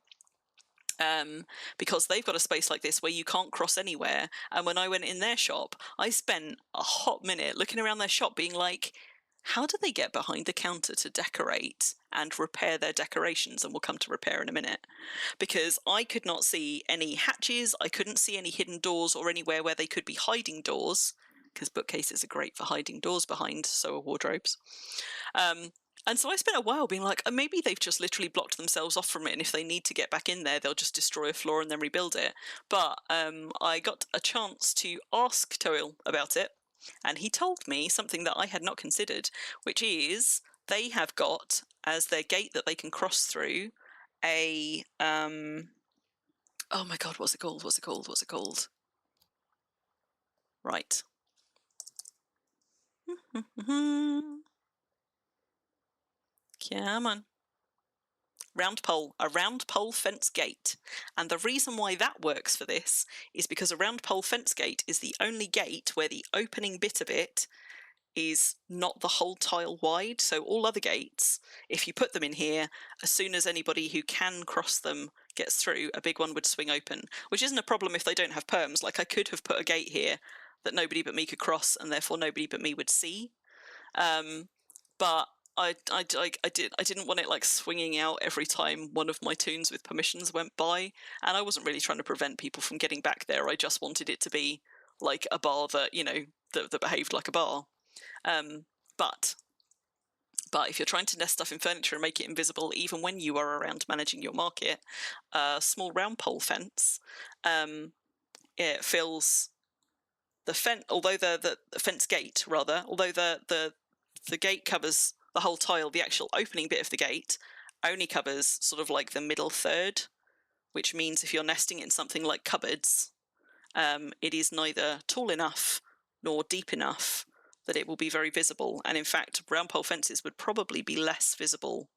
Because they've got a space like this where you can't cross anywhere. And when I went in their shop, I spent a hot minute looking around their shop being like, how do they get behind the counter to decorate and repair their decorations? And we'll come to repair in a minute. Because I could not see any hatches, I couldn't see any hidden doors or anywhere where they could be hiding doors, because bookcases are great for hiding doors behind, so are wardrobes. And so I spent a while being like, maybe they've just literally blocked themselves off from it, and if they need to get back in there, they'll just destroy a floor and then rebuild it. But I got a chance to ask Toil about it, and he told me something that I had not considered, which is they have got, as their gate that they can cross through, a oh my god, what's it called? What's it called? What's it called? Right. Come on. A round pole fence gate. And the reason why that works for this is because a round pole fence gate is the only gate where the opening bit of it is not the whole tile wide. So all other gates, if you put them in here, as soon as anybody who can cross them gets through, a big one would swing open, which isn't a problem if they don't have perms. Like, I could have put a gate here that nobody but me could cross, and therefore nobody but me would see. But I didn't want it like swinging out every time one of my toons with permissions went by, and I wasn't really trying to prevent people from getting back there. I just wanted it to be like a bar that, you know, that behaved like a bar. But if you're trying to nest stuff in furniture and make it invisible, even when you are around managing your market, a small round pole fence, it fills the fence. Although the fence gate, rather, although the gate covers the whole tile, the actual opening bit of the gate only covers sort of like the middle third, which means if you're nesting in something like cupboards, it is neither tall enough nor deep enough that it will be very visible. And in fact, round pole fences would probably be less visible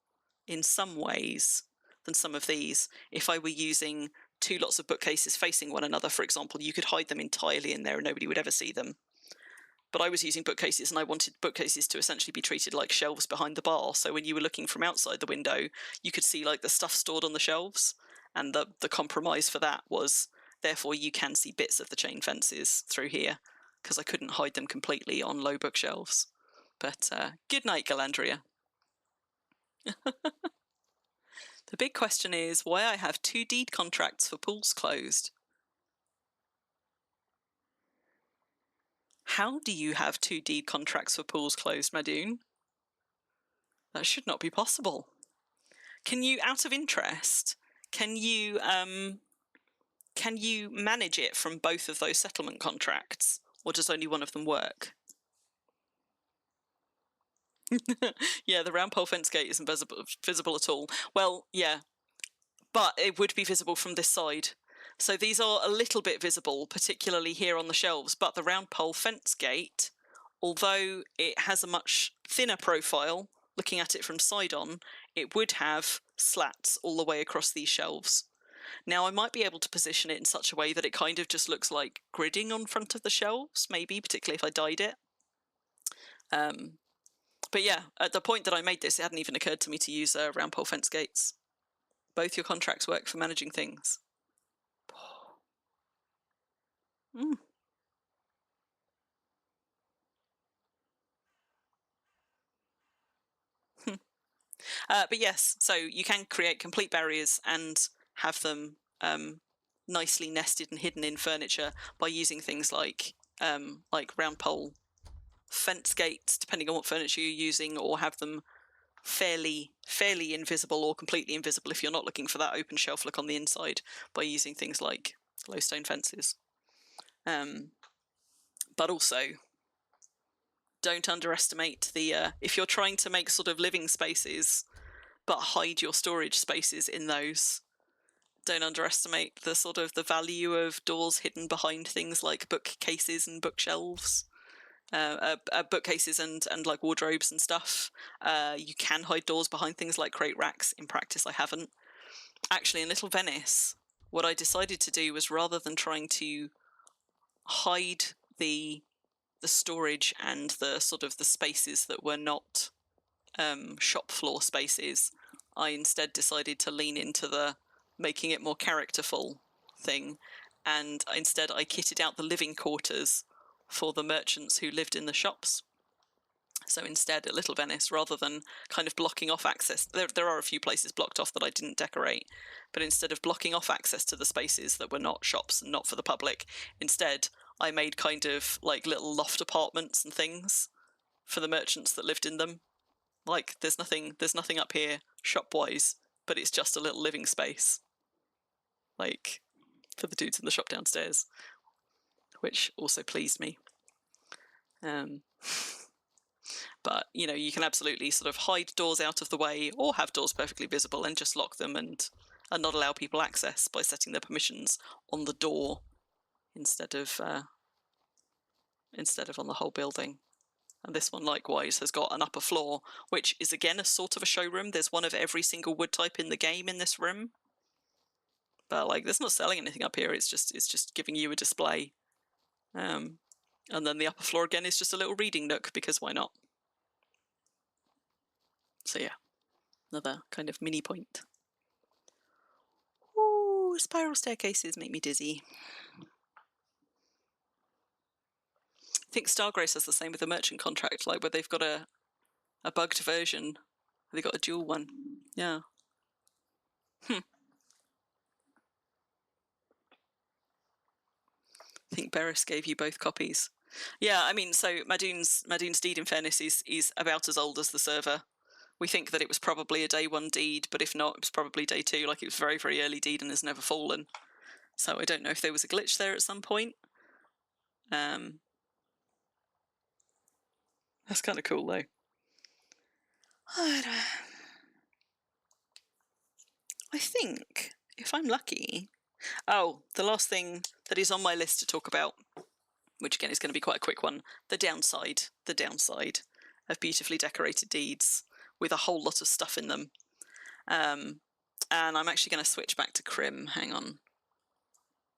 in some ways than some of these. If I were using two lots of bookcases facing one another, for example, you could hide them entirely in there and nobody would ever see them. But I was using bookcases, and I wanted bookcases to essentially be treated like shelves behind the bar. So when you were looking from outside the window, you could see like the stuff stored on the shelves. And the compromise for that was, therefore, you can see bits of the chain fences through here, because I couldn't hide them completely on low bookshelves. But good night, Galandria. The big question is why I have 2 deed contracts for pools closed. How do you have 2 deed contracts for pools closed, Madoon? That should not be possible. Can you, out of interest, can you manage it from both of those settlement contracts, or does only one of them work? Yeah, the round pole fence gate isn't visible at all. Well, yeah, but it would be visible from this side. So these are a little bit visible, particularly here on the shelves, but the round pole fence gate, although it has a much thinner profile, looking at it from side on, it would have slats all the way across these shelves. Now, I might be able to position it in such a way that it kind of just looks like gridding on front of the shelves, maybe, particularly if I dyed it. But yeah, at the point that I made this, it hadn't even occurred to me to use round pole fence gates. Both your contracts work for managing things. Mm. But yes, so you can create complete barriers and have them nicely nested and hidden in furniture by using things like round pole fence gates, depending on what furniture you're using, or have them fairly invisible or completely invisible if you're not looking for that open shelf look on the inside, by using things like low stone fences. But also, don't underestimate the if you're trying to make sort of living spaces but hide your storage spaces in those, don't underestimate the sort of the value of doors hidden behind things like bookcases and bookshelves. Bookcases and like wardrobes and stuff. You can hide doors behind things like crate racks. In practice, I haven't. Actually, in Little Venice, what I decided to do was, rather than trying to hide the storage and the sort of the spaces that were not shop floor spaces, I instead decided to lean into the making it more characterful thing, and instead I kitted out the living quarters for the merchants who lived in the shops. So instead, at Little Venice, rather than kind of blocking off access, there are a few places blocked off that I didn't decorate, but instead of blocking off access to the spaces that were not shops and not for the public, instead I made kind of like little loft apartments and things for the merchants that lived in them, Like, there's nothing up here shop-wise, but it's just a little living space, like, for the dudes in the shop downstairs, which also pleased me. But, you know, you can absolutely sort of hide doors out of the way or have doors perfectly visible and just lock them and not allow people access by setting their permissions on the door instead of on the whole building. And this one likewise has got an upper floor, which is again a sort of a showroom. There's one of every single wood type in the game in this room. But like, there's not selling anything up here. It's just giving you a display. And then the upper floor again is just a little reading nook, because why not? So yeah, another kind of mini point. Ooh, spiral staircases make me dizzy. I think Stargrace has the same with the merchant contract, like where they've got a bugged version. They got a dual one. Yeah. I think Beres gave you both copies. Yeah, I mean, so Madoon's deed, in fairness, is about as old as the server. We think that it was probably a day one deed, but if not, it was probably day two. Like, it was very, very early deed and has never fallen. So I don't know if there was a glitch there at some point. That's kind of cool, though. I think, if I'm lucky... Oh, the last thing that is on my list to talk about, which again is going to be quite a quick one, the downside of beautifully decorated deeds with a whole lot of stuff in them. And I'm actually going to switch back to Crim. Hang on.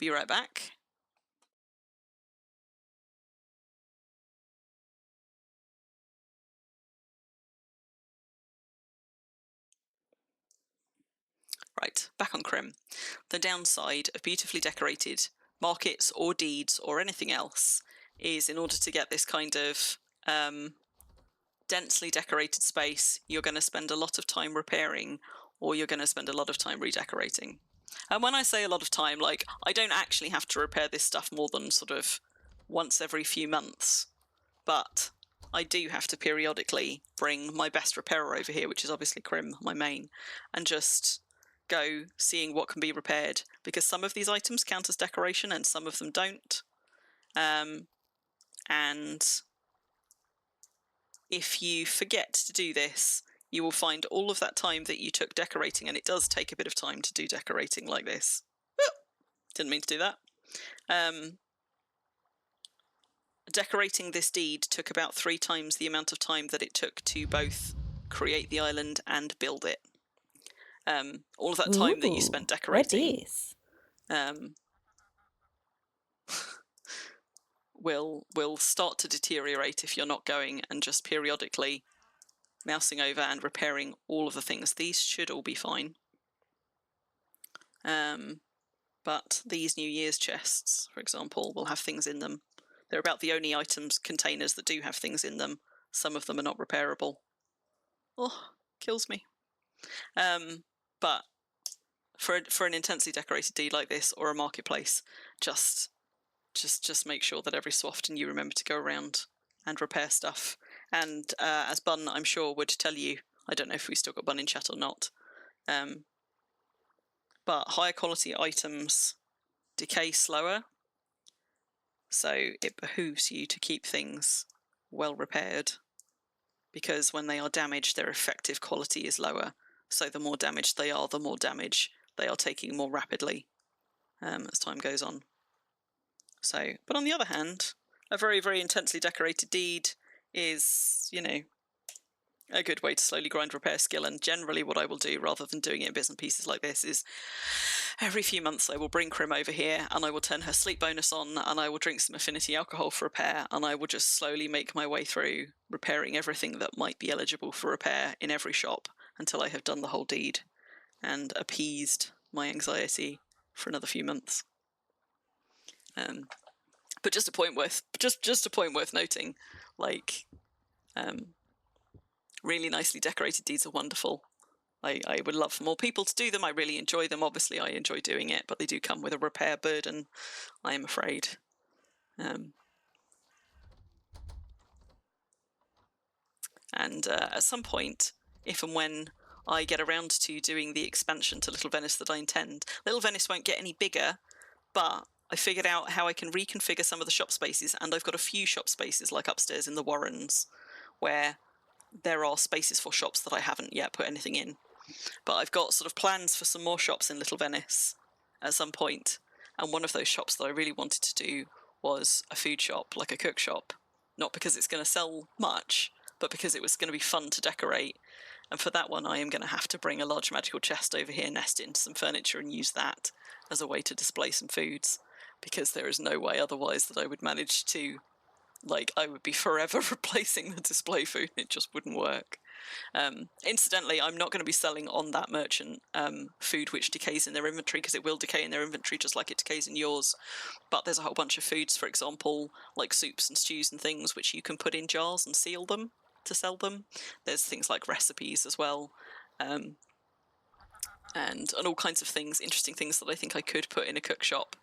Be right back. Right, back on Crim. The downside of beautifully decorated markets or deeds or anything else is, in order to get this kind of densely decorated space, you're going to spend a lot of time repairing, or you're going to spend a lot of time redecorating. And when I say a lot of time, like, I don't actually have to repair this stuff more than sort of once every few months, but I do have to periodically bring my best repairer over here, which is obviously Crim, my main, and just go seeing what can be repaired, because some of these items count as decoration and some of them don't. And if you forget to do this, you will find all of that time that you took decorating, and it does take a bit of time to do decorating like this. Didn't mean to do that. Decorating this deed took about 3 times the amount of time that it took to both create the island and build it. All of that time that you spent decorating will start to deteriorate if you're not going and just periodically mousing over and repairing all of the things. These should all be fine. But these New Year's chests, for example, will have things in them. They're about the only containers that do have things in them. Some of them are not repairable. Oh, kills me. But for an intensely decorated deed like this, or a marketplace, just make sure that every so often you remember to go around and repair stuff. And as Bun, I'm sure, would tell you, I don't know if we still got Bun in chat or not, but higher quality items decay slower, so it behooves you to keep things well repaired, because when they are damaged, their effective quality is lower. So the more damaged they are, the more damage they are taking more rapidly as time goes on. So, but on the other hand, a very, very intensely decorated deed is, you know, a good way to slowly grind repair skill. And generally what I will do, rather than doing it in bits and pieces like this, is every few months I will bring Crim over here and I will turn her sleep bonus on, and I will drink some affinity alcohol for repair, and I will just slowly make my way through repairing everything that might be eligible for repair in every shop until I have done the whole deed and appeased my anxiety for another few months. But just a point worth noting, like, really nicely decorated deeds are wonderful. I would love for more people to do them. I really enjoy them. Obviously, I enjoy doing it, but they do come with a repair burden, I am afraid. And at some point, if and when I get around to doing the expansion to Little Venice that I intend, Little Venice won't get any bigger, but I figured out how I can reconfigure some of the shop spaces, and I've got a few shop spaces like upstairs in the Warrens where there are spaces for shops that I haven't yet put anything in. But I've got sort of plans for some more shops in Little Venice at some point, and one of those shops that I really wanted to do was a food shop, like a cook shop. Not because it's going to sell much, but because it was going to be fun to decorate. And for that one, I am going to have to bring a large magical chest over here, nest it into some furniture, and use that as a way to display some foods, because there is no way otherwise that I would manage to, like, I would be forever replacing the display food. It just wouldn't work. Incidentally, I'm not going to be selling on that merchant food which decays in their inventory, because it will decay in their inventory just like it decays in yours. But there's a whole bunch of foods, for example, like soups and stews and things, which you can put in jars and seal them to sell them. There's things like recipes as well, and all kinds of things, interesting things that I think I could put in a cook shop,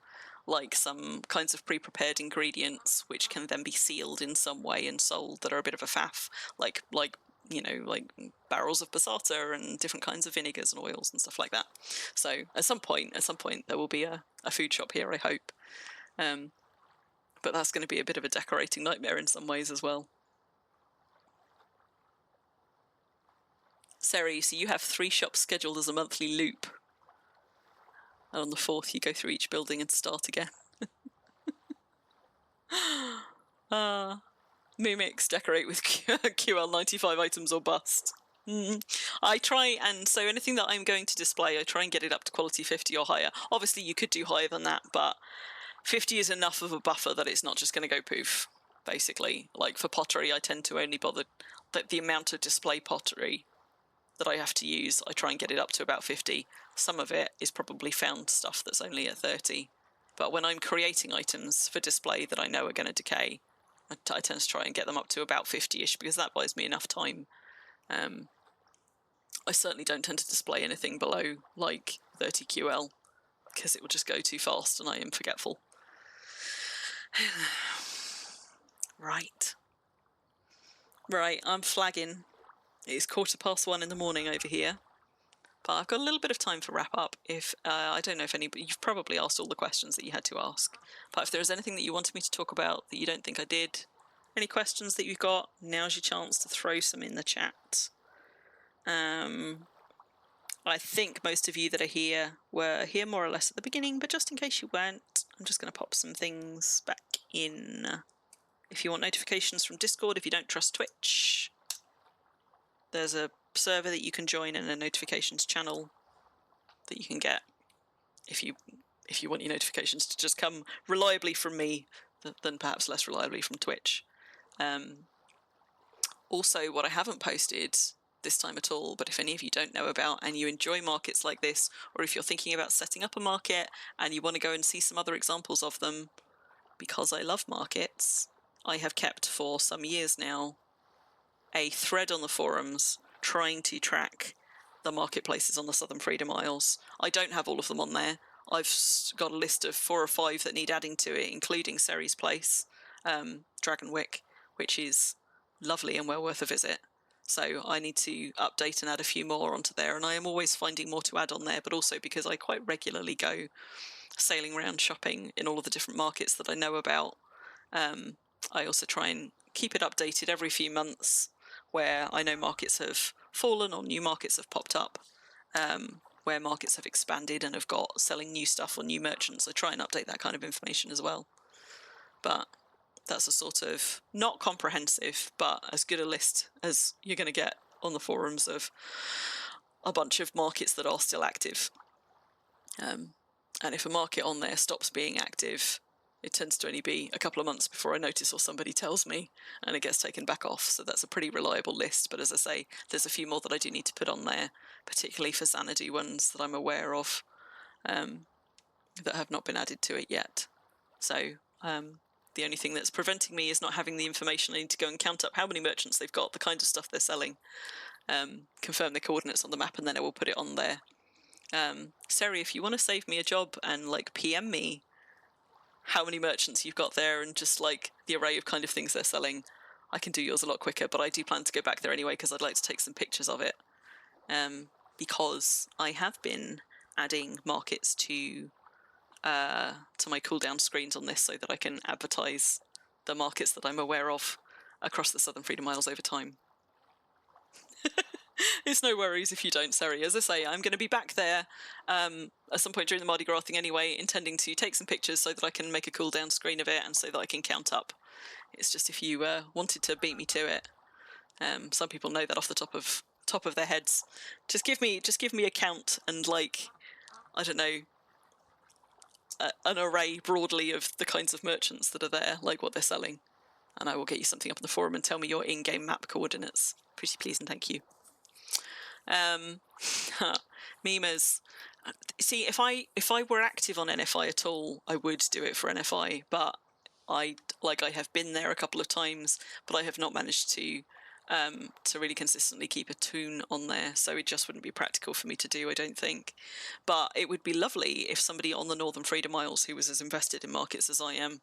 like some kinds of pre-prepared ingredients which can then be sealed in some way and sold that are a bit of a faff, like you know, like barrels of passata and different kinds of vinegars and oils and stuff like that. So at some point there will be a food shop here, I hope. But that's going to be a bit of a decorating nightmare in some ways as well. Seri, so you have 3 shops scheduled as a monthly loop. And on the 4th, you go through each building and start again. Mimics decorate with QL95 items or bust. I try, and so anything that I'm going to display, I try and get it up to quality 50 or higher. Obviously, you could do higher than that, but 50 is enough of a buffer that it's not just going to go poof, basically. Like for pottery, I tend to only bother that the amount of display pottery that I have to use, I try and get it up to about 50. Some of it is probably found stuff that's only at 30. But when I'm creating items for display that I know are going to decay, I tend to try and get them up to about 50-ish, because that buys me enough time. I certainly don't tend to display anything below like 30 QL, because it will just go too fast and I am forgetful. Right, I'm flagging. It's 1:15 in the morning over here, but I've got a little bit of time for wrap up. If I don't know if anybody, you've probably asked all the questions that you had to ask, but if there's anything that you wanted me to talk about that you don't think I did, any questions that you've got, now's your chance to throw some in the chat. I think most of you that are here were here more or less at the beginning, but just in case you weren't, I'm just going to pop some things back in. If you want notifications from Discord, if you don't trust Twitch, there's a server that you can join and a notifications channel that you can get if you want your notifications to just come reliably from me than perhaps less reliably from Twitch. Also, what I haven't posted this time at all, but if any of you don't know about and you enjoy markets like this, or if you're thinking about setting up a market and you want to go and see some other examples of them, because I love markets, I have kept for some years now a thread on the forums trying to track the marketplaces on the Southern Freedom Isles. I don't have all of them on there. I've got a list of 4 or 5 that need adding to it, including Seri's place, Dragonwick, which is lovely and well worth a visit. So I need to update and add a few more onto there, and I am always finding more to add on there, but also because I quite regularly go sailing around shopping in all of the different markets that I know about. I also try and keep it updated every few months, where I know markets have fallen or new markets have popped up, where markets have expanded and have got selling new stuff or new merchants. I try and update that kind of information as well. But that's a sort of, not comprehensive, but as good a list as you're going to get on the forums of a bunch of markets that are still active. And if a market on there stops being active, it tends to only be a couple of months before I notice or somebody tells me, and it gets taken back off. So that's a pretty reliable list. But as I say, there's a few more that I do need to put on there, particularly for Xanadu ones that I'm aware of, that have not been added to it yet. So the only thing that's preventing me is not having the information. I need to go and count up how many merchants they've got, the kind of stuff they're selling, confirm the coordinates on the map, and then I will put it on there. Seri, if you want to save me a job and like PM me how many merchants you've got there and just like the array of kind of things they're selling, I can do yours a lot quicker, but I do plan to go back there anyway because I'd like to take some pictures of it. Because I have been adding markets to my cooldown screens on this so that I can advertise the markets that I'm aware of across the Southern Freedom Isles over time. It's no worries if you don't, Seri. As I say, I'm going to be back there at some point during the Mardi Gras thing anyway, intending to take some pictures so that I can make a cooldown screen of it and so that I can count up. It's just if you wanted to beat me to it. Some people know that off the top of their heads. Just give me a count and, like, I don't know, an array broadly of the kinds of merchants that are there, like what they're selling, and I will get you something up in the forum and tell me your in-game map coordinates. Pretty please and thank you. Memers. See, if I were active on NFI at all, I would do it for NFI, but I have been there a couple of times, but I have not managed to really consistently keep a tune on there, so it just wouldn't be practical for me to do, I don't think. But it would be lovely if somebody on the Northern Freedom Isles who was as invested in markets as I am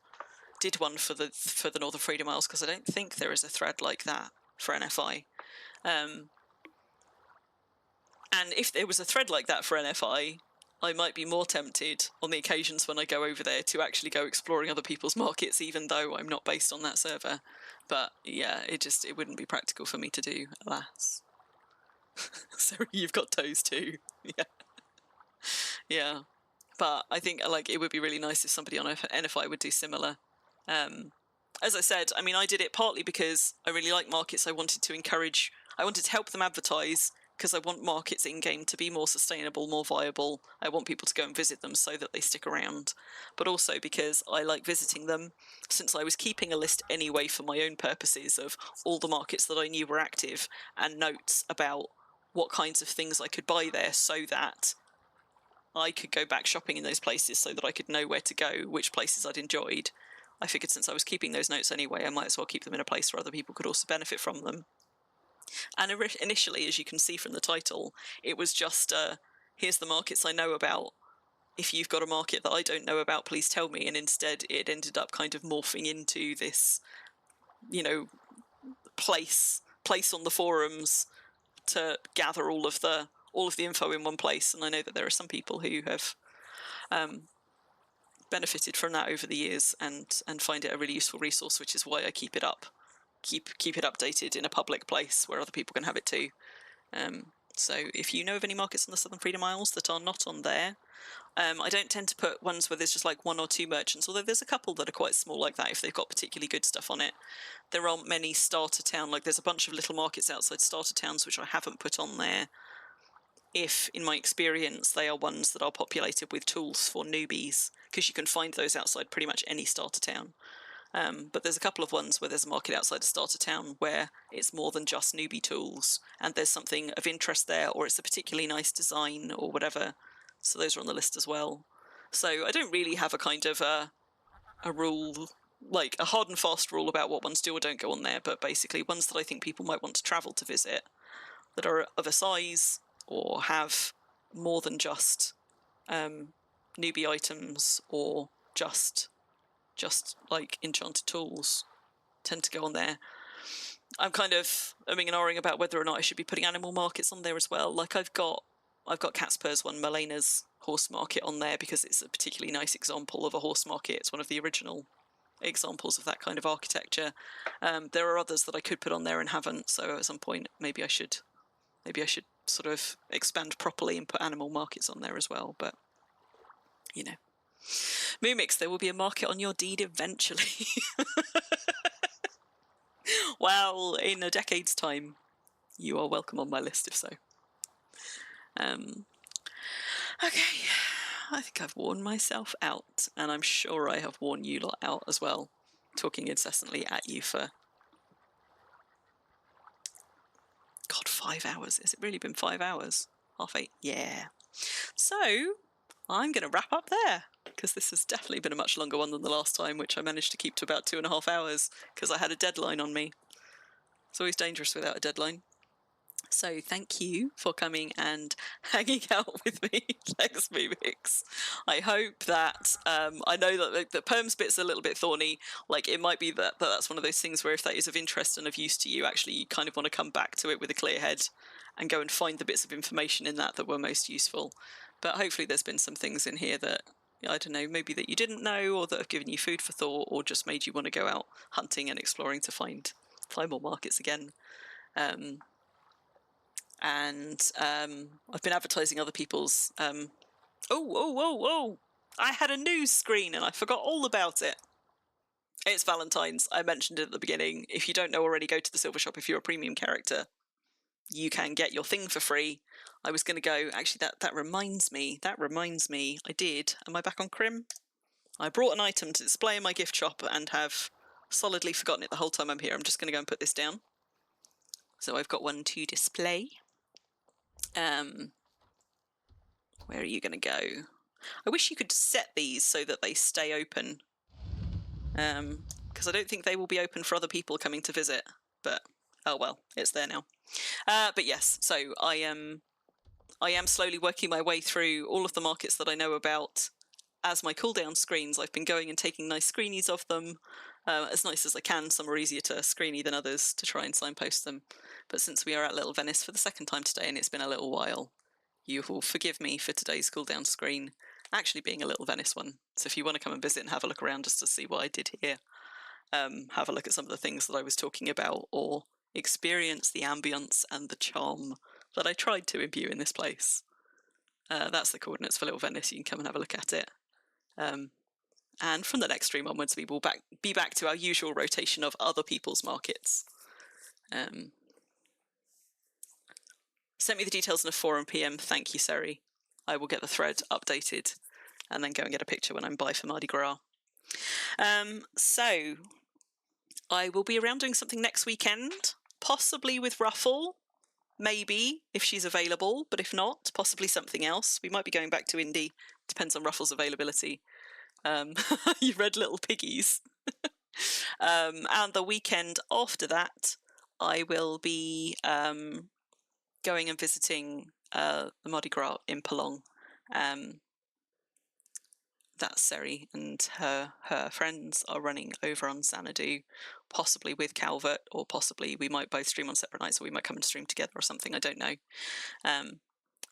did one for the Northern Freedom Isles, because I don't think there is a thread like that for NFI. And if there was a thread like that for NFI, I might be more tempted on the occasions when I go over there to actually go exploring other people's markets, even though I'm not based on that server. But yeah, it wouldn't be practical for me to do, alas. Sorry, you've got toes too. Yeah. Yeah. But I think, like, it would be really nice if somebody on NFI would do similar. As I said, I mean, I did it partly because I really like markets. I wanted to help them advertise, because I want markets in-game to be more sustainable, more viable. I want people to go and visit them so that they stick around. But also because I like visiting them, since I was keeping a list anyway for my own purposes of all the markets that I knew were active, and notes about what kinds of things I could buy there so that I could go back shopping in those places, so that I could know where to go, which places I'd enjoyed. I figured since I was keeping those notes anyway, I might as well keep them in a place where other people could also benefit from them. And initially, as you can see from the title, it was just, here's the markets I know about. If you've got a market that I don't know about, please tell me. And instead, it ended up kind of morphing into this, you know, place on the forums to gather all of the info in one place. And I know that there are some people who have benefited from that over the years and find it a really useful resource, which is why I keep it up. Keep it updated in a public place where other people can have it too. So if you know of any markets on the Southern Freedom Isles that are not on there, I don't tend to put ones where there's just like one or two merchants, although there's a couple that are quite small like that if they've got particularly good stuff on it. There aren't many starter town, like there's a bunch of little markets outside starter towns which I haven't put on there, if in my experience they are ones that are populated with tools for newbies, because you can find those outside pretty much any starter town. But there's a couple of ones where there's a market outside a starter town where it's more than just newbie tools, and there's something of interest there, or it's a particularly nice design or whatever. So those are on the list as well. So I don't really have a kind of a rule, like a hard and fast rule about what ones do or don't go on there, but basically ones that I think people might want to travel to visit that are of a size or have more than just newbie items or just like enchanted tools tend to go on there. I'm kind of umming and ahhing about whether or not I should be putting animal markets on there as well. Like I've got Catspur's one, Malena's horse market on there because it's a particularly nice example of a horse market. It's one of the original examples of that kind of architecture. There are others that I could put on there and haven't, so at some point maybe I should sort of expand properly and put animal markets on there as well, but you know. Moomix, there will be a market on your deed eventually. Well, in a decade's time, you are welcome on my list if so. Okay, I think I've worn myself out, and I'm sure I have worn you lot out as well, talking incessantly at you for... God, 5 hours. Has it really been 5 hours? 8:30? Yeah. So, I'm going to wrap up there, because this has definitely been a much longer one than the last time, which I managed to keep to about 2.5 hours, because I had a deadline on me. It's always dangerous without a deadline. So thank you for coming and hanging out with me, Lex Mimix. I hope that I know that the perms bit's a little bit thorny. Like it might be that that's one of those things where if that is of interest and of use to you, actually you kind of want to come back to it with a clear head and go and find the bits of information in that were most useful. But hopefully there's been some things in here that, I don't know, maybe that you didn't know or that have given you food for thought or just made you want to go out hunting and exploring to find more markets again. I've been advertising other people's. Oh! I had a news screen and I forgot all about it. It's Valentine's. I mentioned it at the beginning. If you don't know already, go to the Silver Shop if you're a premium character. You can get your thing for free. I was going to go. Actually, that reminds me. I did. Am I back on Crim? I brought an item to display in my gift shop and have solidly forgotten it the whole time I'm here. I'm just going to go and put this down. So I've got one to display. Where are you going to go? I wish you could set these so that they stay open. Because I don't think they will be open for other people coming to visit. But, oh well, it's there now. But yes, so I am slowly working my way through all of the markets that I know about as my cooldown screens. I've been going and taking nice screenies of them, as nice as I can. Some are easier to screeny than others to try and signpost them. But since we are at Little Venice for the second time today and it's been a little while, you will forgive me for today's cooldown screen actually being a Little Venice one. So if you want to come and visit and have a look around just to see what I did here, have a look at some of the things that I was talking about or experience the ambience and the charm that I tried to imbue in this place. That's the coordinates for Little Venice. You can come and have a look at it. And from the next stream onwards, we will be back to our usual rotation of other people's markets. Sent me the details in a forum PM. Thank you, Seri. I will get the thread updated and then go and get a picture when I'm by for Mardi Gras. So I will be around doing something next weekend, possibly with Ruffle, maybe, if she's available, but if not, possibly something else. We might be going back to Indie. Depends on Ruffle's availability. You read Little Piggies. And the weekend after that, I will be going and visiting the Mardi Gras in Pelong. That Seri and her friends are running over on Xanadu, possibly with Calvert, or possibly we might both stream on separate nights, or we might come and stream together or something, I don't know.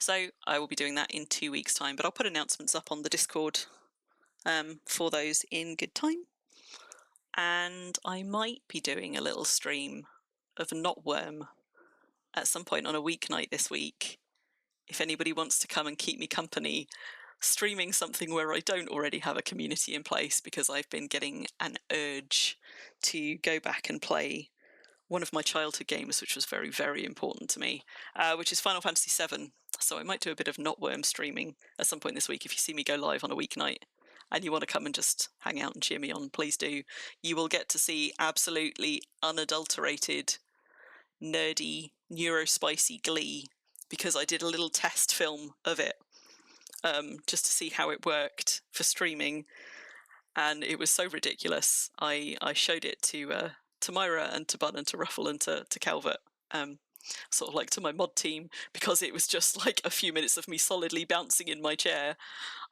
So I will be doing that in 2 weeks' time, but I'll put announcements up on the Discord for those in good time. And I might be doing a little stream of Not Wurm at some point on a weeknight this week. If anybody wants to come and keep me company, streaming something where I don't already have a community in place, because I've been getting an urge to go back and play one of my childhood games, which was very, very important to me, which is Final Fantasy VII. So I might do a bit of Not Wurm streaming at some point this week. If you see me go live on a weeknight and you want to come and just hang out and cheer me on, please do. You will get to see absolutely unadulterated, nerdy, neurospicy glee, because I did a little test film of it just to see how it worked for streaming, and it was so ridiculous. I showed it to Myra and to Bun and to Ruffle and to Calvert, sort of like to my mod team, because it was just like a few minutes of me solidly bouncing in my chair,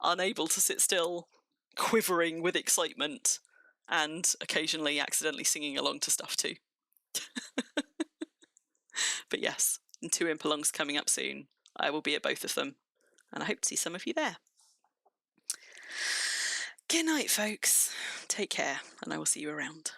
unable to sit still, quivering with excitement, and occasionally accidentally singing along to stuff too. But yes, and 2 Impelongs coming up soon. I will be at both of them, and I hope to see some of you there. Good night, folks. Take care, and I will see you around.